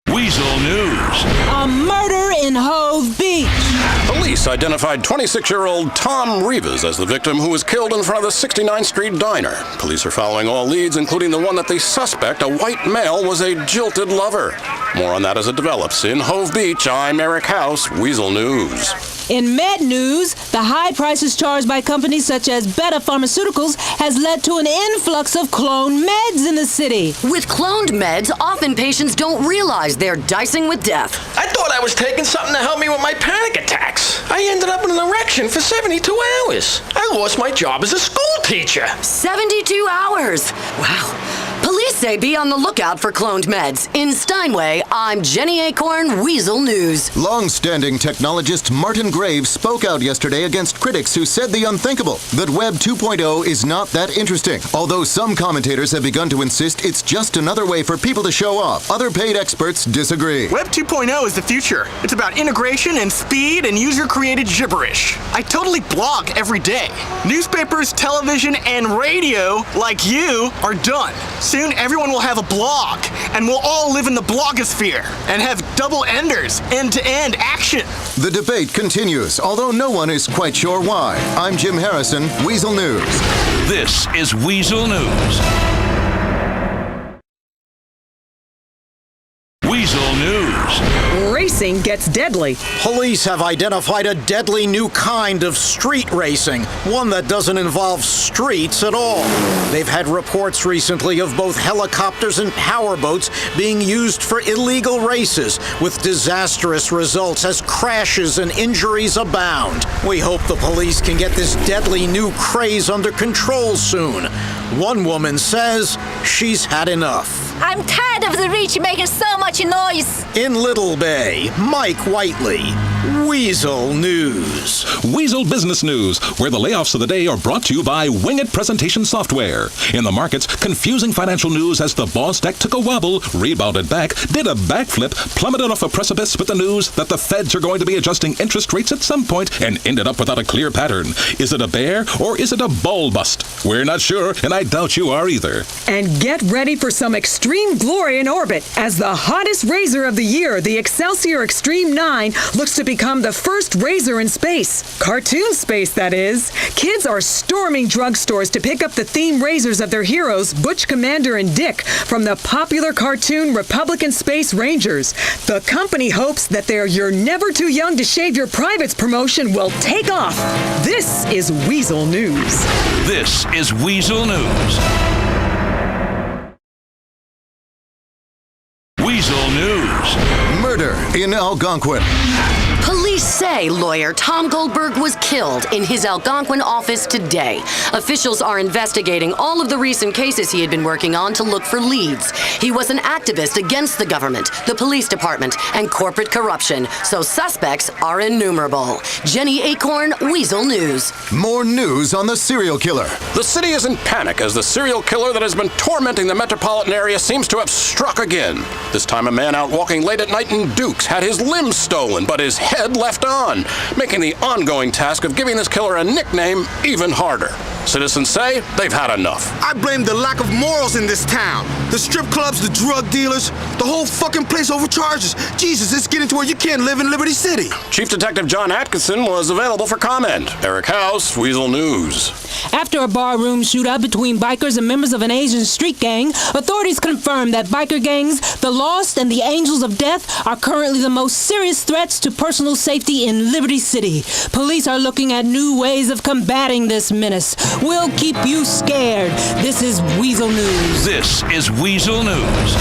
Weazel News. A murder in Hove Beach. Police identified 26-year-old Tom Rivas as the victim who was killed in front of the 69th Street Diner. Police are following all leads, including the one that they suspect, a white male, was a jilted lover. More on that as it develops. In Hove Beach, I'm Eric House, Weazel News. In med news, the high prices charged by companies such as Beta Pharmaceuticals has led to an influx of cloned meds in the city. With cloned meds, often patients don't realize they're dicing with death. I thought I was taking something to help me with my panic attacks. I ended up in an erection for 72 hours. I lost my job as a school teacher. 72 hours! Wow. Police say be on the lookout for cloned meds. In Steinway, I'm Jenny Acorn, Weazel News. Long-standing technologist Martin Graves spoke out yesterday against critics who said the unthinkable, that Web 2.0 is not that interesting. Although some commentators have begun to insist it's just another way for people to show off, other paid experts disagree. Web 2.0 is the future. It's about integration and speed and user-created gibberish. I totally blog every day. Newspapers, television, and radio, like you, are done. Soon everyone will have a blog, and we'll all live in the blogosphere and have double-enders, end-to-end action. The debate continues, although no one is quite sure why. I'm Jim Harrison, Weazel News. This is Weazel News. Weazel News. Racing gets deadly. Police have identified a deadly new kind of street racing, one that doesn't involve streets at all. They've had reports recently of both helicopters and powerboats being used for illegal races, with disastrous results as crashes and injuries abound. We hope the police can get this deadly new craze under control soon. One woman says she's had enough. I'm tired of the rich making so much noise. In Little Bay, Mike Whiteley, Weazel News. Weazel Business News, where the layoffs of the day are brought to you by Wing It Presentation Software. In the markets, confusing financial news as the ball stack took a wobble, rebounded back, did a backflip, plummeted off a precipice with the news that the feds are going to be adjusting interest rates at some point, and ended up without a clear pattern. Is it a bear or is it a bull bust? We're not sure, and I doubt you are either. And get ready for some extreme glory in orbit as the hottest razor of the year, the Excelsior Extreme 9, looks to become the first razor in space. Cartoon space, that is. Kids are storming drugstores to pick up the theme razors of their heroes, Butch, Commander, and Dick, from the popular cartoon Republican Space Rangers. The company hopes that their You're Never Too Young to Shave Your Privates promotion will take off. This is Weazel News. This is Weazel News. in Algonquin. Police say lawyer Tom Goldberg was killed in his Algonquin office today. Officials are investigating all of the recent cases he had been working on to look for leads. He was an activist against the government, the police department, and corporate corruption, so suspects are innumerable. Jenny Acorn, Weazel News. More news on the serial killer. The city is in panic as the serial killer that has been tormenting the metropolitan area seems to have struck again. This time a man out walking late at night in Dukes had his limbs stolen, but his head left on, making the ongoing task of giving this killer a nickname even harder. Citizens say they've had enough. I blame the lack of morals in this town. The strip clubs, the drug dealers, the whole fucking place overcharges. Jesus, it's getting to where you can't live in Liberty City. Chief Detective John Atkinson was available for comment. Eric House, Weazel News. After a barroom shootout between bikers and members of an Asian street gang, authorities confirmed that biker gangs, the Lost and the Angels of Death, are currently the most serious threats to personal safety in Liberty City. Police are looking at new ways of combating this menace. We'll keep you scared. This is Weazel News. This is Weazel News.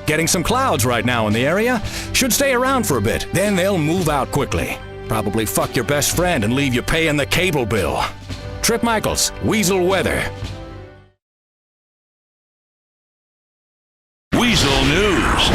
Getting some clouds right now in the area. Should stay around for a bit, then they'll move out quickly. Probably fuck your best friend and leave you paying the cable bill. Trip Michaels, Weazel Weather. Weazel News.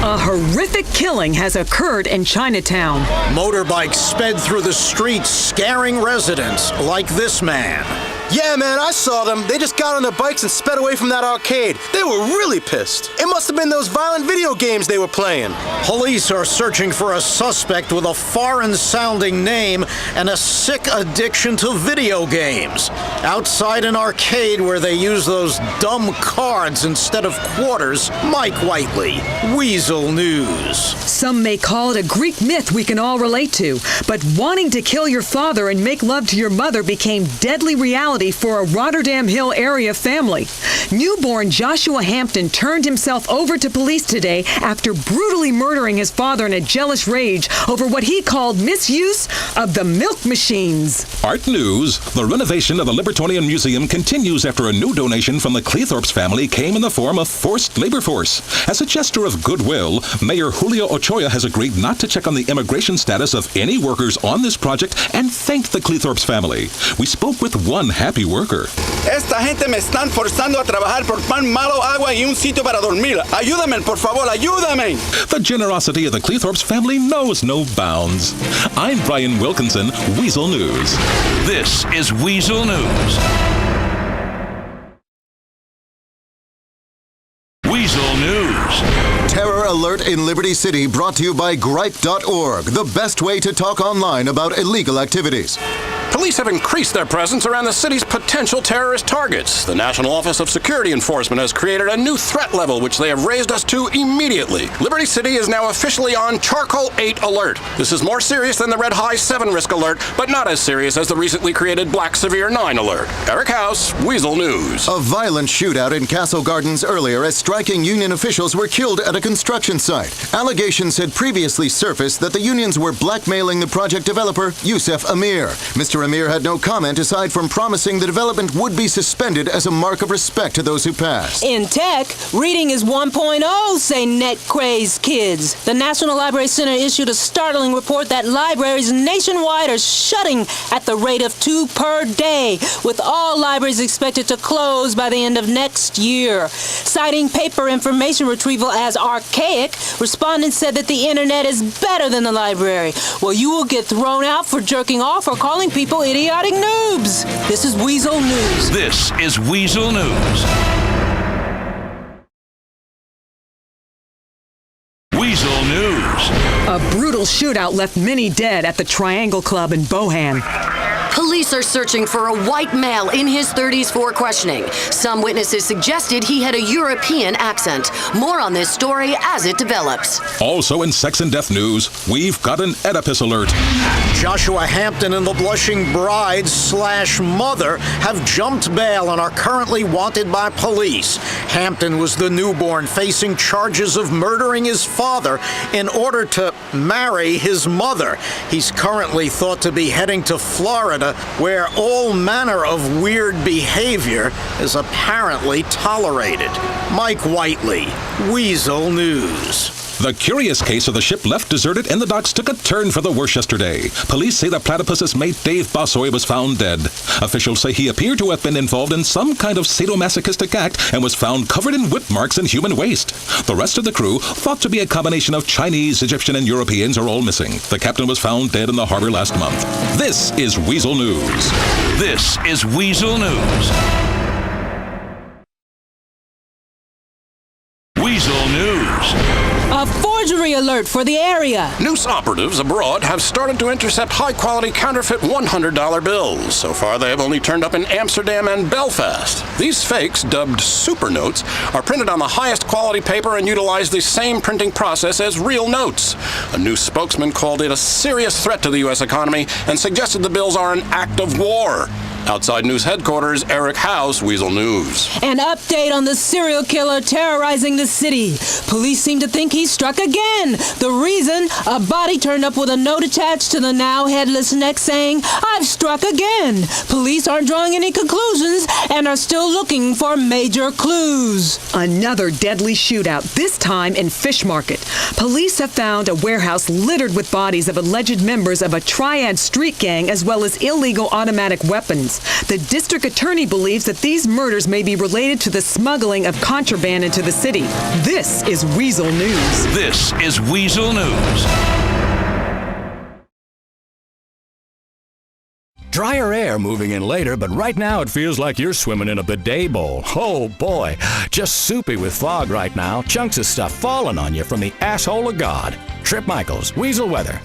A horrific killing has occurred in Chinatown. Motorbikes sped through the streets, scaring residents, like this man. Yeah, man, I saw them. They just got on their bikes and sped away from that arcade. They were really pissed. It must have been those violent video games they were playing. Police are searching for a suspect with a foreign-sounding name and a sick addiction to video games. Outside an arcade where they use those dumb cards instead of quarters, Mike Whiteley, Weazel News. Some may call it a Greek myth we can all relate to, but wanting to kill your father and make love to your mother became deadly reality for a Rotterdam Hill area family. Newborn Joshua Hampton turned himself over to police today after brutally murdering his father in a jealous rage over what he called misuse of the milk machines. Art news. The renovation of the Libertonian Museum continues after a new donation from the Cleethorpes family came in the form of forced labor force. As a gesture of goodwill, Mayor Julio Ochoa has agreed not to check on the immigration status of any workers on this project and thanked the Cleethorpes family. We spoke with one happy worker. Esta gente me están forzando a trabajar por pan malo, agua y un sitio para dormir. Ayúdame, por favor, ayúdame. The generosity of the Cleethorpes family knows no bounds. I'm Brian Wilkinson, Weazel News. This is Weazel News. Weazel News. Terror alert in Liberty City brought to you by gripe.org, the best way to talk online about illegal activities. Police have increased their presence around the city's potential terrorist targets. The National Office of Security Enforcement has created a new threat level, which they have raised us to immediately. Liberty City is now officially on Charcoal 8 alert. This is more serious than the Red High 7 risk alert, but not as serious as the recently created Black Severe 9 alert. Eric House, Weazel News. A violent shootout in Castle Gardens earlier as striking union officials were killed at a construction site. Allegations had previously surfaced that the unions were blackmailing the project developer, Youssef Amir. Mr. Amir had no comment aside from promising the development would be suspended as a mark of respect to those who passed. In tech, reading is 1.0, say net-crazed kids. The National Library Center issued a startling report that libraries nationwide are shutting at the rate of 2 per day, with all libraries expected to close by the end of next year. Citing paper information retrieval as archaic, respondents said that the internet is better than the library. Well, you will get thrown out for jerking off or calling people idiotic noobs. This is Weazel News. This is Weazel News. Weazel News. A brutal shootout left many dead at the Triangle Club in Bohan. Police are searching for a white male in his 30s for questioning. Some witnesses suggested he had a European accent. More on this story as it develops. Also in sex and death news, we've got an Oedipus alert. Joshua Hampton and the blushing bride/mother have jumped bail and are currently wanted by police. Hampton was the newborn facing charges of murdering his father in order to marry his mother. He's currently thought to be heading to Florida, where all manner of weird behavior is apparently tolerated. Mike Whiteley, Weazel News. The curious case of the ship left deserted in the docks took a turn for the worse yesterday. Police say the platypus's mate Dave Bossoy was found dead. Officials say he appeared to have been involved in some kind of sadomasochistic act and was found covered in whip marks and human waste. The rest of the crew, thought to be a combination of Chinese, Egyptian, and Europeans, are all missing. The captain was found dead in the harbor last month. This is Weazel News. This is Weazel News. Weazel News. A forgery alert for the area. Noose operatives abroad have started to intercept high-quality counterfeit $100 bills. So far, they have only turned up in Amsterdam and Belfast. These fakes, dubbed super notes, are printed on the highest quality paper and utilize the same printing process as real notes. A new spokesman called it a serious threat to the U.S. economy and suggested the bills are an act of war. Outside news headquarters, Eric House, Weazel News. An update on the serial killer terrorizing the city. Police seem to think he struck again. The reason? A body turned up with a note attached to the now headless neck saying, "I've struck again." Police aren't drawing any conclusions and are still looking for major clues. Another deadly shootout, this time in Fish Market. Police have found a warehouse littered with bodies of alleged members of a triad street gang as well as illegal automatic weapons. The district attorney believes that these murders may be related to the smuggling of contraband into the city. This is Weazel News. This is Weazel News. Drier air moving in later, but right now it feels like you're swimming in a bidet bowl. Oh boy, just soupy with fog right now. Chunks of stuff falling on you from the asshole of God. Trip Michaels, Weazel Weather.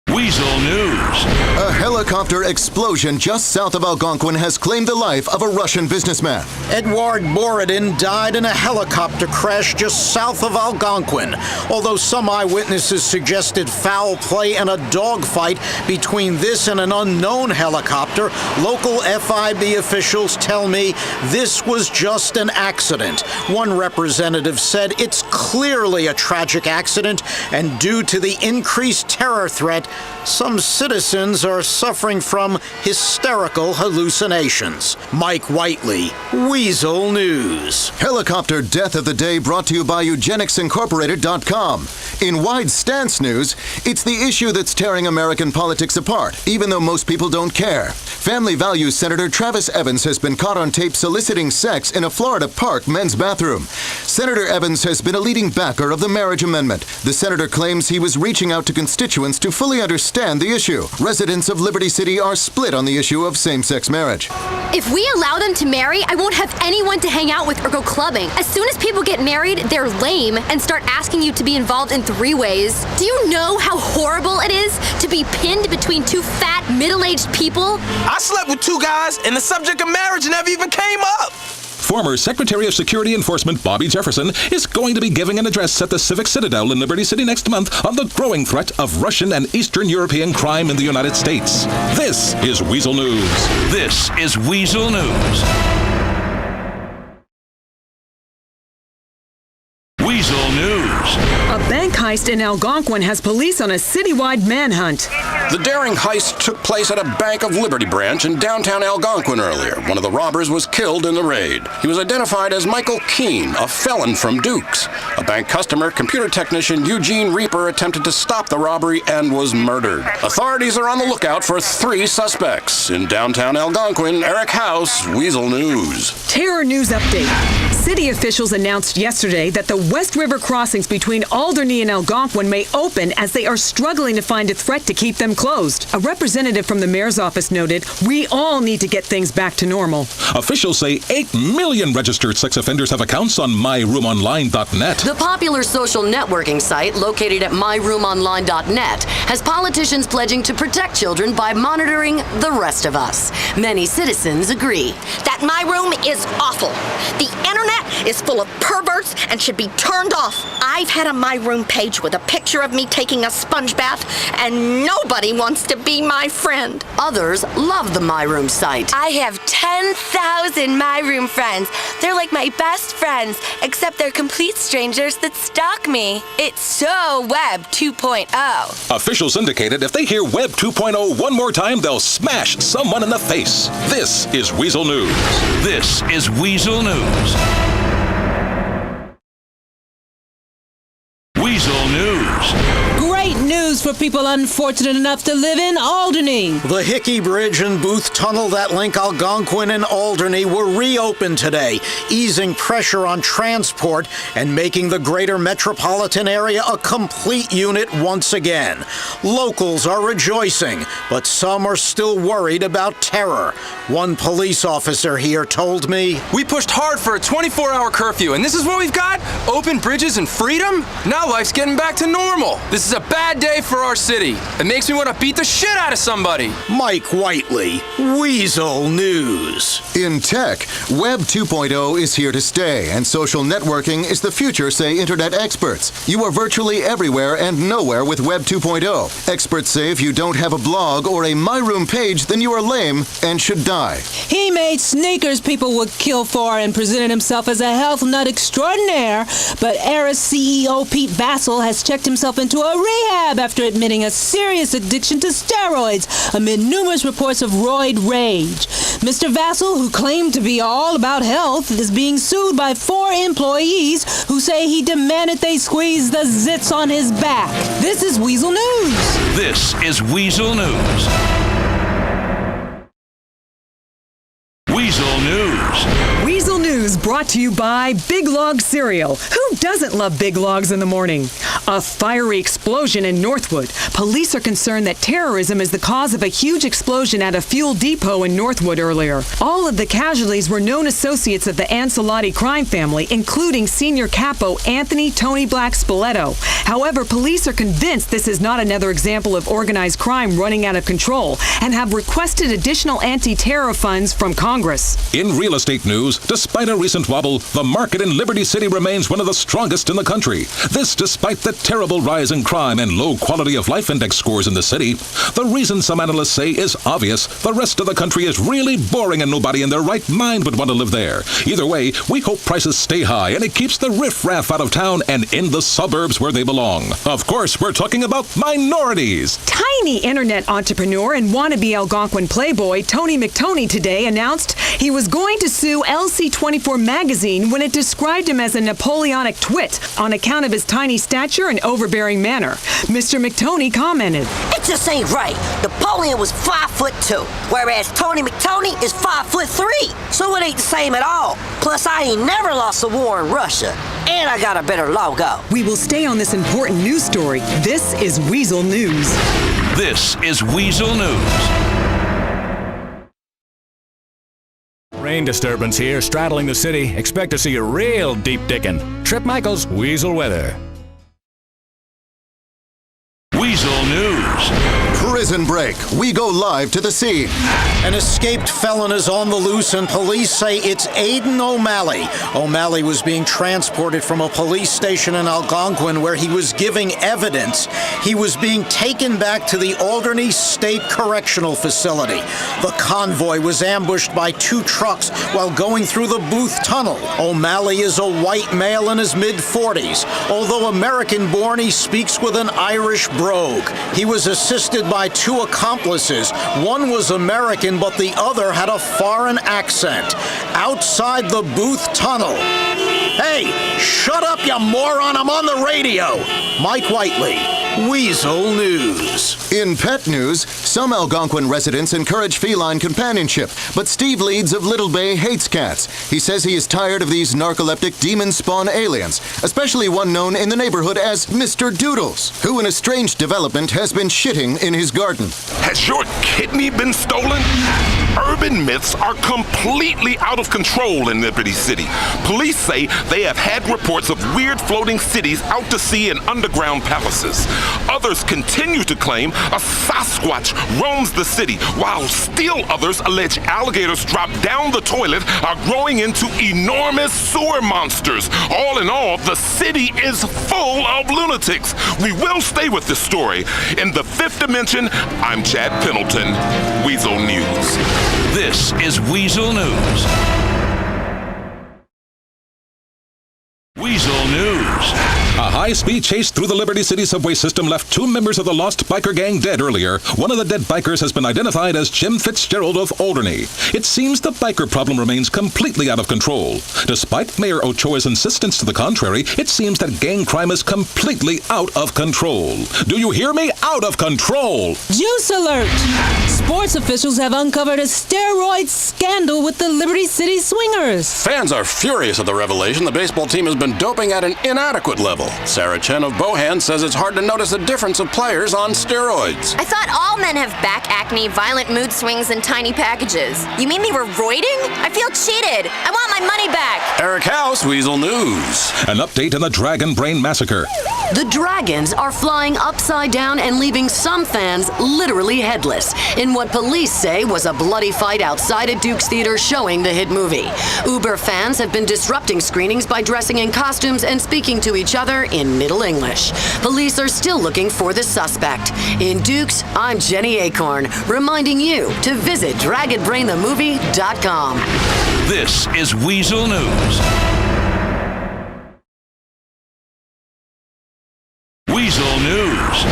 Weazel News. A helicopter explosion just south of Algonquin has claimed the life of a Russian businessman. Eduard Borodin died in a helicopter crash just south of Algonquin. Although some eyewitnesses suggested foul play and a dogfight between this and an unknown helicopter, local FIB officials tell me this was just an accident. One representative said it's clearly a tragic accident, and due to the increased terror threat, some citizens are suffering from hysterical hallucinations. Mike Whiteley, Weazel News. Helicopter death of the day brought to you by EugenicsIncorporated.com. In wide stance news, it's the issue that's tearing American politics apart, even though most people don't care. Family Values Senator Travis Evans has been caught on tape soliciting sex in a Florida park men's bathroom. Senator Evans has been a leading backer of the marriage amendment. The senator claims he was reaching out to constituents to fully understand the issue. Residents of Liberty City are split on the issue of same-sex marriage. If we allow them to marry, I won't have anyone to hang out with or go clubbing. As soon as people get married, they're lame and start asking you to be involved in three-ways. Do you know how horrible it is to be pinned between two fat, middle-aged people? I slept with two guys, and the subject of marriage never even came up. Former Secretary of Security Enforcement Bobby Jefferson is going to be giving an address at the Civic Citadel in Liberty City next month on the growing threat of Russian and Eastern European crime in the United States. This is Weazel News. This is Weazel News. Weazel News. A bank heist in Algonquin has police on a citywide manhunt. The daring heist took place at a Bank of Liberty branch in downtown Algonquin earlier. One of the robbers was killed in the raid. He was identified as Michael Keene, a felon from Dukes. A bank customer, computer technician Eugene Reaper, attempted to stop the robbery and was murdered. Authorities are on the lookout for 3 suspects. In downtown Algonquin, Eric House, Weazel News. Terror news update. City officials announced yesterday that the West River crossings between Alderney and Algonquin may open as they are struggling to find a threat to keep them closed. A representative from the mayor's office noted, "We all need to get things back to normal." Officials say 8 million registered sex offenders have accounts on MyRoomOnline.net. The popular social networking site, located at MyRoomOnline.net, has politicians pledging to protect children by monitoring the rest of us. Many citizens agree. That my room is awful. The internet is full of perverts and should be turned off. I've had a My Room page with a picture of me taking a sponge bath, and nobody wants to be my friend. Others love the My Room site. I have 10,000 My Room friends. They're like my best friends, except they're complete strangers that stalk me. It's so Web 2.0. Officials indicated if they hear Web 2.0 one more time, they'll smash someone in the face. This is Weazel News. This is Weazel News. Weazel News. Great news for people unfortunate enough to live in Alderney. The Hickey Bridge and Booth Tunnel that link Algonquin and Alderney were reopened today, easing pressure on transport and making the greater metropolitan area a complete unit once again. Locals are rejoicing, but some are still worried about terror. One police officer here told me, "We pushed hard for a 24-hour curfew, and this is what we've got? Open bridges and freedom? Now life's getting back to normal. This is a bad day for our city. It makes me want to beat the shit out of somebody." Mike Whiteley, Weazel News. In tech, Web 2.0 is here to stay, and social networking is the future, say internet experts. You are virtually everywhere and nowhere with Web 2.0. Experts say if you don't have a blog or a My Room page, then you are lame and should die. He made sneakers people would kill for and presented himself as a health nut extraordinaire, but Eris CEO Pete Weazel has checked himself into a rehab after admitting a serious addiction to steroids amid numerous reports of roid rage. Mr. Weazel, who claimed to be all about health, is being sued by 4 employees who say he demanded they squeeze the zits on his back. This is Weazel News. This is Weazel News. Weazel News. Weazel News brought to you by Big Log Cereal. Who doesn't love Big Logs in the morning? A fiery explosion in Northwood. Police are concerned that terrorism is the cause of a huge explosion at a fuel depot in Northwood earlier. All of the casualties were known associates of the Ancelotti crime family, including senior capo Anthony Tony Black Spoleto. However, police are convinced this is not another example of organized crime running out of control and have requested additional anti-terror funds from Congress. In real estate news, despite a recent wobble, the market in Liberty City remains one of the strongest in the country. This despite the terrible rise in crime and low quality of life index scores in the city. The reason some analysts say is obvious. The rest of the country is really boring and nobody in their right mind would want to live there. Either way, we hope prices stay high and it keeps the riffraff out of town and in the suburbs where they belong. Of course, we're talking about minorities. Tiny internet entrepreneur and wannabe Algonquin playboy Tony McTony today announced he was going to sue LC24 magazine when it described him as a Napoleonic twit on account of his tiny stature and overbearing manner. Mr. McTony commented, "It just ain't right. Napoleon was 5'2", whereas Tony McTony is 5'3", so it ain't the same at all. Plus, I ain't never lost a war in Russia, and I got a better logo." We will stay on this important news story. This is Weazel News. This is Weazel News. Rain disturbance here, straddling the city. Expect to see a real deep dickin'. Trip Michaels, Weazel Weather. Weazel News. Prison break. We go live to the scene. An escaped felon is on the loose, and police say it's Aiden O'Malley. O'Malley was being transported from a police station in Algonquin where he was giving evidence. He was being taken back to the Alderney State Correctional Facility. The convoy was ambushed by 2 trucks while going through the Booth Tunnel. O'Malley is a white male in his mid-40s. Although American-born, he speaks with an Irish brogue. He was assisted by 2 accomplices. One was American, but the other had a foreign accent. Outside the Booth Tunnel. Hey, shut up, you moron! I'm on the radio! Mike Whiteley, Weazel News. In pet news, some Algonquin residents encourage feline companionship, but Steve Leeds of Little Bay hates cats. He says he is tired of these narcoleptic demon-spawn aliens, especially one known in the neighborhood as Mr. Doodles, who in a strange development has been shitting in his garden. Has your kidney been stolen? Urban myths are completely out of control in Liberty City. Police say they have had reports of weird floating cities out to sea and underground palaces. Others continue to claim a Sasquatch roams the city, while still others allege alligators drop down the toilet are growing into enormous sewer monsters. All in all, the city is full of lunatics. We will stay with this story. In the fifth dimension, I'm Chad Pendleton, Weazel News. This is Weazel News. Weazel News. A high-speed chase through the Liberty City subway system left 2 members of the lost biker gang dead earlier. One of the dead bikers has been identified as Jim Fitzgerald of Alderney. It seems the biker problem remains completely out of control. Despite Mayor Ochoa's insistence to the contrary, it seems that gang crime is completely out of control. Do you hear me? Out of control! Juice alert! Sports officials have uncovered a steroid scandal with the Liberty City Swingers. Fans are furious at the revelation the baseball team has been doping at an inadequate level. Sarah Chen of Bohan says it's hard to notice the difference of players on steroids. I thought all men have back acne, violent mood swings, and tiny packages. You mean they were roiding? I feel cheated. I want my money back. Eric House, Weazel News. An update on the Dragon Brain Massacre. The dragons are flying upside down and leaving some fans literally headless in what police say was a bloody fight outside a Duke's Theater showing the hit movie. Uber fans have been disrupting screenings by dressing in costumes and speaking to each other in Middle English. Police are still looking for the suspect. In Dukes, I'm Jenny Acorn, reminding you to visit DragonBrainTheMovie.com. This is Weazel News. Weazel News.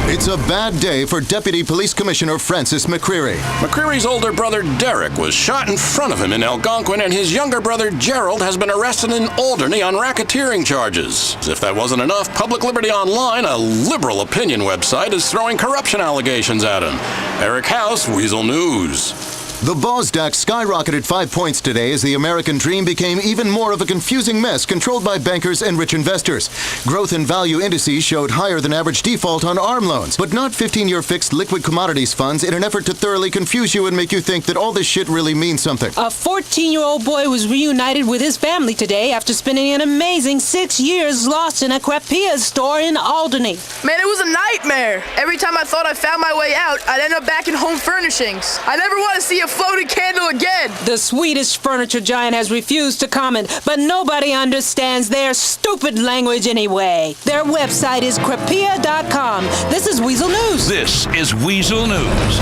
It's a bad day for Deputy Police Commissioner Francis McCreary. McCreary's older brother Derek was shot in front of him in Algonquin, and his younger brother Gerald has been arrested in Alderney on racketeering charges. As if that wasn't enough, Public Liberty Online, a liberal opinion website, is throwing corruption allegations at him. Eric House, Weazel News. The Bosdak skyrocketed 5 points today as the American dream became even more of a confusing mess controlled by bankers and rich investors. Growth and value indices showed higher than average default on ARM loans, but not 15-year fixed liquid commodities funds in an effort to thoroughly confuse you and make you think that all this shit really means something. A 14-year-old boy was reunited with his family today after spending an amazing 6 years lost in a crepilla store in Alderney. Man, it was a nightmare. Every time I thought I found my way out, I'd end up back in home furnishings. I never want to see a floating candle again. The Swedish furniture giant has refused to comment, but nobody understands their stupid language anyway. Their website is crepilla.com. This is Weazel News. This is Weazel News.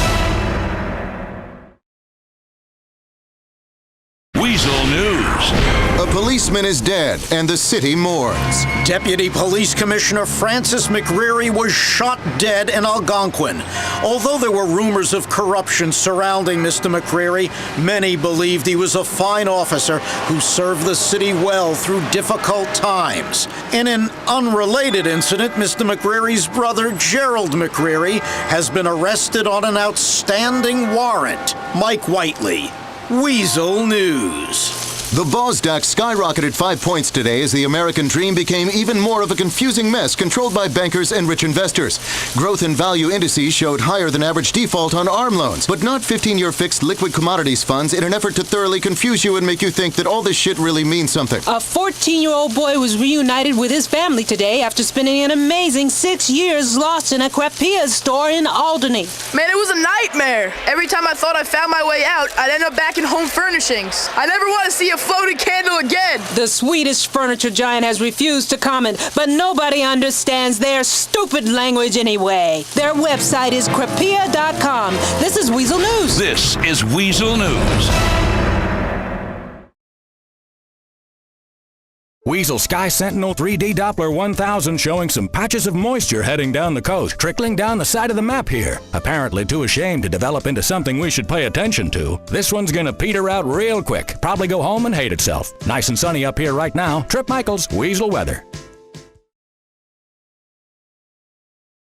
Weazel News. A policeman is dead, and the city mourns. Deputy Police Commissioner Francis McCreary was shot dead in Algonquin. Although there were rumors of corruption surrounding Mr. McCreary, many believed he was a fine officer who served the city well through difficult times. In an unrelated incident, Mr. McCreary's brother Gerald McCreary has been arrested on an outstanding warrant. Mike Whiteley, Weazel News. The Bosdak skyrocketed 5 points today as the American dream became even more of a confusing mess controlled by bankers and rich investors. Growth and value indices showed higher than average default on ARM loans, but not 15-year fixed liquid commodities funds in an effort to thoroughly confuse you and make you think that all this shit really means something. A 14-year-old boy was reunited with his family today after spending an amazing 6 years lost in a crepilla store in Alderney. Man, it was a nightmare. Every time I thought I found my way out, I'd end up back in home furnishings. I never want to see a floating candle again. The Swedish furniture giant has refused to comment, but nobody understands their stupid language anyway. Their website is crepilla.com. This is Weazel News. This is Weazel News. Weazel Sky Sentinel 3D Doppler 1000 showing some patches of moisture heading down the coast, trickling down the side of the map here. Apparently too ashamed to develop into something we should pay attention to. This one's gonna peter out real quick, probably go home and hate itself. Nice and sunny up here right now. Trip Michaels, Weazel Weather.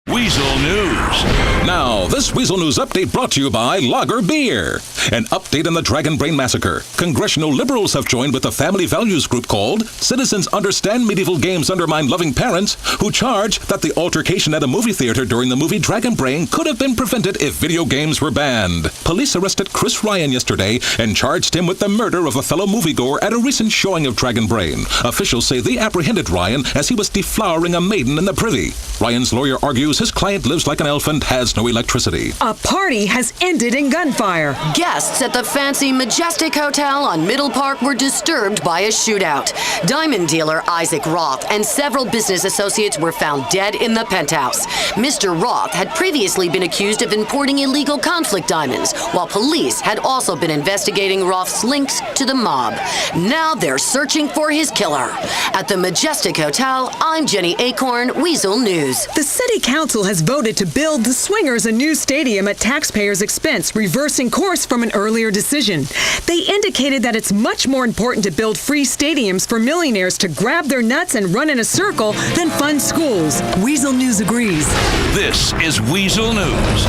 Weazel News. Now, this Weazel News update brought to you by Lager Beer. An update on the Dragon Brain Massacre. Congressional liberals have joined with a family values group called Citizens Understand Medieval Games Undermine Loving Parents, who charge that the altercation at a movie theater during the movie Dragon Brain could have been prevented if video games were banned. Police arrested Chris Ryan yesterday and charged him with the murder of a fellow moviegoer at a recent showing of Dragon Brain. Officials say they apprehended Ryan as he was deflowering a maiden in the privy. Ryan's lawyer argues his client lives like an elf and has no electricity. A party has ended in gunfire. Guests at the fancy Majestic Hotel on Middle Park were disturbed by a shootout. Diamond dealer Isaac Roth and several business associates were found dead in the penthouse. Mr. Roth had previously been accused of importing illegal conflict diamonds, while police had also been investigating Roth's links to the mob. Now they're searching for his killer. At the Majestic Hotel, I'm Jenny Acorn, Weazel News. The city council has voted to build the Swingers a new stadium at taxpayers' expense, reversing course from an earlier decision. They indicated that it's much more important to build free stadiums for millionaires to grab their nuts and run in a circle than fund schools. Weazel News agrees. This is Weazel News.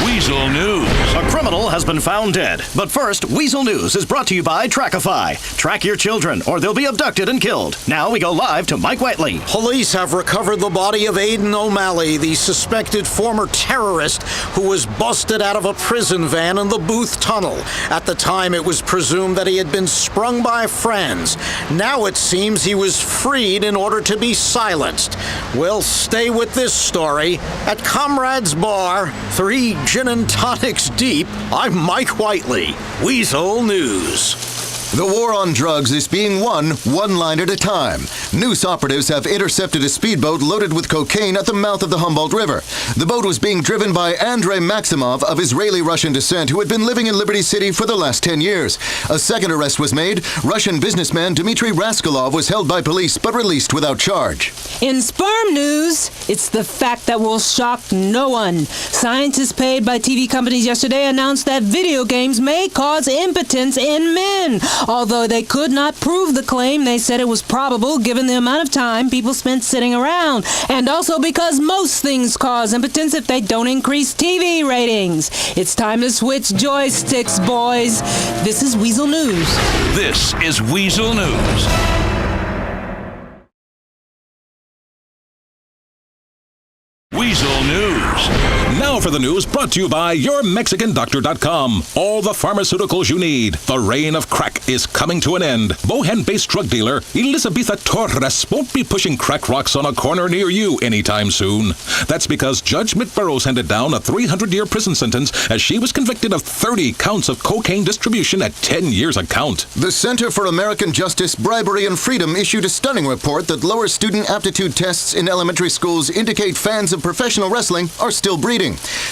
Weazel News. A criminal has been found dead. But first, Weazel News is brought to you by Trackify. Track your children, or they'll be abducted and killed. Now we go live to Mike Whiteley. Police have recovered the body of Aidan O'Malley, the suspected former terrorist who was busted out of a prison van in the Booth Tunnel. At the time, it was presumed that he had been sprung by friends. Now it seems he was freed in order to be silenced. We'll stay with this story. At Comrades Bar, 3 gin and tonics deep, I'm Mike Whiteley, Weazel News. The war on drugs is being won one line at a time. News operatives have intercepted a speedboat loaded with cocaine at the mouth of the Humboldt River. The boat was being driven by Andrei Maximov of Israeli-Russian descent, who had been living in Liberty City for the last 10 years. A second arrest was made. Russian businessman Dmitry Raskolov was held by police but released without charge. In sperm news, it's the fact that will shock no one. Scientists paid by TV companies yesterday announced that video games may cause impotence in men. Although they could not prove the claim, they said it was probable given the amount of time people spent sitting around. And also because most things cause impotence if they don't increase TV ratings. It's time to switch joysticks, boys. This is Weazel News. This is Weazel News. Weazel News. Now for the news brought to you by YourMexicanDoctor.com. All the pharmaceuticals you need. The reign of crack is coming to an end. Bohan-based drug dealer Elizabetha Torres won't be pushing crack rocks on a corner near you anytime soon. That's because Judge McBurrows handed down a 300-year prison sentence as she was convicted of 30 counts of cocaine distribution at 10 years a count. The Center for American Justice, Bribery and Freedom issued a stunning report that lower student aptitude tests in elementary schools indicate fans of professional wrestling are still breeding.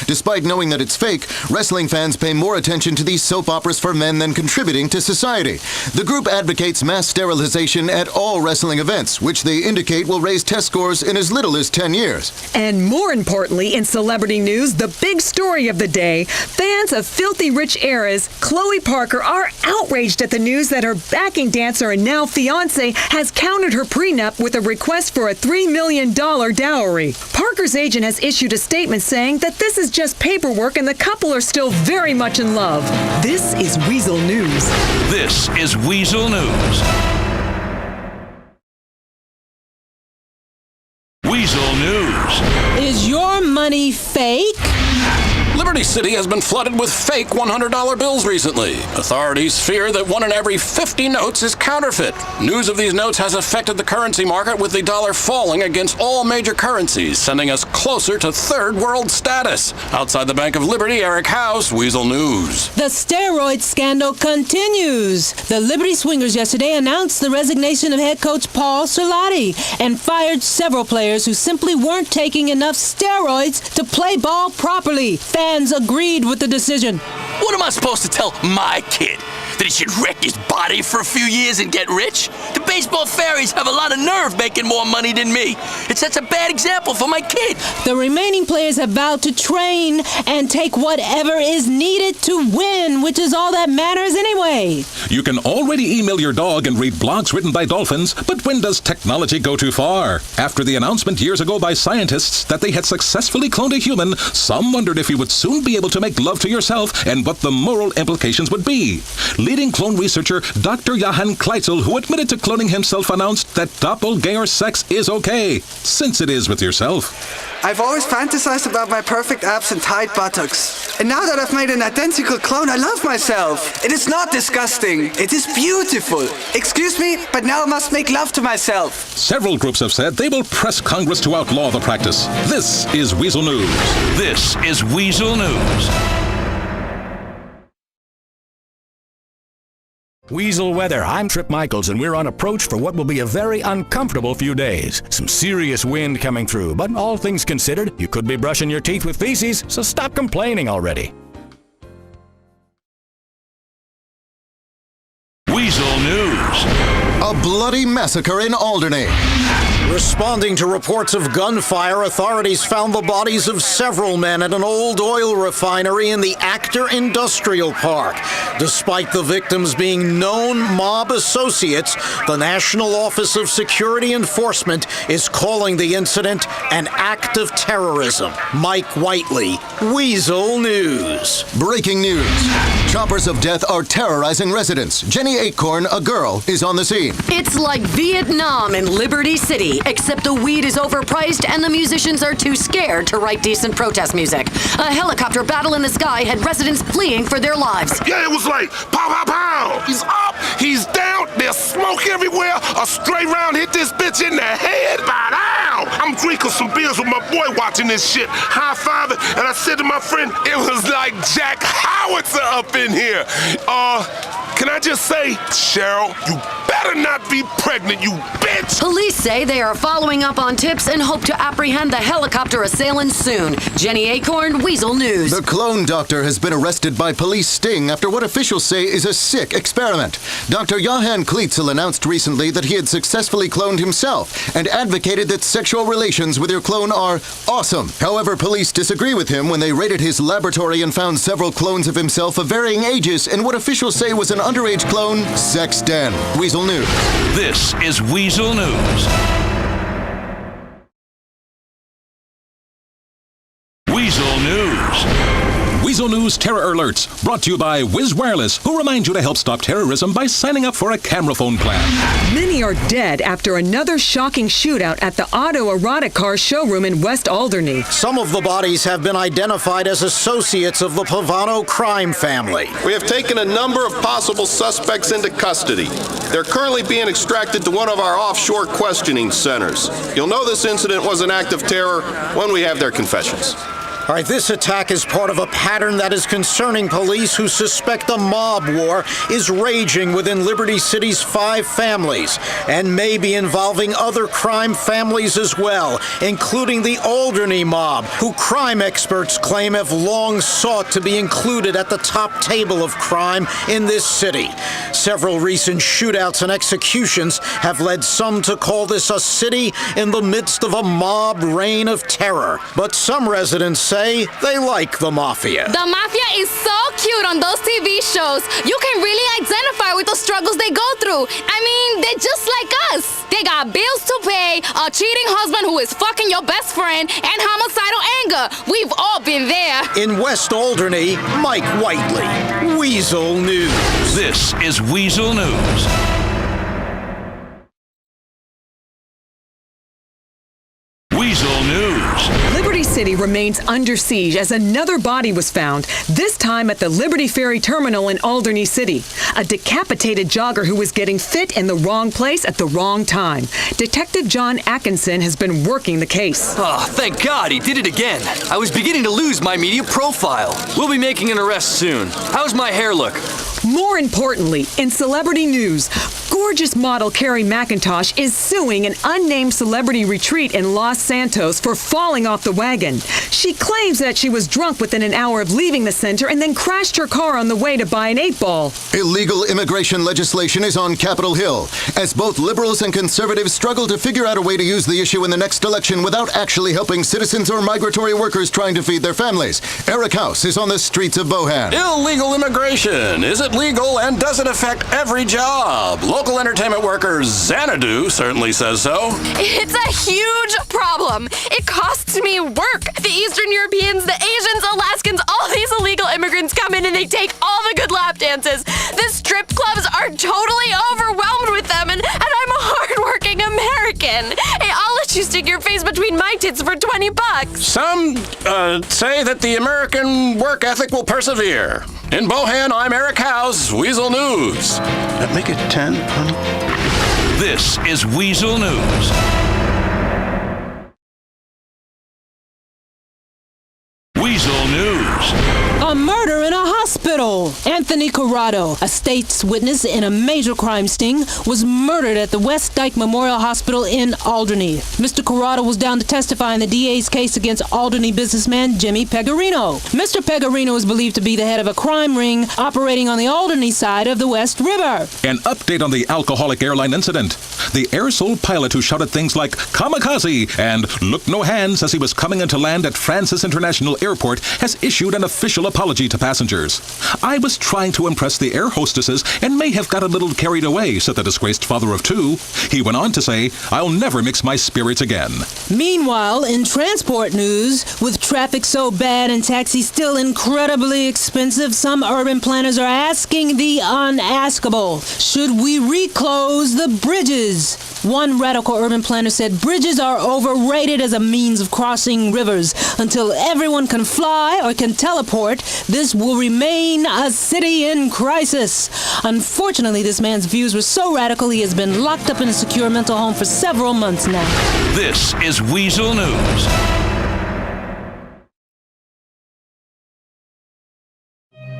Despite knowing that it's fake, wrestling fans pay more attention to these soap operas for men than contributing to society. The group advocates mass sterilization at all wrestling events, which they indicate will raise test scores in as little as 10 years. And more importantly, in celebrity news, the big story of the day, fans of Filthy Rich Era's Chloe Parker are outraged at the news that her backing dancer and now fiancé has countered her prenup with a request for a $3 million dowry. Parker's agent has issued a statement saying that this is just paperwork and the couple are still very much in love. This is Weazel News. This is Weazel News. Weazel News. Is your money fake? Liberty City has been flooded with fake $100 bills recently. Authorities fear that 1 in every 50 notes is counterfeit. News of these notes has affected the currency market, with the dollar falling against all major currencies, sending us closer to third world status. Outside the Bank of Liberty, Eric House, Weazel News. The steroid scandal continues. The Liberty Swingers yesterday announced the resignation of head coach Paul Cerlati and fired several players who simply weren't taking enough steroids to play ball properly. Fans agreed with the decision. What am I supposed to tell my kid? That he should wreck his body for a few years and get rich? The baseball fairies have a lot of nerve making more money than me. It sets a bad example for my kid. The remaining players have vowed to train and take whatever is needed to win, which is all that matters anyway. You can already email your dog and read blogs written by dolphins, but when does technology go too far? After the announcement years ago by scientists that they had successfully cloned a human, some wondered if you would soon be able to make love to yourself and what the moral implications would be. Leading clone researcher Dr. Johann Kleitzel, who admitted to cloning himself, announced that doppelganger sex is okay, since it is with yourself. I've always fantasized about my perfect abs and tight buttocks. And now that I've made an identical clone, I love myself. It is not disgusting. It is beautiful. Excuse me, but now I must make love to myself. Several groups have said they will press Congress to outlaw the practice. This is Weazel News. This is Weazel News. Weazel weather. I'm Trip Michaels, and we're on approach for what will be a very uncomfortable few days. Some serious wind coming through, but all things considered, you could be brushing your teeth with feces, so stop complaining already. Weazel News. A bloody massacre in Alderney. Responding to reports of gunfire, authorities found the bodies of several men at an old oil refinery in the Actor Industrial Park. Despite the victims being known mob associates, the National Office of Security Enforcement is calling the incident an act of terrorism. Mike Whiteley, Weazel News. Breaking news. Choppers of death are terrorizing residents. Jenny Acorn, a girl, is on the scene. It's like Vietnam in Liberty City, except the weed is overpriced and the musicians are too scared to write decent protest music. A helicopter battle in the sky had residents fleeing for their lives. Yeah, it was like pow, pow, pow. He's up, he's down, there's smoke everywhere. A stray round hit this bitch in the head. Bow. I'm drinking some beers with my boy watching this shit, high-fiving, and I said to my friend, it was like Jack Howitzer up in here. Can I just say, Cheryl, you better not be pregnant, you bitch! Police say they are following up on tips and hope to apprehend the helicopter assailant soon. Jenny Acorn, Weazel News. The clone doctor has been arrested by police sting after what officials say is a sick experiment. Dr. Johann Kleitzel announced recently that he had successfully cloned himself and advocated that sexual relations with your clone are awesome. However, police disagree with him when they raided his laboratory and found several clones of himself of varying ages in what officials say was an underage clone sex den. Weazel News. This is Weazel News. Weazel News. Weazel News Terror Alerts, brought to you by Wiz Wireless, who remind you to help stop terrorism by signing up for a camera phone plan. Many are dead after another shocking shootout at the autoerotic car showroom in West Alderney. Some of the bodies have been identified as associates of the Pavano crime family. We have taken a number of possible suspects into custody. They're currently being extracted to one of our offshore questioning centers. You'll know this incident was an act of terror when we have their confessions. All right, this attack is part of a pattern that is concerning police who suspect a mob war is raging within Liberty City's 5 families and may be involving other crime families as well, including the Alderney mob, who crime experts claim have long sought to be included at the top table of crime in this city. Several recent shootouts and executions have led some to call this a city in the midst of a mob reign of terror. But some residents say they like the mafia. The mafia is so cute on those TV shows. You can really identify with the struggles they go through. I mean, they're just like us. They got bills to pay, a cheating husband who is fucking your best friend, and homicidal anger. We've all been there. In West Alderney, Mike Whiteley, Weazel News. This is Weazel News. Weazel News. Liberty City remains under siege as another body was found, this time at the Liberty Ferry Terminal in Alderney City. A decapitated jogger who was getting fit in the wrong place at the wrong time. Detective John Atkinson has been working the case. Oh, thank God, he did it again. I was beginning to lose my media profile. We'll be making an arrest soon. How's my hair look? More importantly, in celebrity news, Gorgeous model Carrie McIntosh is suing an unnamed celebrity retreat in Los Santos for falling off the wagon. She claims that she was drunk within an hour of leaving the center and then crashed her car on the way to buy an 8-ball. Illegal immigration legislation is on Capitol Hill, as both liberals and conservatives struggle to figure out a way to use the issue in the next election without actually helping citizens or migratory workers trying to feed their families. Eric House is on the streets of Bohan. Illegal immigration. Is it legal and does it affect every job? Local entertainment worker Xanadu certainly says so. It's a huge problem. It costs me work. The Eastern Europeans, the Asians, Alaskans, all these illegal immigrants come in and they take all the good lap dances. The strip clubs are totally overwhelmed with them, and I'm a hardworking American. Hey, I'll let you stick your face between my tits for $20. Some say that the American work ethic will persevere. In Bohan, I'm Eric House, Weazel News. Make it 10, honey. This is Weazel News. Weazel News. A murder in a hospital. Anthony Corrado, a state's witness in a major crime sting, was murdered at the West Dyke Memorial Hospital in Alderney. Mr. Corrado was down to testify in the DA's case against Alderney businessman Jimmy Pecorino. Mr. Pecorino is believed to be the head of a crime ring operating on the Alderney side of the West River. An update on the alcoholic airline incident. The Air Soul pilot who shouted things like kamikaze and look no hands as he was coming into land at Francis International Airport has issued an official apology to passengers. I was trying to impress the air hostesses and may have got a little carried away, said the disgraced father of two. He went on to say, I'll never mix my spirits again. Meanwhile, in transport news, with traffic so bad and taxis still incredibly expensive, some urban planners are asking the unaskable. Should we reclose the bridges? One radical urban planner said bridges are overrated as a means of crossing rivers. Until everyone can fly or can teleport, this will remain a city in crisis. Unfortunately, this man's views were so radical he has been locked up in a secure mental home for several months now. This is Weazel News.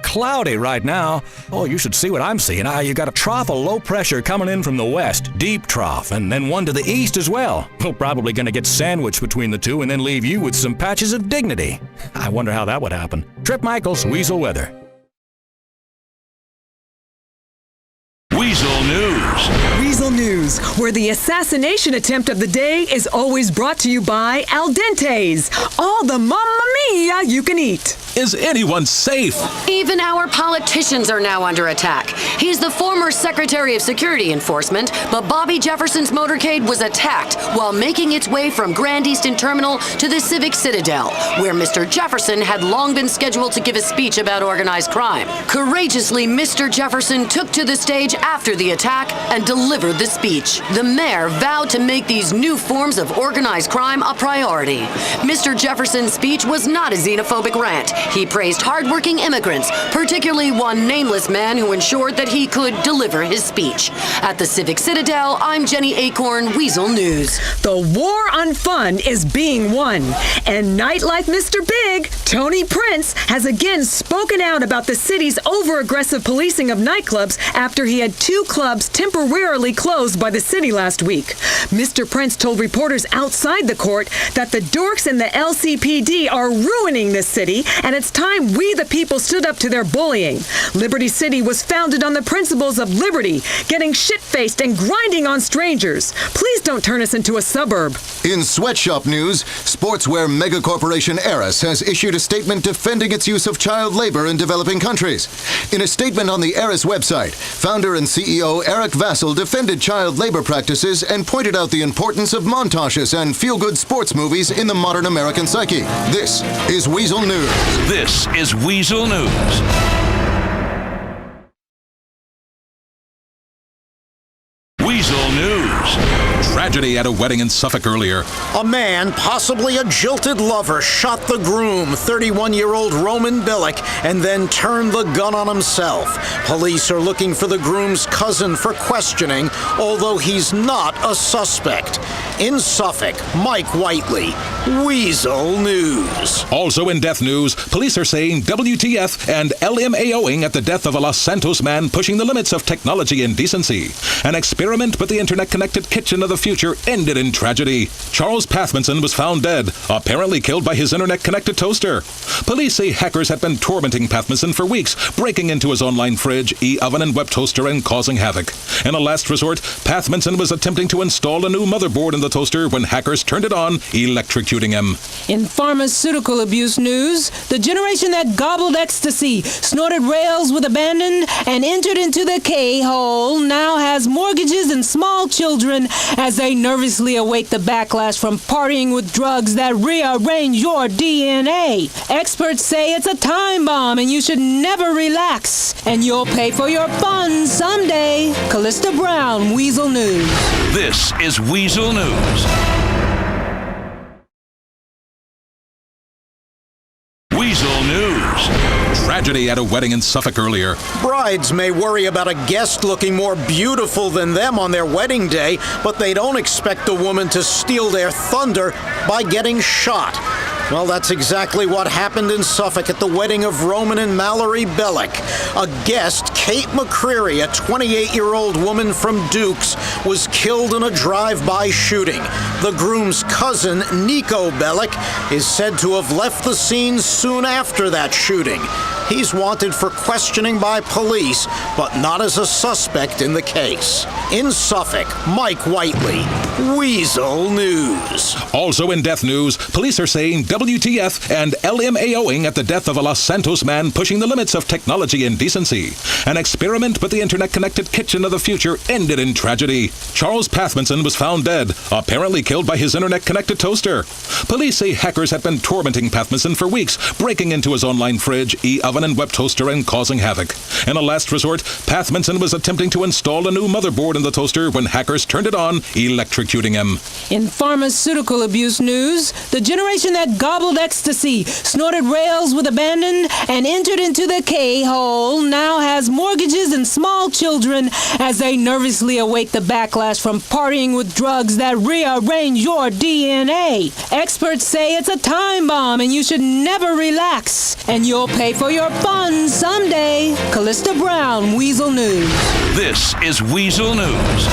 Cloudy right now. Oh, you should see what I'm seeing. You got a trough of low pressure coming in from the west, deep trough, and then one to the east as well. We're probably going to get sandwiched between the two and then leave you with some patches of dignity. I wonder how that would happen. Trip Michaels, Weazel Weather. Weazel News. Weazel News, where the assassination attempt of the day is always brought to you by Al Dente's. All the mamma mia you can eat. Is anyone safe? Even our politicians are now under attack. He's the former Secretary of Security Enforcement, but Bobby Jefferson's motorcade was attacked while making its way from Grand Easton Terminal to the Civic Citadel, where Mr. Jefferson had long been scheduled to give a speech about organized crime. Courageously, Mr. Jefferson took to the stage after the attack and delivered the speech. The mayor vowed to make these new forms of organized crime a priority. Mr. Jefferson's speech was not a xenophobic rant. He praised hardworking immigrants, particularly one nameless man who ensured that he could deliver his speech. At the Civic Citadel, I'm Jenny Acorn, Weazel News. The war on fun is being won. And Nightlife Mr. Big, Tony Prince, has again spoken out about the city's over-aggressive policing of nightclubs after he had 2 clubs temporarily closed by the city last week. Mr. Prince told reporters outside the court that the dorks in the LCPD are ruining this city, and it's time we the people stood up to their bullying. Liberty City was founded on the principles of liberty, getting shit-faced and grinding on strangers. Please don't turn us into a suburb. In sweatshop news, sportswear megacorporation Eris has issued a statement defending its use of child labor in developing countries. In a statement on the Eris website, founder and CEO Eric Weazel defended child labor practices and pointed out the importance of montages and feel-good sports movies in the modern American psyche. This is Weazel News. This is Weazel News. Weazel News. Tragedy at a wedding in Suffolk earlier. A man, possibly a jilted lover, shot the groom, 31-year-old Roman Billick, and then turned the gun on himself. Police are looking for the groom's cousin for questioning, although he's not a suspect. In Suffolk, Mike Whiteley. Weazel News. Also in death news, police are saying WTF and LMAOing at the death of a Los Santos man pushing the limits of technology and decency. An experiment with the internet-connected kitchen of the future ended in tragedy. Charles Pathmanson was found dead, apparently killed by his internet-connected toaster. Police say hackers had been tormenting Pathmanson for weeks, breaking into his online fridge, e-oven, and web toaster and causing havoc. In a last resort, Pathmanson was attempting to install a new motherboard in the toaster when hackers turned it on, electrocuting him. In pharmaceutical abuse news, the generation that gobbled ecstasy, snorted rails with abandon, and entered into the K-hole now has mortgages and small children as they nervously await the backlash from partying with drugs that rearrange your DNA. Experts say it's a time bomb and you should never relax. And you'll pay for your fun someday. Callista Brown, Weazel News. This is Weazel News. Weazel News. Tragedy at a wedding in Suffolk earlier. Brides may worry about a guest looking more beautiful than them on their wedding day, but they don't expect the woman to steal their thunder by getting shot. Well, that's exactly what happened in Suffolk at the wedding of Roman and Mallory Bellick. A guest, Kate McCreary, a 28-year-old woman from Dukes, was killed in a drive-by shooting. The groom's cousin, Nico Bellick, is said to have left the scene soon after that shooting. He's wanted for questioning by police, but not as a suspect in the case. In Suffolk, Mike Whiteley, Weazel News. Also in death news, police are saying WTF and LMAOing at the death of a Los Santos man pushing the limits of technology and decency. An experiment with the internet-connected kitchen of the future ended in tragedy. Charles Pathmanson was found dead, apparently killed by his internet-connected toaster. Police say hackers had been tormenting Pathmanson for weeks, breaking into his online fridge, e-oven, and web toaster and causing havoc. In a last resort, Pathmanson was attempting to install a new motherboard in the toaster when hackers turned it on, electrocuting him. In pharmaceutical abuse news, the generation that gobbled ecstasy, snorted rails with abandon, and entered into the K-hole now has mortgages and small children as they nervously await the backlash from partying with drugs that rearrange your DNA. Experts say it's a time bomb and you should never relax. And you'll pay for your fun someday. Callista Brown, Weazel News. This is Weazel News.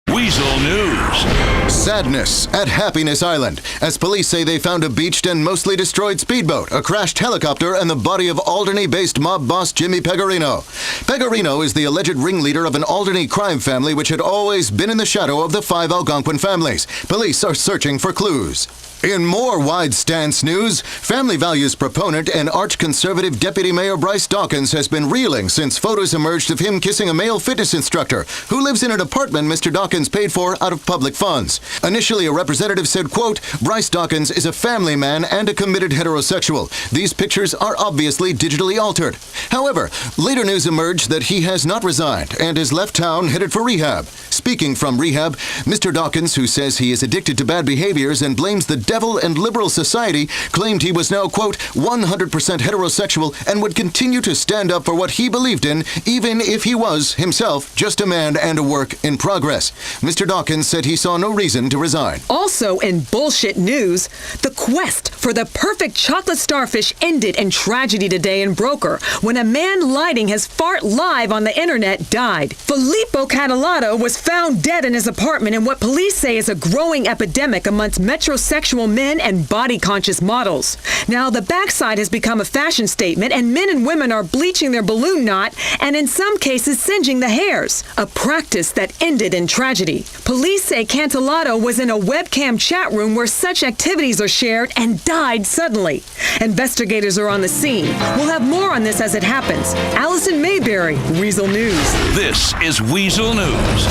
Weazel News. Sadness at Happiness Island, as police say they found a beached and mostly destroyed speedboat, a crashed helicopter, and the body of Alderney-based mob boss Jimmy Pegorino. Pegorino is the alleged ringleader of an Alderney crime family which had always been in the shadow of the 5 Algonquin families. Police are searching for clues. In more wide stance news, family values proponent and arch-conservative Deputy Mayor Bryce Dawkins has been reeling since photos emerged of him kissing a male fitness instructor who lives in an apartment Mr. Dawkins paid for out of public funds. Initially, a representative said, quote, Bryce Dawkins is a family man and a committed heterosexual. These pictures are obviously digitally altered. However, later news emerged that he has not resigned and has left town headed for rehab. Speaking from rehab, Mr. Dawkins, who says he is addicted to bad behaviors and blames the devil and liberal society, claimed he was now, quote, 100% heterosexual and would continue to stand up for what he believed in, even if he was, himself, just a man and a work in progress. Mr. Dawkins said he saw no reason to resign. Also in bullshit news, the quest for the perfect chocolate starfish ended in tragedy today in Broker when a man lighting his fart live on the internet died. Filippo Catalano was found dead in his apartment in what police say is a growing epidemic amongst metrosexual men and body-conscious models. Now, the backside has become a fashion statement, and men and women are bleaching their balloon knot and in some cases singeing the hairs, a practice that ended in tragedy. Police say Cantalato was in a webcam chat room where such activities are shared and died suddenly. Investigators are on the scene. We'll have more on this as it happens. Allison Mayberry, Weazel News. This is Weazel News.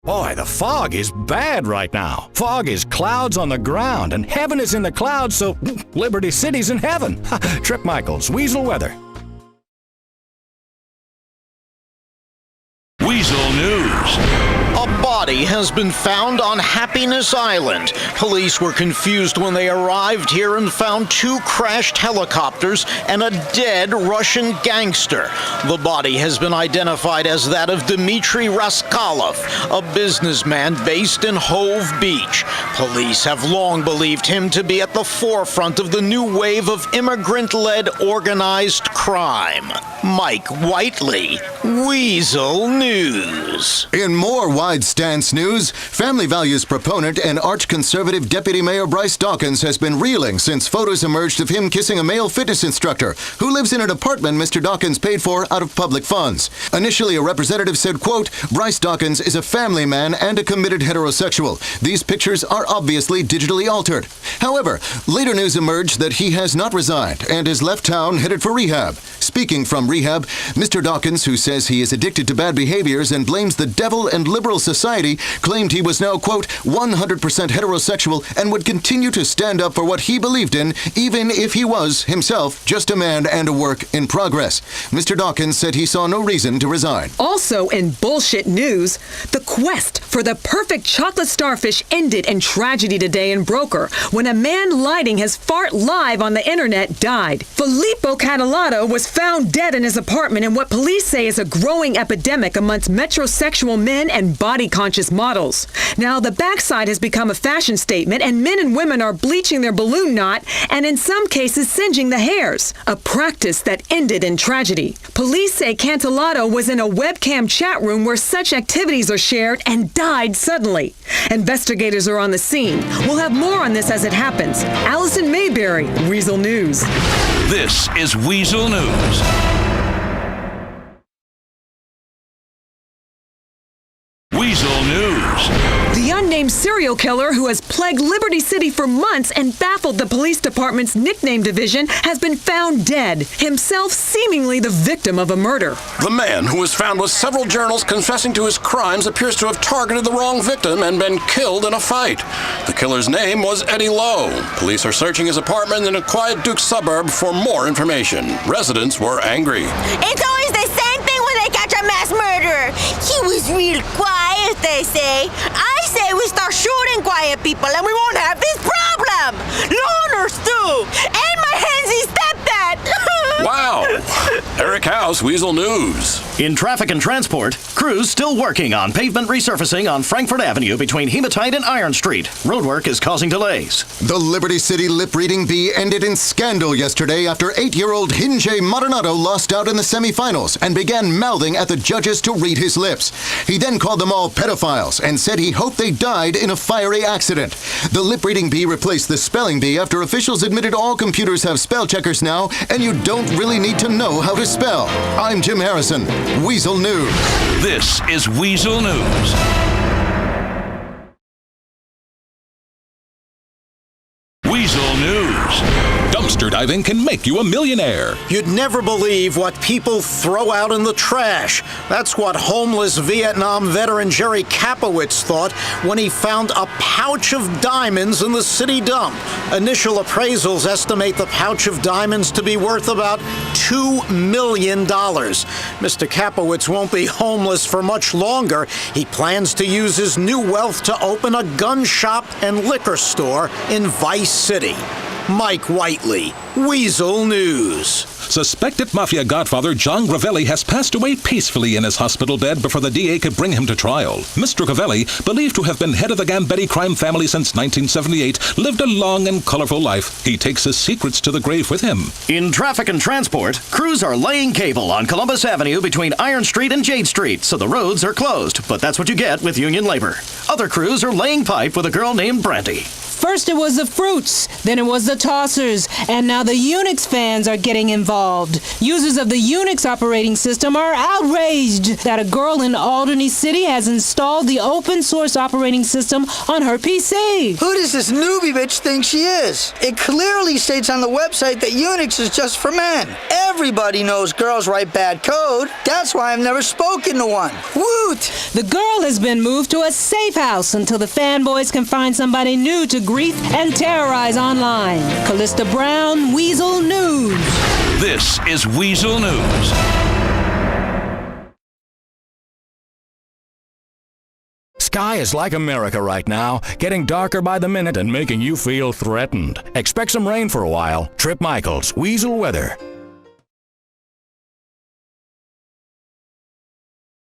Boy, the fog is bad right now. Fog is clouds on the ground, and heaven is in the clouds, so Liberty City's in heaven. Trip Michaels, Weazel Weather. Weazel News. A body body has been found on Happiness Island. Police were confused when they arrived here and found 2 crashed helicopters and a dead Russian gangster. The body has been identified as that of Dmitry Raskolov, a businessman based in Hove Beach. Police have long believed him to be at the forefront of the new wave of immigrant-led organized crime. Mike Whiteley, Weazel News. In more wide stance news, family values proponent and arch-conservative Deputy Mayor Bryce Dawkins has been reeling since photos emerged of him kissing a male fitness instructor who lives in an apartment Mr. Dawkins paid for out of public funds. Initially, a representative said, quote, Bryce Dawkins is a family man and a committed heterosexual. These pictures are obviously digitally altered. However, later news emerged that he has not resigned and has left town headed for rehab. Speaking from rehab, Mr. Dawkins, who says he is addicted to bad behaviors and blames the devil and liberal society, claimed he was now, quote, 100% heterosexual and would continue to stand up for what he believed in, even if he was, himself, just a man and a work in progress. Mr. Dawkins said he saw no reason to resign. Also in bullshit news, the quest for the perfect chocolate starfish ended in tragedy today in Broker when a man lighting his fart live on the internet died. Filippo Catalano was found dead in his apartment in what police say is a growing epidemic amongst metrosexual men and body-conscious models. Now, the backside has become a fashion statement, and men and women are bleaching their balloon knot and in some cases singeing the hairs, a practice that ended in tragedy. Police say Catalano was in a webcam chat room where such activities are shared and died suddenly. Investigators are on the scene. We'll have more on this as it happens. Allison Mayberry, Weazel News. This is Weazel News. Weazel News. The unnamed serial killer who has plagued Liberty City for months and baffled the police department's nickname division has been found dead, himself seemingly the victim of a murder. The man, who was found with several journals confessing to his crimes, appears to have targeted the wrong victim and been killed in a fight. The killer's name was Eddie Lowe. Police are searching his apartment in a quiet Duke suburb for more information. Residents were angry. It's always the same thing when they catch a mass murderer. He was real quiet, they say. I say we start shooting quiet people and we won't have this problem. Loners too. And my handsy stepdad. Wow. Eric House, Weazel News. In traffic and transport, crews still working on pavement resurfacing on Frankfurt Avenue between Hematite and Iron Street. Roadwork is causing delays. The Liberty City lip-reading bee ended in scandal yesterday after 8-year-old Hinje Maldonado lost out in the semifinals and began mouthing at the judges to read his lips. He then called them all pedophiles and said he hoped they died in a fiery accident. The lip-reading bee replaced the spelling bee after officials admitted all computers have spell checkers now and you don't really need to know how to spell. I'm Jim Harrison, Weazel News. This is Weazel News. Weazel News. Dumpster diving can make you a millionaire. You'd never believe what people throw out in the trash. That's what homeless Vietnam veteran Jerry Kapowitz thought when he found a pouch of diamonds in the city dump. Initial appraisals estimate the pouch of diamonds to be worth about $2 million. Mr. Kapowitz won't be homeless for much longer. He plans to use his new wealth to open a gun shop and liquor store in Vice City. Mike Whiteley, Weazel News. Suspected mafia godfather John Gravelli has passed away peacefully in his hospital bed before the DA could bring him to trial. Mr. Gravelli, believed to have been head of the Gambetti crime family since 1978, lived a long and colorful life. He takes his secrets to the grave with him. In traffic and transport, crews are laying cable on Columbus Avenue between Iron Street and Jade Street, so the roads are closed. But that's what you get with union labor. Other crews are laying pipe with a girl named Brandy. First it was the Fruits, then it was the Tossers, and now the Unix fans are getting involved. Users of the Unix operating system are outraged that a girl in Albany City has installed the open source operating system on her PC. Who does this newbie bitch think she is? It clearly states on the website that Unix is just for men. Everybody knows girls write bad code. That's why I've never spoken to one. Woot! The girl has been moved to a safe house until the fanboys can find somebody new to grief and terrorize online. Callista Brown, Weazel News. This is Weazel News. Sky is like America right now, getting darker by the minute and making you feel threatened. Expect some rain for a while. Trip Michaels, Weazel Weather.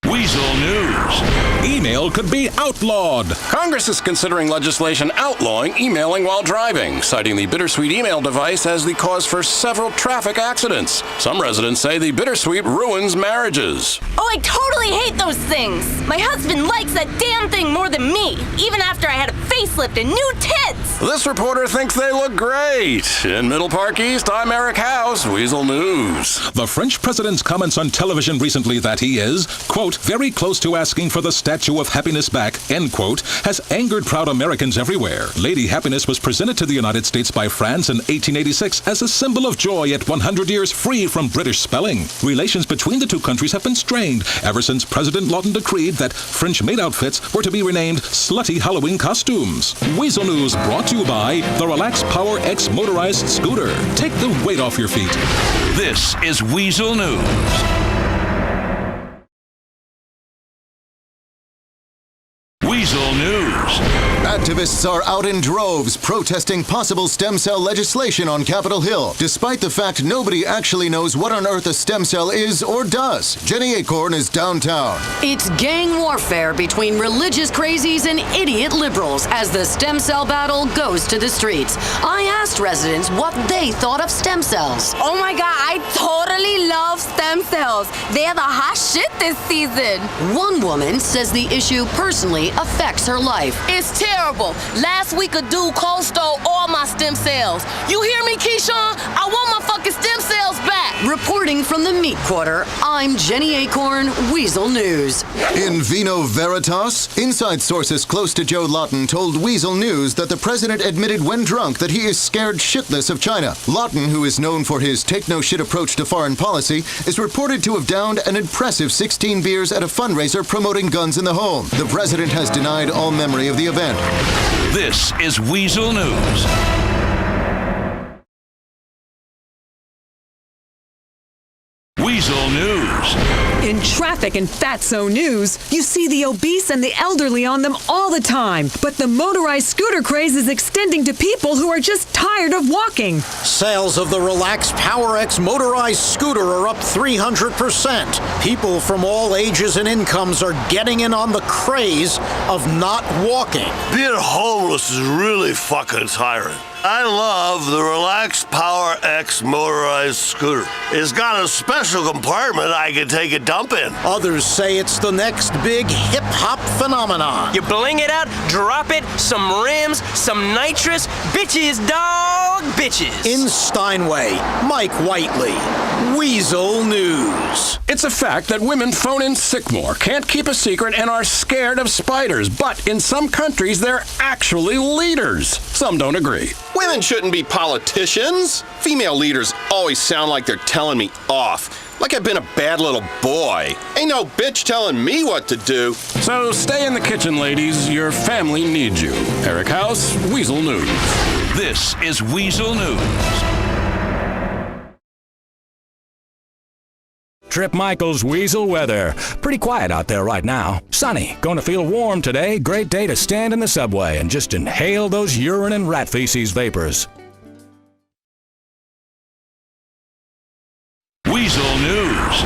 Weazel News. Email could be outlawed. Congress is considering legislation outlawing emailing while driving, citing the bittersweet email device as the cause for several traffic accidents. Some residents say the bittersweet ruins marriages. Oh, I totally hate those things. My husband likes that damn thing more than me, even after I had a facelift and new tits. This reporter thinks they look great. In Middle Park East, I'm Eric House, Weazel News. The French president's comments on television recently that he is, quote, very close to asking for the Statue of Happiness back, end quote, has angered proud Americans everywhere. Lady Happiness was presented to the United States by France in 1886 as a symbol of joy at 100 years free from British spelling. Relations between the two countries have been strained ever since President Lawton decreed that French-made outfits were to be renamed slutty Halloween costumes. Weazel News brought to you by the Relax Power X motorized scooter. Take the weight off your feet. This is Weazel News. Weazel News. Activists are out in droves protesting possible stem cell legislation on Capitol Hill, despite the fact nobody actually knows what on earth a stem cell is or does. Jenny Acorn is downtown. It's gang warfare between religious crazies and idiot liberals as the stem cell battle goes to the streets. I asked residents what they thought of stem cells. Oh my God, I totally love stem cells. They're the hot shit this season. One woman says the issue personally affects her life. It's terrible. Last week a dude cold stole all my stem cells. You hear me, Keyshawn? I want my fucking stem cells back. Reporting from the meat quarter, I'm Jenny Acorn, Weazel News. In Vino Veritas, inside sources close to Joe Lawton told Weazel News that the president admitted when drunk that he is scared shitless of China. Lawton, who is known for his take-no-shit approach to foreign policy, is reported to have downed an impressive 16 beers at a fundraiser promoting guns in the home. The president has denied all memory of the event. This is Weazel News. Weazel News. In traffic and Fatso News, you see the obese and the elderly on them all the time. But the motorized scooter craze is extending to people who are just tired of walking. Sales of the Relax Power X motorized scooter are up 300%. People from all ages and incomes are getting in on the craze of not walking. Being homeless is really fucking tiring. I love the Relax Power X motorized scooter. It's got a special compartment I can take a dump in. Others say it's the next big hip-hop phenomenon. You bling it out, drop it, some rims, some nitrous, bitches, dog, bitches. In Steinway, Mike Whiteley, Weazel News. It's a fact that women phone in sick more, can't keep a secret, and are scared of spiders. But in some countries, they're actually leaders. Some don't agree. Women shouldn't be politicians. Female leaders always sound like they're telling me off. Like I've been a bad little boy. Ain't no bitch telling me what to do. So stay in the kitchen, ladies. Your family needs you. Eric House, Weazel News. This is Weazel News. Trip Michaels, Weazel Weather. Pretty quiet out there right now. Sunny. Going to feel warm today. Great day to stand in the subway and just inhale those urine and rat feces vapors. Weazel News.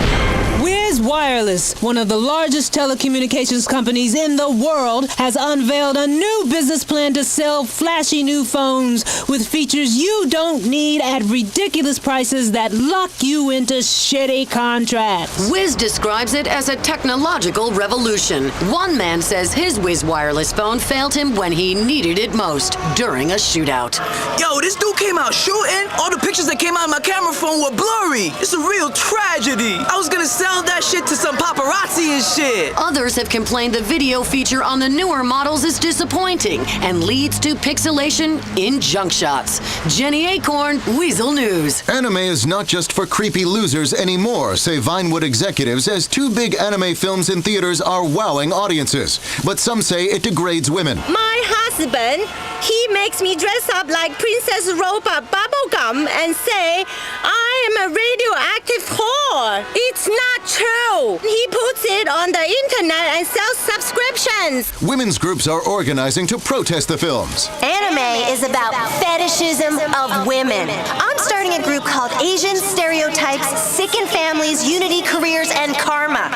Weazel Wireless, one of the largest telecommunications companies in the world, has unveiled a new business plan to sell flashy new phones with features you don't need at ridiculous prices that lock you into shitty contracts. Wiz describes it as a technological revolution. One man says his Wiz wireless phone failed him when he needed it most, during a shootout. Yo, this dude came out shooting. All the pictures that came out of my camera phone were blurry. It's a real tragedy. I was gonna sell that shit to some paparazzi and shit. Others have complained the video feature on the newer models is disappointing and leads to pixelation in junk shots. Jenny Acorn, Weazel News. Anime is not just for creepy losers anymore, say Vinewood executives, as two big anime films in theaters are wowing audiences. But some say it degrades women. My husband, he makes me dress up like Princess Ropa bubblegum and say, I him a radioactive whore. It's not true. He puts it on the internet and sells subscriptions. Women's groups are organizing to protest the films. Anime is about fetishism of women. I'm starting a group called Asian Stereotypes, Sicken Families, Unity Careers, and Karma.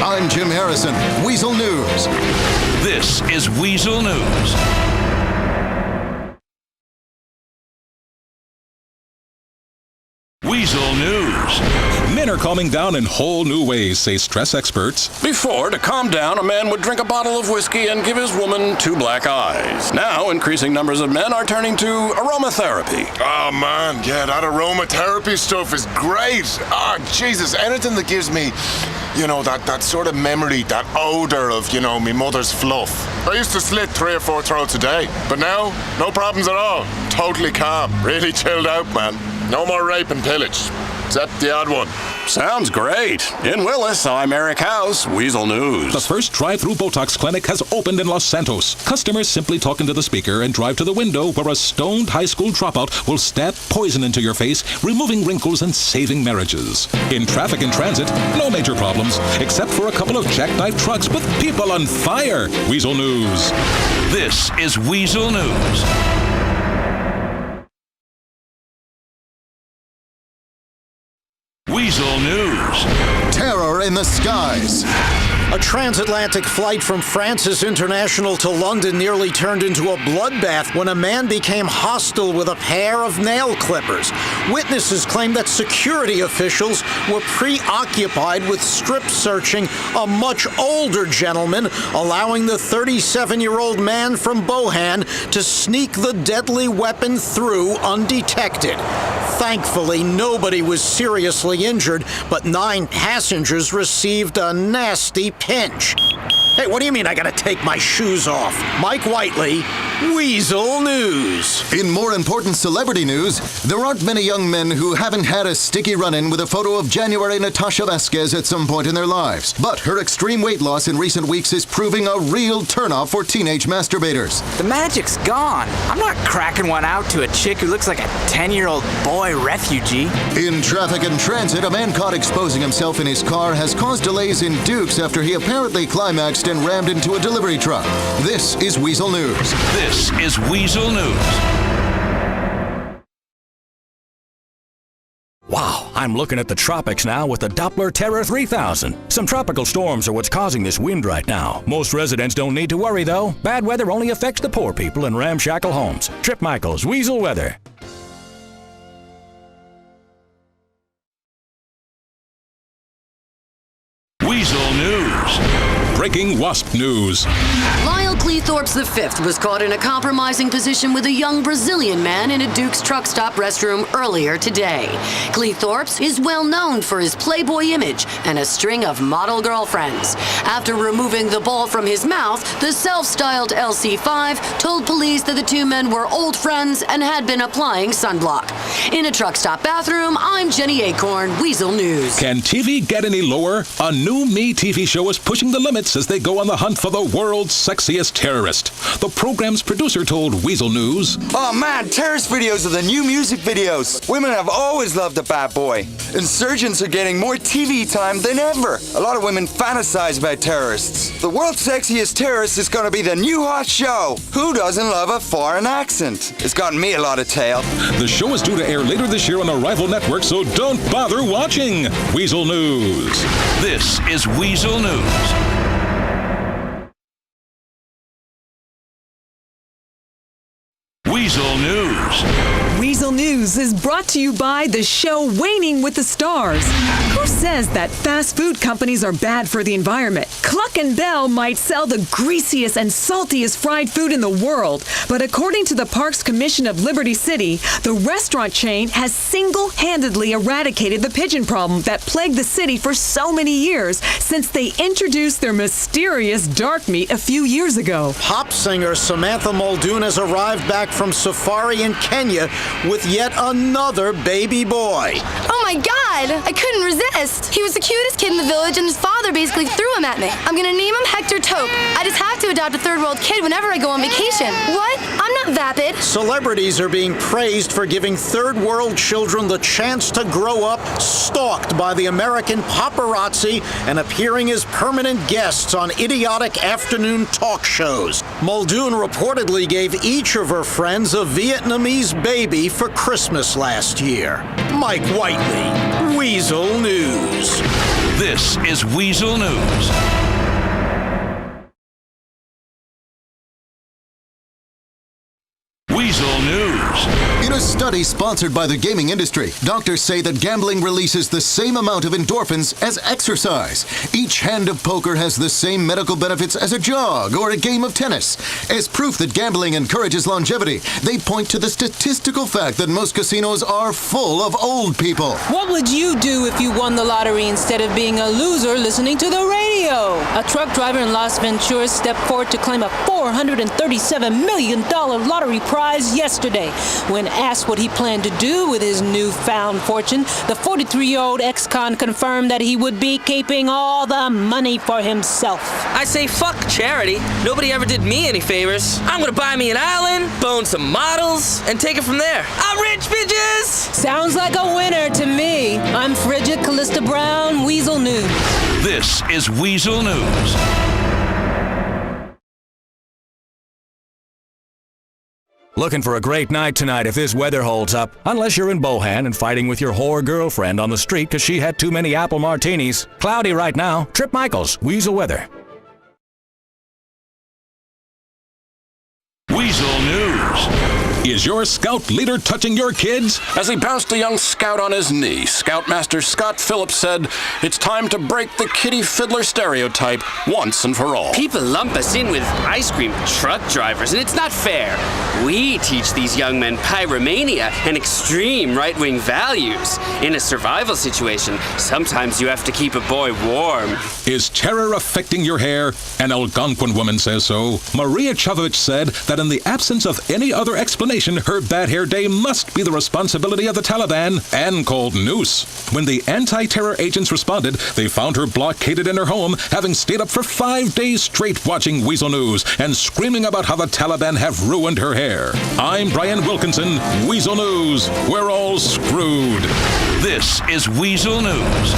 I'm Jim Harrison, Weazel News. This is Weazel News. Weazel News. Men are calming down in whole new ways, say stress experts. Before, to calm down, a man would drink a bottle of whiskey and give his woman 2 black eyes. Now, increasing numbers of men are turning to aromatherapy. Oh, man, yeah, that aromatherapy stuff is great. Oh, Jesus, anything that gives me, that sort of memory, that odor of, me mother's fluff. I used to slit 3 or 4 throats a day, but now, no problems at all. Totally calm, really chilled out, man. No more rape and pillage, except the odd one. Sounds great. In Willis, I'm Eric House, Weazel News. The first drive-through Botox clinic has opened in Los Santos. Customers simply talk into the speaker and drive to the window where a stoned high school dropout will stab poison into your face, removing wrinkles and saving marriages. In traffic and transit, no major problems, except for a couple of jackknife trucks with people on fire. Weazel News. This is Weazel News. Weazel News. Terror in the skies. A transatlantic flight from Francis International to London nearly turned into a bloodbath when a man became hostile with a pair of nail clippers. Witnesses claim that security officials were preoccupied with strip searching a much older gentleman, allowing the 37-year-old man from Bohan to sneak the deadly weapon through undetected. Thankfully, nobody was seriously injured, but 9 passengers received a nasty pinch. Hey, what do you mean I gotta take my shoes off? Mike Whiteley, Weazel News. In more important celebrity news, there aren't many young men who haven't had a sticky run-in with a photo of January Natasha Vasquez at some point in their lives. But her extreme weight loss in recent weeks is proving a real turnoff for teenage masturbators. The magic's gone. I'm not cracking one out to a chick who looks like a 10-year-old boy refugee. In traffic and transit, a man caught exposing himself in his car has caused delays in Dukes after he apparently climaxed and rammed into a delivery truck. This is Weazel News. This is Weazel News. Wow, I'm looking at the tropics now with the Doppler Terror 3000. Some tropical storms are what's causing this wind right now. Most residents don't need to worry, though. Bad weather only affects the poor people in ramshackle homes. Trip Michaels, Weazel Weather. Weazel News. Breaking WASP news. Lyle Cleethorpes V was caught in a compromising position with a young Brazilian man in a Duke's truck stop restroom earlier today. Cleethorpes is well known for his Playboy image and a string of model girlfriends. After removing the ball from his mouth, the self-styled LC5 told police that the 2 men were old friends and had been applying sunblock. In a truck stop bathroom, I'm Jenny Acorn, Weazel News. Can TV get any lower? A new Me TV show is pushing the limits as they go on the hunt for the world's sexiest terrorist. The program's producer told Weazel News, "Oh man, terrorist videos are the new music videos. Women have always loved a bad boy. Insurgents are getting more TV time than ever. A lot of women fantasize about terrorists. The world's sexiest terrorist is going to be the new hot show. Who doesn't love a foreign accent? It's gotten me a lot of tail." The show is due to air later this year on a rival network, so don't bother watching. Weazel News. This is Weazel News. Weazel News. Weazel News is brought to you by the show Waning with the Stars. Who says that fast food companies are bad for the environment? Cluck and Bell might sell the greasiest and saltiest fried food in the world, but according to the Parks Commission of Liberty City, the restaurant chain has single-handedly eradicated the pigeon problem that plagued the city for so many years since they introduced their mysterious dark meat a few years ago. Pop singer Samantha Muldoon has arrived back from safari in Kenya with yet another baby boy. Oh my God! I couldn't resist. He was the cutest kid in the village, and his father basically threw him at me. I'm gonna name him Hector Tope. I just have to adopt a third world kid whenever I go on vacation. What? I'm not vapid. Celebrities are being praised for giving third world children the chance to grow up stalked by the American paparazzi and appearing as permanent guests on idiotic afternoon talk shows. Muldoon reportedly gave each of her friends a Vietnamese baby for Christmas last year. Mike Whiteley, Weazel News. This is Weazel News. Weazel News. In a study sponsored by the gaming industry, doctors say that gambling releases the same amount of endorphins as exercise. Each hand of poker has the same medical benefits as a jog or a game of tennis. As proof that gambling encourages longevity, they point to the statistical fact that most casinos are full of old people. What would you do if you won the lottery instead of being a loser listening to the radio? A truck driver in Las Venturas stepped forward to claim a $437 million lottery prize yesterday. When asked what he planned to do with his newfound fortune, the 43-year-old ex-con confirmed that he would be keeping all the money for himself. I say fuck charity. Nobody ever did me any favors. I'm gonna buy me an island, bone some models, and take it from there. I'm rich, bitches! Sounds like a winner to me. I'm Frigid Callista Brown, Weazel News. This is Weazel News. Looking for a great night tonight if this weather holds up. Unless you're in Bohan and fighting with your whore girlfriend on the street because she had too many apple martinis. Cloudy right now. Trip Michaels, Weazel Weather. Weazel News. Is your scout leader touching your kids? As he bounced a young scout on his knee, Scoutmaster Scott Phillips said, "It's time to break the kitty fiddler stereotype once and for all." People lump us in with ice cream truck drivers, and it's not fair. We teach these young men pyromania and extreme right-wing values. In a survival situation, sometimes you have to keep a boy warm. Is terror affecting your hair? An Algonquin woman says so. Maria Chavovich said that in the absence of any other explanation, her bad hair day must be the responsibility of the Taliban, and called Noose. When the anti-terror agents responded, they found her blockaded in her home, having stayed up for 5 days straight watching Weazel News and screaming about how the Taliban have ruined her hair. I'm Brian Wilkinson, Weazel News. We're all screwed. This is Weazel News.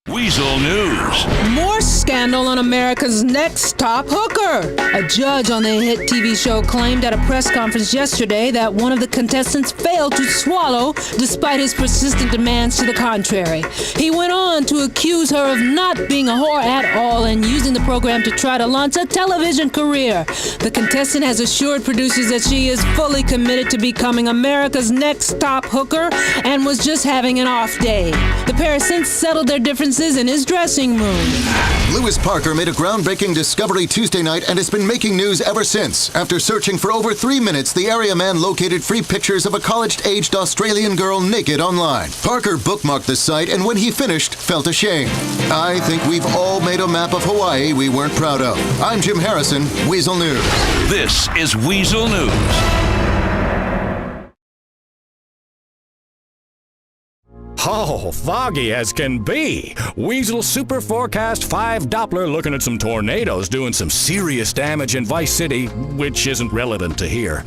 Weazel News. More scandal on America's Next Top Hooker. A judge on the hit TV show claimed at a press conference yesterday that one of the contestants failed to swallow despite his persistent demands to the contrary. He went on to accuse her of not being a whore at all and using the program to try to launch a television career. The contestant has assured producers that she is fully committed to becoming America's Next Top Hooker and was just having an off day. The pair has since settled their differences in his dressing room. Lewis Parker made a groundbreaking discovery Tuesday night and has been making news ever since. After searching for over 3 minutes, the area man located free pictures of a college-aged Australian girl naked online. Parker bookmarked the site and when he finished, felt ashamed. I think we've all made a map of Hawaii we weren't proud of. I'm Jim Harrison, Weazel News. This is Weazel News. Oh, foggy as can be. Weazel Super Forecast 5 Doppler looking at some tornadoes doing some serious damage in Vice City, which isn't relevant to here.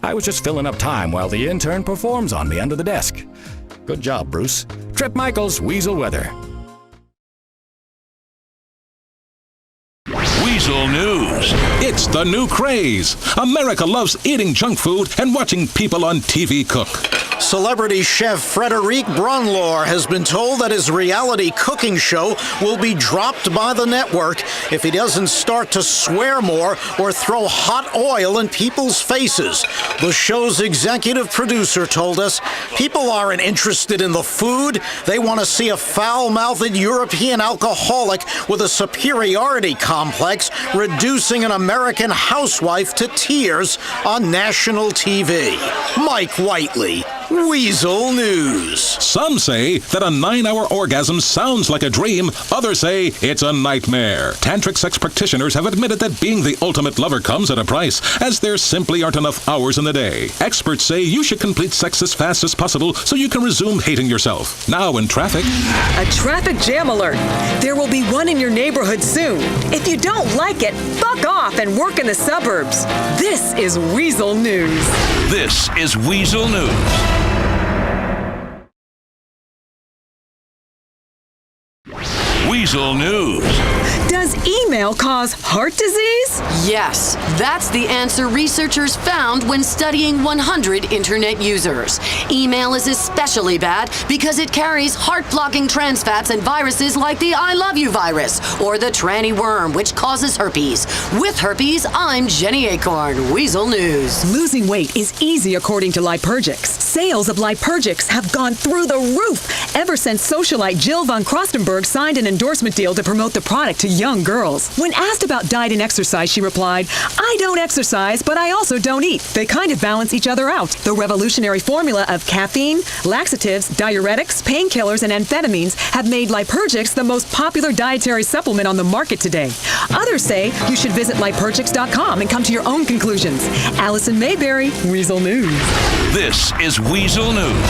I was just filling up time while the intern performs on me under the desk. Good job, Bruce. Trip Michaels, Weazel Weather. Weazel News. It's the new craze. America loves eating junk food and watching people on TV cook. Celebrity chef Frederic Brunlor has been told that his reality cooking show will be dropped by the network if he doesn't start to swear more or throw hot oil in people's faces. The show's executive producer told us people aren't interested in the food. They want to see a foul-mouthed European alcoholic with a superiority complex reducing an American housewife to tears on national TV. Mike Whiteley, Weazel News. Some say that a 9-hour orgasm sounds like a dream. Others say it's a nightmare. Tantric sex practitioners have admitted that being the ultimate lover comes at a price, as there simply aren't enough hours in the day. Experts say you should complete sex as fast as possible so you can resume hating yourself. Now in traffic. A traffic jam alert. There will be one in your neighborhood soon. If you don't like it, fuck off and work in the suburbs. This is Weazel News. This is Weazel News. Weazel News. Does email cause heart disease? Yes, that's the answer researchers found when studying 100 internet users. Email is especially bad because it carries heart-blocking trans fats and viruses like the I love you virus or the tranny worm, which causes herpes. With herpes, I'm Jenny Acorn, Weazel News. Losing weight is easy according to Liturgix. Sales of Liturgix have gone through the roof ever since socialite Jill von Krostenberg signed an endorsement deal to promote the product to young girls. When asked about diet and exercise, she replied, "I don't exercise, but I also don't eat. They kind of balance each other out." The revolutionary formula of caffeine, laxatives, diuretics, painkillers, and amphetamines have made Liturgix the most popular dietary supplement on the market today. Others say you should visit Liturgix.com and come to your own conclusions. Allison Mayberry, Weazel News. This is Weazel News.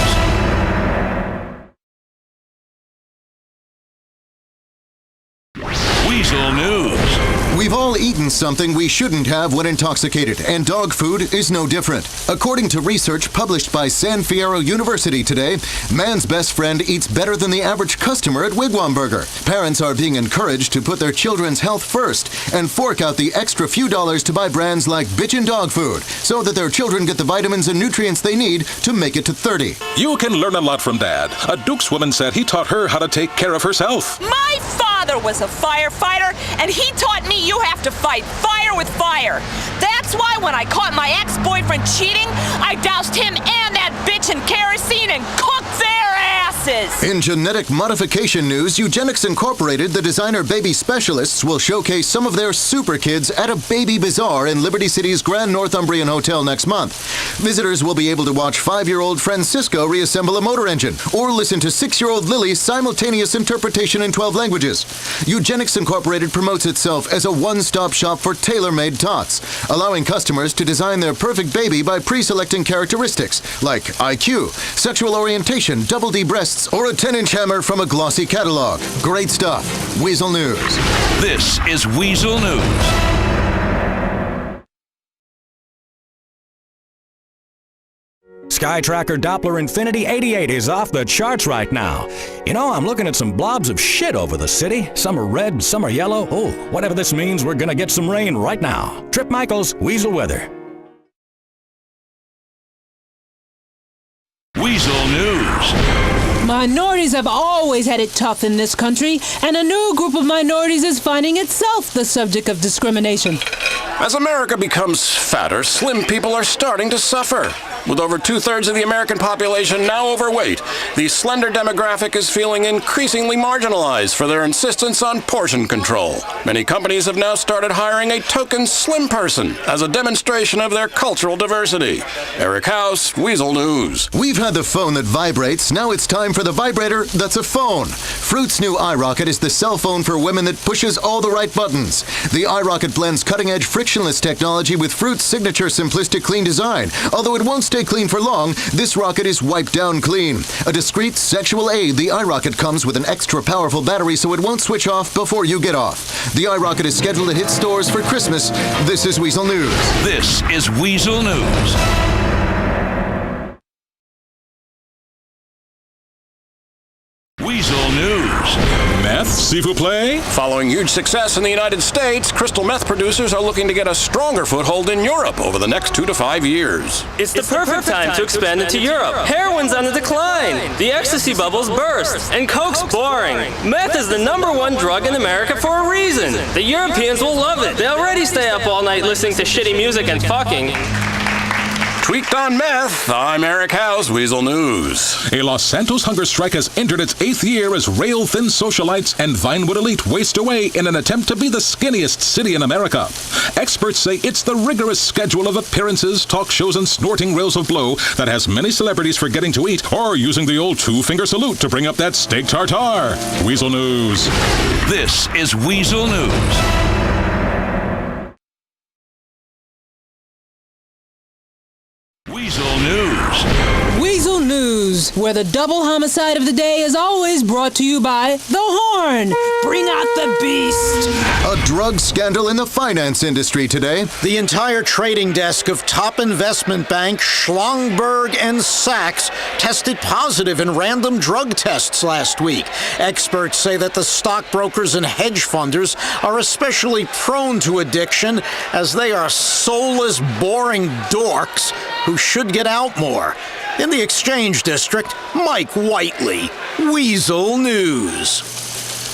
Weazel News. We've all eaten something we shouldn't have when intoxicated, and dog food is no different. According to research published by San Fierro University today, man's best friend eats better than the average customer at Wigwam Burger. Parents are being encouraged to put their children's health first and fork out the extra few dollars to buy brands like Bitchin' Dog Food so that their children get the vitamins and nutrients they need to make it to 30. You can learn a lot from Dad. A Dukes woman said he taught her how to take care of herself. My father was a firefighter, and he taught me you have to fight fire with fire. That's why when I caught my ex-boyfriend cheating, I doused him and that bitch in kerosene and cooked their asses. In genetic modification news, Eugenics Incorporated, the designer baby specialists, will showcase some of their super kids at a baby bazaar in Liberty City's Grand Northumbrian Hotel next month. Visitors will be able to watch 5-year-old Francisco reassemble a motor engine or listen to 6-year-old Lily's simultaneous interpretation in 12 languages. Eugenics Incorporated promotes itself as a one-stop shop for tailor-made tots, allowing customers to design their perfect baby by pre-selecting characteristics like IQ, sexual orientation, double D breasts, or a 10-inch hammer from a glossy catalog. Great stuff. Weazel News. This is Weazel News. SkyTracker Doppler Infinity 88 is off the charts right now. You know, I'm looking at some blobs of shit over the city. Some are red, some are yellow. Oh, whatever this means, we're gonna get some rain right now. Trip Michaels, Weazel Weather. Weazel News. Minorities have always had it tough in this country, and a new group of minorities is finding itself the subject of discrimination. As America becomes fatter, slim people are starting to suffer. With over 2/3 of the American population now overweight, the slender demographic is feeling increasingly marginalized for their insistence on portion control. Many companies have now started hiring a token slim person as a demonstration of their cultural diversity. Eric House, Weazel News. We've had the phone that vibrates. Now it's time for the vibrator that's a phone. Fruit's new iRocket is the cell phone for women that pushes all the right buttons. The iRocket blends cutting-edge frictionless technology with Fruit's signature simplistic clean design. Although it won't stay clean for long, this rocket is wiped down clean. A discreet sexual aid, the iRocket comes with an extra powerful battery so it won't switch off before you get off. The iRocket is scheduled to hit stores for Christmas. This is Weazel News. This is Weazel News. Weazel News. Meth, s'il vous plaît? Following huge success in the United States, crystal meth producers are looking to get a stronger foothold in Europe over the next 2 to 5 years. It's the perfect time to expand into Europe. Heroin's on the decline. The ecstasy bubbles burst. And coke's boring. Meth is the #1 drug in America for a reason. The Europeans will love it. They already stay up all night listening to shitty music and fucking. Tweaked on meth, I'm Eric House, Weazel News. A Los Santos hunger strike has entered its 8th year as rail-thin socialites and Vinewood elite waste away in an attempt to be the skinniest city in America. Experts say it's the rigorous schedule of appearances, talk shows, and snorting rails of blow that has many celebrities forgetting to eat or using the old two-finger salute to bring up that steak tartare. Weazel News. This is Weazel News. Weazel News. Weazel News, where the double homicide of the day is always brought to you by The Horn. Bring out the beast. A drug scandal in the finance industry today. The entire trading desk of top investment bank Schlumberger and Sachs tested positive in random drug tests last week. Experts say that the stockbrokers and hedge funders are especially prone to addiction as they are soulless, boring dorks who should get out more. In the Exchange District, Mike Whiteley, Weazel News.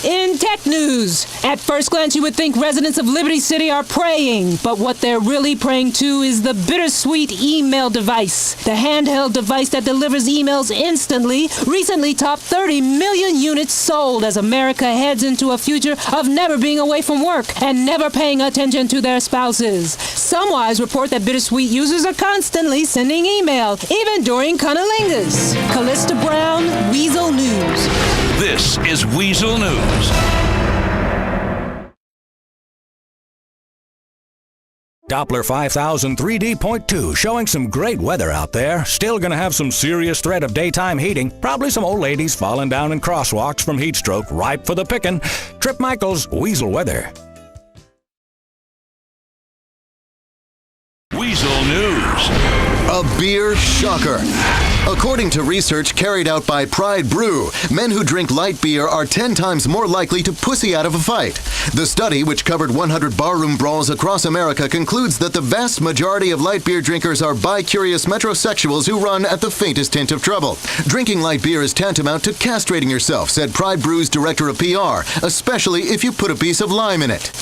In tech news, at first glance you would think residents of Liberty City are praying, but what they're really praying to is the bittersweet email device. The handheld device that delivers emails instantly recently topped 30 million units sold as America heads into a future of never being away from work and never paying attention to their spouses. Some wives report that bittersweet users are constantly sending email, even during cunnilingus. Callista Brown, Weazel News. This is Weazel News. Doppler 5000 3D.2 showing some great weather out there. Still gonna have some serious threat of daytime heating. Probably some old ladies falling down in crosswalks from heat stroke, ripe for the picking. Trip Michaels, Weazel Weather. Weazel News. A beer shocker. According to research carried out by Pride Brew, men who drink light beer are 10 times more likely to pussy out of a fight. The study, which covered 100 barroom brawls across America, concludes that the vast majority of light beer drinkers are bi-curious metrosexuals who run at the faintest hint of trouble. Drinking light beer is tantamount to castrating yourself, said Pride Brew's director of PR, especially if you put a piece of lime in it.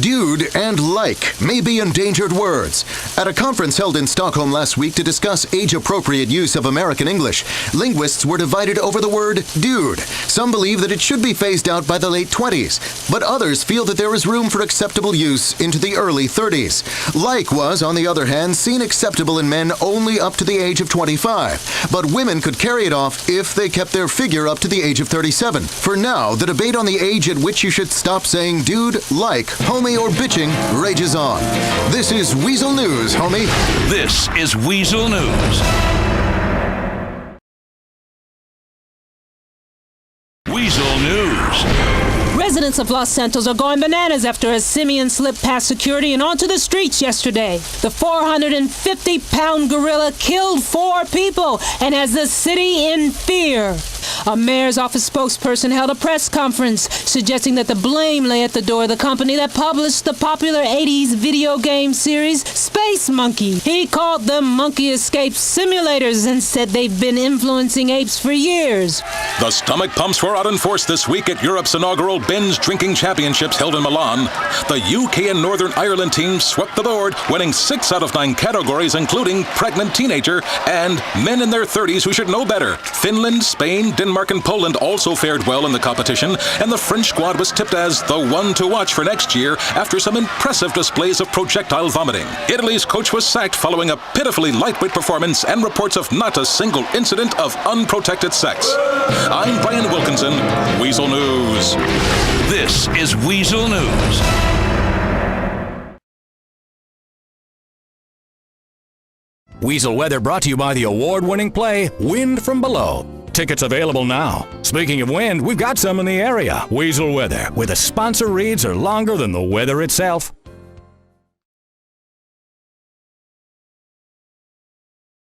Dude and like may be endangered words. At a conference held in Stockholm last week to discuss age-appropriate use of American English, linguists were divided over the word dude. Some believe that it should be phased out by the late 20s, but others feel that there is room for acceptable use into the early 30s. Like was, on the other hand, seen acceptable in men only up to the age of 25, but women could carry it off if they kept their figure up to the age of 37. For now, the debate on the age at which you should stop saying dude, like, homie, or bitching rages on. This is Weazel News, homie. This is Weazel News. Weazel News. Residents of Los Santos are going bananas after a simian slipped past security and onto the streets yesterday. The 450-pound gorilla killed 4 people and has the city in fear. A mayor's office spokesperson held a press conference suggesting that the blame lay at the door of the company that published the popular 80s video game series Space Monkey. He called them monkey escape simulators and said they've been influencing apes for years. The stomach pumps were out in force this week at Europe's inaugural binge drinking championships held in Milan. The UK and Northern Ireland teams swept the board, winning 6 out of 9 categories, including pregnant teenager and men in their 30s who should know better. Finland, Spain, Denmark, and Poland also fared well in the competition, and the French squad was tipped as the one to watch for next year after some impressive displays of projectile vomiting. Italy's coach was sacked following a pitifully lightweight performance and reports of not a single incident of unprotected sex. I'm Brian Wilkinson, Weazel News. This is Weazel News. Weazel Weather brought to you by the award-winning play Wind from Below. Tickets available now. Speaking of wind, we've got some in the area. Weazel Weather, where the sponsor reads are longer than the weather itself.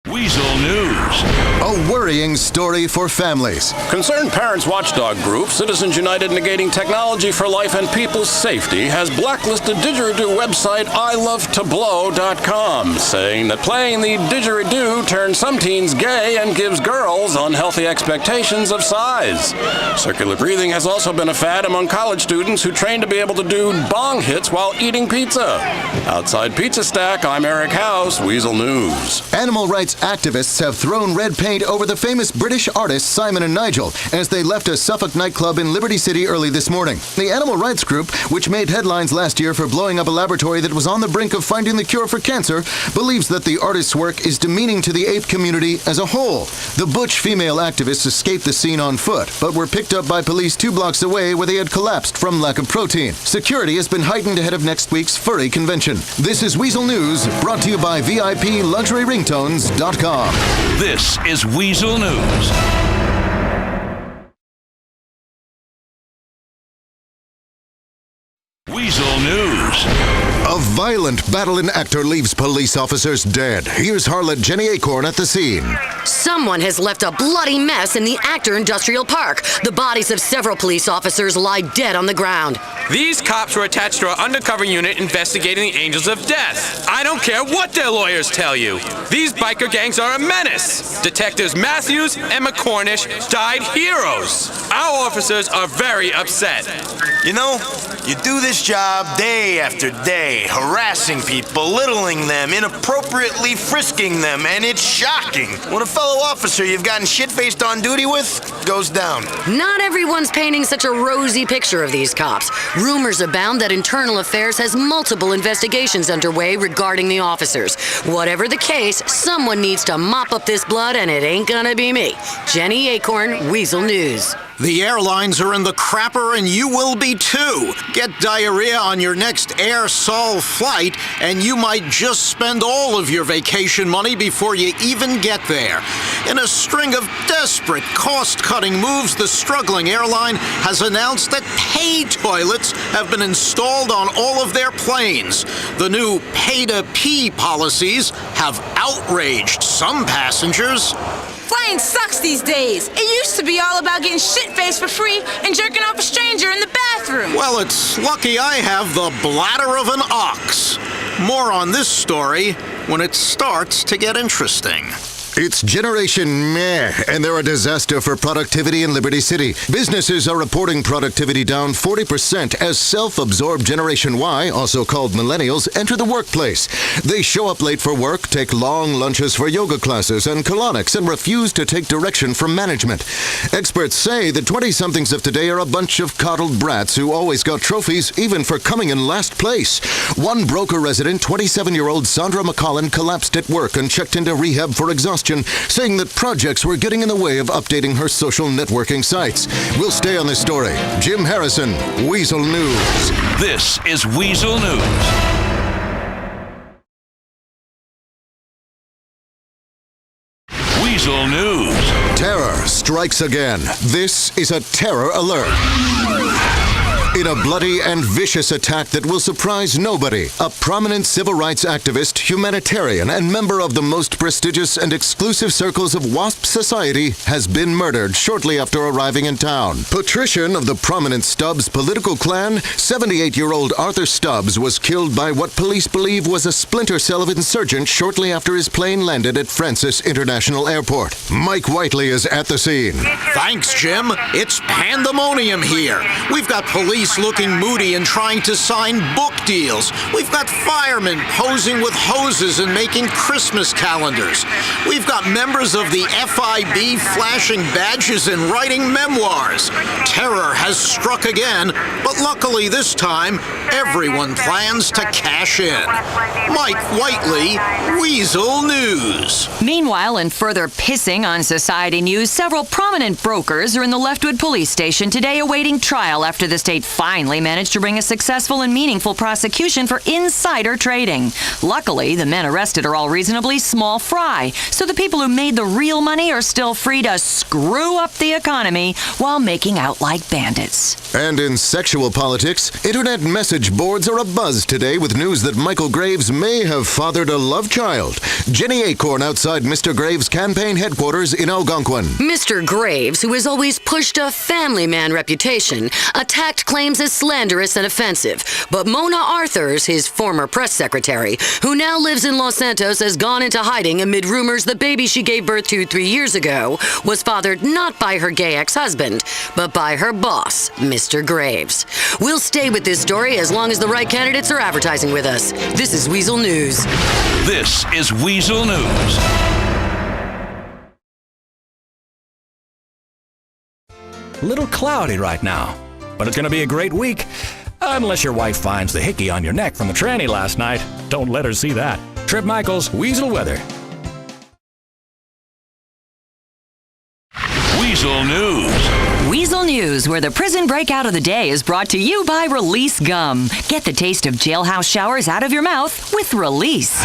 Weazel News. A worrying entertaining story for families. Concerned Parents Watchdog Group, Citizens United Negating Technology for Life and People's Safety, has blacklisted didgeridoo website ilovetoblow.com, saying that playing the didgeridoo turns some teens gay and gives girls unhealthy expectations of size. Circular breathing has also been a fad among college students who train to be able to do bong hits while eating pizza. Outside Pizza Stack, I'm Eric House, Weazel News. Animal rights activists have thrown red paint over the famous British artists Simon and Nigel as they left a Suffolk nightclub in Liberty City early this morning. The animal rights group, which made headlines last year for blowing up a laboratory that was on the brink of finding the cure for cancer, believes that the artist's work is demeaning to the ape community as a whole. The butch female activists escaped the scene on foot, but were picked up by police 2 blocks away where they had collapsed from lack of protein. Security has been heightened ahead of next week's furry convention. This is Weazel News, brought to you by VIPLuxuryRingtones.com. This is Weazel News. Weazel News. A violent battle-in actor leaves police officers dead. Here's harlot Jenny Acorn at the scene. Someone has left a bloody mess in the Actor Industrial Park. The bodies of several police officers lie dead on the ground. These cops were attached to our undercover unit investigating the Angels of Death. I don't care what their lawyers tell you. These biker gangs are a menace. Detectives Matthews and McCornish died heroes. Our officers are very upset. You know, you do this job day after day, harassing people, belittling them, inappropriately frisking them, and it's shocking when a fellow officer you've gotten shit-faced on duty with goes down. Not everyone's painting such a rosy picture of these cops. Rumors abound that Internal Affairs has multiple investigations underway regarding the officers. Whatever the case, someone needs to mop up this blood, and it ain't gonna be me. Jenny Acorn, Weazel News. The airlines are in the crapper, and you will be too. Get diarrhea on your next Air Sol flight, and you might just spend all of your vacation money before you even get there. In a string of desperate cost-cutting moves, the struggling airline has announced that pay toilets have been installed on all of their planes. The new pay-to-pee policies have outraged some passengers. Flying sucks these days. It used to be all about getting shit-faced for free and jerking off a stranger in the bathroom. Well, it's lucky I have the bladder of an ox. More on this story when it starts to get interesting. It's Generation Meh, and they're a disaster for productivity in Liberty City. Businesses are reporting productivity down 40% as self-absorbed Generation Y, also called millennials, enter the workplace. They show up late for work, take long lunches for yoga classes and colonics, and refuse to take direction from management. Experts say the 20-somethings of today are a bunch of coddled brats who always got trophies, even for coming in last place. One broker resident, 27-year-old Sandra McCollin, collapsed at work and checked into rehab for exhaustion, saying that projects were getting in the way of updating her social networking sites. We'll stay on this story. Jim Harrison, Weazel News. This is Weazel News. Weazel News. Terror strikes again. This is a terror alert. In a bloody and vicious attack that will surprise nobody, a prominent civil rights activist, humanitarian, and member of the most prestigious and exclusive circles of WASP society has been murdered shortly after arriving in town. Patrician of the prominent Stubbs political clan, 78-year-old Arthur Stubbs was killed by what police believe was a splinter cell of insurgents shortly after his plane landed at Francis International Airport. Mike Whiteley is at the scene. Thanks, Jim. It's pandemonium here. We've got police looking moody and trying to sign book deals. We've got firemen posing with hoses and making Christmas calendars. We've got members of the FIB flashing badges and writing memoirs. Terror has struck again, but luckily this time, everyone plans to cash in. Mike Whiteley, Weazel News. Meanwhile, in further pissing on society news, several prominent brokers are in the Leftwood police station today awaiting trial after the state finally managed to bring a successful and meaningful prosecution for insider trading. Luckily, the men arrested are all reasonably small fry, so the people who made the real money are still free to screw up the economy while making out like bandits. And in sexual politics, internet message boards are abuzz today with news that Michael Graves may have fathered a love child. Jenny Acorn outside Mr. Graves' campaign headquarters in Algonquin. Mr. Graves, who has always pushed a family man reputation, attacked claims as slanderous and offensive. But Mona Arthurs, his former press secretary, who now lives in Los Santos, has gone into hiding amid rumors the baby she gave birth to 3 years ago was fathered not by her gay ex-husband, but by her boss, Mr. Graves. We'll stay with this story as long as the right candidates are advertising with us. This is Weazel News. This is Weazel News. A little cloudy right now, but it's going to be a great week. Unless your wife finds the hickey on your neck from the tranny last night. Don't let her see that. Trip Michaels, Weazel Weather. Weazel News. Weazel News, where the prison breakout of the day is brought to you by Release Gum. Get the taste of jailhouse showers out of your mouth with Release.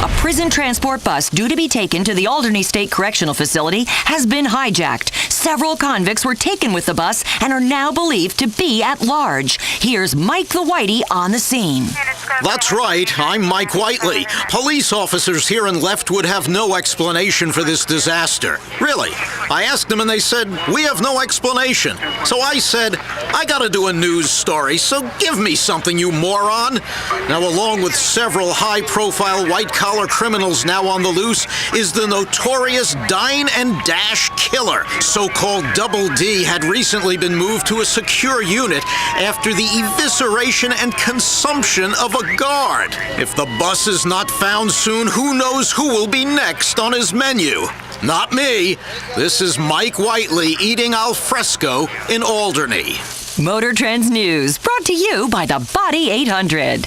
A prison transport bus due to be taken to the Alderney State Correctional Facility has been hijacked. Several convicts were taken with the bus and are now believed to be at large. Here's Mike the Whitey on the scene. That's right, I'm Mike Whiteley. Police officers here in Leftwood have no explanation for this disaster. Really. I asked them and they said, we have no explanation. So I said, I gotta do a news story, so give me something, you moron. Now, along with several high-profile white-collar criminals now on the loose is the notorious Dine and Dash Killer. So-called Double D had recently been moved to a secure unit after the evisceration and consumption of a guard. If the bus is not found soon, who knows who will be next on his menu? Not me. This is Mike Whiteley eating al fresco in Alderney. Motor Trends News, brought to you by the Body 800.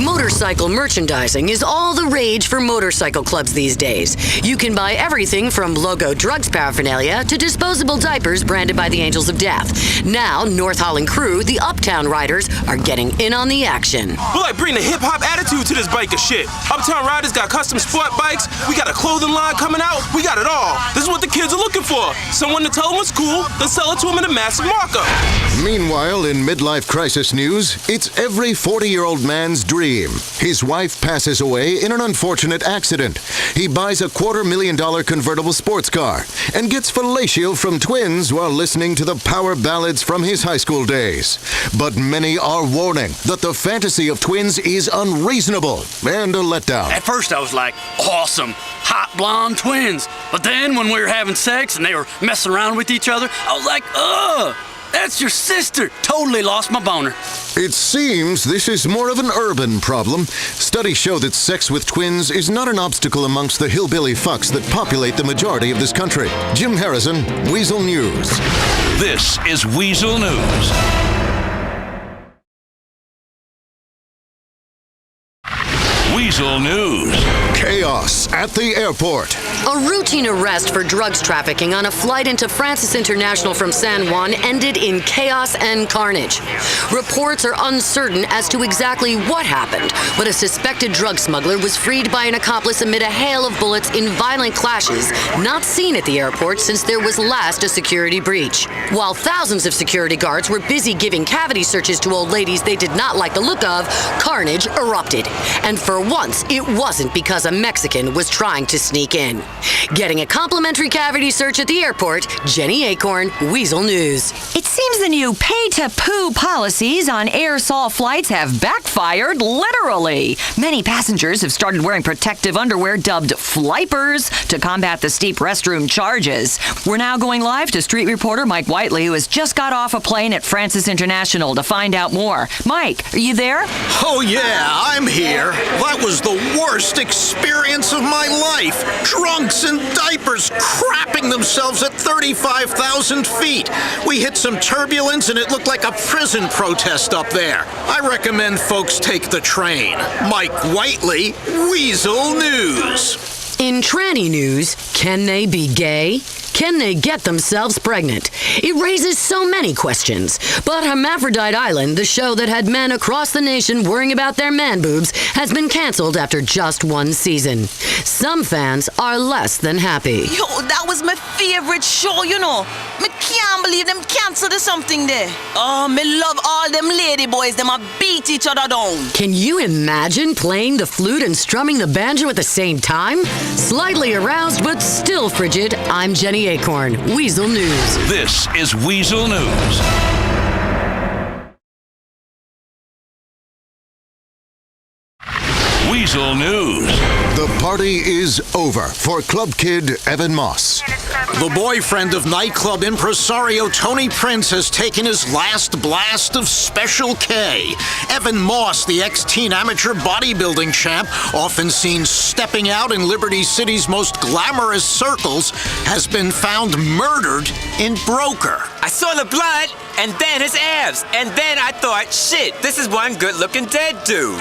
Motorcycle merchandising is all the rage for motorcycle clubs these days. You can buy everything from logo drugs paraphernalia to disposable diapers branded by the Angels of Death. Now, North Holland crew, the Uptown Riders, are getting in on the action. We like bring the hip-hop attitude to this biker shit. Uptown Riders got custom sport bikes, we got a clothing line coming out, we got it all. This is what the kids are looking for. Someone to tell them what's cool, then sell it to them in a massive markup. Meanwhile, in midlife crisis news, it's every 40-year-old man's dream. His wife passes away in an unfortunate accident. He buys a $250,000 convertible sports car and gets fellatio from twins while listening to the power ballads from his high school days. But many are warning that the fantasy of twins is unreasonable and a letdown. At first I was like, awesome, hot blonde twins. But then when we were having sex and they were messing around with each other, I was like, ugh. That's your sister. Totally lost my boner. It seems this is more of an urban problem. Studies show that sex with twins is not an obstacle amongst the hillbilly fucks that populate the majority of this country. Jim Harrison, Weazel News. This is Weazel News. Weazel News. Chaos at the airport. A routine arrest for drugs trafficking on a flight into Francis International from San Juan ended in chaos and carnage. Reports are uncertain as to exactly what happened, but a suspected drug smuggler was freed by an accomplice amid a hail of bullets in violent clashes not seen at the airport since there was last a security breach. While thousands of security guards were busy giving cavity searches to old ladies they did not like the look of, carnage erupted. And for once, it wasn't because a Mexican was trying to sneak in. Getting a complimentary cavity search at the airport, Jenny Acorn, Weazel News. It seems the new pay-to-poo policies on air-sol flights have backfired, literally. Many passengers have started wearing protective underwear dubbed flypers to combat the steep restroom charges. We're now going live to street reporter Mike Whiteley, who has just got off a plane at Francis International to find out more. Mike, are you there? Oh yeah, I'm here. That was the worst experience of my life. Drunks in diapers crapping themselves at 35,000 feet. We hit some turbulence and it looked like a prison protest up there. I recommend folks take the train. Mike Whiteley, Weazel News. In tranny news, can they be gay? Can they get themselves pregnant? It raises so many questions. But Hermaphrodite Island, the show that had men across the nation worrying about their man boobs, has been canceled after just one season. Some fans are less than happy. Yo, that was my favorite show, you know. Me can't believe them canceled or something there. Oh, me love all them lady boys. Them a beat each other down. Can you imagine playing the flute and strumming the banjo at the same time? Slightly aroused but still frigid, I'm Jenny Acorn, Weazel News. This is Weazel News. Weazel News. The party is over for Club Kid Evan Moss. The boyfriend of nightclub impresario Tony Prince has taken his last blast of Special K. Evan Moss, the ex-teen amateur bodybuilding champ, often seen stepping out in Liberty City's most glamorous circles, has been found murdered in Broker. I saw the blood and then his abs. And then I thought, shit, this is one good-looking dead dude.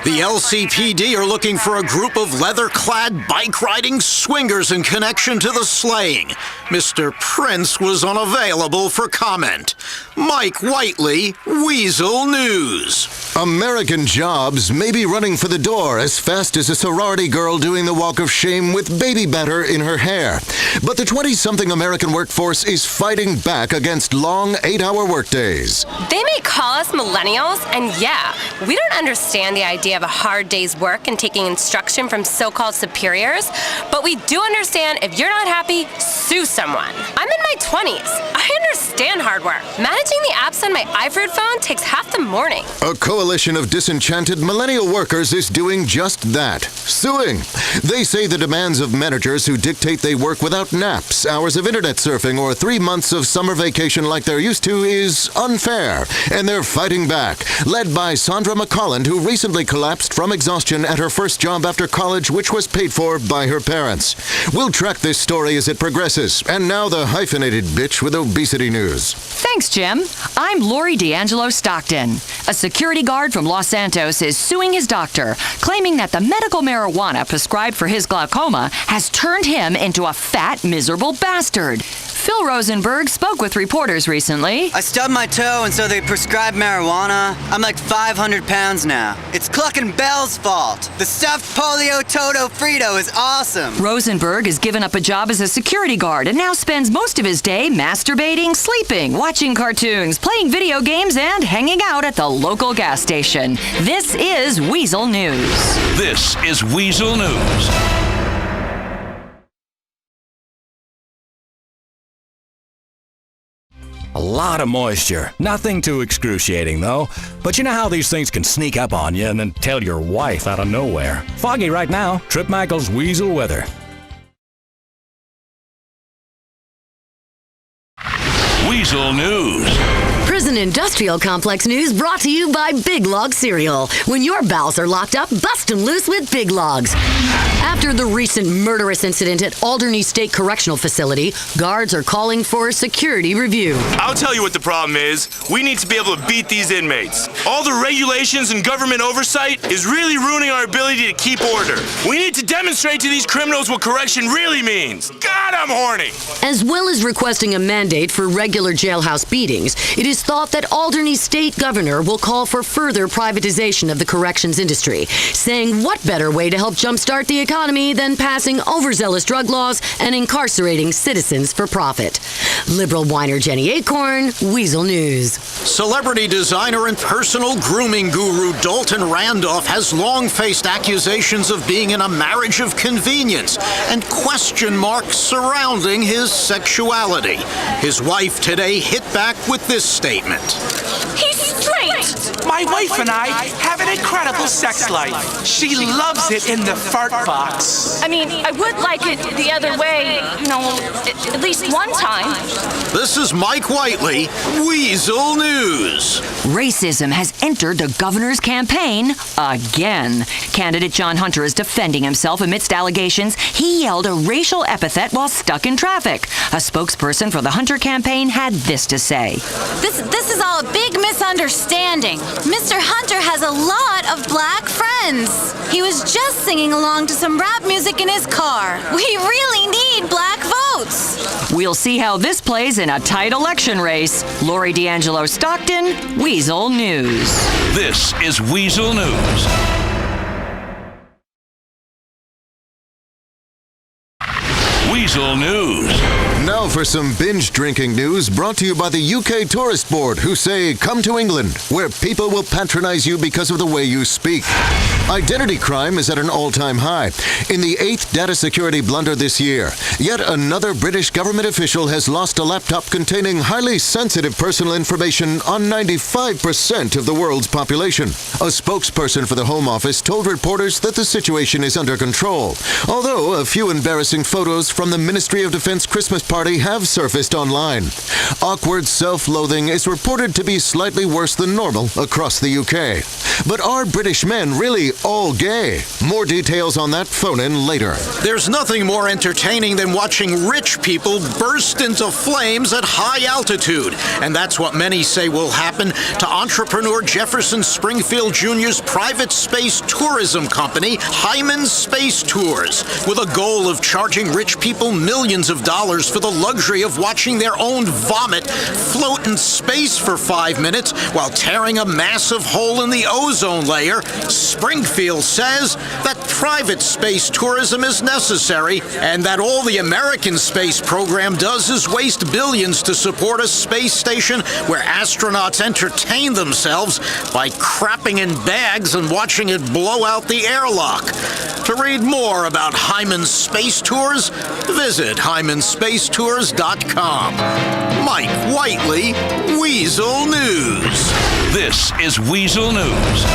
The LCPD are looking for a group of leather-clad bike-riding swingers in connection to the slaying. Mr. Prince was unavailable for comment. Mike Whiteley, Weazel News. American jobs may be running for the door as fast as a sorority girl doing the walk of shame with baby batter in her hair. But the 20-something American workforce is fighting back against long 8-hour workdays. They may call us millennials, and yeah, we don't understand the idea of a hard day's work and taking instruction from so-called superiors, but we do understand if you're not happy, sue someone. I'm in my 20s. I understand hard work. Managing the apps on my iPhone phone takes half the morning. A coalition of disenchanted millennial workers is doing just that, suing. They say the demands of managers who dictate they work without naps, hours of internet surfing, or 3 months of summer vacation like they're used to is unfair, and they're fighting back, led by Sandra McColland, who recently collapsed from exhaustion at her first job after college, which was paid for by her parents. We'll track this story as it progresses, and now the hyphenated bitch with obesity news. Thanks, Jim. I'm Lori D'Angelo Stockton. A security guard from Los Santos is suing his doctor, claiming that the medical marijuana prescribed for his glaucoma has turned him into a fat, miserable bastard. Phil Rosenberg spoke with reporters recently. I stubbed my toe, and so they prescribed marijuana. I'm like 500 pounds now. It's Cluckin' Bell's fault. The stuffed polio Toto Frito is awesome. Rosenberg has given up a job as a security guard and now spends most of his day masturbating, sleeping, watching cartoons, playing video games, and hanging out at the local gas station. This is Weazel News. This is Weazel News. A lot of moisture. Nothing too excruciating, though. But you know how these things can sneak up on you and then tell your wife out of nowhere. Foggy right now. Trip Michael's Weazel Weather. Weazel News. Prison Industrial Complex News brought to you by Big Log Cereal. When your bowels are locked up, bust them loose with Big Logs. After the recent murderous incident at Alderney State Correctional Facility, guards are calling for a security review. I'll tell you what the problem is. We need to be able to beat these inmates. All the regulations and government oversight is really ruining our ability to keep order. We need to demonstrate to these criminals what correction really means. God, I'm horny. As well as requesting a mandate for regular jailhouse beatings, it is thought that Alderney State Governor will call for further privatization of the corrections industry, saying what better way to help jumpstart the economy than passing overzealous drug laws and incarcerating citizens for profit. Liberal whiner Jenny Acorn, Weazel News. Celebrity designer and personal grooming guru Dalton Randolph has long faced accusations of being in a marriage of convenience and question marks surrounding his sexuality. His wife today hit back with this statement. He's straight! My wife and I have an incredible sex life. She loves it in the fart box. I mean, I would like it the other way, you know, at least one time. This is Mike Whiteley, Weazel News. Racism has entered the governor's campaign again. Candidate John Hunter is defending himself amidst allegations he yelled a racial epithet while stuck in traffic. A spokesperson for the Hunter campaign had this to say. This is all a big misunderstanding. Mr. Hunter has a lot of black friends. He was just singing along to some rap music in his car. We really need black votes. votes. We'll see how this plays in a tight election race. Lori D'Angelo Stockton, Weazel News. This is Weazel News. Weazel News. Now for some binge drinking news brought to you by the UK Tourist Board, who say, come to England, where people will patronize you because of the way you speak. Identity crime is at an all-time high. In the 8th data security blunder this year, yet another British government official has lost a laptop containing highly sensitive personal information on 95% of the world's population. A spokesperson for the Home Office told reporters that the situation is under control, although a few embarrassing photos from the Ministry of Defense Christmas party have surfaced online. Awkward self-loathing is reported to be slightly worse than normal across the UK. But are British men really all gay? More details on that phone-in later. There's nothing more entertaining than watching rich people burst into flames at high altitude. And that's what many say will happen to entrepreneur Jefferson Springfield Jr.'s private space tourism company, Hyman Space Tours, with a goal of charging rich people millions of dollars for the luxury of watching their own vomit float in space for 5 minutes while tearing a massive hole in the ozone layer. Springfield says that private space tourism is necessary and that all the American space program does is waste billions to support a space station where astronauts entertain themselves by crapping in bags and watching it blow out the airlock. To read more about Hyman Space Tours, visit hymanspacetours.com. Mike Whiteley, Weazel News. This is Weazel News.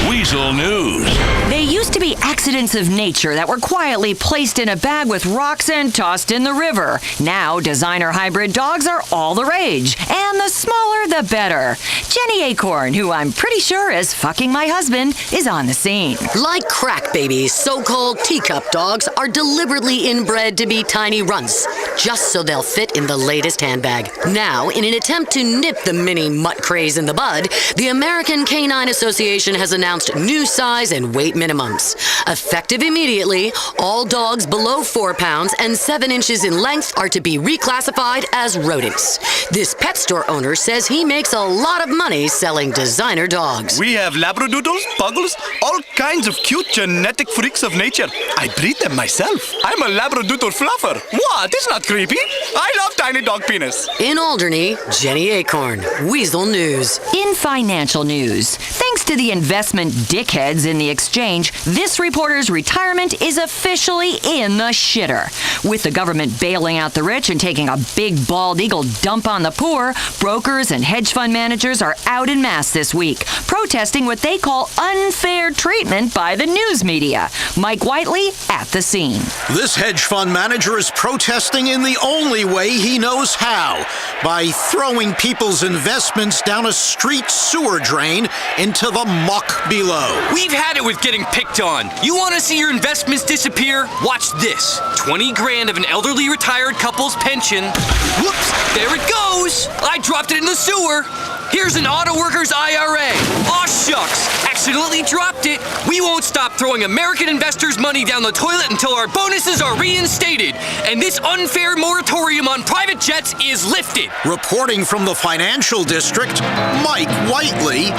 Weazel News. They used to be accidents of nature that were quietly placed in a bag with rocks and tossed in the river. Now, designer hybrid dogs are all the rage, and the smaller the better. Jenny Acorn, who I'm pretty sure is fucking my husband, is on the scene. Like crack babies, so-called teacup dogs are deliberately inbred to be tiny runts, just so they'll fit in the latest handbag. Now, in an attempt to nip the mini mutt craze in the bud, the American Canine Association has announced new size and weight minimums. Effective immediately, all dogs below 4 pounds and 7 inches in length are to be reclassified as rodents. This pet store owner says he makes a lot of money selling designer dogs. We have labradoodles, puggles, all kinds of cute genetic freaks of nature. I breed them myself. I'm a labradoodle fluffer. What? It's not creepy. I love tiny dog penis. In Alderney, Jenny Acorn, Weazel News. In financial news, thanks to the investment dickheads in the exchange, this reporter's retirement is officially in the shitter. With the government bailing out the rich and taking a big bald eagle dump on the poor, brokers and hedge fund managers are out en masse this week, protesting what they call unfair treatment by the news media. Mike Whiteley at the scene. This hedge fund manager is protesting in the only way he knows how, by throwing people's investments down a street sewer drain into the muck below. We've had it with getting picked on. You want to see your investments disappear? Watch this. 20 grand of an elderly retired couple's pension. Whoops, there it goes. I dropped it in the sewer. Here's an auto worker's IRA. Aw shucks, accidentally dropped it. We won't stop throwing American investors' money down the toilet until our bonuses are reinstated. And this unfair moratorium on private jets is lifted. Reporting from the financial district, Mike Whiteley,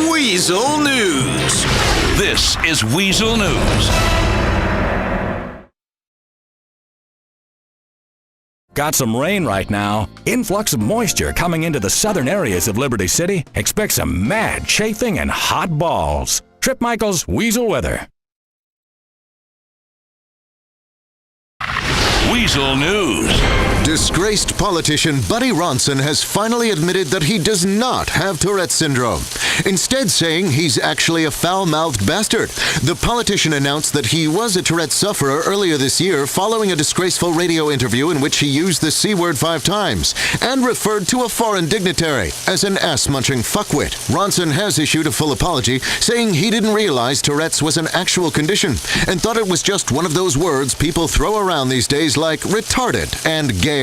Weazel News. This is Weazel News. Got some rain right now. Influx of moisture coming into the southern areas of Liberty City. Expect some mad chafing and hot balls. Trip Michael's Weazel Weather. Weazel News. Disgraced politician Buddy Ronson has finally admitted that he does not have Tourette's syndrome, instead saying he's actually a foul-mouthed bastard. The politician announced that he was a Tourette's sufferer earlier this year following a disgraceful radio interview in which he used the C word 5 times and referred to a foreign dignitary as an ass-munching fuckwit. Ronson has issued a full apology, saying he didn't realize Tourette's was an actual condition and thought it was just one of those words people throw around these days like retarded and gay.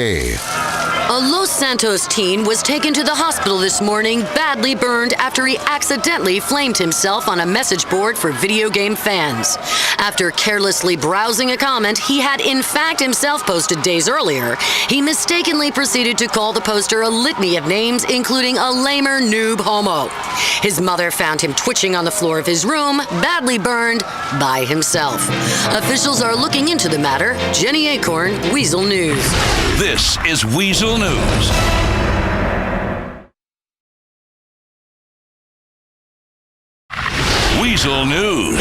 A Los Santos teen was taken to the hospital this morning badly burned after he accidentally flamed himself on a message board for video game fans. After carelessly browsing a comment he had in fact himself posted days earlier, he mistakenly proceeded to call the poster a litany of names, including a lamer noob homo. His mother found him twitching on the floor of his room, badly burned by himself. Officials are looking into the matter. Jenny Acorn, Weazel News. This is Weazel News. Weazel News.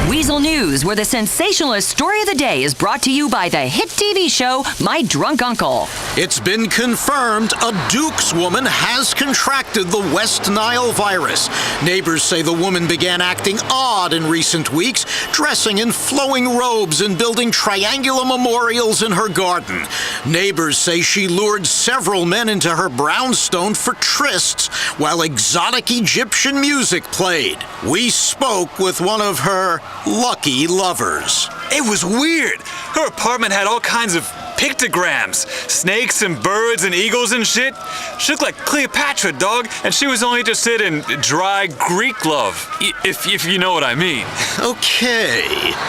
Weazel News, where the sensationalist story of the day is brought to you by the hit TV show My Drunk Uncle. It's been confirmed a Dukes woman has contracted the West Nile virus. Neighbors say the woman began acting odd in recent weeks, dressing in flowing robes and building triangular memorials in her garden. Neighbors say she lured several men into her brownstone for trysts while exotic Egyptian music played. We spoke with one of her lucky lovers. It was weird. Her apartment had all kinds of pictograms, snakes and birds and eagles and shit. She looked like Cleopatra, dog, and she was only interested in dry Greek love, if you know what I mean. Okay,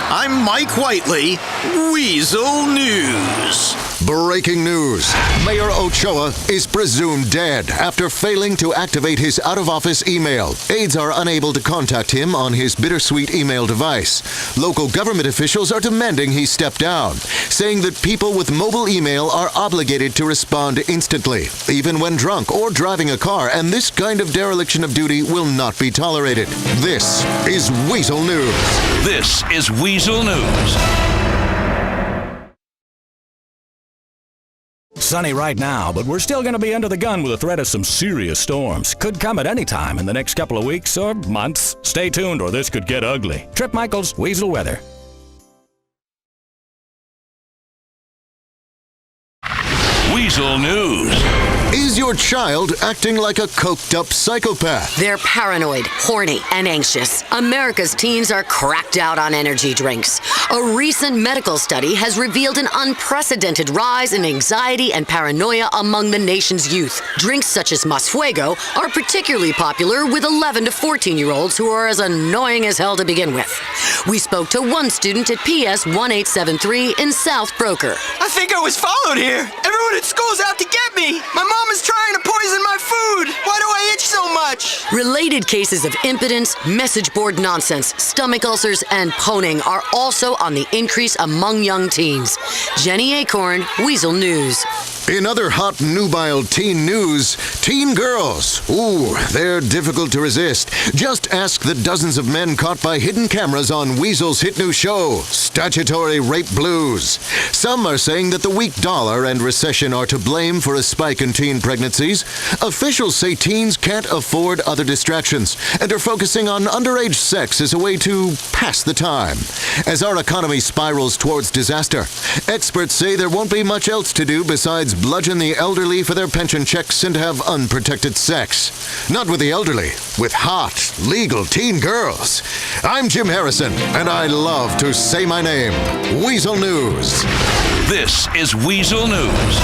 I'm Mike Whiteley, Weazel News. Breaking news. Mayor Ochoa is presumed dead after failing to activate his out-of-office email. Aides are unable to contact him on his bittersweet email device. Local government officials are demanding he step down, saying that people with mobile email are obligated to respond instantly, even when drunk or driving a car, and this kind of dereliction of duty will not be tolerated. This is Weazel News. This is Weazel News. Sunny right now, but we're still going to be under the gun with a threat of some serious storms. Could come at any time in the next couple of weeks or months. Stay tuned or this could get ugly. Trip Michaels, Weazel Weather. Weazel News. Is your child acting like a coked-up psychopath? They're paranoid, horny, and anxious. America's teens are cracked out on energy drinks. A recent medical study has revealed an unprecedented rise in anxiety and paranoia among the nation's youth. Drinks such as Mas Fuego are particularly popular with 11 to 14-year-olds who are as annoying as hell to begin with. We spoke to one student at PS 1873 in South Broker. I think I was followed here. Everyone at school's out to get me. My mom is trying to poison my food. Why do I itch so much? Related cases of impotence, message board nonsense, stomach ulcers, and poning are also on the increase among young teens. Jenny Acorn, Weazel News. In other hot, nubile teen news, teen girls. Ooh, they're difficult to resist. Just ask the dozens of men caught by hidden cameras on Weazel's hit new show, Statutory Rape Blues. Some are saying that the weak dollar and recession are to blame for a spike in teen pregnancies. Officials say teens can't afford other distractions and are focusing on underage sex as a way to pass the time. As our economy spirals towards disaster, experts say there won't be much else to do besides bludgeon the elderly for their pension checks and have unprotected sex. Not with the elderly, with hot, legal teen girls. I'm Jim Harrison, and I love to say my name. Weazel News. This is Weazel News.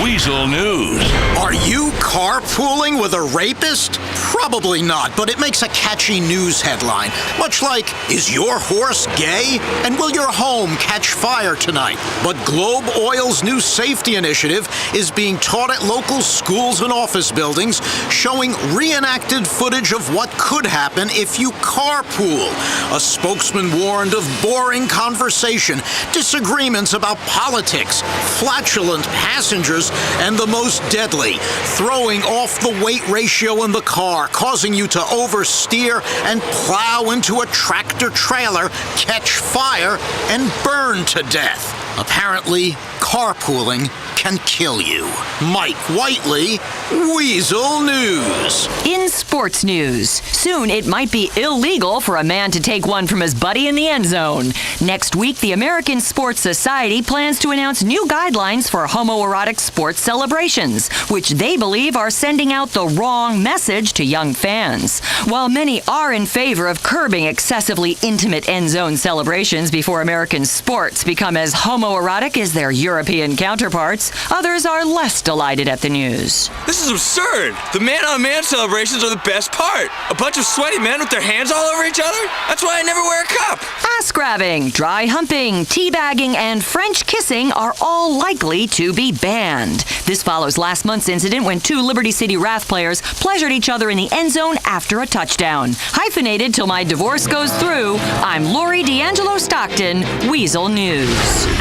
Weazel News. Are you carpooling with a rapist? Probably not, but it makes a catchy news headline. Much like, is your horse gay? And will your home catch fire tonight? But Globe Oil's new safety initiative is being taught at local schools and office buildings, showing reenacted footage of what could happen if you carpool. A spokesman warned of boring conversation, disagreements about politics, flatulent passengers, and the most deadly, throwing off the weight ratio in the car, causing you to oversteer and plow into a tractor trailer, catch fire, and burn to death. Apparently, carpooling can kill you. Mike Whiteley, Weazel News. In sports news, soon it might be illegal for a man to take one from his buddy in the end zone. Next week, the American Sports Society plans to announce new guidelines for homoerotic sports celebrations, which they believe are sending out the wrong message to young fans. While many are in favor of curbing excessively intimate end zone celebrations before American sports become as homoerotic as their European counterparts, others are less delighted at the news. This is absurd. The man-on-man celebrations are the best part. A bunch of sweaty men with their hands all over each other? That's why I never wear a cup. Ass grabbing, dry humping, teabagging, and French kissing are all likely to be banned. This follows last month's incident when two Liberty City Wrath players pleasured each other in the end zone after a touchdown. Hyphenated till my divorce goes through, I'm Lori D'Angelo Stockton, Weazel News.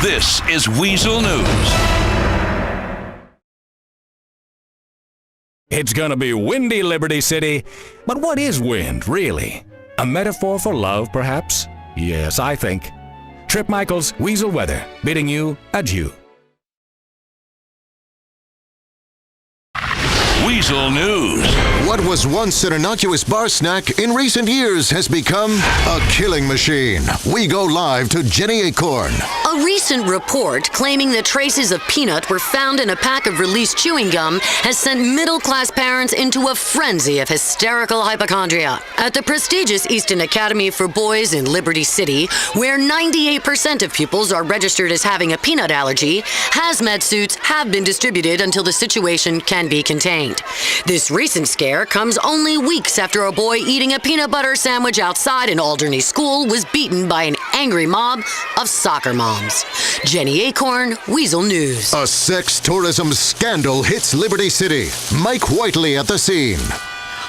This is Weazel News. It's gonna be windy, Liberty City. But what is wind, really? A metaphor for love, perhaps? Yes, I think. Trip Michaels, Weazel Weather, bidding you adieu. Weazel News. What was once an innocuous bar snack in recent years has become a killing machine. We go live to Jenny Acorn. A recent report claiming that traces of peanut were found in a pack of released chewing gum has sent middle-class parents into a frenzy of hysterical hypochondria. At the prestigious Easton Academy for Boys in Liberty City, where 98% of pupils are registered as having a peanut allergy, hazmat suits have been distributed until the situation can be contained. This recent scare comes only weeks after a boy eating a peanut butter sandwich outside an Alderney school was beaten by an angry mob of soccer moms. Jenny Acorn, Weazel News. A sex tourism scandal hits Liberty City. Mike Whiteley at the scene.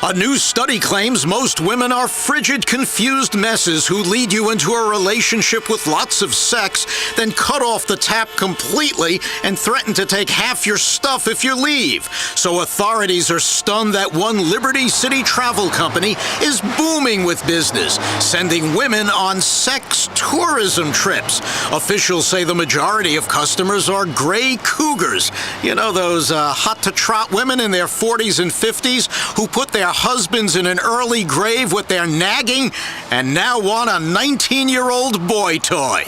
A new study claims most women are frigid, confused messes who lead you into a relationship with lots of sex, then cut off the tap completely and threaten to take half your stuff if you leave. So authorities are stunned that one Liberty City travel company is booming with business, sending women on sex tourism trips. Officials say the majority of customers are gray cougars. You know, those hot-to-trot women in their 40s and 50s who put their husbands in an early grave with their nagging and now want a 19-year-old boy toy.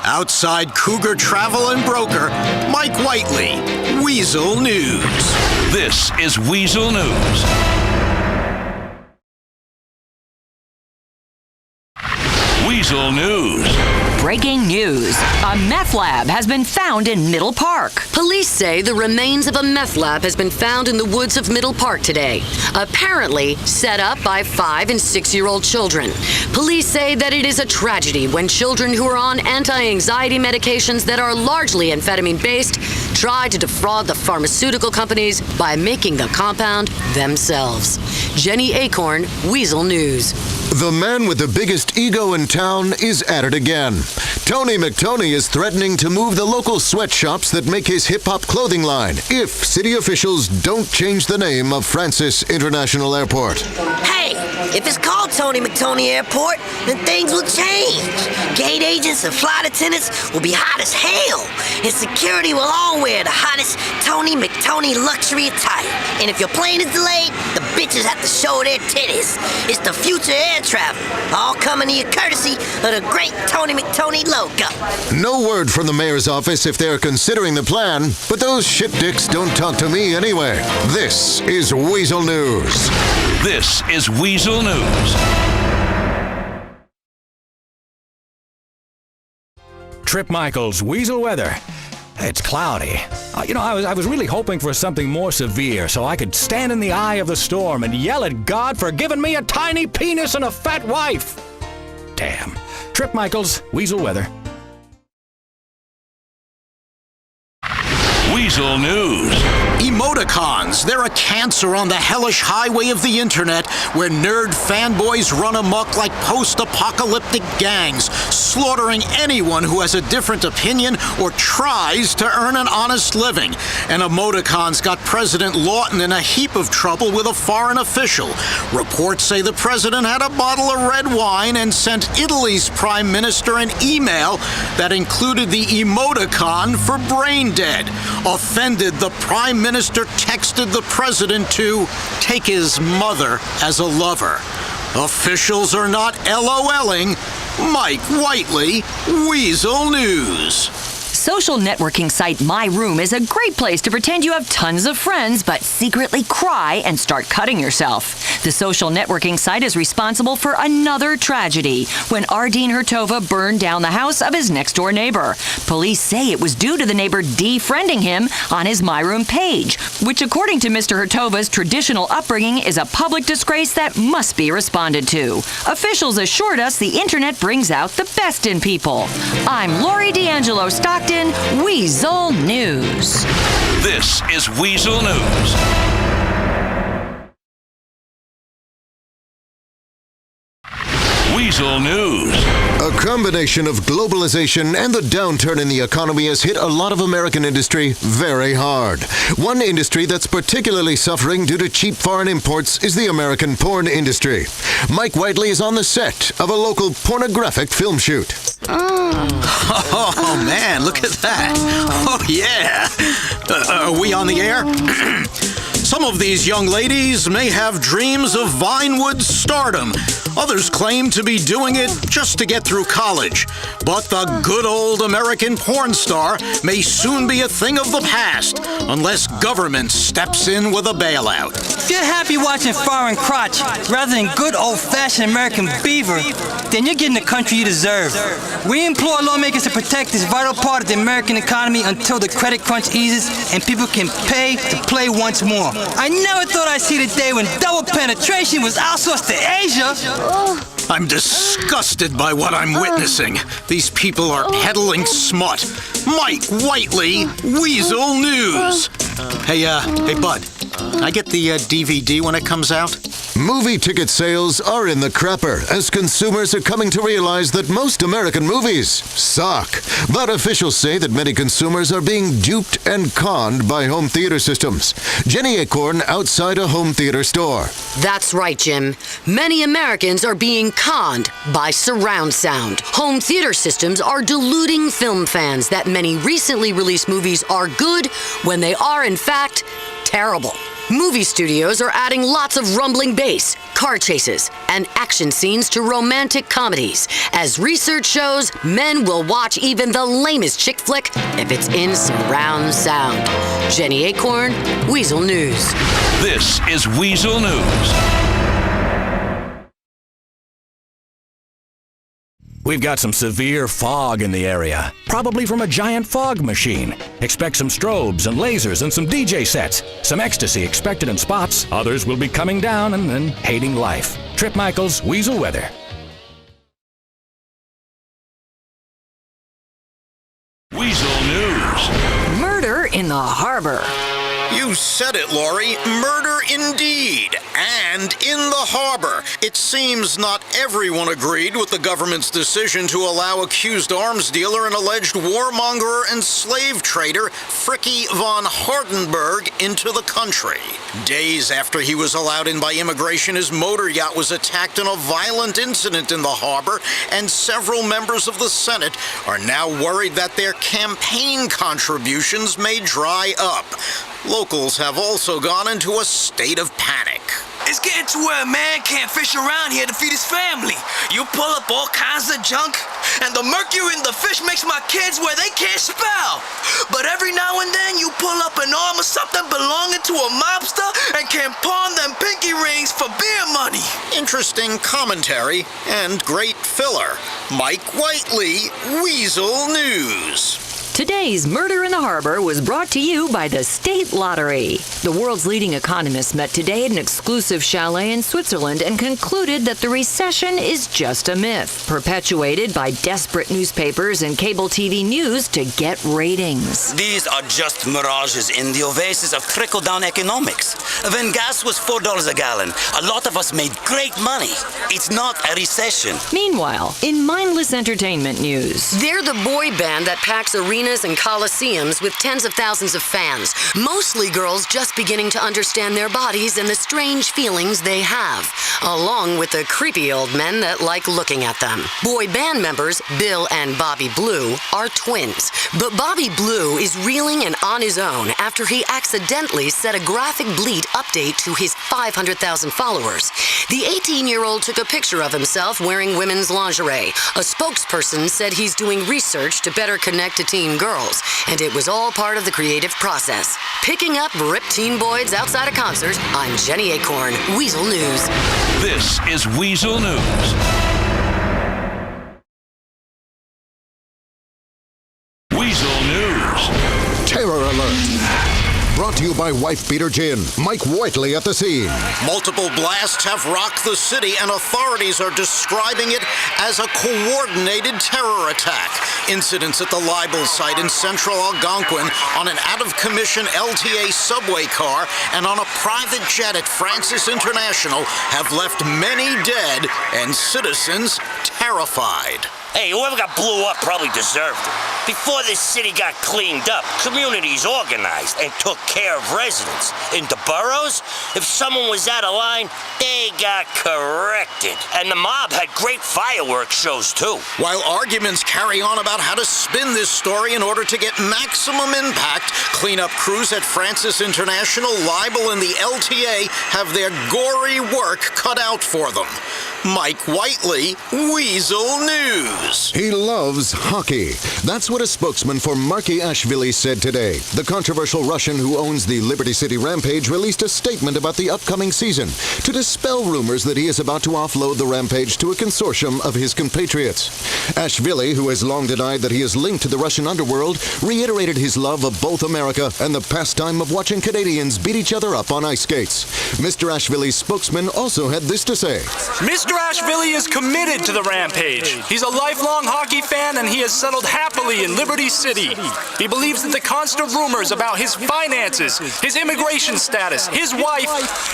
Outside Cougar Travel and Broker, Mike Whiteley, Weazel News. This is Weazel News. Weazel News. Breaking news. A meth lab has been found in Middle Park. Police say the remains of a meth lab has been found in the woods of Middle Park today, apparently set up by 5- and 6-year-old children. Police say that it is a tragedy when children who are on anti-anxiety medications that are largely amphetamine-based try to defraud the pharmaceutical companies by making the compound themselves. Jenny Acorn, Weazel News. The man with the biggest ego in town is at it again. Tony McTony is threatening to move the local sweatshops that make his hip-hop clothing line if city officials don't change the name of Francis International Airport. Hey, if it's called Tony McTony Airport, then things will change. Gate agents and flight attendants will be hot as hell, and security will all wear the hottest Tony McTony luxury attire. And if your plane is delayed, the bitches have to show their titties. It's the future air travel, all coming to you courtesy of the great Tony McTony logo. No word from the mayor's office if they're considering the plan, but those shit dicks don't talk to me anyway. This is Weazel News. This is Weazel News. Trip Michaels, Weazel Weather. It's cloudy. I was really hoping for something more severe so I could stand in the eye of the storm and yell at God for giving me a tiny penis and a fat wife. Damn. Trip Michaels, Weazel Weather. Weazel News. Emoticons. They're a cancer on the hellish highway of the internet where nerd fanboys run amok like post-apocalyptic gangs, slaughtering anyone who has a different opinion or tries to earn an honest living. And emoticons got President Lawton in a heap of trouble with a foreign official. Reports say the president had a bottle of red wine and sent Italy's prime minister an email that included the emoticon for brain dead. Offended, the Prime Minister texted the President to take his mother as a lover. Officials are not LOLing. Mike Whiteley, Weazel News. Social networking site My Room is a great place to pretend you have tons of friends, but secretly cry and start cutting yourself. The social networking site is responsible for another tragedy when Ardeen Hurtova burned down the house of his next-door neighbor. Police say it was due to the neighbor defriending him on his My Room page, which according to Mr. Hurtova's traditional upbringing is a public disgrace that must be responded to. Officials assured us the internet brings out the best in people. I'm Lori D'Angelo Stockton, Weazel News. This is Weazel News. Weazel News. A combination of globalization and the downturn in the economy has hit a lot of American industry very hard. One industry that's particularly suffering due to cheap foreign imports is the American porn industry. Mike Whiteley is on the set of a local pornographic film shoot. Oh, man, look at that. Oh, yeah. Are we on the air? Some of these young ladies may have dreams of Vinewood stardom. Others claim to be doing it just to get through college. But the good old American porn star may soon be a thing of the past, unless government steps in with a bailout. If you're happy watching foreign crotch rather than good old-fashioned American beaver, then you're getting the country you deserve. We implore lawmakers to protect this vital part of the American economy until the credit crunch eases and people can pay to play once more. I never thought I'd see the day when double penetration was outsourced to Asia. I'm disgusted by what I'm witnessing. These people are peddling smut. Mike Whiteley, Weazel News. Hey, Bud, can I get the DVD when it comes out? Movie ticket sales are in the crapper as consumers are coming to realize that most American movies suck. But officials say that many consumers are being duped and conned by home theater systems. Jenny Acorn outside a home theater store. That's right, Jim. Many Americans are being conned by surround sound. Home theater systems are deluding film fans that many recently released movies are good when they are, in fact, terrible. Movie studios are adding lots of rumbling bass, car chases, and action scenes to romantic comedies. As research shows, men will watch even the lamest chick flick if it's in surround sound. Jenny Acorn, Weazel News. This is Weazel News. We've got some severe fog in the area, probably from a giant fog machine. Expect some strobes and lasers and some DJ sets. Some ecstasy expected in spots. Others will be coming down and then hating life. Trip Michaels, Weazel Weather. Weazel News. Murder in the harbor. You said it, Lori. Murder indeed. And in the harbor. It seems not everyone agreed with the government's decision to allow accused arms dealer and alleged warmonger and slave trader Frickie von Hardenberg into the country. Days after he was allowed in by immigration, his motor yacht was attacked in a violent incident in the harbor, and several members of the Senate are now worried that their campaign contributions may dry up. Locals have also gone into a state of panic. It's getting to where a man can't fish around here to feed his family. You pull up all kinds of junk, and the mercury in the fish makes my kids where they can't spell. But every now and then you pull up an arm or something belonging to a mobster and can pawn them pinky rings for beer money. Interesting commentary and great filler. Mike Whiteley, Weazel News. Today's Murder in the Harbor was brought to you by the State Lottery. The world's leading economists met today at an exclusive chalet in Switzerland and concluded that the recession is just a myth, perpetuated by desperate newspapers and cable TV news to get ratings. These are just mirages in the oasis of trickle-down economics. When gas was $4 a gallon, a lot of us made great money. It's not a recession. Meanwhile, in mindless entertainment news, they're the boy band that packs arenas arenas and coliseums with tens of thousands of fans, mostly girls just beginning to understand their bodies and the strange feelings they have, along with the creepy old men that like looking at them. Boy band members Bill and Bobby Blue are twins, but Bobby Blue is reeling and on his own after he accidentally set a graphic bleat update to his 500,000 followers. The 18-year-old took a picture of himself wearing women's lingerie. A spokesperson said he's doing research to better connect to teen girls, and it was all part of the creative process. Picking up ripped teen boys outside a concert, I'm Jenny Acorn, Weazel News. This is Weazel News. Weazel News. Terror alert. Brought to you by Wife Beater Gin. Mike Whiteley at the scene. Multiple blasts have rocked the city, and authorities are describing it as a coordinated terror attack. Incidents at the Libel site in central Algonquin, on an out-of-commission LTA subway car, and on a private jet at Francis International have left many dead and citizens terrified. Hey, whoever got blew up probably deserved it. Before this city got cleaned up, communities organized and took care of residents. In the boroughs, if someone was out of line, they got corrected. And the mob had great fireworks shows, too. While arguments carry on about how to spin this story in order to get maximum impact, cleanup crews at Francis International, Libel, and the LTA have their gory work cut out for them. Mike Whiteley, Weazel News. He loves hockey. That's what a spokesman for Markiashvili said today. The controversial Russian who owns the Liberty City Rampage released a statement about the upcoming season to dispel rumors that he is about to offload the Rampage to a consortium of his compatriots. Ashvili, who has long denied that he is linked to the Russian underworld, reiterated his love of both America and the pastime of watching Canadians beat each other up on ice skates. Mr. Ashvili's spokesman also had this to say. Mr. Ashvili is committed to the Rampage. He's a lifelong hockey fan, and he has settled happily in Liberty City. He believes that the constant rumors about his finances, his immigration status, his wife,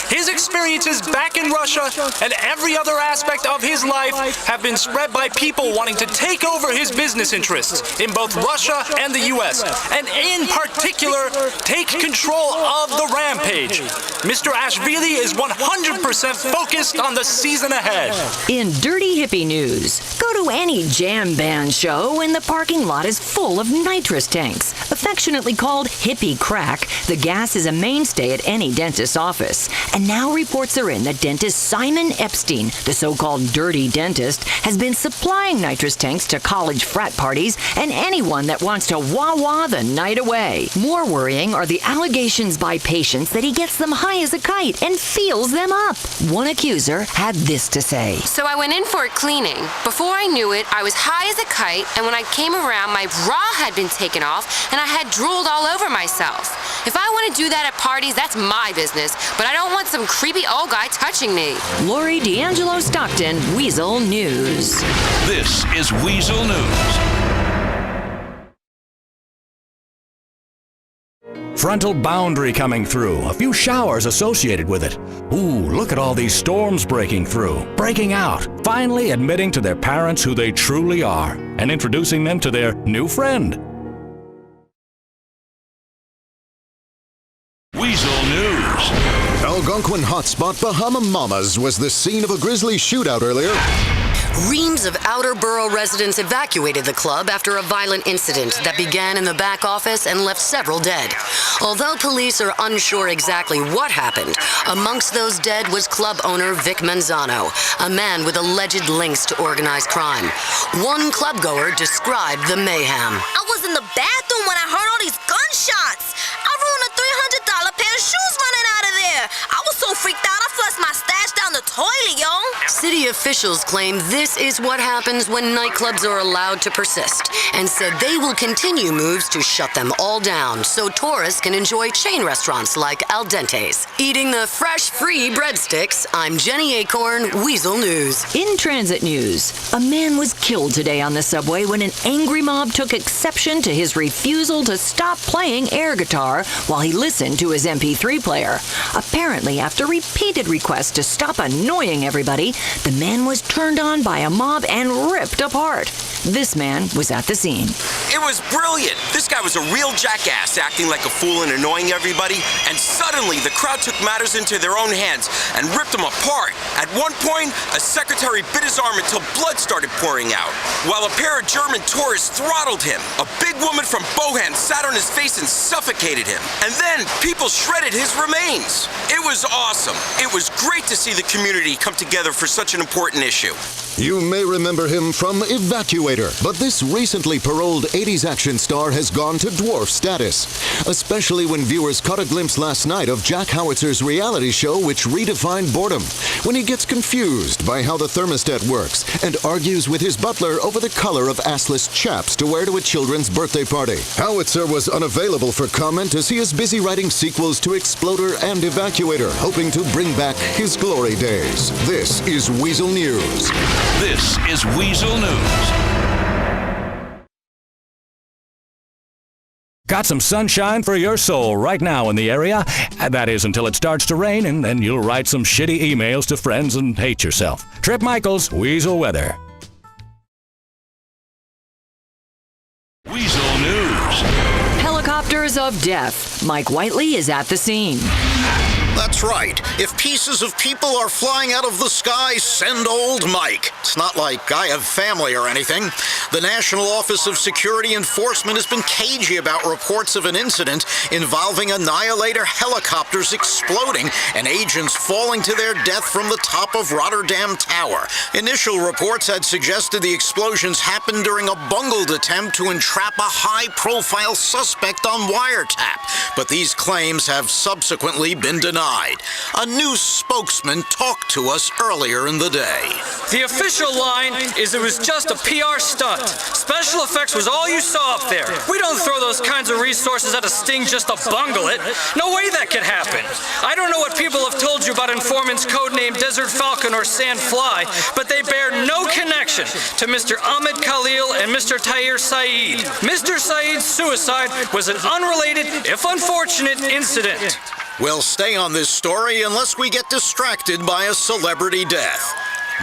his experiences back in Russia, and every other aspect of his life have been spread by people wanting to take over his business interests in both Russia and the U.S., and in particular, take control of the Rampage. Mr. Ashvili is 100% focused on the season ahead. In Dirty Hippie News, go to any jam band show and the parking lot is full of nitrous tanks. Affectionately called hippie crack, the gas is a mainstay at any dentist's office. And now reports are in that dentist Simon Epstein, the so-called dirty dentist, has been supplying nitrous tanks to college frat parties and anyone that wants to wah-wah the night away. More worrying are the allegations by patients that he gets them high as a kite and feels them up. One accuser had this to say. So I went in for a cleaning. Before I knew it, I was high as a kite, and when I came around, my bra had been taken off, and I had drooled all over myself. If I want to do that at parties, that's my business, but I don't want some creepy old guy touching me. Lori D'Angelo Stockton, Weazel News. This is Weazel News. Frontal boundary coming through. A few showers associated with it. Ooh, look at all these storms breaking through, breaking out, finally admitting to their parents who they truly are, and introducing them to their new friend. Weazel News. Algonquin hotspot Bahama Mamas was the scene of a grisly shootout earlier. Reams of outer borough residents evacuated the club after a violent incident that began in the back office and left several dead. Although police are unsure exactly what happened, amongst those dead was club owner Vic Manzano, a man with alleged links to organized crime. One clubgoer described the mayhem. I was in the bathroom when I heard all these gunshots. I ruined a $300 pair of shoes running out of there. I was so freaked out I flushed my stash down the toilet, yo. City officials claim this is what happens when nightclubs are allowed to persist, and said they will continue moves to shut them all down so tourists can enjoy chain restaurants like Al Dente's. Eating the fresh, free breadsticks, I'm Jenny Acorn, Weazel News. In transit news, a man was killed today on the subway when an angry mob took exception to his refusal to stop playing air guitar while he listened to his MP3 player. Apparently, after repeated requests to stop annoying everybody, the man was turned on by a mob and ripped apart. This man was at the scene. It was brilliant. This guy was a real jackass, acting like a fool and annoying everybody, and suddenly the crowd took matters into their own hands and ripped him apart. At one point, a secretary bit his arm until blood started pouring out, while a pair of German tourists throttled him. A big woman from Bohan sat on his face and suffocated him. And then people shredded his remains. It was awesome. It was great to see the community come together for such an important issue. You may remember him from Evacuator, but this recently paroled 80s action star has gone to dwarf status, especially when viewers caught a glimpse last night of Jack Howitzer's reality show which redefined boredom, when he gets confused by how the thermostat works and argues with his butler over the color of assless chaps to wear to a children's birthday party. Howitzer was unavailable for comment as he is busy writing sequels to Exploder and Evacuator, hoping to bring back his glory days. This is Weazel News. This is Weazel News. Got some sunshine for your soul right now in the area? That is until it starts to rain, and then you'll write some shitty emails to friends and hate yourself. Trip Michaels, Weazel Weather. Weazel News. Helicopters of death. Mike Whiteley is at the scene. That's right. If pieces of people are flying out of the sky, send old Mike. It's not like I have family or anything. The National Office of Security Enforcement has been cagey about reports of an incident involving Annihilator helicopters exploding and agents falling to their death from the top of Rotterdam Tower. Initial reports had suggested the explosions happened during a bungled attempt to entrap a high-profile suspect on wiretap, but these claims have subsequently been denied. A new spokesman talked to us earlier in the day. The official line is it was just a PR stunt. Special effects was all you saw up there. We don't throw those kinds of resources at a sting just to bungle it. No way that could happen. I don't know what people have told you about informants codenamed Desert Falcon or Sand Fly, but they bear no connection to Mr. Ahmed Khalil and Mr. Tahir Saeed. Mr. Saeed's suicide was an unrelated, if unfortunate, incident. We'll stay on this story unless we get distracted by a celebrity death.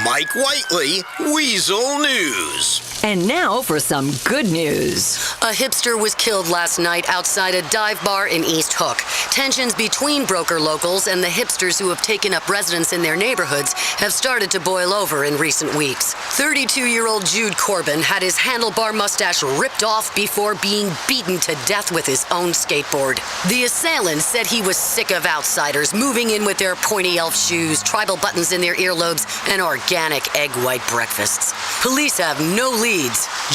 Mike Whiteley, Weazel News. And now for some good news. A hipster was killed last night outside a dive bar in East Hook. Tensions between broker locals and the hipsters who have taken up residence in their neighborhoods have started to boil over in recent weeks. 32-year-old Jude Corbin had his handlebar mustache ripped off before being beaten to death with his own skateboard. The assailant said he was sick of outsiders moving in with their pointy elf shoes, tribal buttons in their earlobes, and organic egg white breakfasts. Police have no leads.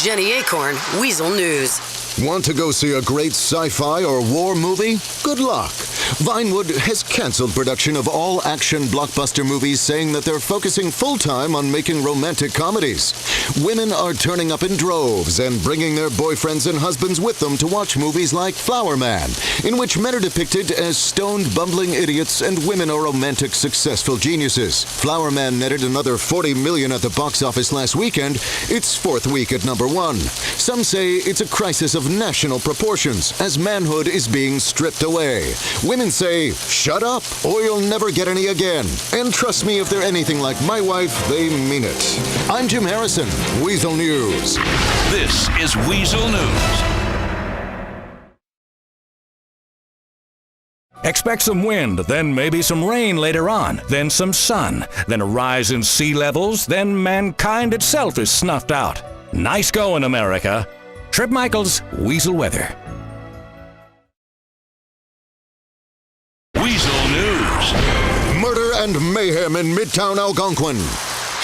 Jenny Acorn, Weazel News. Want to go see a great sci-fi or war movie? Good luck. Vinewood has canceled production of all action blockbuster movies, saying that they're focusing full-time on making romantic comedies. Women are turning up in droves and bringing their boyfriends and husbands with them to watch movies like Flower Man, in which men are depicted as stoned, bumbling idiots and women are romantic, successful geniuses. Flower Man netted another $40 million at the box office last weekend, its fourth week at #1. Some say it's a crisis of national proportions as manhood is being stripped away. Women say, shut up or you'll never get any again. And trust me, if they're anything like my wife, they mean it. I'm Jim Harrison, Weazel News. This is Weazel News. Expect some wind, then maybe some rain later on, then some sun, then a rise in sea levels, then mankind itself is snuffed out. Nice going, America. Trip Michaels, Weazel Weather. Weazel News. Murder and mayhem in Midtown Algonquin.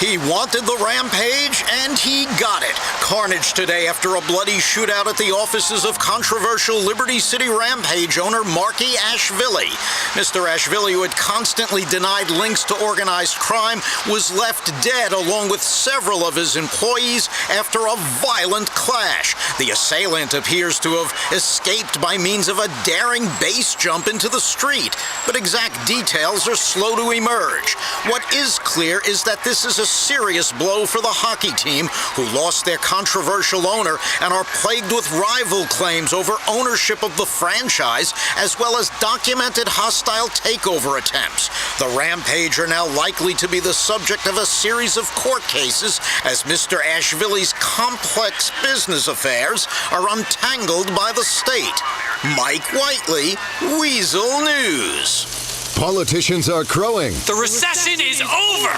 He wanted the rampage, and he got it. Carnage today after a bloody shootout at the offices of controversial Liberty City Rampage owner Marky Ashvili. Mr. Ashvili, who had constantly denied links to organized crime, was left dead along with several of his employees after a violent clash. The assailant appears to have escaped by means of a daring base jump into the street, but exact details are slow to emerge. What is clear is that this is a serious blow for the hockey team, who lost their controversial owner and are plagued with rival claims over ownership of the franchise, as well as documented hostile takeover attempts. The Rampage are now likely to be the subject of a series of court cases as Mr. Ashvili's complex business affairs are untangled by the state. Mike Whiteley, Weazel News. Politicians are crowing. The recession is over!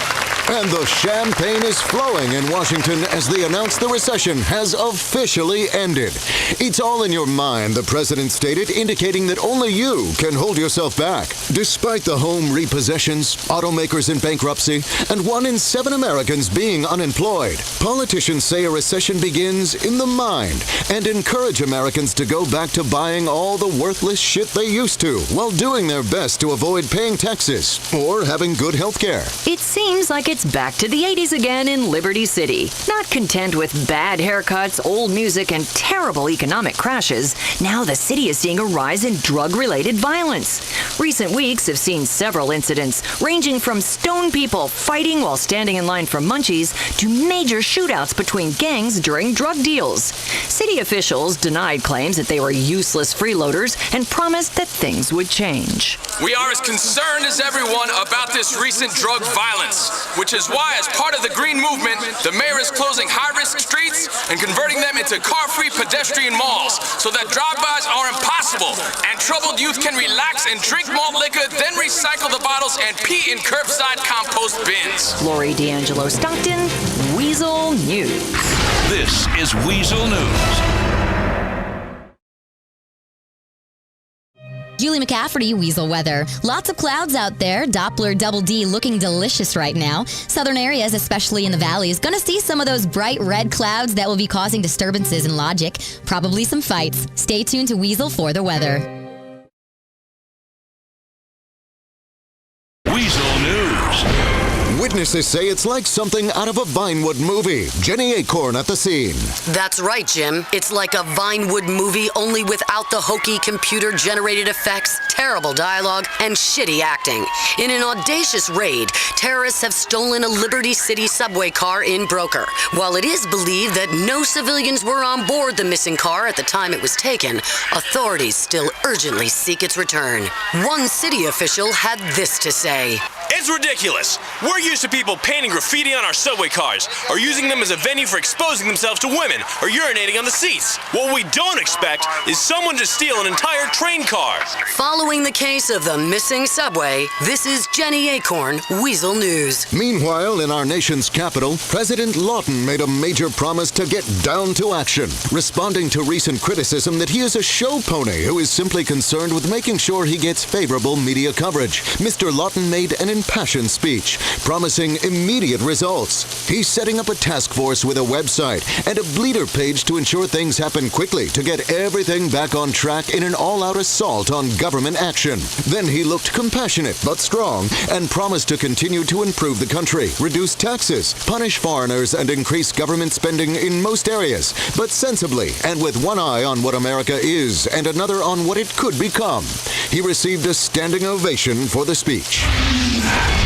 And the champagne is flowing in Washington as they announce the recession has officially ended. It's all in your mind, the president stated, indicating that only you can hold yourself back. Despite the home repossessions, automakers in bankruptcy, and 1 in 7 Americans being unemployed, politicians say a recession begins in the mind and encourage Americans to go back to buying all the worthless shit they used to while doing their best to avoid paying taxes or having good health care. It seems like it's back to the 80s again in Liberty City. Not content with bad haircuts, old music, and terrible economic crashes, now the city is seeing a rise in drug-related violence. Recent weeks have seen several incidents, ranging from stone people fighting while standing in line for munchies to major shootouts between gangs during drug deals. City officials denied claims that they were useless freeloaders and promised that things would change. We are as concerned as everyone about this recent drug violence, which is why, as part of the green movement, the mayor is closing high-risk streets and converting them into car-free pedestrian malls so that drive-bys are impossible and troubled youth can relax and drink malt liquor, then recycle the bottles and pee in curbside compost bins. Lori D'Angelo Stockton, Weazel News. This is Weazel News. Julie McCafferty, Weazel weather. Lots of clouds out there. Doppler double D looking delicious right now. Southern areas, especially in the valleys, gonna see some of those bright red clouds that will be causing disturbances in logic. Probably some fights. Stay tuned to Weazel for the weather. Weazel News. Witnesses say it's like something out of a Vinewood movie. Jenny Acorn at the scene. That's right, Jim. It's like a Vinewood movie, only without the hokey computer-generated effects, terrible dialogue, and shitty acting. In an audacious raid, terrorists have stolen a Liberty City subway car in Broker. While it is believed that no civilians were on board the missing car at the time it was taken, authorities still urgently seek its return. One city official had this to say. It's ridiculous. We're used to people painting graffiti on our subway cars, or using them as a venue for exposing themselves to women, or urinating on the seats. What we don't expect is someone to steal an entire train car. Following the case of the missing subway, this is Jenny Acorn, Weazel News. Meanwhile, in our nation's capital, President Lawton made a major promise to get down to action, responding to recent criticism that he is a show pony who is simply concerned with making sure he gets favorable media coverage. Mr. Lawton made an impassioned speech, promising immediate results. He's setting up a task force with a website and a bleeder page to ensure things happen quickly to get everything back on track in an all-out assault on government action. Then he looked compassionate but strong and promised to continue to improve the country, reduce taxes, punish foreigners, and increase government spending in most areas, but sensibly and with one eye on what America is and another on what it could become. He received a standing ovation for the speech.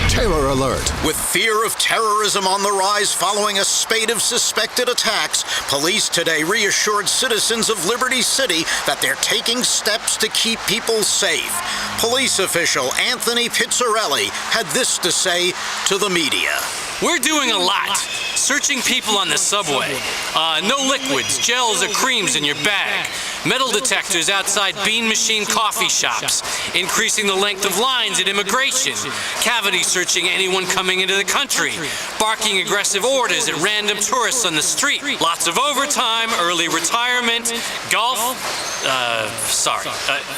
Terror alert. With fear of terrorism on the rise following a spate of suspected attacks, police today reassured citizens of Liberty City that they're taking steps to keep people safe. Police official Anthony Pizzarelli had this to say to the media. We're doing a lot. Searching people on the subway. No liquids, gels, or creams in your bag. Metal detectors outside Bean Machine coffee shops. Increasing the length of lines at immigration. Cavity searching anyone coming into the country. Barking aggressive orders at random tourists on the street. Lots of overtime, early retirement, golf.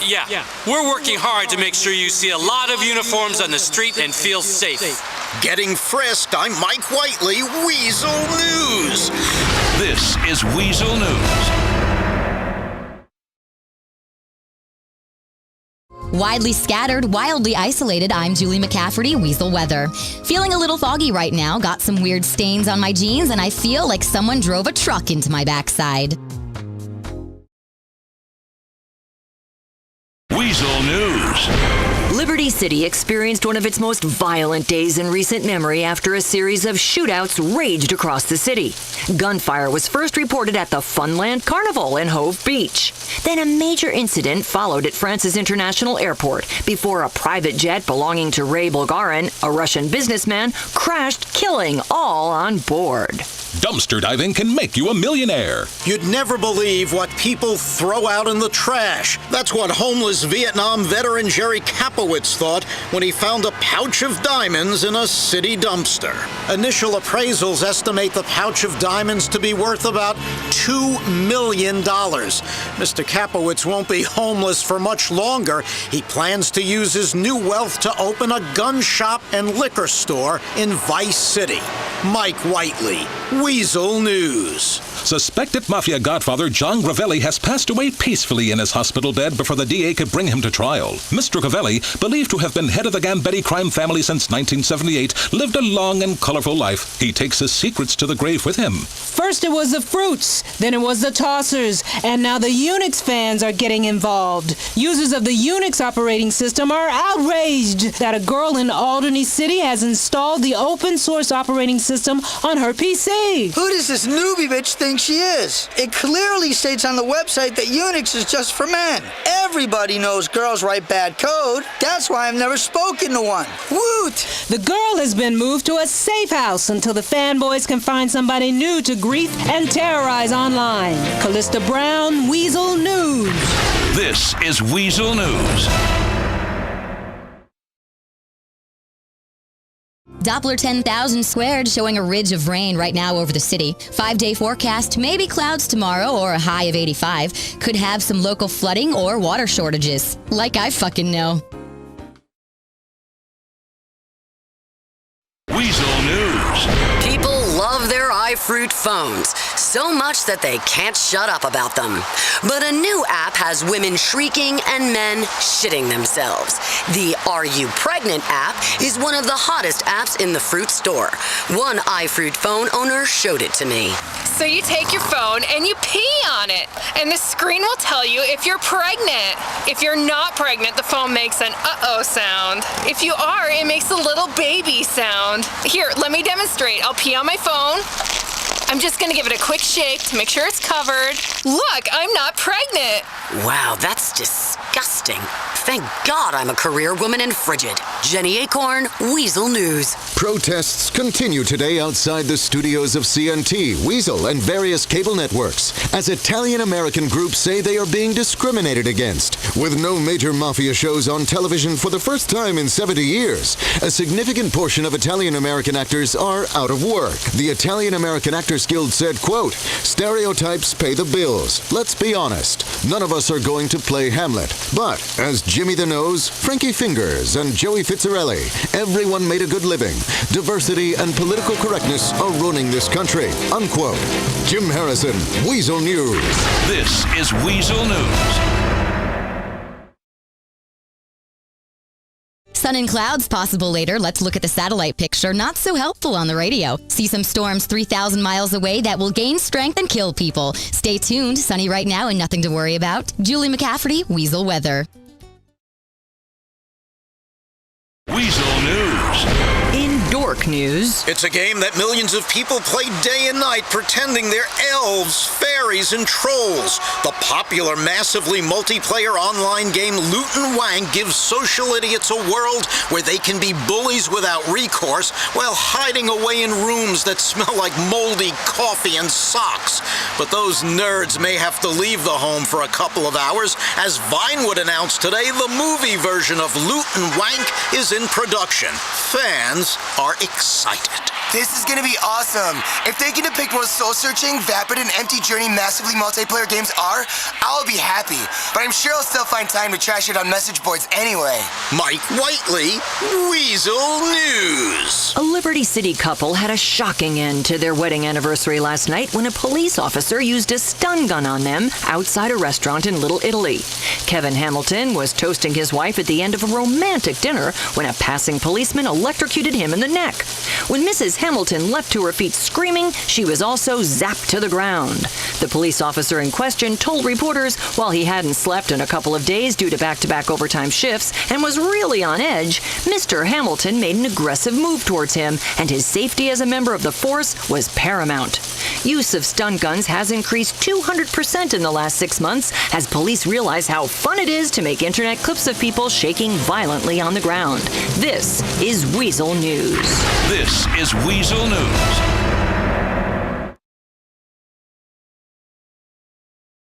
Yeah. We're working hard to make sure you see a lot of uniforms on the street and feel safe. Getting frisked, I'm Mike Whiteley, Weazel News. This is Weazel News. Widely scattered, wildly isolated, I'm Julie McCafferty, Weazel weather. Feeling a little foggy right now, got some weird stains on my jeans, and I feel like someone drove a truck into my backside. Weazel News. Liberty Liberty City experienced one of its most violent days in recent memory after a series of shootouts raged across the city. Gunfire was first reported at the Funland Carnival in Hove Beach. Then a major incident followed at Francis International Airport before a private jet belonging to Ray Bulgarin, a Russian businessman, crashed, killing all on board. Dumpster diving can make you a millionaire. You'd never believe what people throw out in the trash. That's what homeless Vietnam veteran Jerry Kapowitz thought when he found a pouch of diamonds in a city dumpster. Initial appraisals estimate the pouch of diamonds to be worth about $2 million. Mr. Kapowitz won't be homeless for much longer. He plans to use his new wealth to open a gun shop and liquor store in Vice City. Mike Whiteley, Weazel News. Suspected mafia godfather John Gravelli has passed away peacefully in his hospital bed before the DA could bring him to trial. Mr. Gravelli, believed to have been head of the Gambetti crime family since 1978, lived a long and colorful life. He takes his secrets to the grave with him. First it was the Fruits, then it was the Tossers, and now the Unix fans are getting involved. Users of the Unix operating system are outraged that a girl in Albany City has installed the open source operating system on her PC. Who does this newbie bitch think she is? It clearly states on the website that Unix is just for men. Everybody knows girls write bad code. That's why I've never spoken to one. Woot! The girl has been moved to a safe house until the fanboys can find somebody new to grief and terrorize online. Callista Brown, Weazel News. This is Weazel News. Doppler 10,000 squared showing a ridge of rain right now over the city. 5-day forecast, maybe clouds tomorrow or a high of 85. Could have some local flooding or water shortages. Like I fucking know. Weazel News. People love their iFruit phones, so much that they can't shut up about them. But a new app has women shrieking and men shitting themselves. The Are You Pregnant app is one of the hottest apps in the fruit store. One iFruit phone owner showed it to me. So you take your phone and you pee on it, and the screen will tell you if you're pregnant. If you're not pregnant, the phone makes an uh-oh sound. If you are, it makes a little baby sound. Here, let me demonstrate. I'll pee on my phone. I'm just gonna give it a quick shake to make sure it's covered. Look, I'm not pregnant. Wow, that's disgusting. Thank God I'm a career woman and frigid. Jenny Acorn, Weazel News. Protests continue today outside the studios of CNT, Weazel, and various cable networks, as Italian-American groups say they are being discriminated against. With no major mafia shows on television for the first time in 70 years, a significant portion of Italian-American actors are out of work. The Italian-American Actors Guild said, quote, "Stereotypes pay the bills. Let's be honest. None of us are going to play Hamlet. But as Jimmy the Nose, Frankie Fingers, and Joey Fitzarelli, everyone made a good living. Diversity and political correctness are ruining this country." Unquote. Jim Harrison, Weazel News. This is Weazel News. Sun and clouds possible later. Let's look at the satellite picture. Not so helpful on the radio. See some storms 3,000 miles away that will gain strength and kill people. Stay tuned. Sunny right now and nothing to worry about. Julie McCafferty, Weazel Weather. Weazel News. In dork news, it's a game that millions of people play day and night pretending they're elves, fairies, and trolls. The popular, massively multiplayer online game Loot and Wank gives social idiots a world where they can be bullies without recourse while hiding away in rooms that smell like moldy coffee and socks. But those nerds may have to leave the home for a couple of hours, as Vinewood announced today the movie version of Loot and Wank is in production. Fans are excited. This is gonna be awesome. If they can depict what soul-searching, vapid, and empty journey massively multiplayer games are, I'll be happy. But I'm sure I'll still find time to trash it on message boards anyway. Mike Whiteley, Weazel News. A Liberty City couple had a shocking end to their wedding anniversary last night when a police officer used a stun gun on them outside a restaurant in Little Italy. Kevin Hamilton was toasting his wife at the end of a romantic dinner when a passing policeman electrocuted him in the neck. When Mrs. Hamilton leapt to her feet screaming, she was also zapped to the ground. The police officer in question told reporters while he hadn't slept in a couple of days due to back-to-back overtime shifts and was really on edge, Mr. Hamilton made an aggressive move towards him, and his safety as a member of the force was paramount. Use of stun guns has increased 200% in the last 6 months as police realize how fun it is to make internet clips of people shaking violently on the ground. This is Weazel News. This is Weazel News.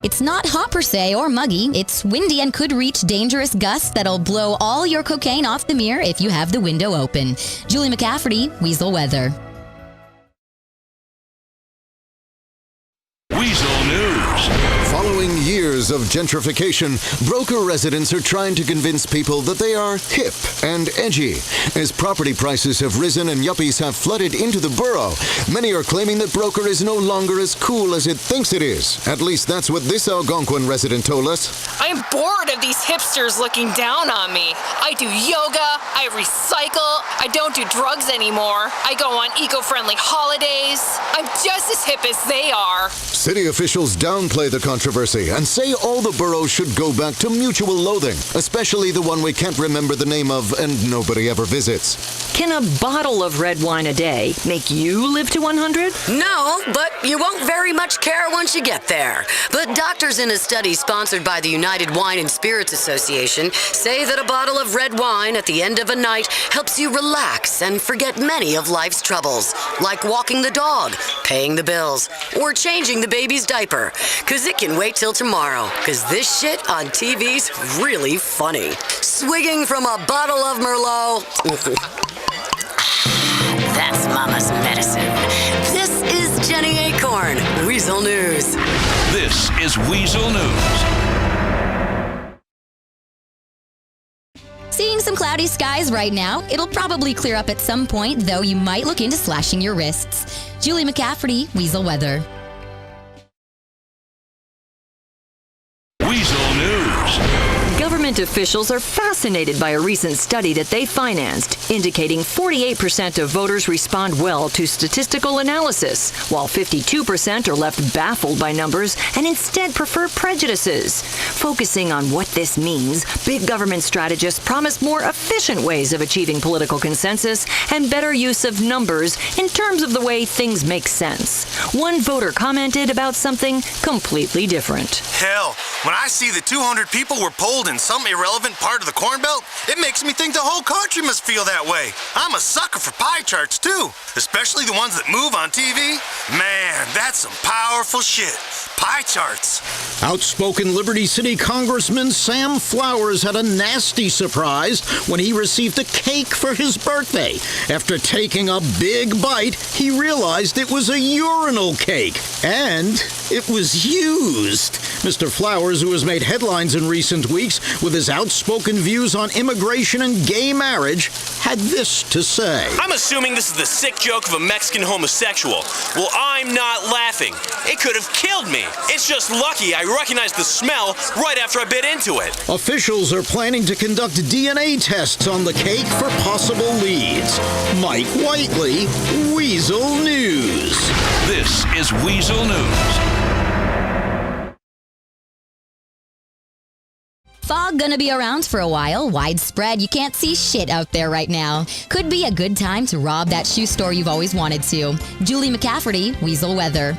It's not hot per se or muggy. It's windy and could reach dangerous gusts that'll blow all your cocaine off the mirror if you have the window open. Julie McCafferty, Weazel Weather. Weazel News. Following years of gentrification, broker residents are trying to convince people that they are hip and edgy. As property prices have risen and yuppies have flooded into the borough, many are claiming that broker is no longer as cool as it thinks it is. At least that's what this Algonquin resident told us. I'm bored of these hipsters looking down on me. I do yoga, I recycle, I don't do drugs anymore, I go on eco-friendly holidays. I'm just as hip as they are. City officials downplay the controversy and say all the boroughs should go back to mutual loathing, especially the one we can't remember the name of and nobody ever visits. Can a bottle of red wine a day make you live to 100? No, but you won't very much care once you get there. But doctors in a study sponsored by the United Wine and Spirits Association say that a bottle of red wine at the end of a night helps you relax and forget many of life's troubles, like walking the dog, paying the bills, or changing the baby's diaper. 'Cause it can wait till tomorrow, 'cause this shit on TV's really funny. Swigging from a bottle of Merlot. That's Mama's medicine. This is Jenny Acorn, Weazel News. This is Weazel News. Seeing some cloudy skies right now. It'll probably clear up at some point, though you might look into slashing your wrists. Julie McCafferty, Weazel Weather. Weazel News. Government officials are fascinated by a recent study that they financed, indicating 48% of voters respond well to statistical analysis, while 52% are left baffled by numbers and instead prefer prejudices. Focusing on what this means, big government strategists promise more efficient ways of achieving political consensus and better use of numbers in terms of the way things make sense. One voter commented about something completely different. Hell, when I see that 200 people were polled in some irrelevant part of the Corn Belt, it makes me think the whole country must feel that way. I'm a sucker for pie charts, too, especially the ones that move on TV. Man, that's some powerful shit. Pie charts. Outspoken Liberty City Congressman Sam Flowers had a nasty surprise when he received a cake for his birthday. After taking a big bite, he realized it was a urinal cake, and it was used. Mr. Flowers, who has made headlines in recent weeks with his outspoken views on immigration and gay marriage, had this to say. I'm assuming this is the sick joke of a Mexican homosexual. Well, I'm not laughing. It could have killed me. It's just lucky I recognized the smell right after I bit into it. Officials are planning to conduct DNA tests on the cake for possible leads. Mike Whiteley, Weazel News. This is Weazel News. Fog gonna be around for a while. Widespread. You can't see shit out there right now. Could be a good time to rob that shoe store you've always wanted to. Julie McCafferty, Weazel Weather.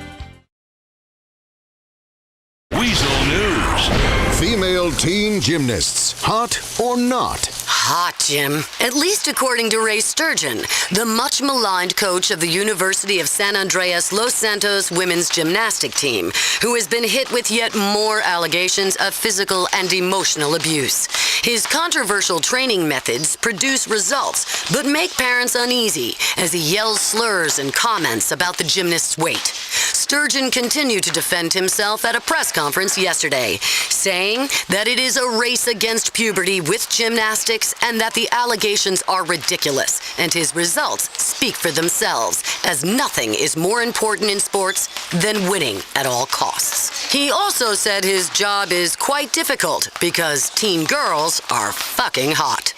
Weazel News. Female teen gymnasts, hot or not? Hot, Jim. At least according to Ray Sturgeon, the much-maligned coach of the University of San Andreas Los Santos women's gymnastic team, who has been hit with yet more allegations of physical and emotional abuse. His controversial training methods produce results, but make parents uneasy as he yells slurs and comments about the gymnast's weight. Sturgeon continued to defend himself at a press conference yesterday, saying that it is a race against puberty with gymnastics and that the allegations are ridiculous, and his results speak for themselves, as nothing is more important in sports than winning at all costs. He also said his job is quite difficult because teen girls are fucking hot.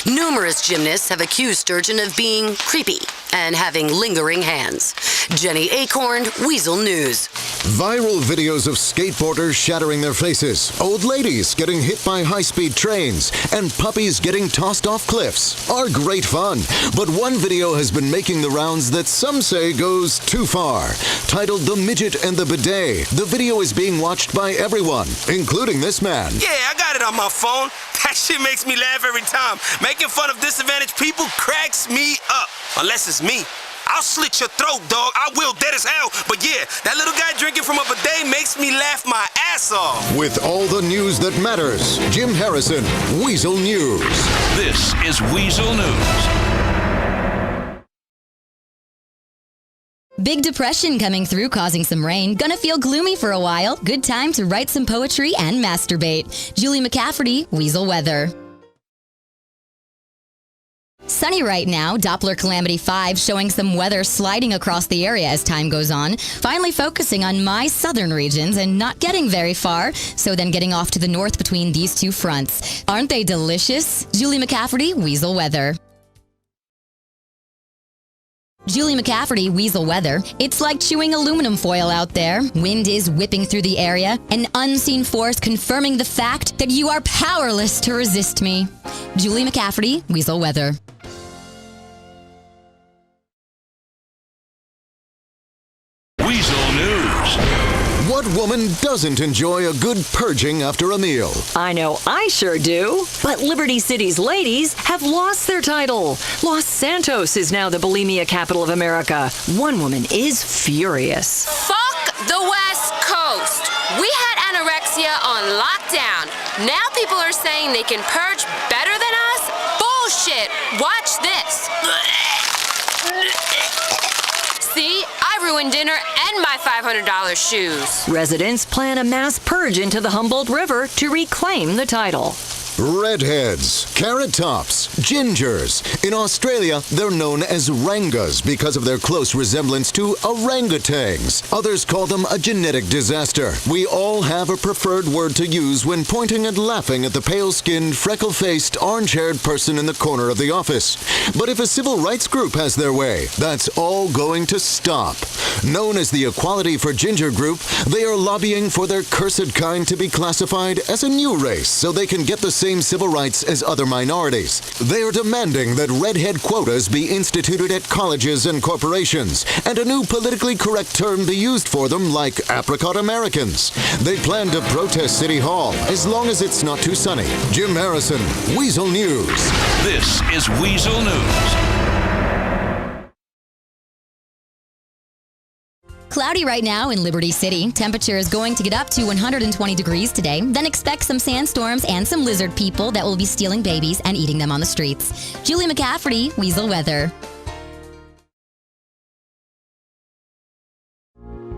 Numerous gymnasts have accused Sturgeon of being creepy, and having lingering hands. Jenny Acorn, Weazel News. Viral videos of skateboarders shattering their faces, old ladies getting hit by high-speed trains, and puppies getting tossed off cliffs are great fun. But one video has been making the rounds that some say goes too far. Titled The Midget and the Bidet, the video is being watched by everyone, including this man. Yeah, I got it on my phone. That shit makes me laugh every time. Making fun of disadvantaged people cracks me up. Unless it's me. I'll slit your throat, dog. I will, dead as hell. But yeah, that little guy drinking from a bidet makes me laugh my ass off. With all the news that matters, Jim Harrison, Weazel News. This is Weazel News. Big depression coming through, causing some rain. Gonna feel gloomy for a while. Good time to write some poetry and masturbate. Julie McCafferty, Weazel Weather. Sunny right now, Doppler Calamity 5 showing some weather sliding across the area as time goes on. Finally focusing on my southern regions and not getting very far, so then getting off to the north between these two fronts. Aren't they delicious? Julie McCafferty, Weazel Weather. Julie McCafferty, Weazel Weather. It's like chewing aluminum foil out there. Wind is whipping through the area, an unseen force confirming the fact that you are powerless to resist me. Julie McCafferty, Weazel Weather. Weazel News. What woman doesn't enjoy a good purging after a meal? I know I sure do. But Liberty City's ladies have lost their title. Los Santos is now the bulimia capital of America. One woman is furious. Fuck the West Coast. We had anorexia on lockdown. Now people are saying they can purge better than us? Bullshit. Watch this. See, I ruined dinner and my $500 shoes. Residents plan a mass purge into the Humboldt River to reclaim the title. Redheads, carrot tops, gingers. In Australia, they're known as rangas because of their close resemblance to orangutans. Others call them a genetic disaster. We all have a preferred word to use when pointing and laughing at the pale-skinned, freckle-faced, orange-haired person in the corner of the office. But if a civil rights group has their way, that's all going to stop. Known as the Equality for Ginger Group, they are lobbying for their cursed kind to be classified as a new race so they can get the same civil rights as other minorities. They are demanding that redhead quotas be instituted at colleges and corporations, and a new politically correct term be used for them like apricot Americans. They plan to protest City Hall as long as it's not too sunny. Jim Harrison, Weazel News. This is Weazel News. Cloudy right now in Liberty City. Temperature is going to get up to 120 degrees today. Then expect some sandstorms and some lizard people that will be stealing babies and eating them on the streets. Julie McCafferty, Weazel Weather.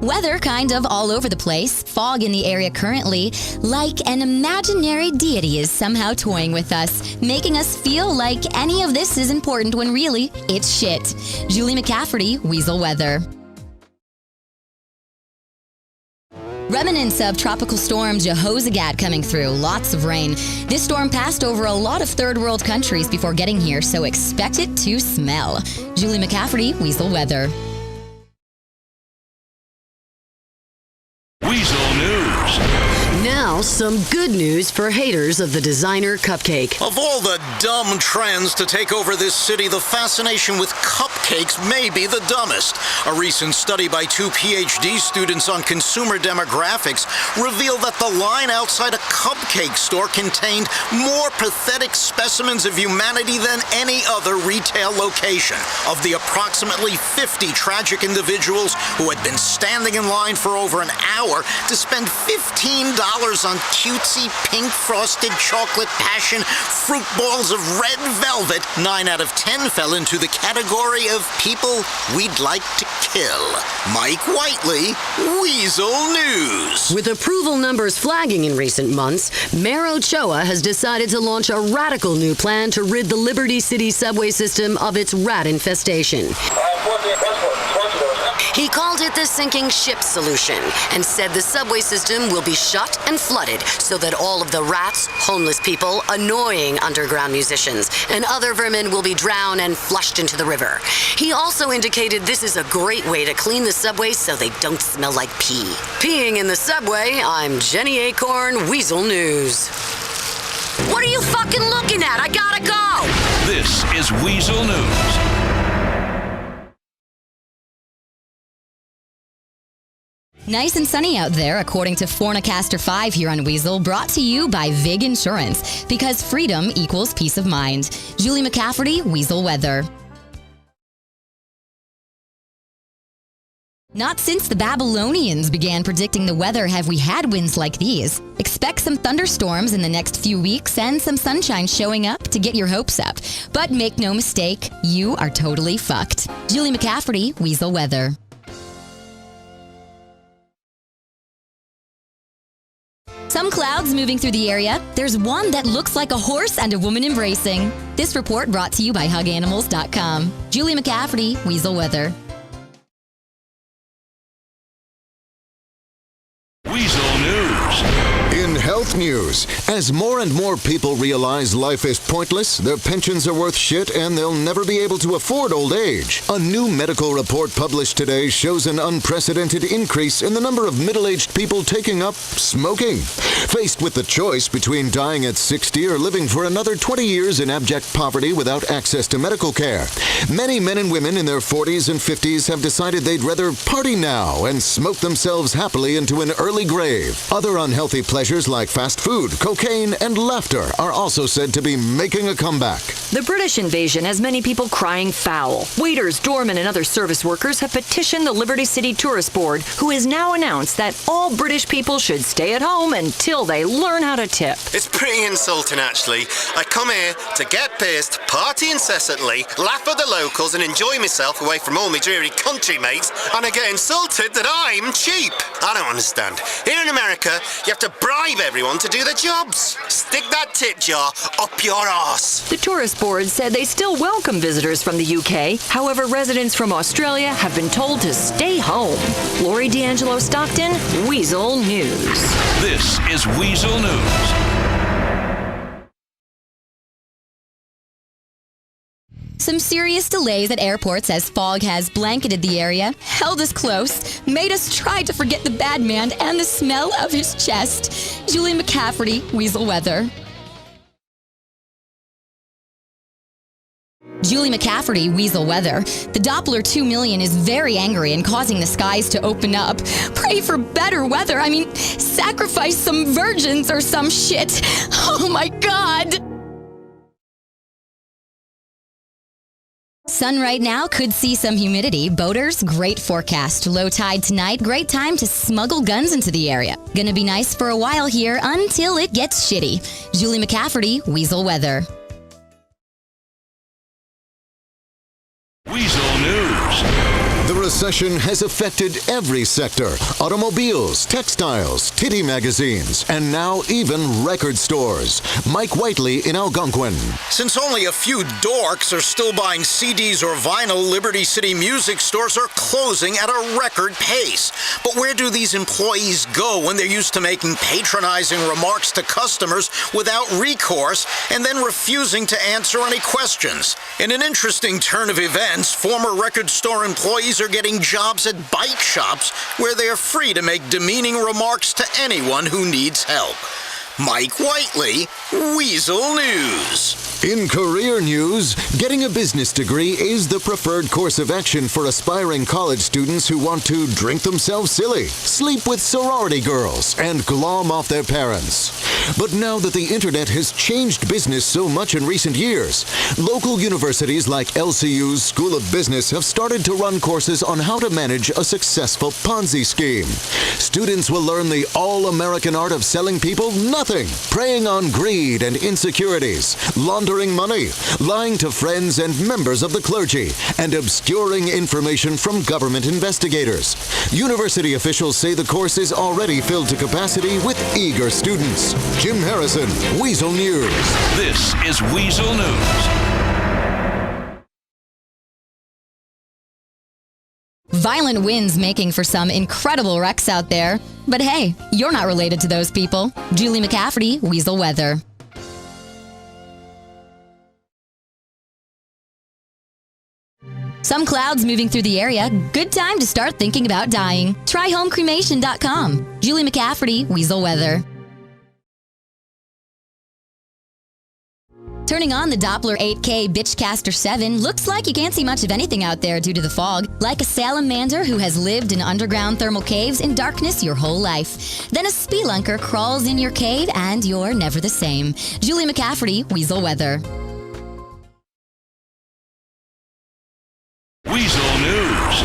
Weather kind of all over the place. Fog in the area currently, like an imaginary deity is somehow toying with us, making us feel like any of this is important when really, it's shit. Julie McCafferty, Weazel Weather. Remnants of Tropical Storm Jehozagat coming through. Lots of rain. This storm passed over a lot of third world countries before getting here, so expect it to smell. Julie McCafferty, Weazel Weather. Weazel News. Now, some good news for haters of the designer cupcake. Of all the dumb trends to take over this city, the fascination with cupcakes may be the dumbest. A recent study by 2 PhD students on consumer demographics revealed that the line outside a cupcake store contained more pathetic specimens of humanity than any other retail location. Of the approximately 50 tragic individuals who had been standing in line for over an hour to spend $15 on cutesy pink frosted chocolate passion fruit balls of red velvet, 9 out of 10 fell into the category of people we'd like to kill. Mike Whiteley, Weazel News. With approval numbers flagging in recent months, Mayor Ochoa has decided to launch a radical new plan to rid the Liberty City subway system of its rat infestation. He called it the sinking ship solution and said the subway system will be shut and flooded so that all of the rats, homeless people, annoying underground musicians, and other vermin will be drowned and flushed into the river. He also indicated this is a great way to clean the subway so they don't smell like pee. Peeing in the subway, I'm Jenny Acorn, Weazel News. What are you fucking looking at? I gotta go! This is Weazel News. Nice and sunny out there, according to Fornicaster 5 here on Weazel, brought to you by VIG Insurance, because freedom equals peace of mind. Julie McCafferty, Weazel Weather. Not since the Babylonians began predicting the weather have we had winds like these. Expect some thunderstorms in the next few weeks and some sunshine showing up to get your hopes up. But make no mistake, you are totally fucked. Julie McCafferty, Weazel Weather. Some clouds moving through the area. There's one that looks like a horse and a woman embracing. This report brought to you by HugAnimals.com. Julie McCafferty, Weazel Weather. Weazel News. In health news, as more and more people realize life is pointless, their pensions are worth shit, and they'll never be able to afford old age, a new medical report published today shows an unprecedented increase in the number of middle-aged people taking up smoking. Faced with the choice between dying at 60 or living for another 20 years in abject poverty without access to medical care, many men and women in their 40s and 50s have decided they'd rather party now and smoke themselves happily into an early grave. Other unhealthy pleasures like fast food, cocaine, and laughter are also said to be making a comeback. The British invasion has many people crying foul. Waiters, doormen, and other service workers have petitioned the Liberty City Tourist Board, who has now announced that all British people should stay at home until they learn how to tip. It's pretty insulting, actually. I come here to get pissed, party incessantly, laugh at the locals, and enjoy myself away from all my dreary country mates, and I get insulted that I'm cheap. I don't understand. Here in America, you have to bribe everyone to do their jobs. Stick that tip jar up your arse. The Tourist Board said they still welcome visitors from the UK. However, residents from Australia have been told to stay home. Lori D'Angelo Stockton, Weazel News. This is Weazel News. Some serious delays at airports as fog has blanketed the area, held us close, made us try to forget the bad man and the smell of his chest. Julie McCafferty, Weazel Weather. Julie McCafferty, Weazel Weather. The Doppler 2 million is very angry and causing the skies to open up. Pray for better weather. I mean, sacrifice some virgins or some shit. Oh my God. Sun right now, could see some humidity. Boaters, great forecast. Low tide tonight, great time to smuggle guns into the area. Gonna be nice for a while here until it gets shitty. Julie McCafferty, Weazel Weather. Weazel News. The recession has affected every sector. Automobiles, textiles, titty magazines, and now even record stores. Mike Whiteley in Algonquin. Since only a few dorks are still buying CDs or vinyl, Liberty City music stores are closing at a record pace. But where do these employees go when they're used to making patronizing remarks to customers without recourse and then refusing to answer any questions? In an interesting turn of events, former record store employees are getting jobs at bike shops where they are free to make demeaning remarks to anyone who needs help. Mike Whiteley, Weazel News. In career news, getting a business degree is the preferred course of action for aspiring college students who want to drink themselves silly, sleep with sorority girls, and glom off their parents. But now that the internet has changed business so much in recent years, local universities like LCU's School of Business have started to run courses on how to manage a successful Ponzi scheme. Students will learn the all-American art of selling people nothing, preying on greed and insecurities, laundering money, lying to friends and members of the clergy, and obscuring information from government investigators. University officials say the course is already filled to capacity with eager students. Jim Harrison, Weazel News. This is Weazel News. Violent winds making for some incredible wrecks out there. But hey, you're not related to those people. Julie McCafferty, Weazel Weather. Some clouds moving through the area. Good time to start thinking about dying. Try homecremation.com. Julie McCafferty, Weazel Weather. Turning on the Doppler 8K Bitchcaster 7, looks like you can't see much of anything out there due to the fog, like a salamander who has lived in underground thermal caves in darkness your whole life. Then a spelunker crawls in your cave and you're never the same. Julie McCafferty, Weazel Weather. Weazel News.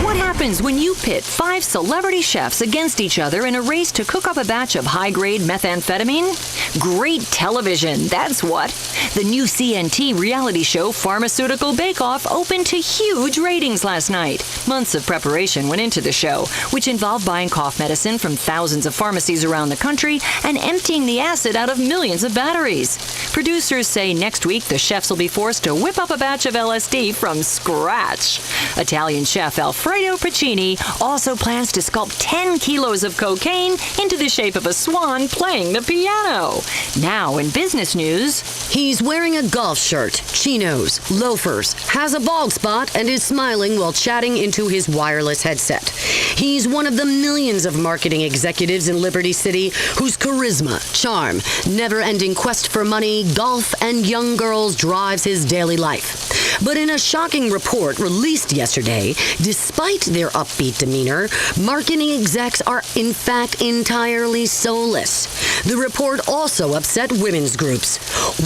What happens when you pit 5 celebrity chefs against each other in a race to cook up a batch of high-grade methamphetamine? Great television, that's what. The new CNT reality show Pharmaceutical Bake Off opened to huge ratings last night. Months of preparation went into the show, which involved buying cough medicine from thousands of pharmacies around the country and emptying the acid out of millions of batteries. Producers say next week the chefs will be forced to whip up a batch of LSD from scratch. Italian chef Alfredo Pacini also plans to sculpt 10 kilos of cocaine into the shape of a swan playing the piano. Now in business news, he's wearing a golf shirt, chinos, loafers, has a bald spot, and is smiling while chatting into his wireless headset. He's one of the millions of marketing executives in Liberty City whose charisma, charm, never-ending quest for money, golf, and young girls drives his daily life. But in a shocking report released yesterday, despite their upbeat demeanor, marketing execs are in fact entirely soulless. The report also upset women's groups.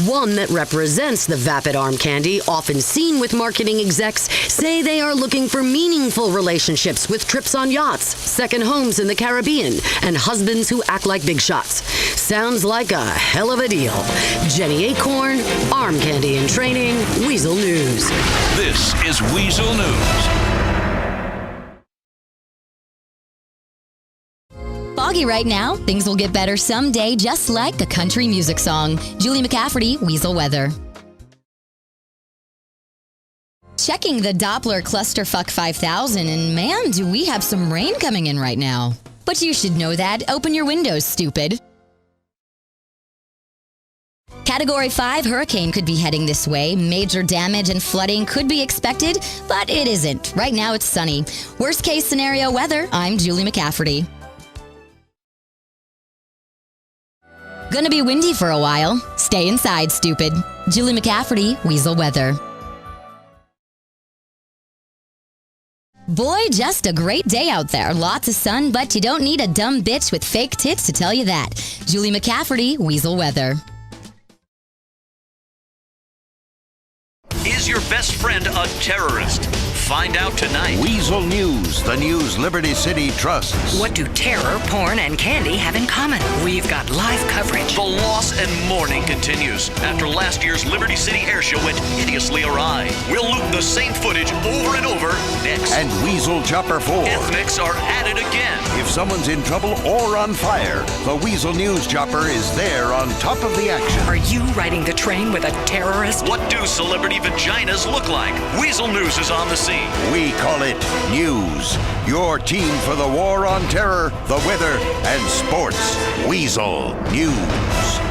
One that represents the vapid arm candy, often seen with marketing execs, say they are looking for meaningful relationships with trips on yachts, second homes in the Caribbean, and husbands who act like big shots. Sounds like a hell of a deal. Jenny Acorn, Arm Candy in Training, Weazel News. This is Weazel News. Foggy right now, things will get better someday, just like a country music song. Julie McCafferty, Weazel Weather. Checking the Doppler Clusterfuck 5000, and man, do we have some rain coming in right now. But you should know that. Open your windows, stupid. Category 5 hurricane could be heading this way. Major damage and flooding could be expected, but it isn't. Right now it's sunny. Worst case scenario weather, I'm Julie McCafferty. Gonna be windy for a while. Stay inside, stupid. Julie McCafferty, Weazel Weather. Boy, just a great day out there. Lots of sun, but you don't need a dumb bitch with fake tits to tell you that. Julie McCafferty, Weazel Weather. Is your best friend a terrorist? Find out tonight. Weazel News, the news Liberty City trusts. What do terror, porn, and candy have in common? We've got live coverage. The loss and mourning continues after last year's Liberty City Air Show went hideously awry. We'll loop the same footage over and over next. And Weazel Chopper 4. Ethnics are at it again. If someone's in trouble or on fire, the Weazel News Chopper is there on top of the action. Are you riding the train with a terrorist? What do celebrity vaginas look like? Weazel News is on the scene. We call it News. Your team for the war on terror, the weather, and sports. Weazel News.